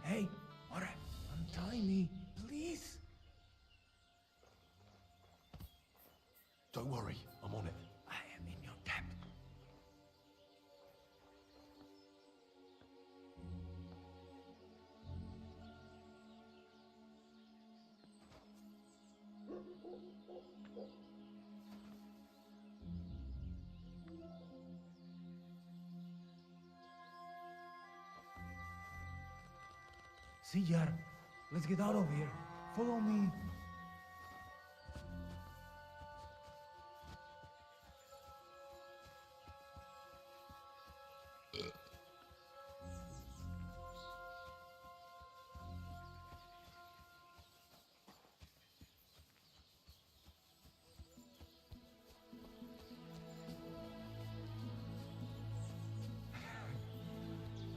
Hey, alright, untie me, please. Don't worry, I'm on it. I am in your debt. See, Yar, let's get out of here. Follow me.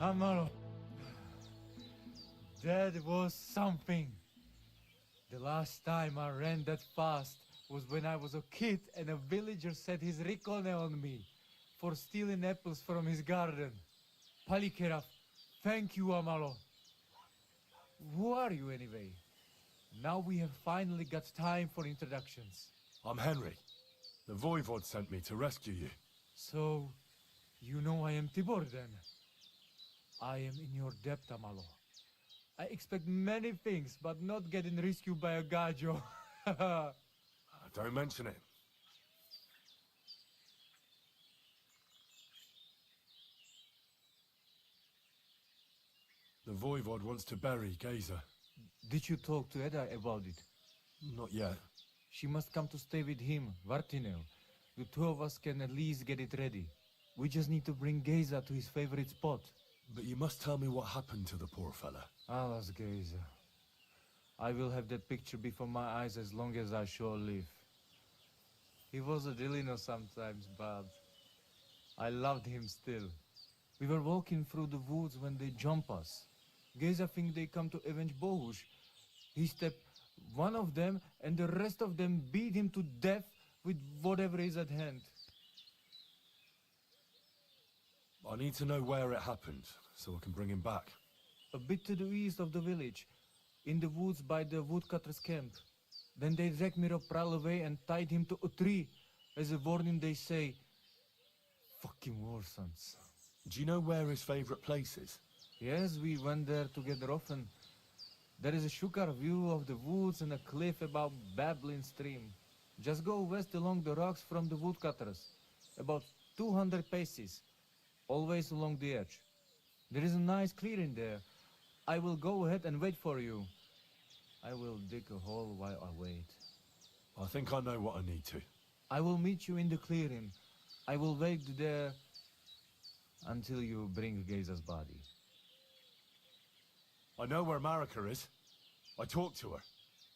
Amaro. That was something. The last time I ran that fast was when I was a kid and a villager set his ricone on me for stealing apples from his garden. Palikeraf, thank you, Amaro. Who are you anyway? Now we have finally got time for introductions. I'm Henry. The Voivod sent me to rescue you. So, you know I am Tibor then? I am in your debt, Amalo. I expect many things, but not getting rescued by a gajo. Don't mention it. The Voivod wants to bury Geza. Did you talk to Edda about it? Not yet. She must come to stay with him, Vartinel. The two of us can at least get it ready. We just need to bring Geza to his favorite spot. But you must tell me what happened to the poor fella. Alas, Geza. I will have that picture before my eyes as long as I shall live. He was a Delino sometimes, but I loved him still. We were walking through the woods when they jump us. Geza think they come to avenge Bohush. He stepped one of them, and the rest of them beat him to death with whatever is at hand. I need to know where it happened, so I can bring him back. A bit to the east of the village, in the woods by the woodcutter's camp. Then they dragged Miropral away and tied him to a tree. As a warning, they say, fucking war sons. Do you know where his favorite place is? Yes, we went there together often. There is a shukar view of the woods and a cliff above Babbling Stream. Just go west along the rocks from the woodcutters. About 200 paces. Always along the edge. There is a nice clearing there. I will go ahead and wait for you. I will dig a hole while I wait. I think I know what I need to. I will meet you in the clearing. I will wait there until you bring Geza's body. I know where Marika is. I talked to her.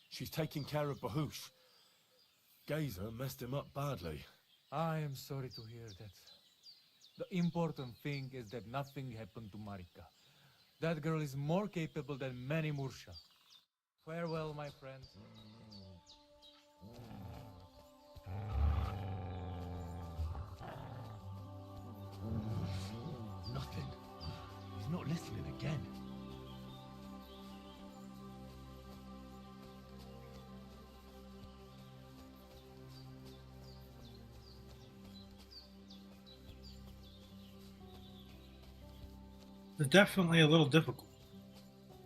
She's taking care of Bahush. Geza messed him up badly. I am sorry to hear that. The important thing is that nothing happened to Marika. That girl is more capable than many Mursha. Farewell, my friend. Nothing. He's not listening again. It's definitely a little difficult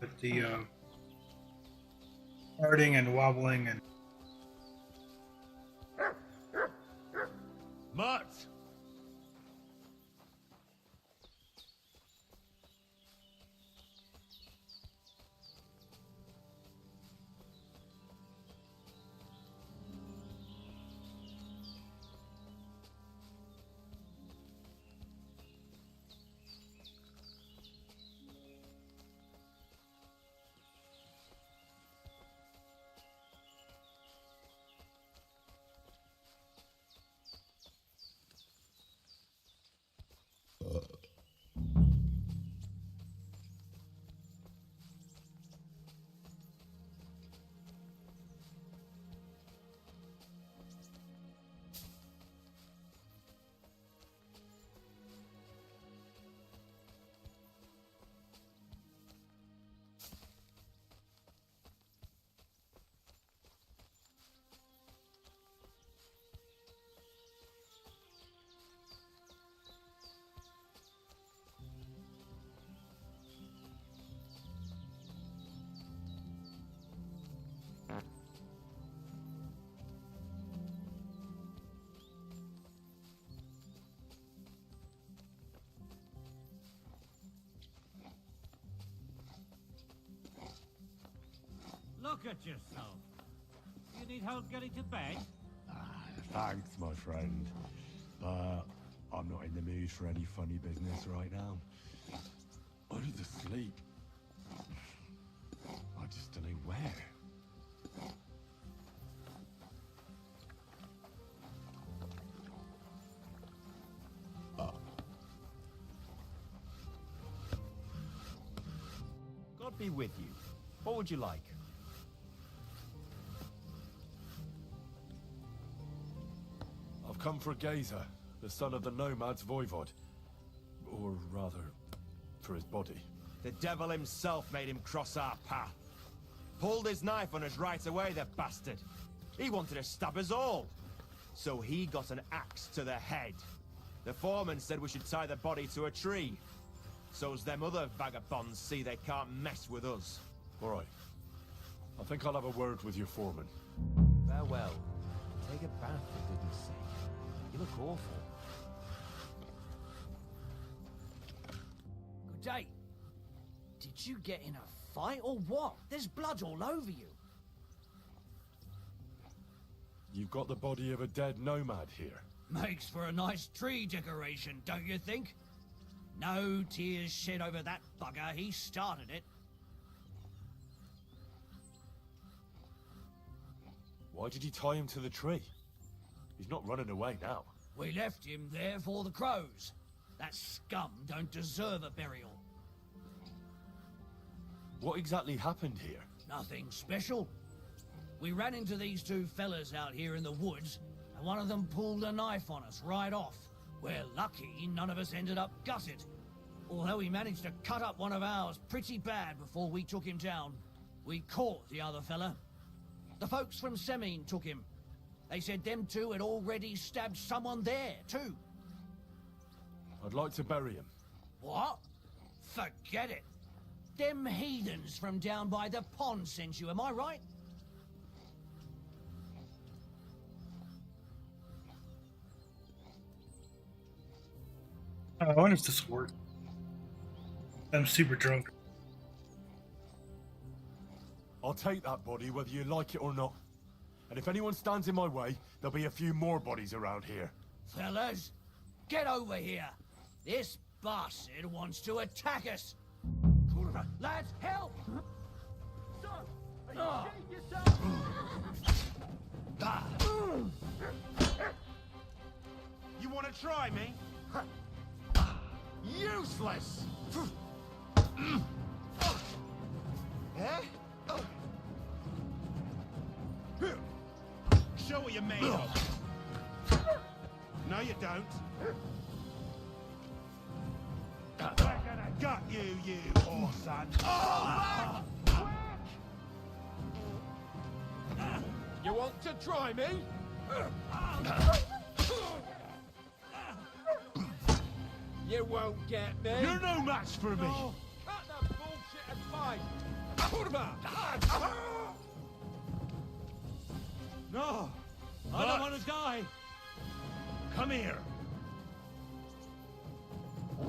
with the starting and wobbling and. Mutt! Look at yourself. You need help getting to bed? Thanks, my friend. But I'm not in the mood for any funny business right now. I need to sleep. I just don't know where. God be with you. What would you like? I've come for Geza, the son of the Nomad's Voivod. Or rather, for his body. The devil himself made him cross our path. Pulled his knife on us right away, the bastard. He wanted to stab us all. So he got an axe to the head. The foreman said we should tie the body to a tree. So's them other vagabonds see they can't mess with us. All right. I think I'll have a word with your foreman. Farewell. Take a bath, for goodness sake. You look awful. Good day. Did you get in a fight or what? There's blood all over you. You've got the body of a dead nomad here. Makes for a nice tree decoration, don't you think? No tears shed over that bugger. He started it. Why did you tie him to the tree? He's not running away now. We left him there for the crows. That scum don't deserve a burial. What exactly happened here? Nothing special. We ran into these two fellas out here in the woods, and one of them pulled a knife on us right off. We're lucky none of us ended up gutted. Although he managed to cut up one of ours pretty bad before we took him down. We caught the other fella. The folks from Semine took him. They said them two had already stabbed someone there, too. I'd like to bury him. What? Forget it. Them heathens from down by the pond sent you, am I right? I wonder if this will work. I'm super drunk. I'll take that body whether you like it or not. And if anyone stands in my way, there'll be a few more bodies around here. Fellas, get over here. This bastard wants to attack us. Lads, help! You want to try me? Useless! Eh? Show what you're made of. No, you don't. We're gonna gut you, you whore son. Oh, you want to try me? You won't get me. You're no match for me. No, cut the bullshit and fight. Put him up. No! I don't want to die! Come here.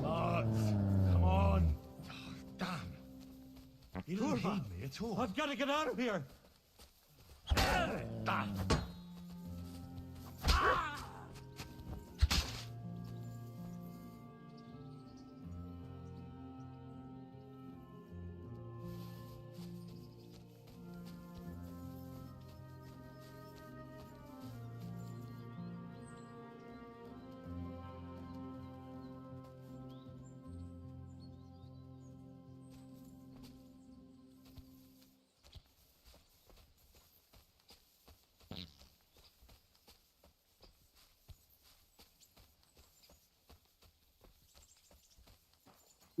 Come on. Damn. He doesn't heed me at all. I've got to get out of here!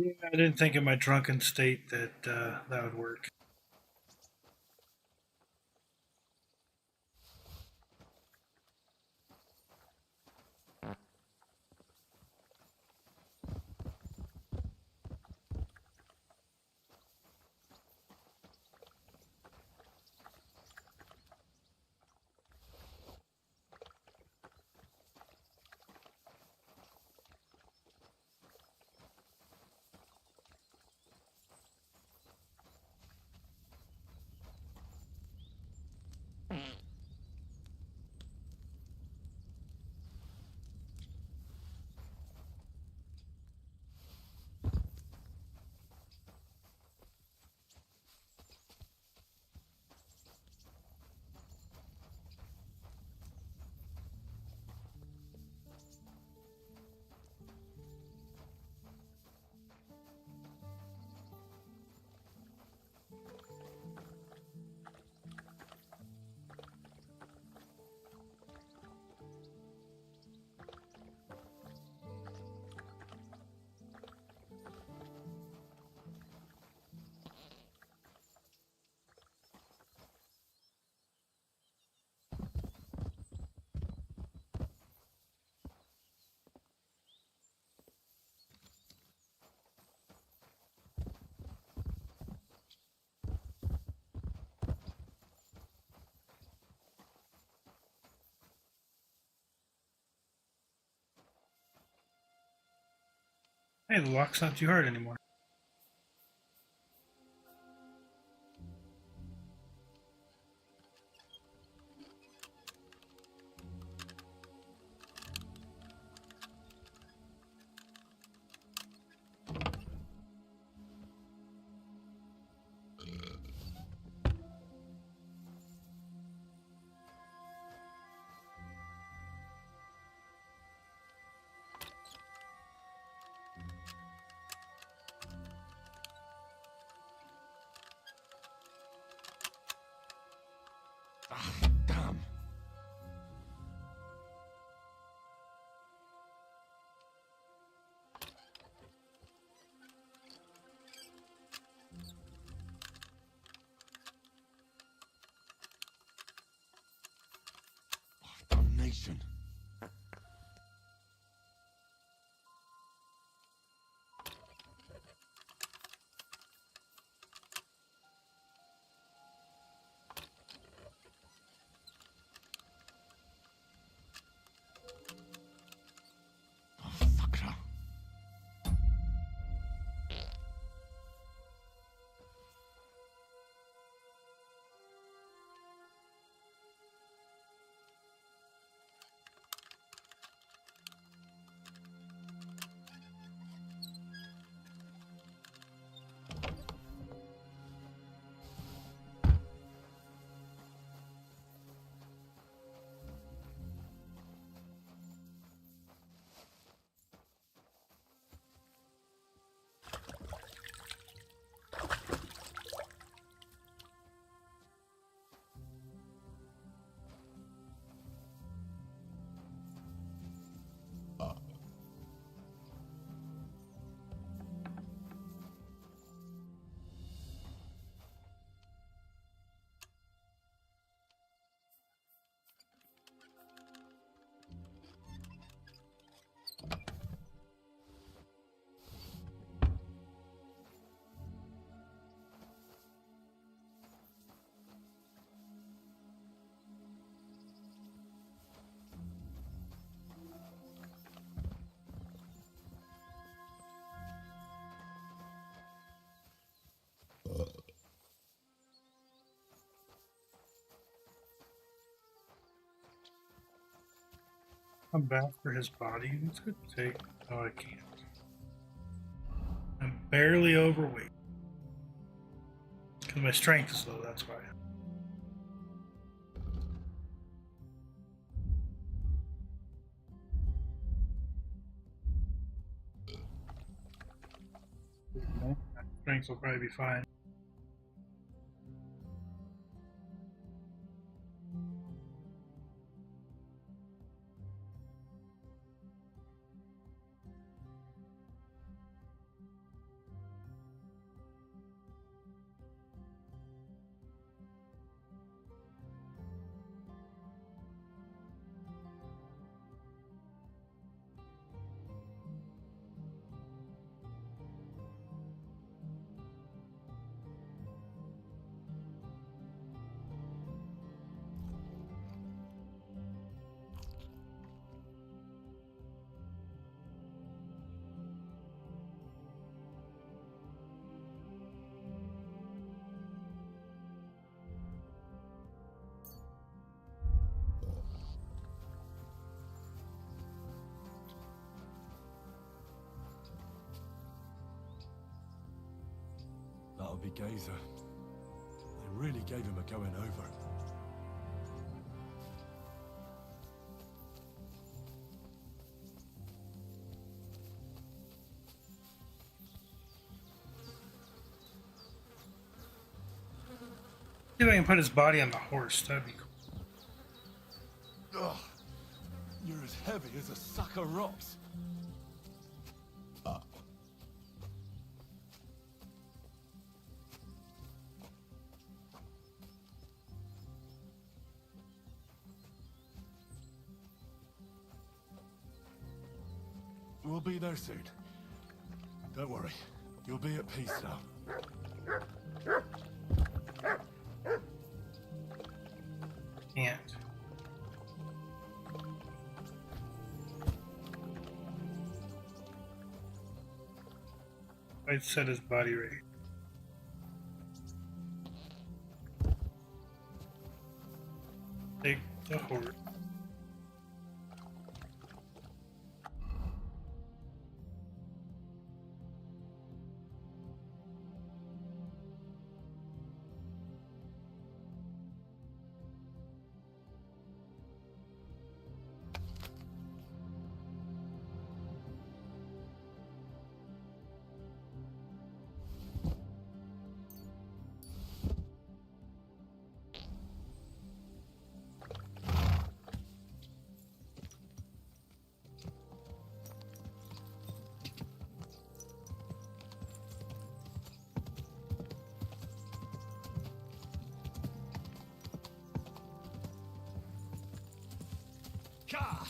Yeah, I didn't think in my drunken state that that would work. Hey, the lock's not too hard anymore. Damn. Damnation. Come back for his body. It's good to take. Oh, I can't. I'm barely overweight. Because my strength is low, that's why. Strength will probably be fine. That'll be Gazer. They really gave him a going over. See if I can put his body on the horse. That'd be cool. Ugh. You're as heavy as a sack of rocks. We'll be there soon. Don't worry. You'll be at peace now. Can't. I'd set his body rate. Take the horse. Ka!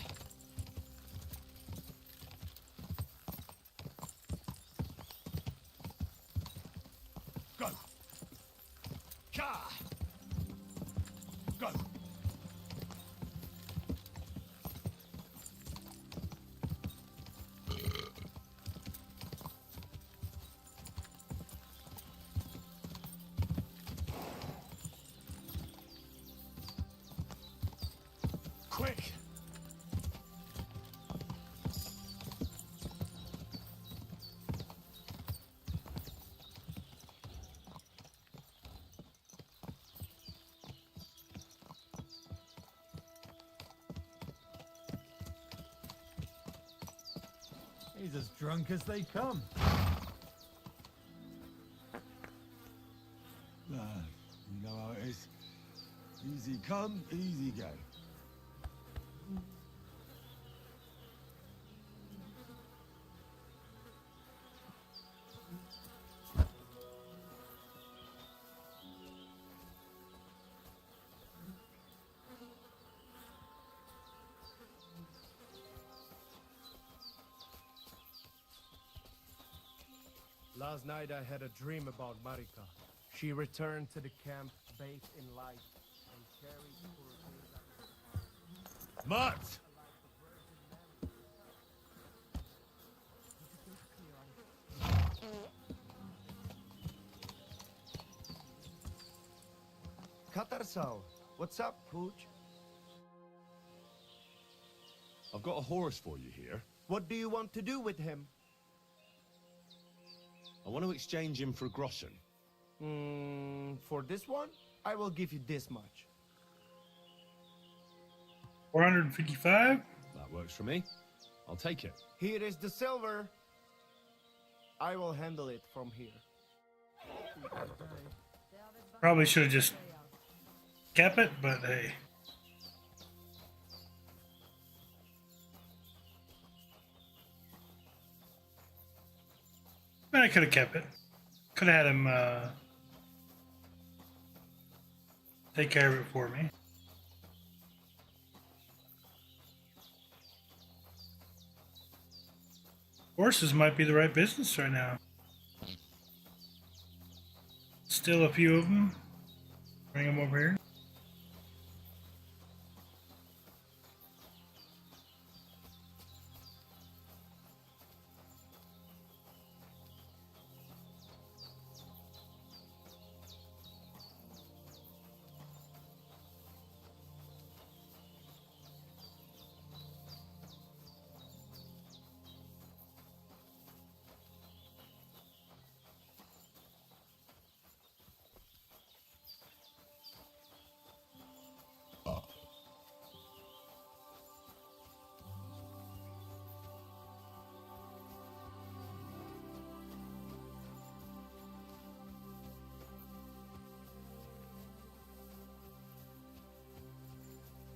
Go! Ka! Go! Quick! He's as drunk as they come. You know how it is. Easy come, easy go. Last night I had a dream about Marika. She returned to the camp bathed in light and carried for Mutt! Katarsal, what's up, Pooch? I've got a horse for you here. What do you want to do with him? I want to exchange him for Groschen. For this one, I will give you this much. 455? That works for me. I'll take it. Here is the silver. I will handle it from here. Probably should have just kept it, but hey. I could have kept it. Could have had him take care of it for me. Horses might be the right business right now. Still a few of them. Bring them over here.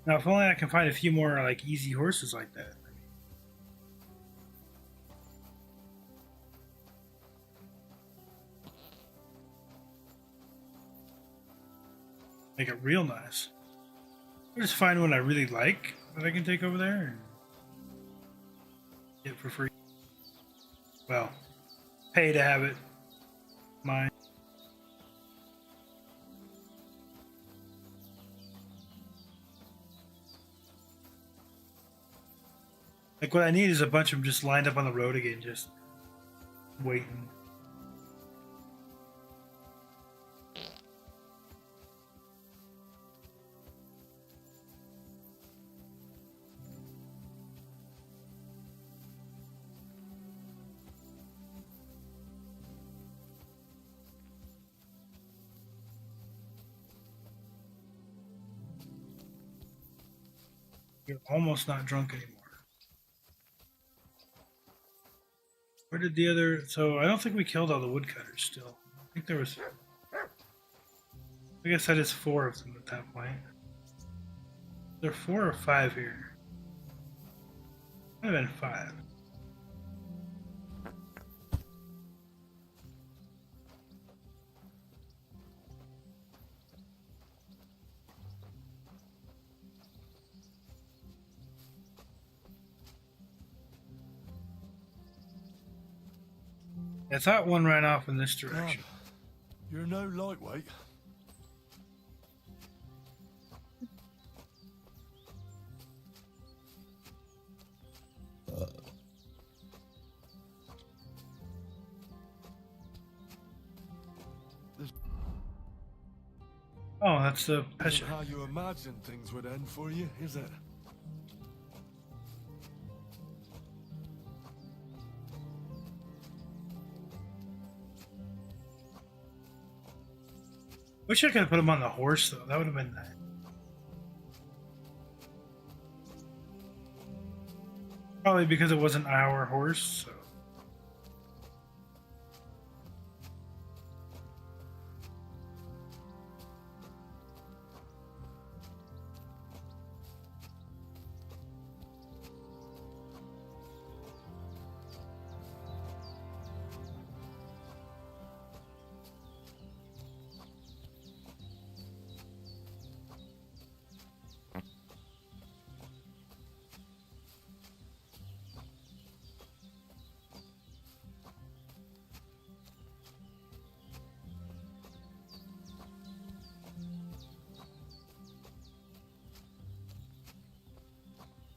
Now, if only I can find a few more like easy horses like that. Make it real nice. I'll just find one I really like that I can take over there and get for free. Well, pay to have it. Mine. Like what I need is a bunch of them just lined up on the road again, just waiting. You're almost not drunk anymore. Where did the other... So, I don't think we killed all the woodcutters still. I think there was... I guess that is 4 of them at that point. There are 4 or 5 here. Might have been 5. I thought one ran off in this direction. You're no lightweight. Oh, that's the Isn't peasant. how you imagined things would end for you, is it? Wish I could have put him on the horse, though. That would have been nice. Probably because it wasn't our horse, so.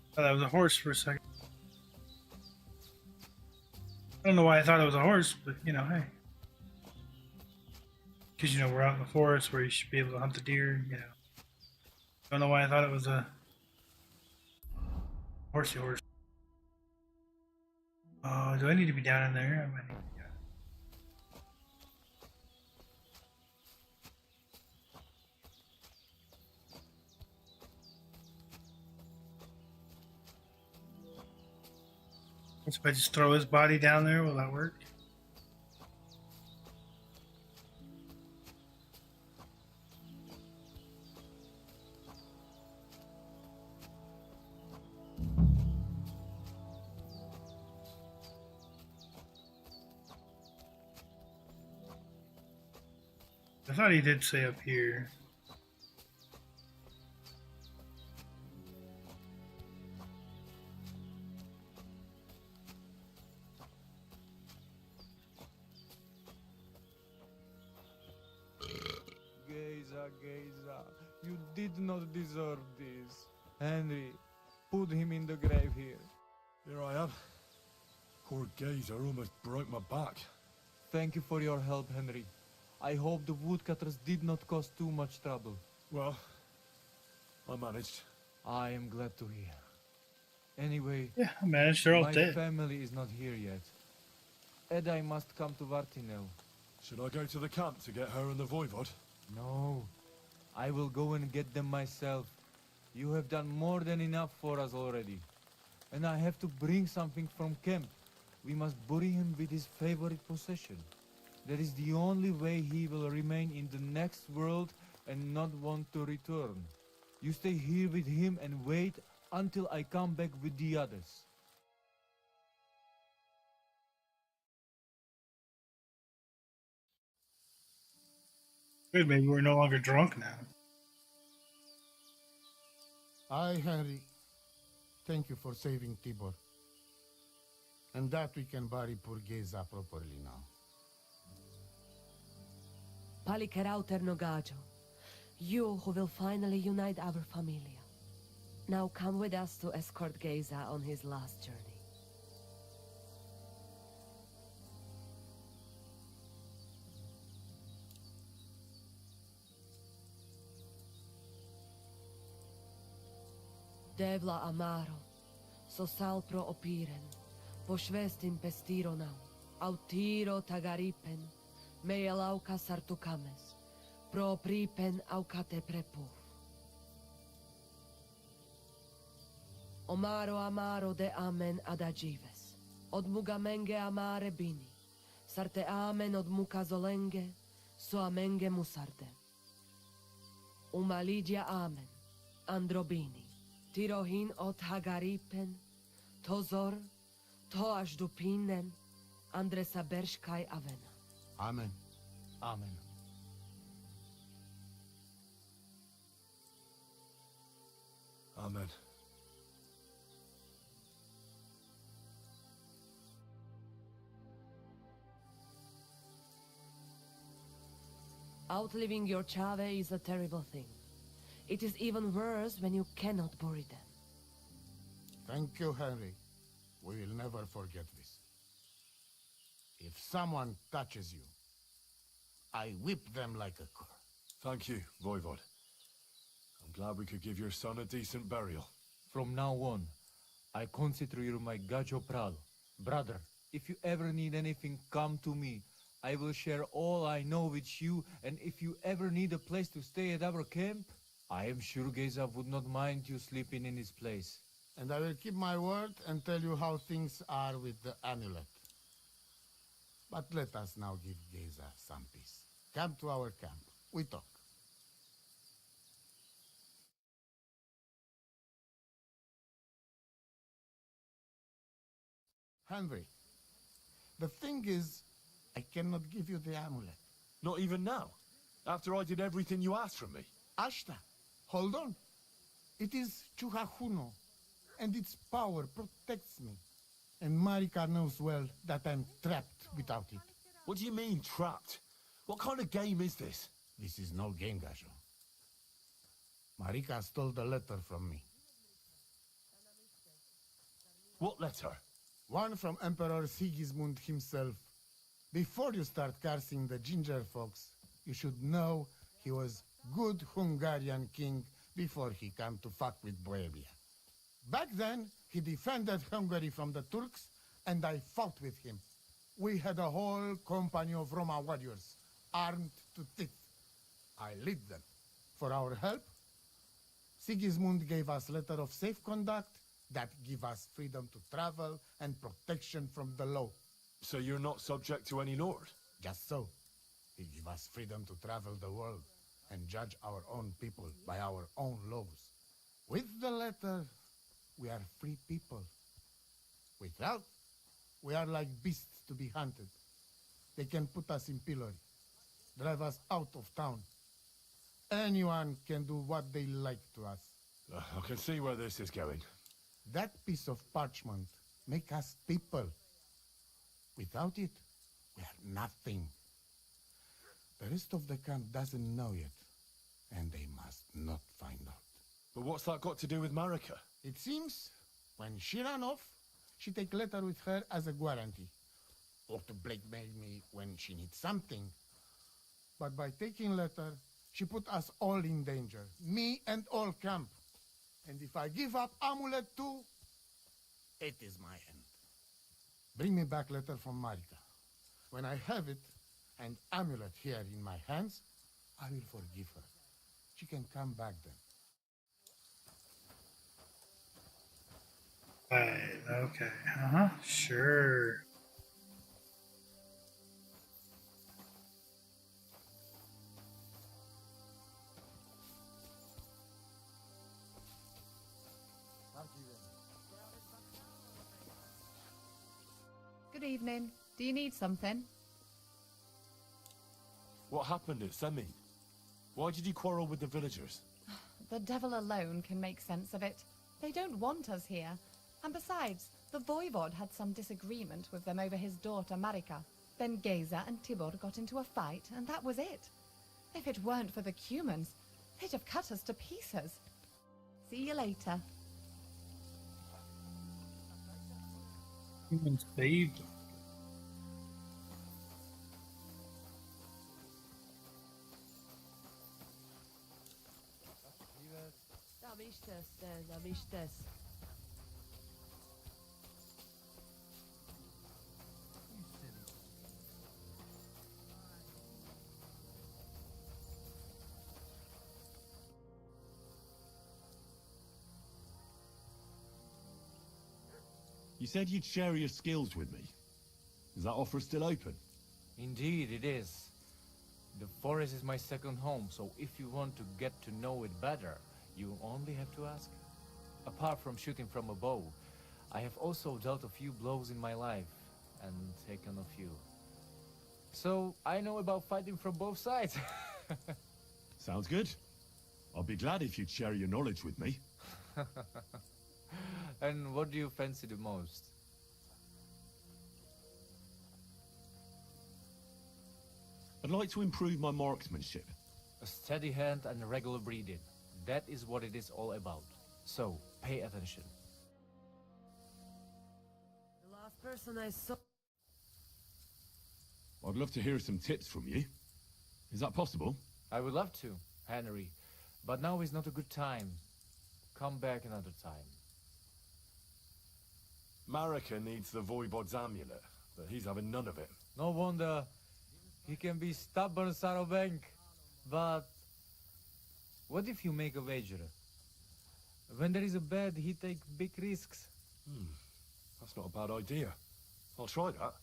I thought that was a horse for a second. I don't know why I thought it was a horse, but you know, hey. Because, you know, we're out in the forest where you should be able to hunt the deer, you know. Don't know why I thought it was a horsey horse. Oh, do I need to be down in there? I might need to, yeah. If I just throw his body down there, will that work? I thought he did say up here. Geza, you did not deserve this. Henry, put him in the grave here. Here I am. Poor Gazer almost broke my back. Thank you for your help, Henry. I hope the woodcutters did not cause too much trouble. Well, I managed. I am glad to hear. Anyway, yeah, I managed. They're all my dead. family is not here yet. Edai must come to Vartinel. Should I go to the camp to get her and the voivod? No, I will go and get them myself. You have done more than enough for us already. And I have to bring something from camp. We must bury him with his favorite possession. That is the only way he will remain in the next world and not want to return. You stay here with him and wait until I come back with the others. Good, maybe we're no longer drunk now. I, Henry, thank you for saving Tibor. And that we can bury poor Geza properly now. Palikerau Ternogajo, you who will finally unite our familia. Now come with us to escort Geza on his last journey. Devla amaro, sosal pro opiren, pošvestin pestironau, autiro tagaripen, mejalauka sartukames, pro pripen aukate prepuf. Omaro amaro de amen adagives. Od mugamenge amare bini. Sarte amen od mukazolenge, so amenge musarde. Umalidia amen, androbini. Tirohin od hagaripen, tozor, to ashdupinen, andresa bershkai avena. Amen. Amen. Amen. Outliving your chave is a terrible thing. It is even worse when you cannot bury them. Thank you, Henry. We will never forget this. If someone touches you, I whip them like a cur. Thank you, Voivod. I'm glad we could give your son a decent burial. From now on, I consider you my gacho prado. Brother, if you ever need anything, come to me. I will share all I know with you, and if you ever need a place to stay at our camp, I am sure Geza would not mind you sleeping in his place. And I will keep my word and tell you how things are with the amulet. But let us now give Geza some peace. Come to our camp. We talk. Henry, the thing is, I cannot give you the amulet. Not even now? After I did everything you asked from me? Ashta, hold on. It is Chuhajuno, and its power protects me. And Marika knows well that I'm trapped without it. What do you mean, trapped? What kind of game is this? This is no game, Gajo. Marika stole the letter from me. What letter? One from Emperor Sigismund himself. Before you start cursing the ginger fox, you should know he was good Hungarian king before he came to fuck with Bohemia. Back then, he defended Hungary from the Turks, and I fought with him. We had a whole company of Roma warriors, armed to teeth. I lead them. For our help, Sigismund gave us letter of safe conduct that give us freedom to travel and protection from the law. So you're not subject to any lord? Just so. He give us freedom to travel the world and judge our own people by our own laws. With the letter, we are free people. Without, we are like beasts to be hunted. They can put us in pillory, drive us out of town. Anyone can do what they like to us. I can see where this is going. That piece of parchment make us people. Without it, we are nothing. The rest of the camp doesn't know yet, and they must not find out. But what's that got to do with Marika? It seems, when she ran off, she take letter with her as a guarantee, or to blackmail me when she needs something. But by taking letter, she put us all in danger, me and all camp. And if I give up amulet too, it is my end. Bring me back letter from Marika. When I have it, and amulet here in my hands, I will forgive her. She can come back then. Right, okay. Uh-huh, sure. Good evening. Do you need something? What happened at Semin? Why did you quarrel with the villagers? The devil alone can make sense of it. They don't want us here. And besides, the Voivod had some disagreement with them over his daughter Marika. Then Geza and Tibor got into a fight, and that was it. If it weren't for the Cumans, they'd have cut us to pieces. See you later. Humans babe. Zavistes. You said you'd share your skills with me. Is that offer still open? Indeed, it is. The forest is my second home, so if you want to get to know it better, you only have to ask. Apart from shooting from a bow, I have also dealt a few blows in my life, and taken a few. So, I know about fighting from both sides. Sounds good. I'll be glad if you'd share your knowledge with me. And what do you fancy the most? I'd like to improve my marksmanship. A steady hand and regular breathing. That is what it is all about. So, pay attention. The last person I saw... I'd love to hear some tips from you. Is that possible? I would love to, Henry. But now is not a good time. Come back another time. Marika needs the Voivod's amulet, but he's having none of it. No wonder. He can be stubborn, Sarobank. But what if you make a wager? When there is a bet, he takes big risks. That's not a bad idea. I'll try that.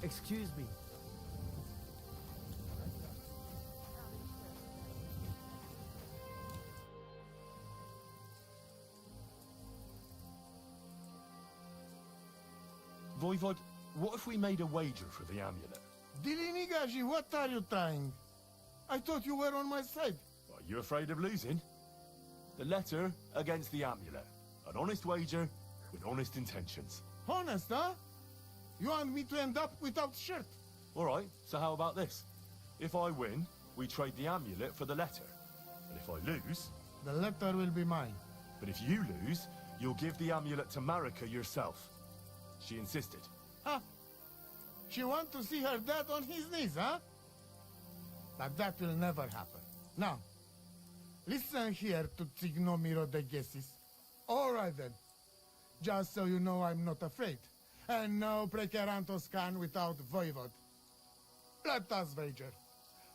Excuse me. Voivod, what if we made a wager for the amulet? Dilinigaji, what are you trying? I thought you were on my side. Are you afraid of losing? The letter against the amulet. An honest wager with honest intentions. Honest, huh? You want me to end up without shirt? All right, so how about this? If I win, we trade the amulet for the letter. And if I lose... The letter will be mine. But if you lose, you'll give the amulet to Marika yourself. She insisted. Huh? She want to see her dad on his knees, huh? But that will never happen. Now, listen here to Tignomiro de Gessis. All right then. Just so you know I'm not afraid. And no Prekerantos can without Voivod. Let us wager.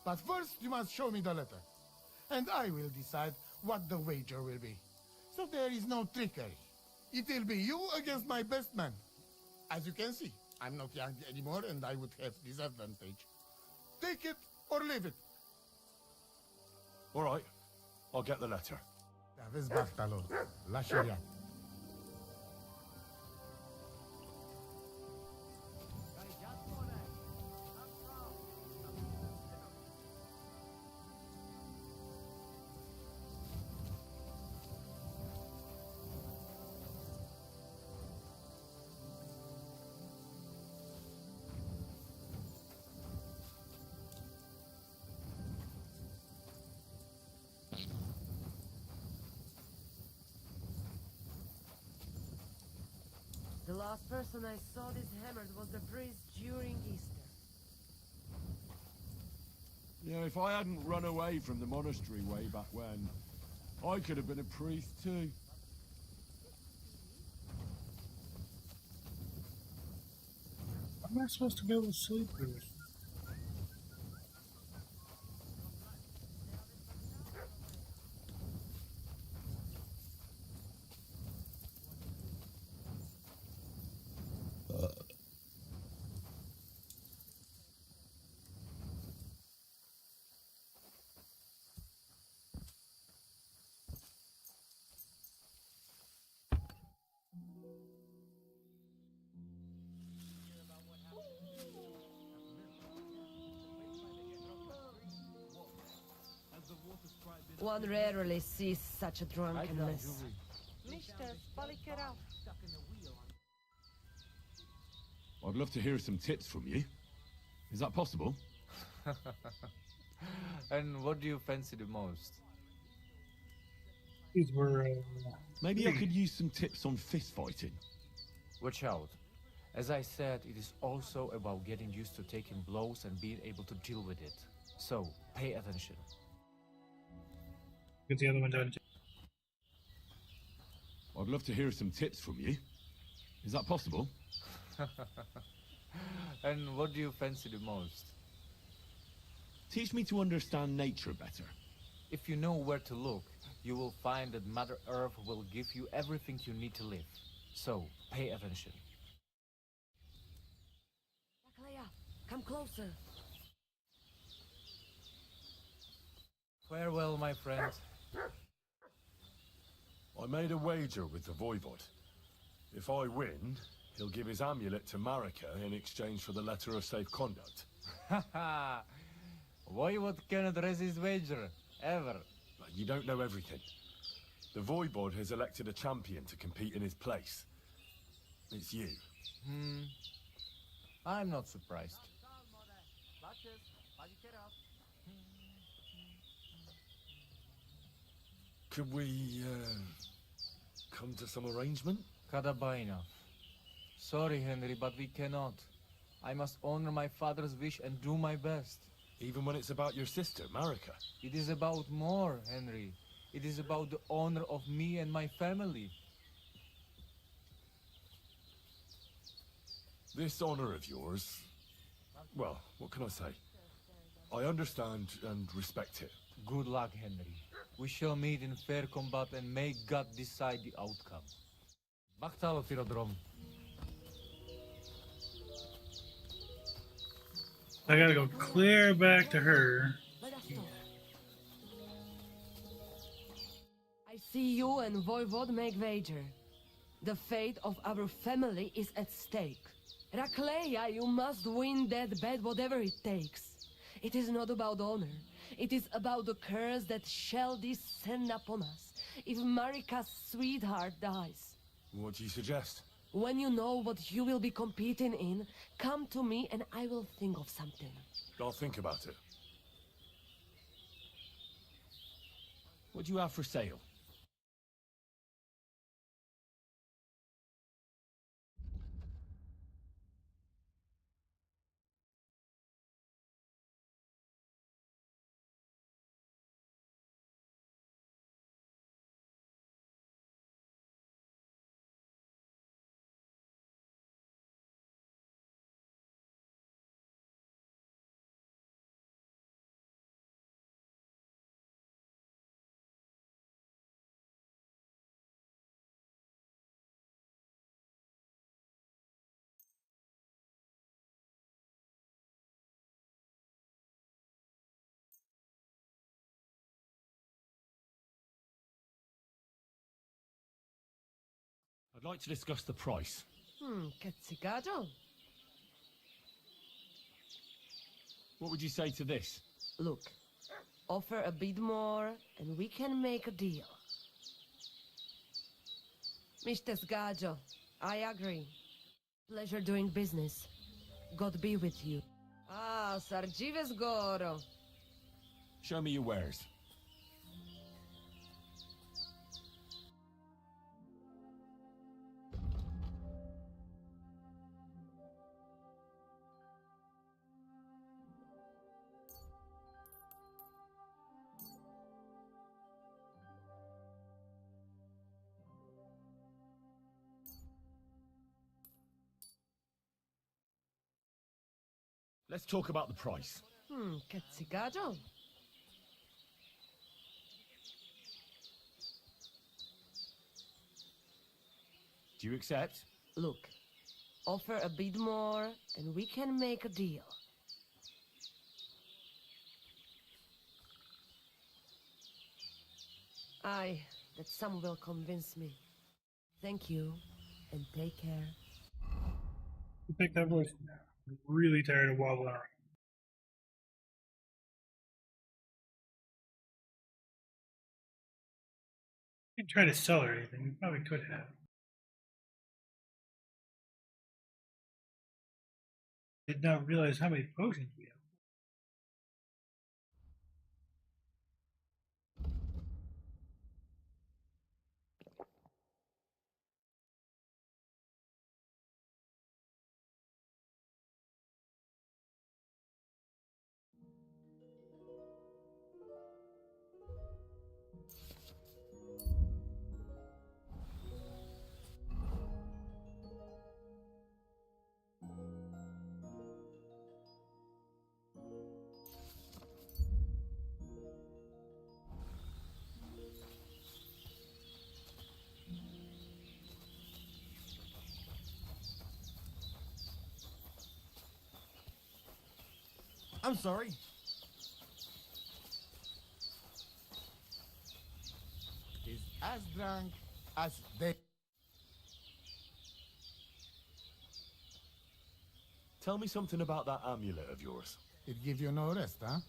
But first you must show me the letter. And I will decide what the wager will be. So there is no trickery. It will be you against my best man. As you can see, I'm not young anymore and I would have disadvantage. Take it or leave it. All right, I'll get the letter. Aveți baftalor. La șeriat. The last person I saw this hammered was the priest during Easter. Yeah, if I hadn't run away from the monastery way back when, I could have been a priest too. How am I supposed to go to sleep here? One rarely sees such a drunkenness. I'd love to hear some tips from you. Is that possible? And what do you fancy the most? These were... Maybe I could use some tips on fist fighting. Watch out. As I said, it is also about getting used to taking blows and being able to deal with it. So, pay attention. Get the other one done. I'd love to hear some tips from you. Is that possible? And what do you fancy the most? Teach me to understand nature better. If you know where to look, you will find that Mother Earth will give you everything you need to live. So, pay attention. Clea, come closer. Farewell, my friend. I made a wager with the Voivod. If I win, he'll give his amulet to Marika in exchange for the letter of safe conduct. Haha! Voivod cannot resist wager, ever. You don't know everything. The Voivod has elected a champion to compete in his place. It's you. I'm not surprised. Could we, come to some arrangement? Kadabainov. Sorry, Henry, but we cannot. I must honor my father's wish and do my best. Even when it's about your sister, Marika? It is about more, Henry. It is about the honor of me and my family. This honor of yours... Well, what can I say? I understand and respect it. Good luck, Henry. We shall meet in fair combat and may God decide the outcome. Bachtalo, Tyrodrom. I gotta go clear back to her. I see you and Voivod make wager. The fate of our family is at stake. Rakleia, you must win that bet whatever it takes. It is not about honor. It is about the curse that shall descend upon us if Marika's sweetheart dies. What do you suggest? When you know what you will be competing in, come to me and I will think of something. I'll think about it. What do you have for sale? I'd like to discuss the price. Katsigajo? What would you say to this? Look, offer a bit more and we can make a deal. Mr. Sgajo, I agree. Pleasure doing business. God be with you. Ah, Sarjives Goro. Show me your wares. Let's talk about the price. Katsigajo? Do you accept? Look, offer a bit more and we can make a deal. Aye, that sum will convince me. Thank you, and take care. You pick that voice. I'm really tired of wobbling around. I didn't try to sell her anything. We probably could have. Did not realize how many potions we have. I'm sorry. Is as drunk as they. Tell me something about that amulet of yours. It give you no rest, huh?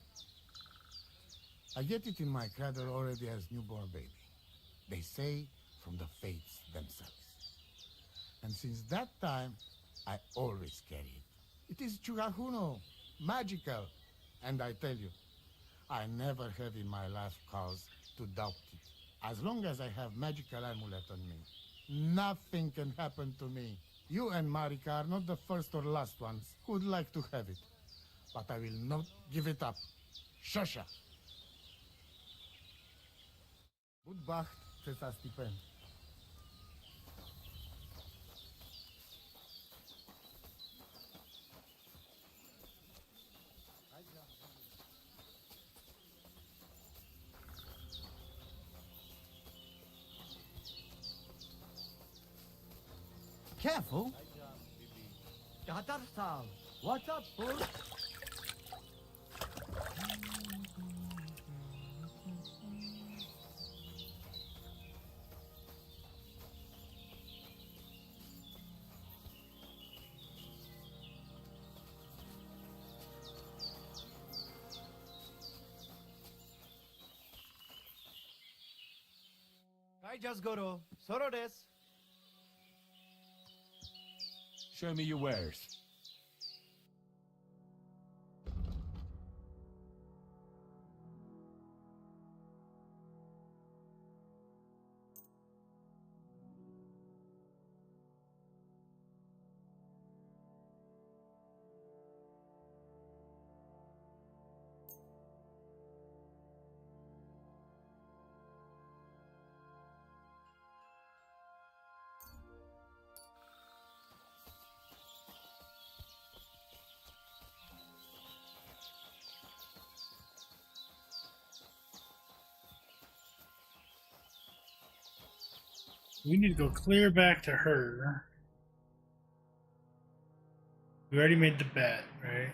I get it in my cradle already as newborn baby. They say from the fates themselves. And since that time, I always carry it. It is Churahuno, magical. And I tell you, I never have in my life cause to doubt it. As long as I have magical amulet on me, nothing can happen to me. You and Marika are not the first or last ones who would like to have it. But I will not give it up. Shosha. Budbacht, Cesa Stipen. Careful. Gadarsal, what's up, fool? Just Goro. Soro des. Show me your wares. We need to go clear back to her. We already made the bet, right?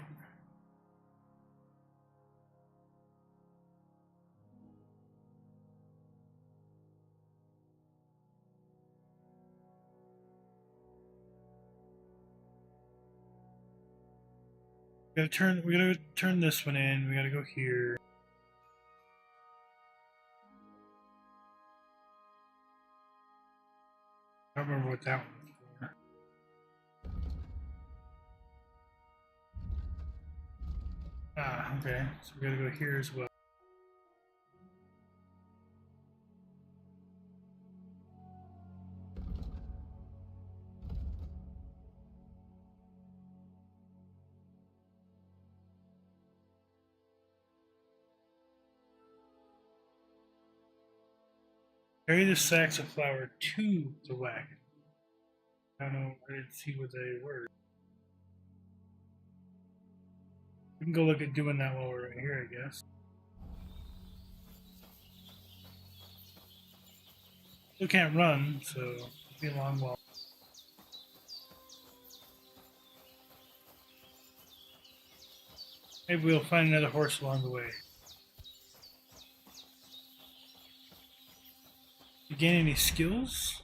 We gotta turn this one in. We gotta go here. I don't remember what that one was for. Ah, okay. So we gotta go here as well. Carry the sacks of flour to the wagon. I don't know, I didn't see what they were. We can go look at doing that while we're right here, I guess. Still can't run, so it'll be a long walk. Maybe we'll find another horse along the way. You gain any skills?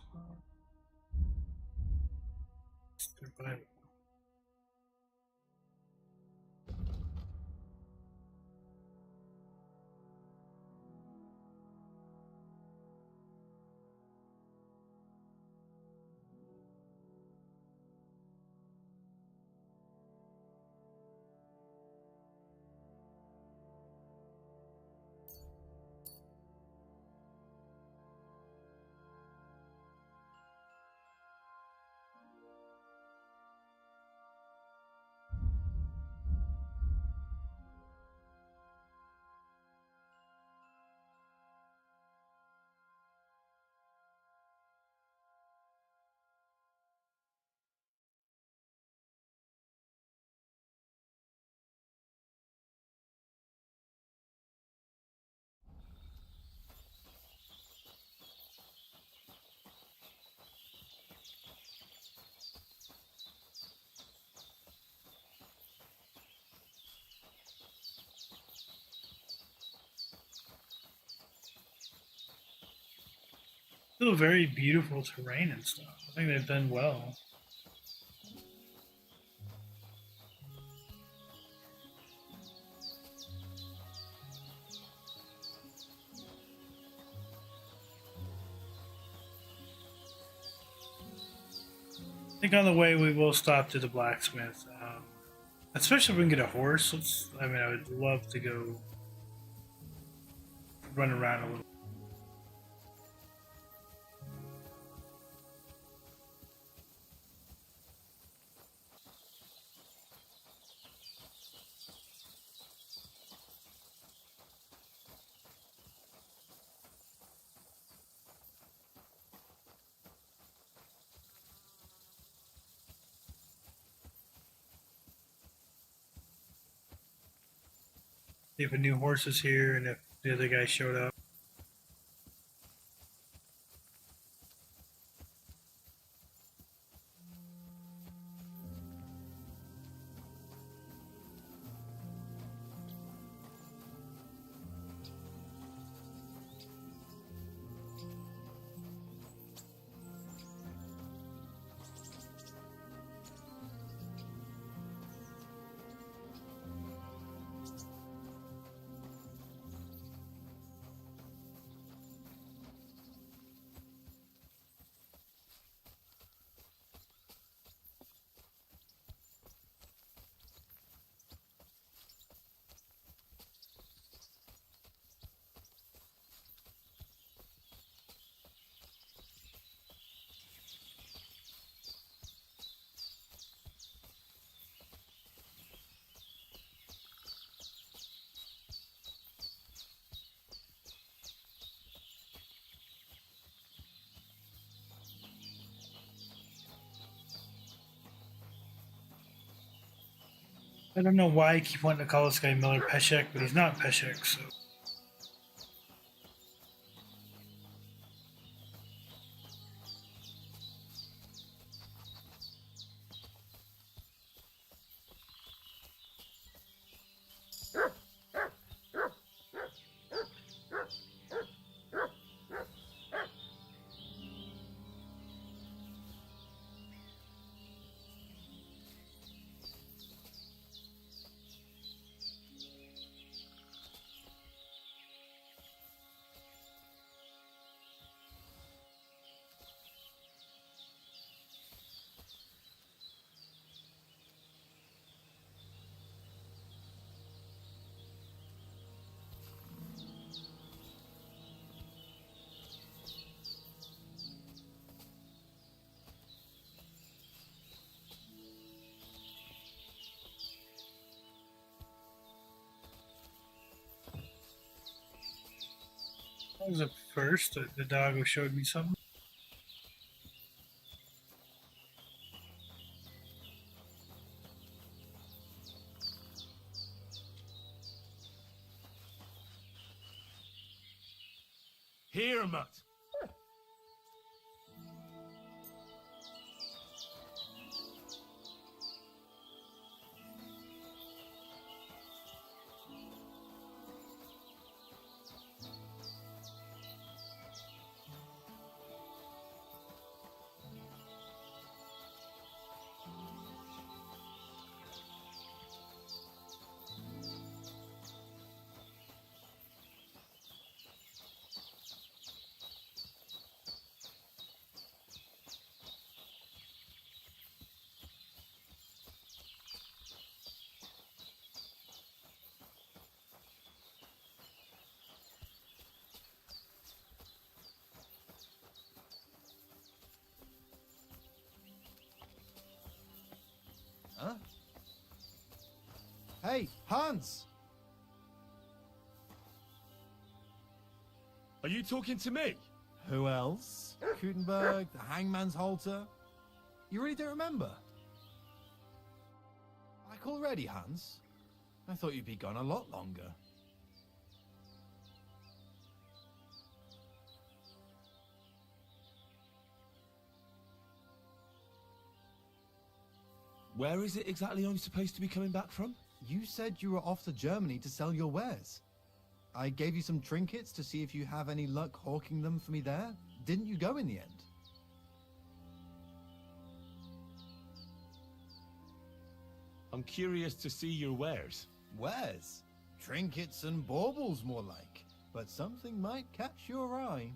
Survival. Still very beautiful terrain and stuff. I think they've done well. I think on the way we will stop to the blacksmith. Especially if we can get a horse. I would love to go run around a little. See if a new horse is here and if the other guy showed up. I don't know why I keep wanting to call this guy Miller Peshek, but he's not Peshek, so. That was a first. The doggo showed me something. Here, Mutt. Huh? Hey, Hans! Are you talking to me? Who else? Gutenberg, the Hangman's Halter? You really don't remember? Like already, Hans? I thought you'd be gone a lot longer. Where is it exactly I'm supposed to be coming back from? You said you were off to Germany to sell your wares. I gave you some trinkets to see if you have any luck hawking them for me there. didn't you go in the end? I'm curious to see your wares. Wares? Trinkets and baubles, more like. But something might catch your eye.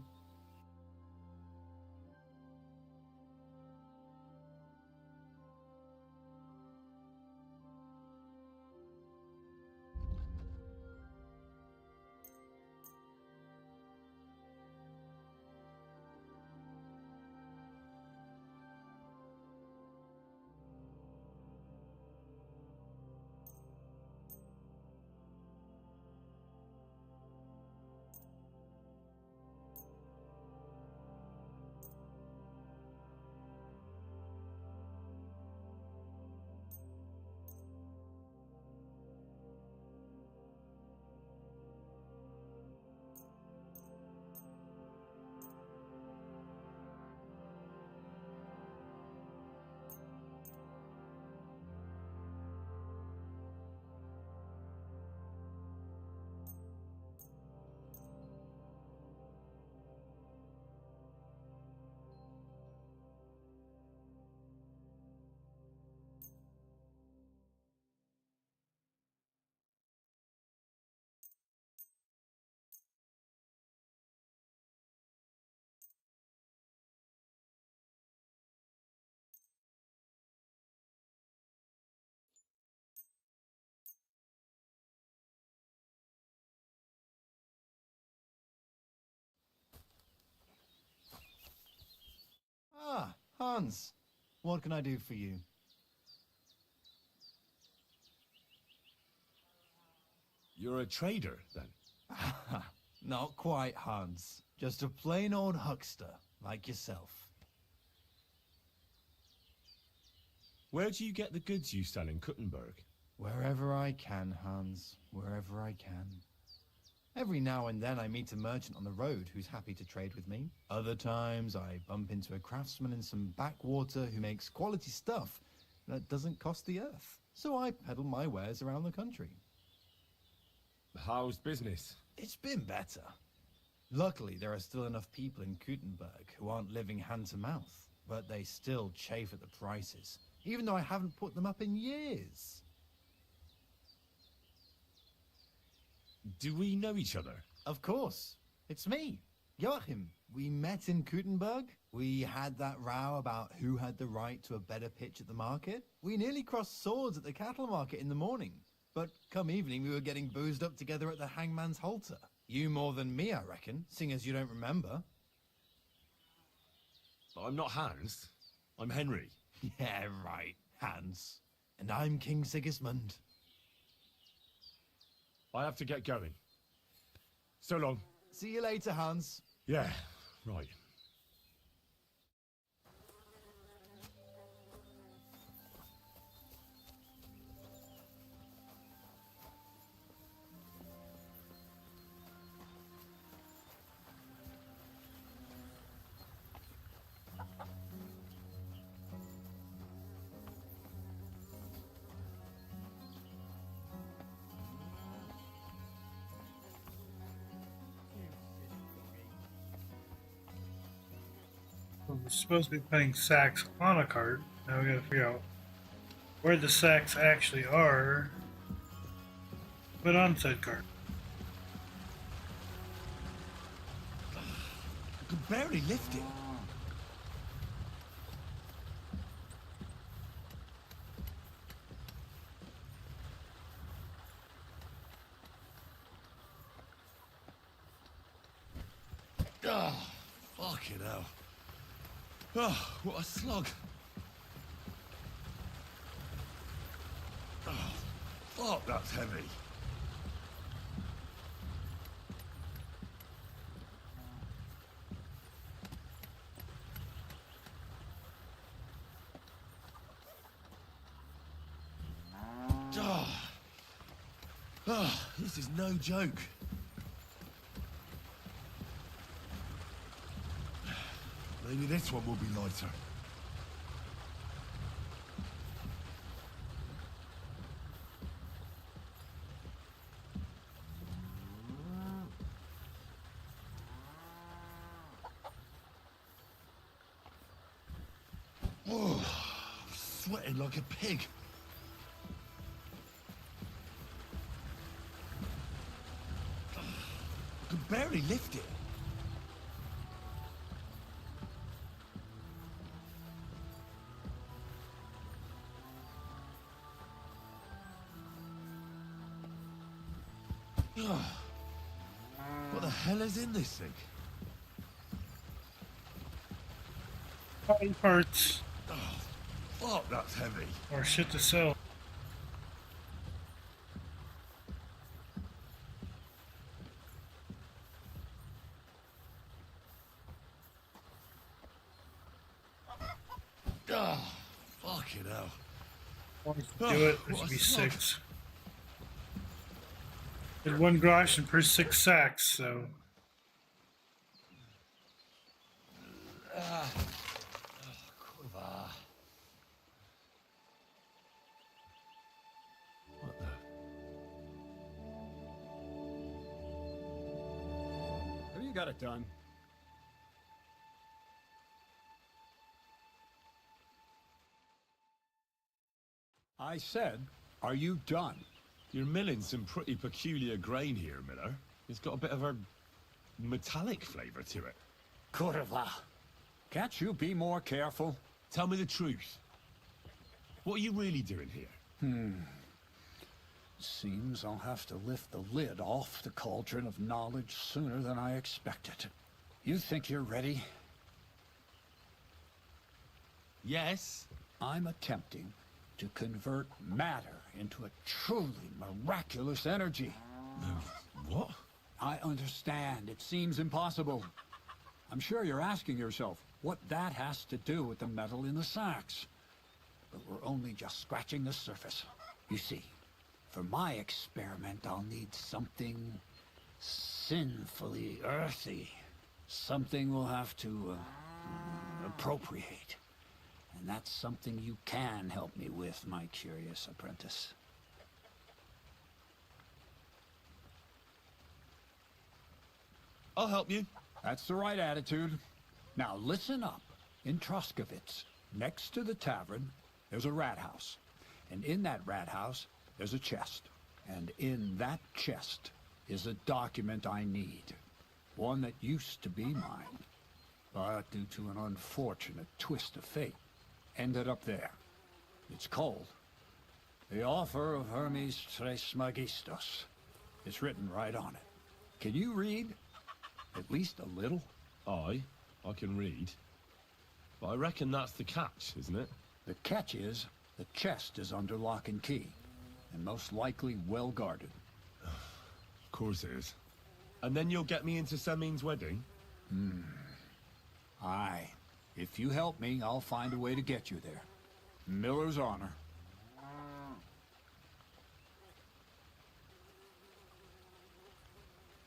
Ah, Hans. What can I do for you? You're a trader, then? Not quite, Hans. Just a plain old huckster, like yourself. Where do you get the goods you sell in Kuttenberg? Wherever I can, Hans. Wherever I can. Every now and then I meet a merchant on the road who's happy to trade with me. Other times I bump into a craftsman in some backwater who makes quality stuff that doesn't cost the earth. So I peddle my wares around the country. How's business? It's been better. Luckily, there are still enough people in Kuttenberg who aren't living hand to mouth, but they still chafe at the prices, even though I haven't put them up in years. Do we know each other? Of course. It's me, Joachim. We met in Kuttenberg. We had that row about who had the right to a better pitch at the market. We nearly crossed swords at the cattle market in the morning. But come evening, we were getting boozed up together at the hangman's halter. You more than me, I reckon, seeing as you don't remember. I'm not Hans. I'm Henry. Yeah, right, Hans. And I'm King Sigismund. I have to get going. So long. See you later, Hans. Yeah, right. We're supposed to be putting sacks on a cart. Now we gotta figure out where the sacks actually are. Put on said cart. I could barely lift it. Ah, fucking hell. Oh, what a slog. Oh, fuck, that's heavy. Oh, this is no joke. Maybe this one will be lighter. Oh, I'm sweating like a pig. I can barely lift it. What the hell is in this thing? Body parts. Fuck, that's heavy. Or shit to sell. Fucking hell. Do it. There should be 6. Did 1 grosh and per 6 sacks, so. Have you got it done? I said, are you done? You're milling some pretty peculiar grain here, Miller. It's got a bit of a metallic flavor to it. Kurva. Can't you be more careful? Tell me the truth. What are you really doing here? Seems I'll have to lift the lid off the cauldron of knowledge sooner than I expected. You think you're ready? Yes. I'm attempting to convert matter into a truly miraculous energy. What? I understand. It seems impossible. I'm sure you're asking yourself what that has to do with the metal in the sacks. But we're only just scratching the surface. You see, for my experiment, I'll need something sinfully earthy. Something we'll have to appropriate. And that's something you can help me with, my curious apprentice. I'll help you. That's the right attitude. Now listen up. In Troskovitz, next to the tavern, there's a rat house. And in that rat house, there's a chest. And in that chest is a document I need. One that used to be mine. But due to an unfortunate twist of fate, ended up there. It's called The Offer of Hermes Trismegistos. It's written right on it. Can you read? At least a little? I can read. But I reckon that's the catch, isn't it? The catch is, the chest is under lock and key. And most likely well guarded. Of course it is. And then you'll get me into Semin's wedding? Aye. If you help me, I'll find a way to get you there. Miller's honor.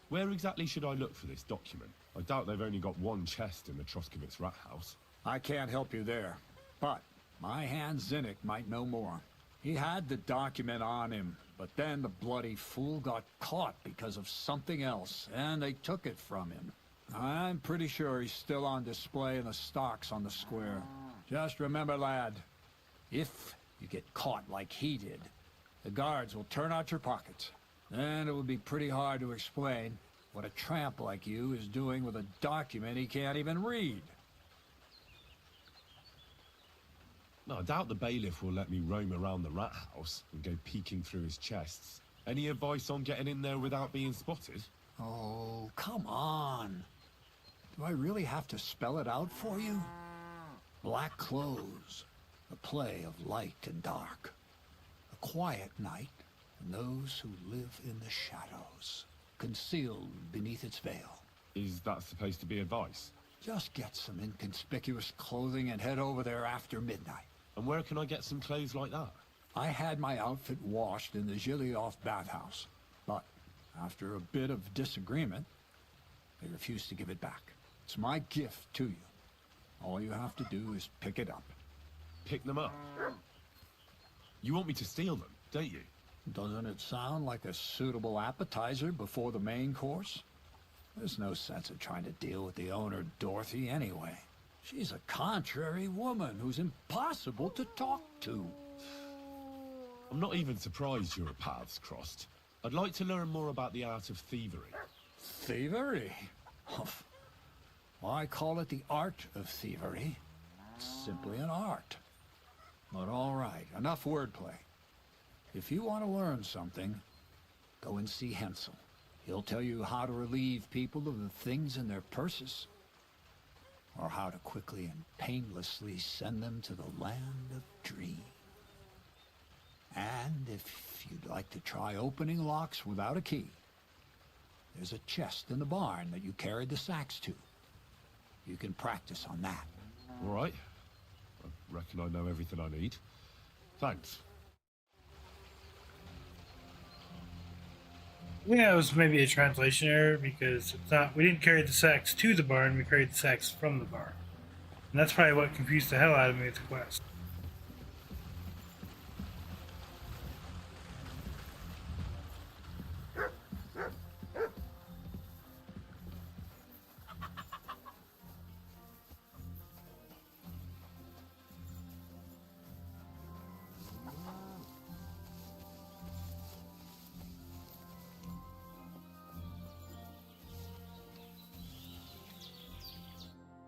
Where exactly should I look for this document? I doubt they've only got one chest in the Troskovitz rat house. I can't help you there. But my hand Zinnik might know more. He had the document on him, but then the bloody fool got caught because of something else, and they took it from him. I'm pretty sure he's still on display in the stocks on the square. Just remember, lad, if you get caught like he did, the guards will turn out your pockets. Then it would be pretty hard to explain what a tramp like you is doing with a document he can't even read. No, I doubt the bailiff will let me roam around the rat house and go peeking through his chests. Any advice on getting in there without being spotted? Oh, come on. Do I really have to spell it out for you? Black clothes, a play of light and dark. A quiet night, and those who live in the shadows, concealed beneath its veil. Is that supposed to be advice? Just get some inconspicuous clothing and head over there after midnight. And where can I get some clothes like that? I had my outfit washed in the Zhiliov bathhouse, but after a bit of disagreement, they refused to give it back. It's my gift to you. All you have to do is pick it up. Pick them up? You want me to steal them, don't you? Doesn't it sound like a suitable appetizer before the main course? There's no sense in trying to deal with the owner, Dorothy, anyway. She's a contrary woman who's impossible to talk to. I'm not even surprised your paths crossed. I'd like to learn more about the art of thievery. Thievery? I call it the art of thievery. It's simply an art. But all right, enough wordplay. If you want to learn something, go and see Hensel. He'll tell you how to relieve people of the things in their purses, or how to quickly and painlessly send them to the land of dreams. And if you'd like to try opening locks without a key, there's a chest in the barn that you carried the sacks to. You can practice on that. All right. I reckon I know everything I need. Thanks. Yeah, it was maybe a translation error because it's not. We didn't carry the sacks to the barn. We carried the sacks from the barn, and that's probably what confused the hell out of me with the quest.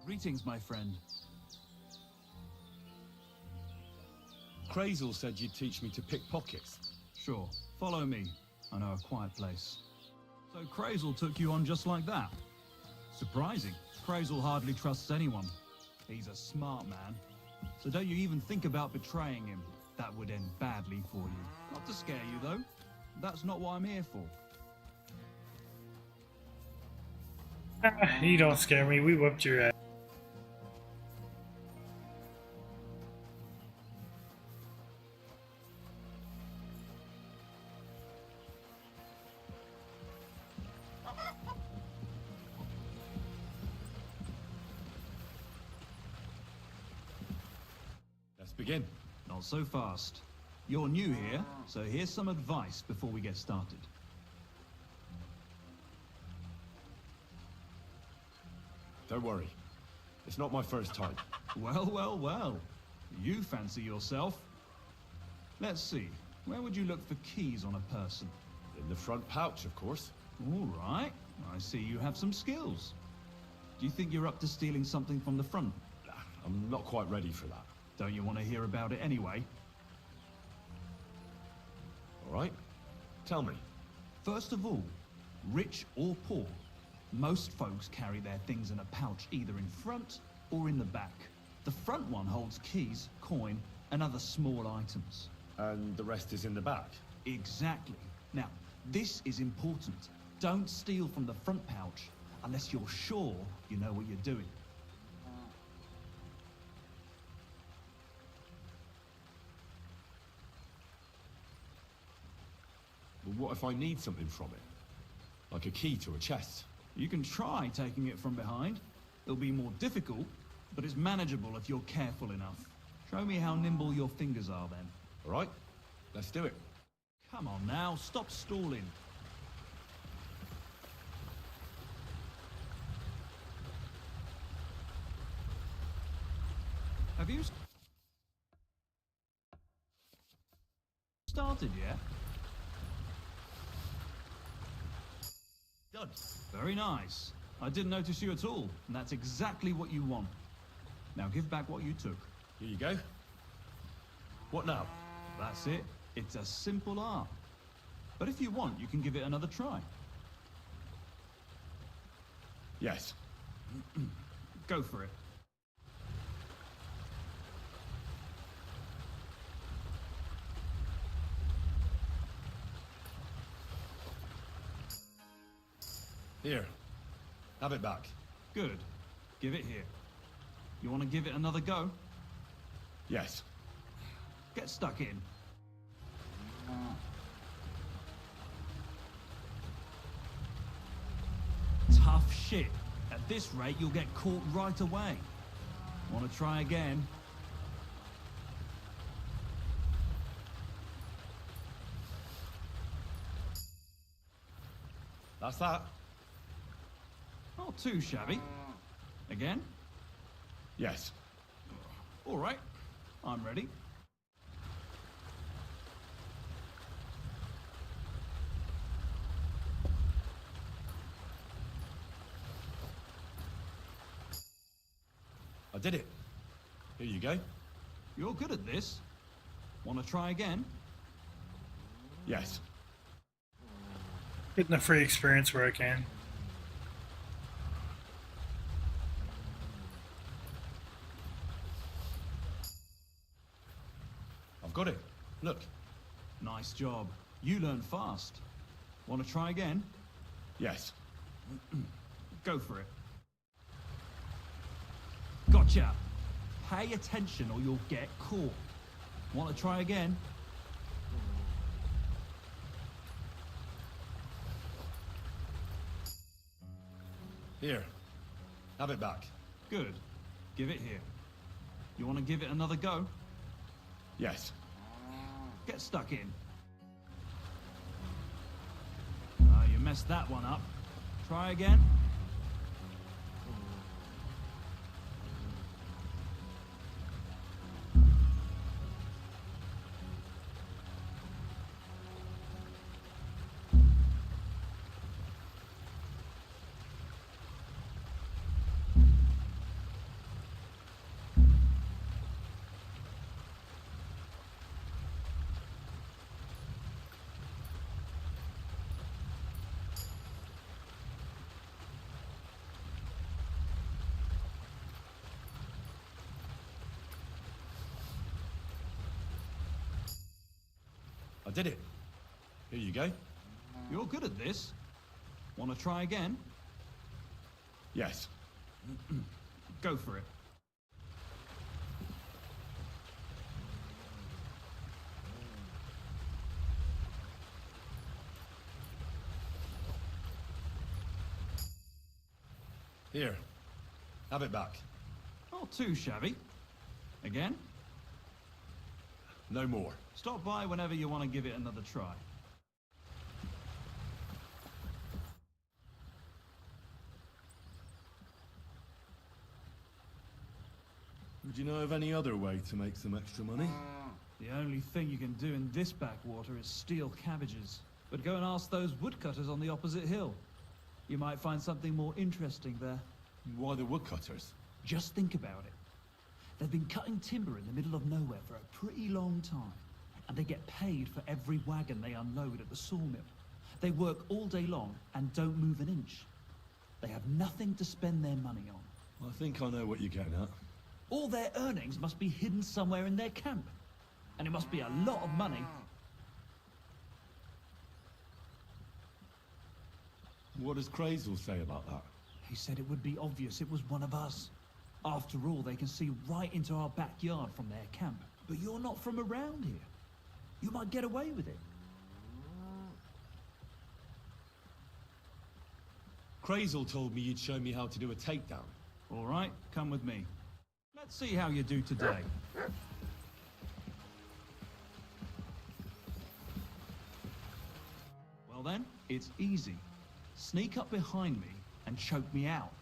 Greetings, my friend. Krazel said you'd teach me to pick pockets. Sure. Follow me. I know a quiet place. So Krazel took you on just like that? Surprising. Krazel hardly trusts anyone. He's a smart man. So don't you even think about betraying him. That would end badly for you. Not to scare you, though. That's not what I'm here for. You don't scare me. We whooped your ass. Let's begin. Not so fast. You're new here, so here's some advice before we get started. Don't worry. It's not my first time. Well, well, well. You fancy yourself. Let's see. Where would you look for keys on a person? In the front pouch, of course. All right. I see you have some skills. Do you think you're up to stealing something from the front? I'm not quite ready for that. Don't you want to hear about it anyway? All right. Tell me. First of all, rich or poor, most folks carry their things in a pouch either in front or in the back. The front one holds keys, coin, and other small items. And the rest is in the back? Exactly. Now, this is important. Don't steal from the front pouch unless you're sure you know what you're doing. Well, what if I need something from it? Like a key to a chest? You can try taking it from behind. It'll be more difficult, but it's manageable if you're careful enough. Show me how nimble your fingers are then. All right, let's do it. Come on now, stop stalling. Have you started yet? Done. Very nice. I didn't notice you at all, and that's exactly what you want. Now give back what you took. Here you go. What now? That's it. It's a simple art. But if you want, you can give it another try. Yes. Go for it. Here. Have it back. Good. Give it here. You want to give it another go? Yes. Get stuck in. Tough shit. At this rate, you'll get caught right away. Want to try again? That's that. Not too shabby. Again? Yes. All right. I'm ready. I did it. Here you go. You're good at this. Want to try again? Yes. Getting a free experience where I can. I've got it. Look. Nice job. You learn fast. Want to try again? Yes. Go for it. Gotcha. Pay attention or you'll get caught. Want to try again? Here. Have it back. Good. Give it here. You want to give it another go? Yes. Get stuck in. You messed that one up. Try again. I did it. Here you go. You're good at this. Want to try again? Yes. Go for it. Here. Have it back. Not too shabby. Again? No more. Stop by whenever you want to give it another try. Would you know of any other way to make some extra money? The only thing you can do in this backwater is steal cabbages. But go and ask those woodcutters on the opposite hill. You might find something more interesting there. Why the woodcutters? Just think about it. They've been cutting timber in the middle of nowhere for a pretty long time. And they get paid for every wagon they unload at the sawmill. They work all day long and don't move an inch. They have nothing to spend their money on. I think I know what you're getting at. All their earnings must be hidden somewhere in their camp. And it must be a lot of money. What does Crazel say about that? He said it would be obvious it was one of us. After all, they can see right into our backyard from their camp. But you're not from around here. You might get away with it. Crazel told me you'd show me how to do a takedown. All right, come with me. Let's see how you do today. Well then, it's easy. Sneak up behind me and choke me out.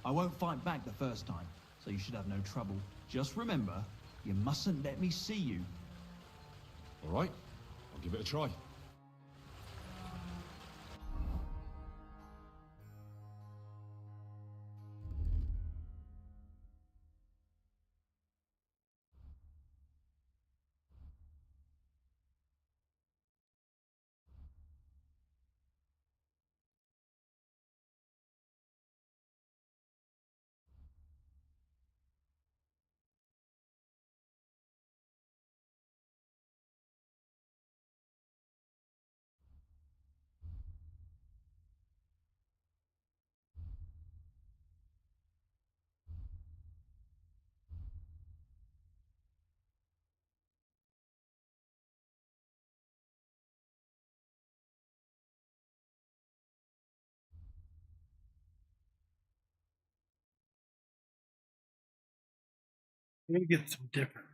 I won't fight back the first time, so you should have no trouble. Just remember, you mustn't let me see you. All right, I'll give it a try. Let me get some different.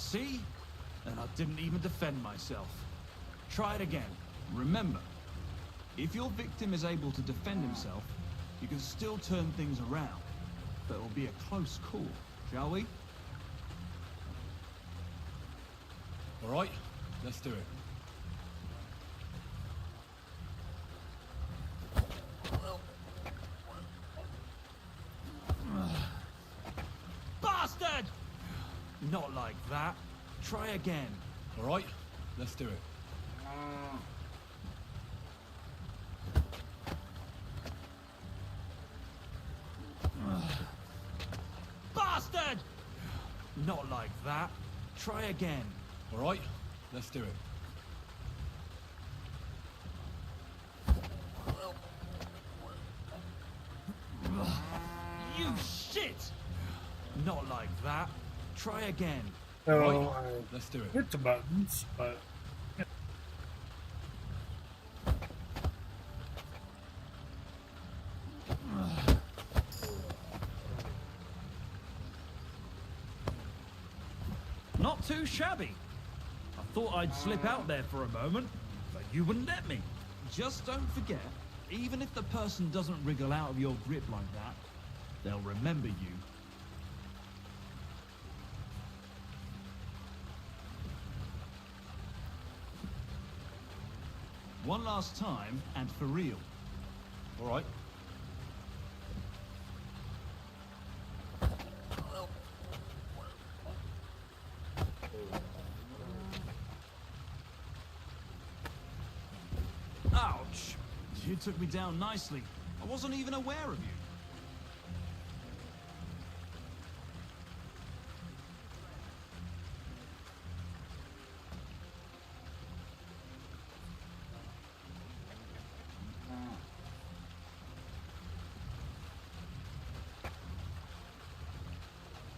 See? And I didn't even defend myself. Try it again. Remember, if your victim is able to defend himself, you can still turn things around. But it'll be a close call, shall we? All right, let's do it. Bastard! Not like that. Try again. All right, let's do it. Bastard! Not like that. Try again. All right, let's do it. You shit! Not like that. Try again. So Right, I let's do it. hit the buttons, but Not too shabby. I thought I'd slip out there for a moment, but you wouldn't let me. Just don't forget, even if the person doesn't wriggle out of your grip like that, they'll remember you. One last time, and for real. All right. Ouch! You took me down nicely. I wasn't even aware of you.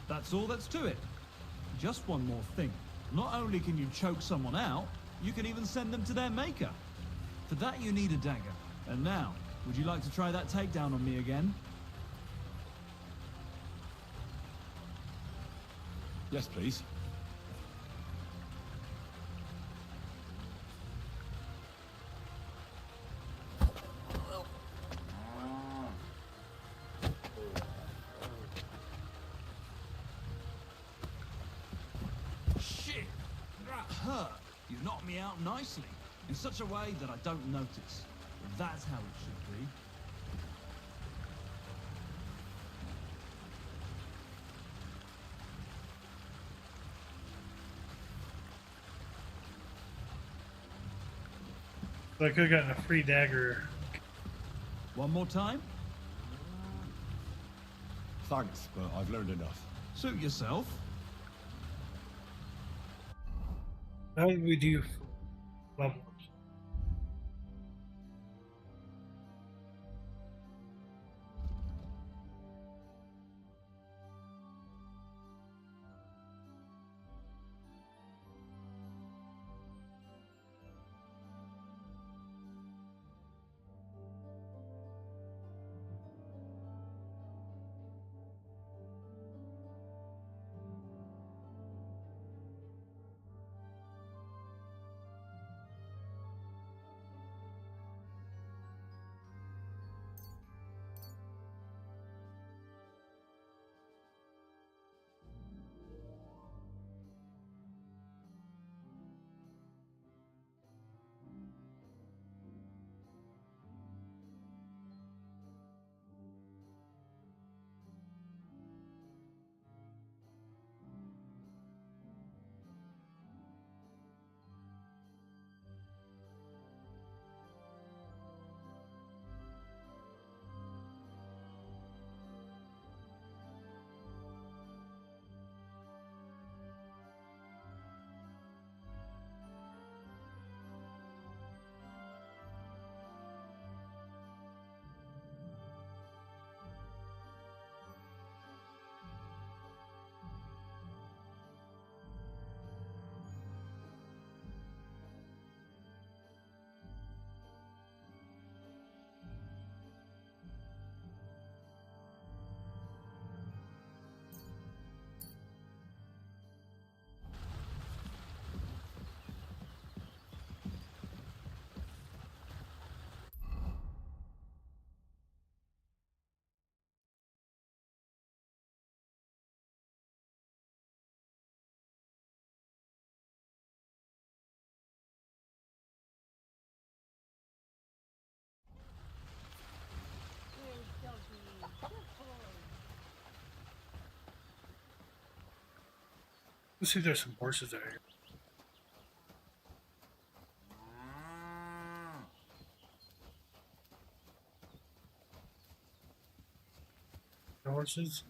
That's all that's to it. Just one more thing. Not only can you choke someone out, you can even send them to their maker. For that you need a dagger. And now, would you like to try that takedown on me again? Yes, please. Shit! That hurt. You knocked me out nicely. In such a way that I don't notice. That's how it should be. I could have gotten a free dagger. One more time? Thanks, but I've learned enough. Suit yourself. How did we do? Well, Let's see if there's some horses out here. The horses?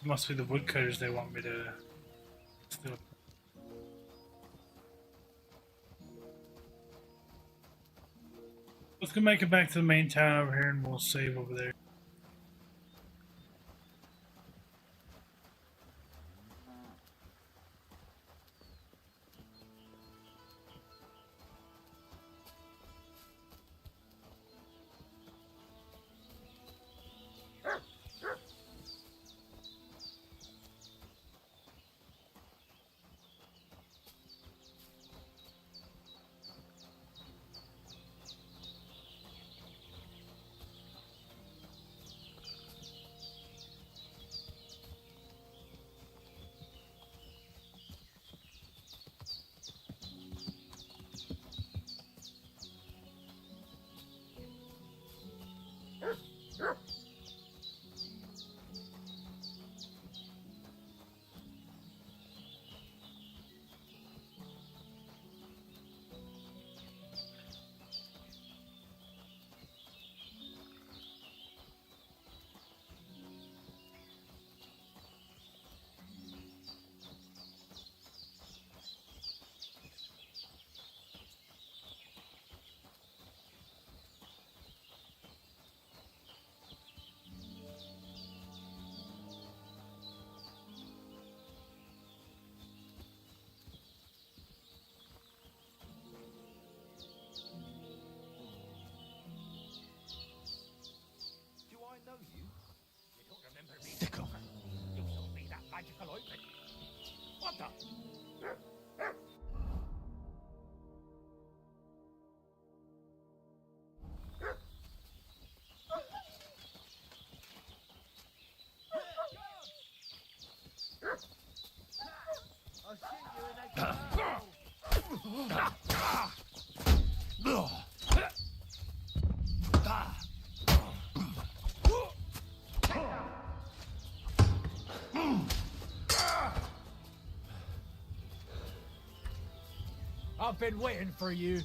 Must be the woodcutters they want me to steal. Let's go make it back to the main town over here and we'll save over there. Sicko. You sold me that magical ointment. What the? I've been waiting for you.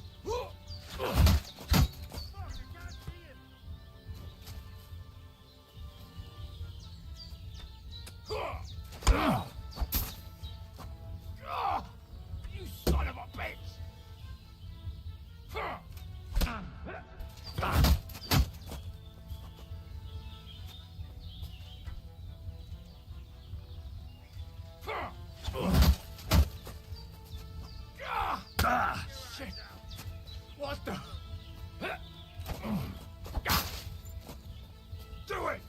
You son of a bitch! Shit! What the? Do it!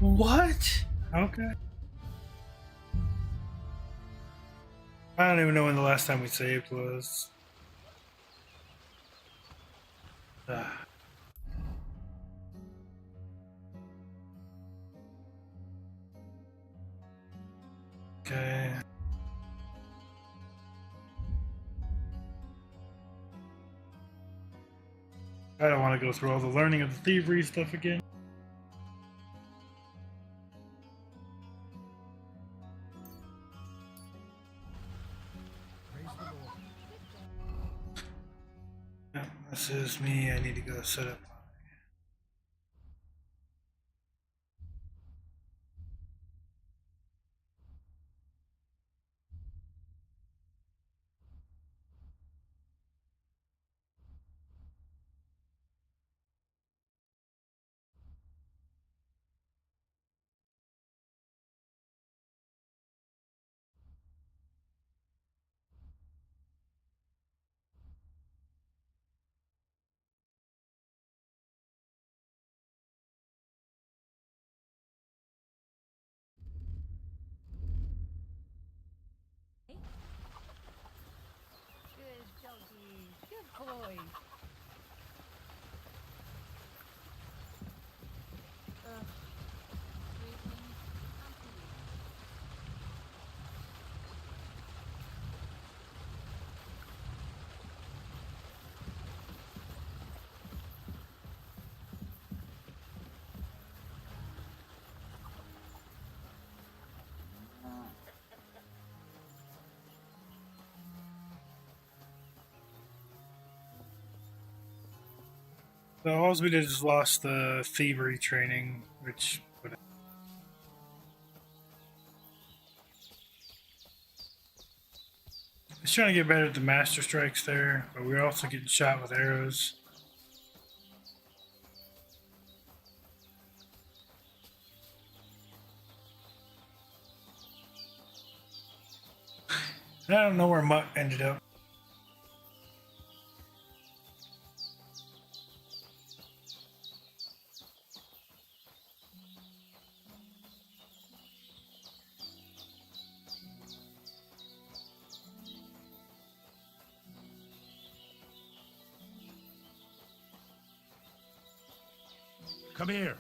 What? Okay. I don't even know when the last time we saved was. Okay. I don't want to go through all the learning of the thievery stuff again. Yeah, this is me. I need to go set up. Good doggy. Good boy. So all we did is lost the thievery training, which would. He's trying to get better at the master strikes there, but we're also getting shot with arrows. I don't know where Mutt ended up. Come here.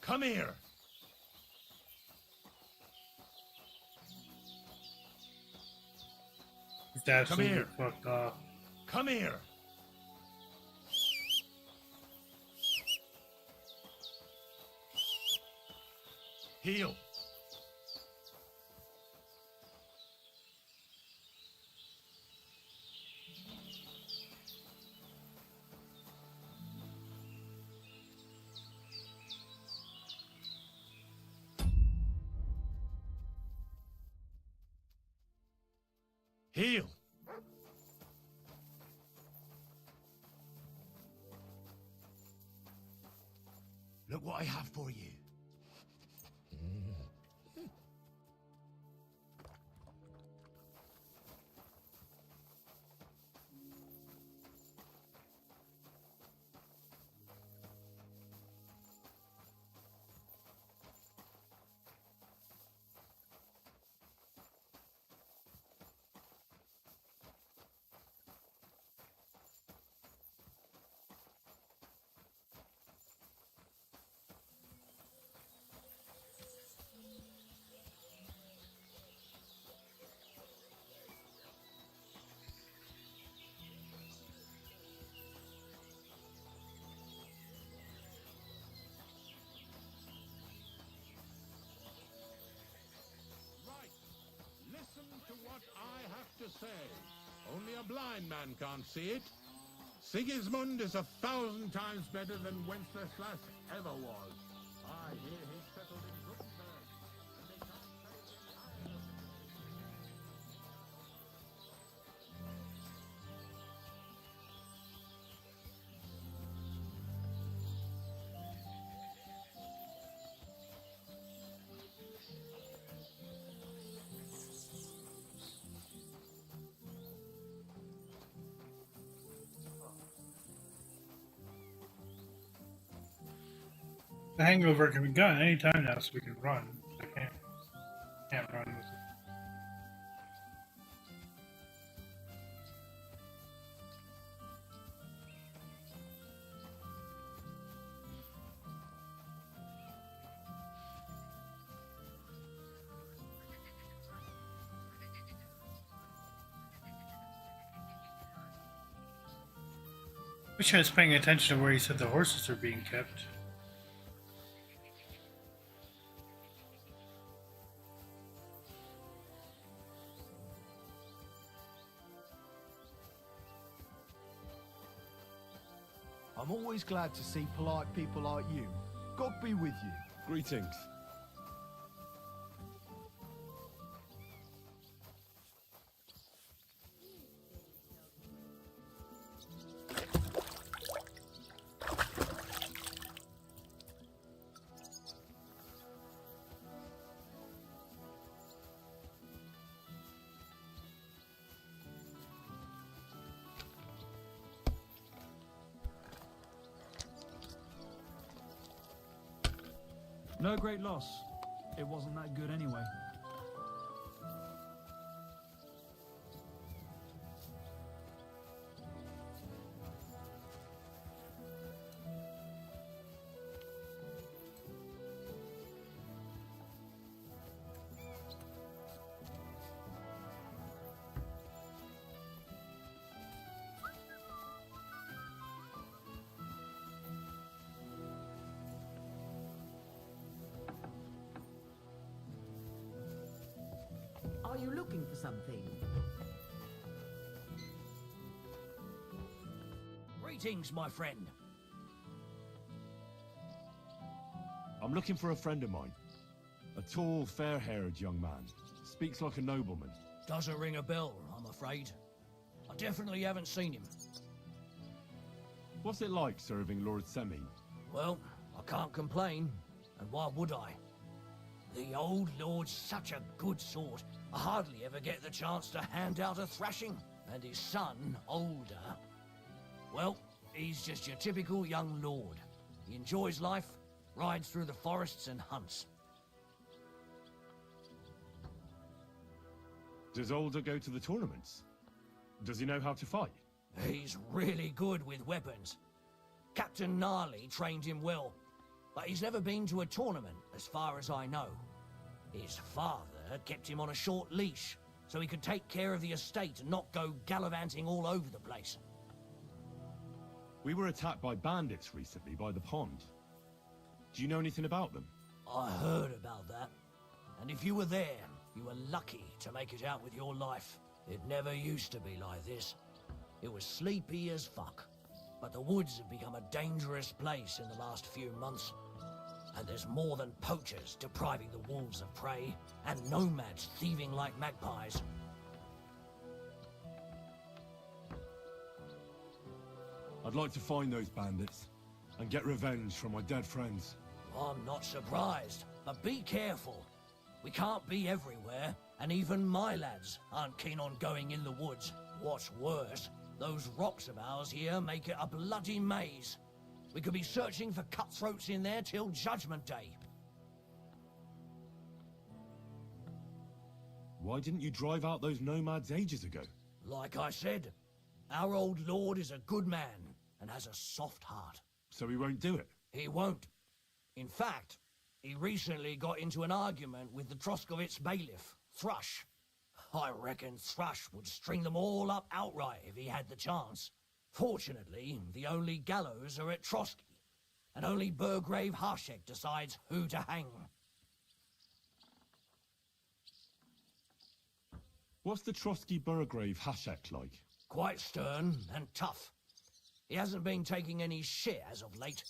Come here. He's absolutely here. fucked off. Come here. Heal. Heal. Look what I have for you. Listen to what I have to say. Only a blind man can't see it. Sigismund is 1,000 times better than Wenceslas ever was. I hear he's settled in Gutenberg, and they can't say it. The hangover can be done anytime now, so we can run. I can't run with it. Wish I was paying attention to where he said the horses are being kept. I'm always glad to see polite people like you. God be with you. Greetings. No great loss. It wasn't that good anyway. something. Greetings, my friend. I'm looking for a friend of mine. A tall, fair-haired young man. Speaks like a nobleman. Doesn't ring a bell, I'm afraid. I definitely haven't seen him. What's it like serving Lord Semi? Well, I can't complain, and why would I? The old lord's such a good sort. I hardly ever get the chance to hand out a thrashing. And his son, older, well, he's just your typical young lord. He enjoys life, rides through the forests and hunts. Does Older go to the tournaments? Does he know how to fight? He's really good with weapons. Captain Gnarly trained him well, but he's never been to a tournament, as far as I know. His father kept him on a short leash, so he could take care of the estate and not go gallivanting all over the place. We were attacked by bandits recently by the pond. Do you know anything about them? I heard about that. And if you were there, you were lucky to make it out with your life. It never used to be like this. It was sleepy as fuck. But the woods have become a dangerous place in the last few months. And there's more than poachers depriving the wolves of prey, and nomads thieving like magpies. I'd like to find those bandits and get revenge from my dead friends. I'm not surprised, but be careful. We can't be everywhere, and even my lads aren't keen on going in the woods. What's worse, those rocks of ours here make it a bloody maze. We could be searching for cutthroats in there till Judgment Day. Why didn't you drive out those nomads ages ago? Like I said, our old lord is a good man and has a soft heart. So he won't do it? He won't. In fact, he recently got into an argument with the Troskovitz bailiff, Thrush. I reckon Thrush would string them all up outright if he had the chance. Fortunately, the only gallows are at Trotsky, and only Burgrave Harshek decides who to hang. What's the Trotsky Burgrave Hashek like? Quite stern and tough. He hasn't been taking any shit as of late,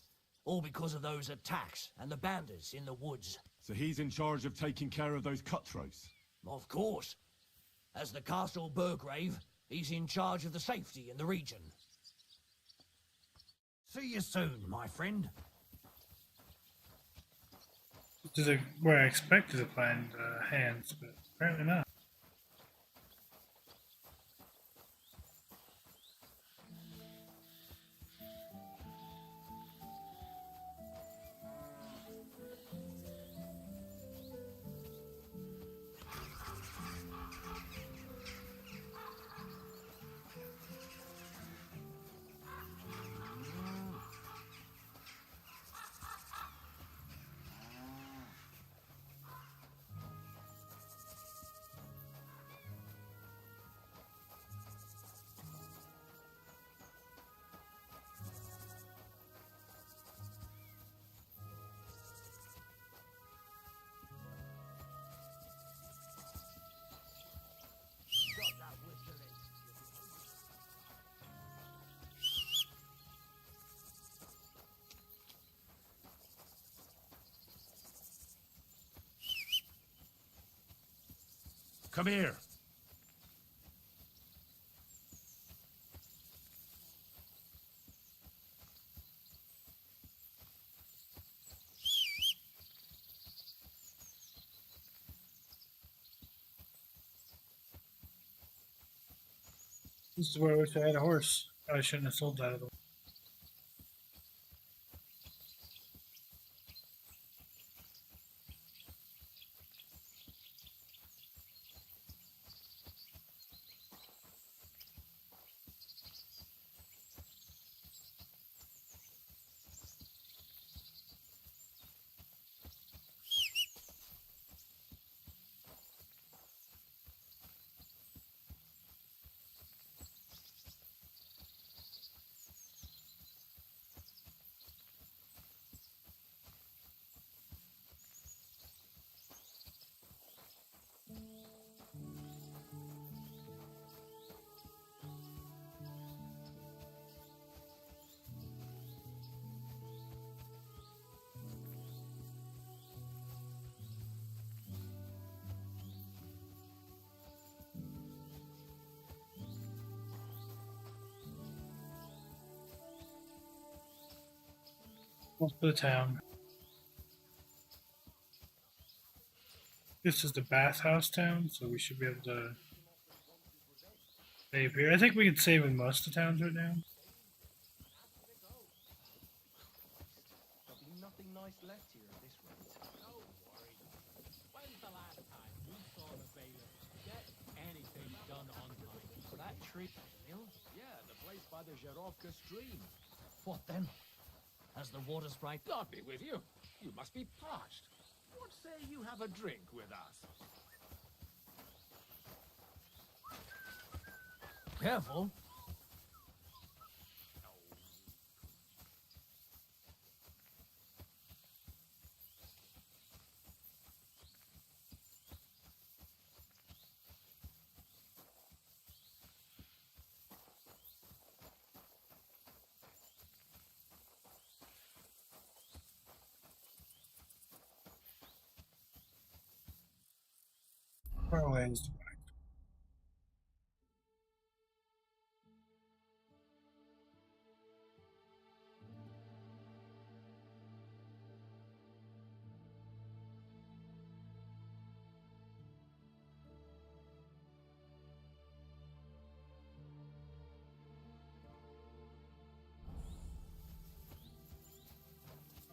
all because of those attacks and the bandits in the woods. So he's in charge of taking care of those cutthroats? Of course. As the Castle Burgrave, he's in charge of the safety in the region. See you soon, my friend. This is where I expected to find hands, but apparently not. Come here. This is where I wish I had a horse. I shouldn't have sold that other. Most of the town. This is the bathhouse town, so we should be able to save here. I think we can save in most of the towns right now. There'll be nothing nice left here at this rate. Don't worry. When's the last time we saw the bailiff get anything done on time? That tree mill? Yeah, the place by the Zherovka stream. What then? Has the water sprite? God be with you. You must be parched. What say you have a drink with us? Careful. Far away is the right.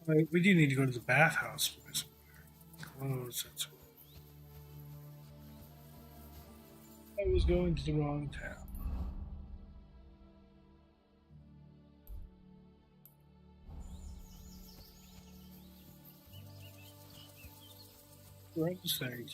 Wait, we do need to go to the bathhouse first. Close. That's I was going to the wrong town. Right to say.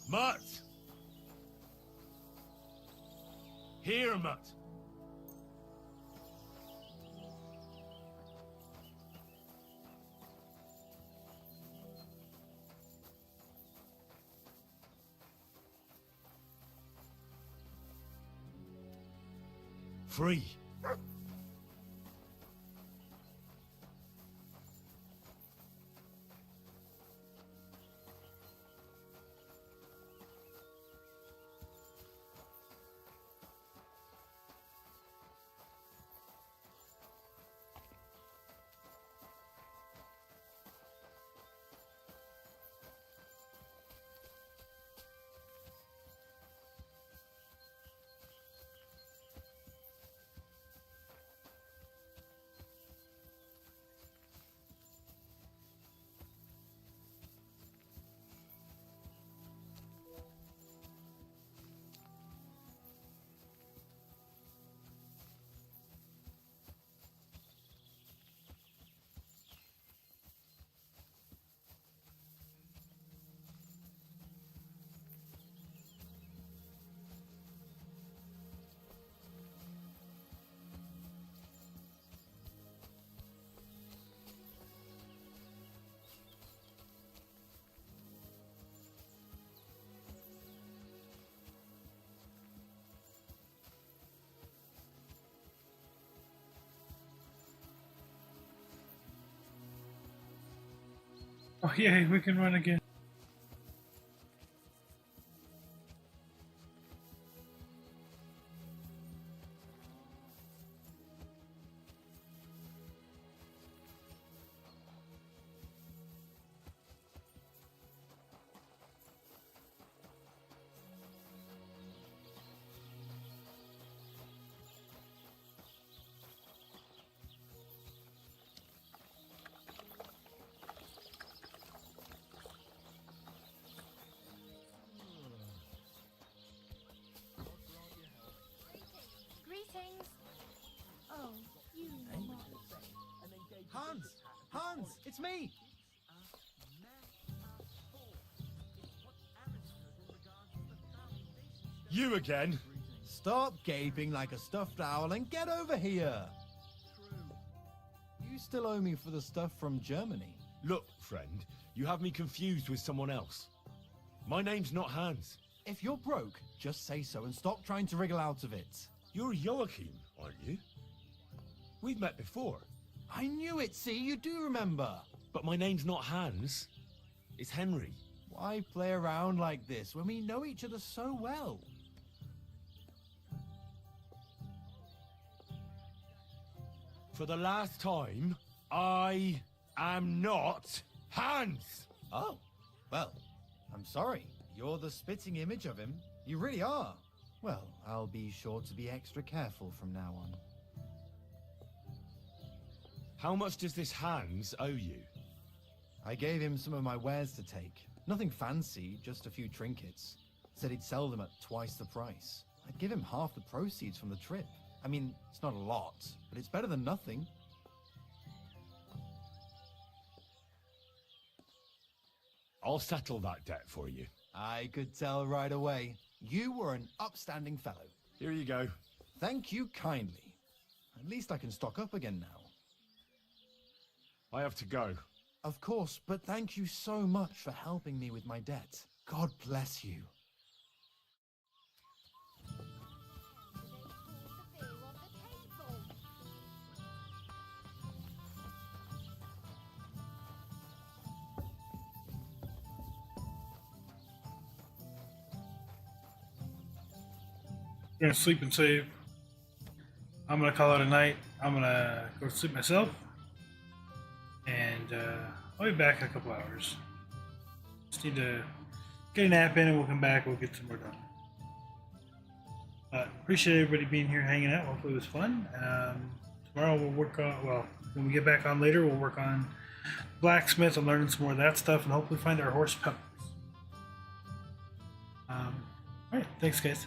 Mutt! Here, Mutt! Free! Oh yay, we can run again. Greetings. Oh, you Hans! Hans! It's me! You again? Stop gaping like a stuffed owl and get over here. You still owe me for the stuff from Germany. Look, friend, you have me confused with someone else. My name's not Hans. If you're broke, just say so and stop trying to wriggle out of it. You're Joachim, aren't you? We've met before. I knew it, see? You do remember. But my name's not Hans. It's Henry. Why play around like this when we know each other so well? For the last time, I am not Hans! Oh, well, I'm sorry. You're the spitting image of him. You really are. Well, I'll be sure to be extra careful from now on. How much does this Hans owe you? I gave him some of my wares to take. Nothing fancy, just a few trinkets. Said he'd sell them at twice the price. I'd give him half the proceeds from the trip. I mean, it's not a lot, but it's better than nothing. I'll settle that debt for you. I could tell right away. You were an upstanding fellow. Here you go. Thank you kindly. At least I can stock up again now. I have to go. Of course, but thank you so much for helping me with my debt. God bless you. We're gonna sleep and save. I'm gonna call it a night. I'm gonna go to sleep myself, and I'll be back in a couple hours. Just need to get a nap in, and we'll come back. We'll get some more done. Appreciate everybody being here, hanging out. Hopefully it was fun. Tomorrow we'll work on. Well, when we get back on later, we'll work on blacksmith and learning some more of that stuff, and hopefully find our horse puppies. All right, thanks, guys.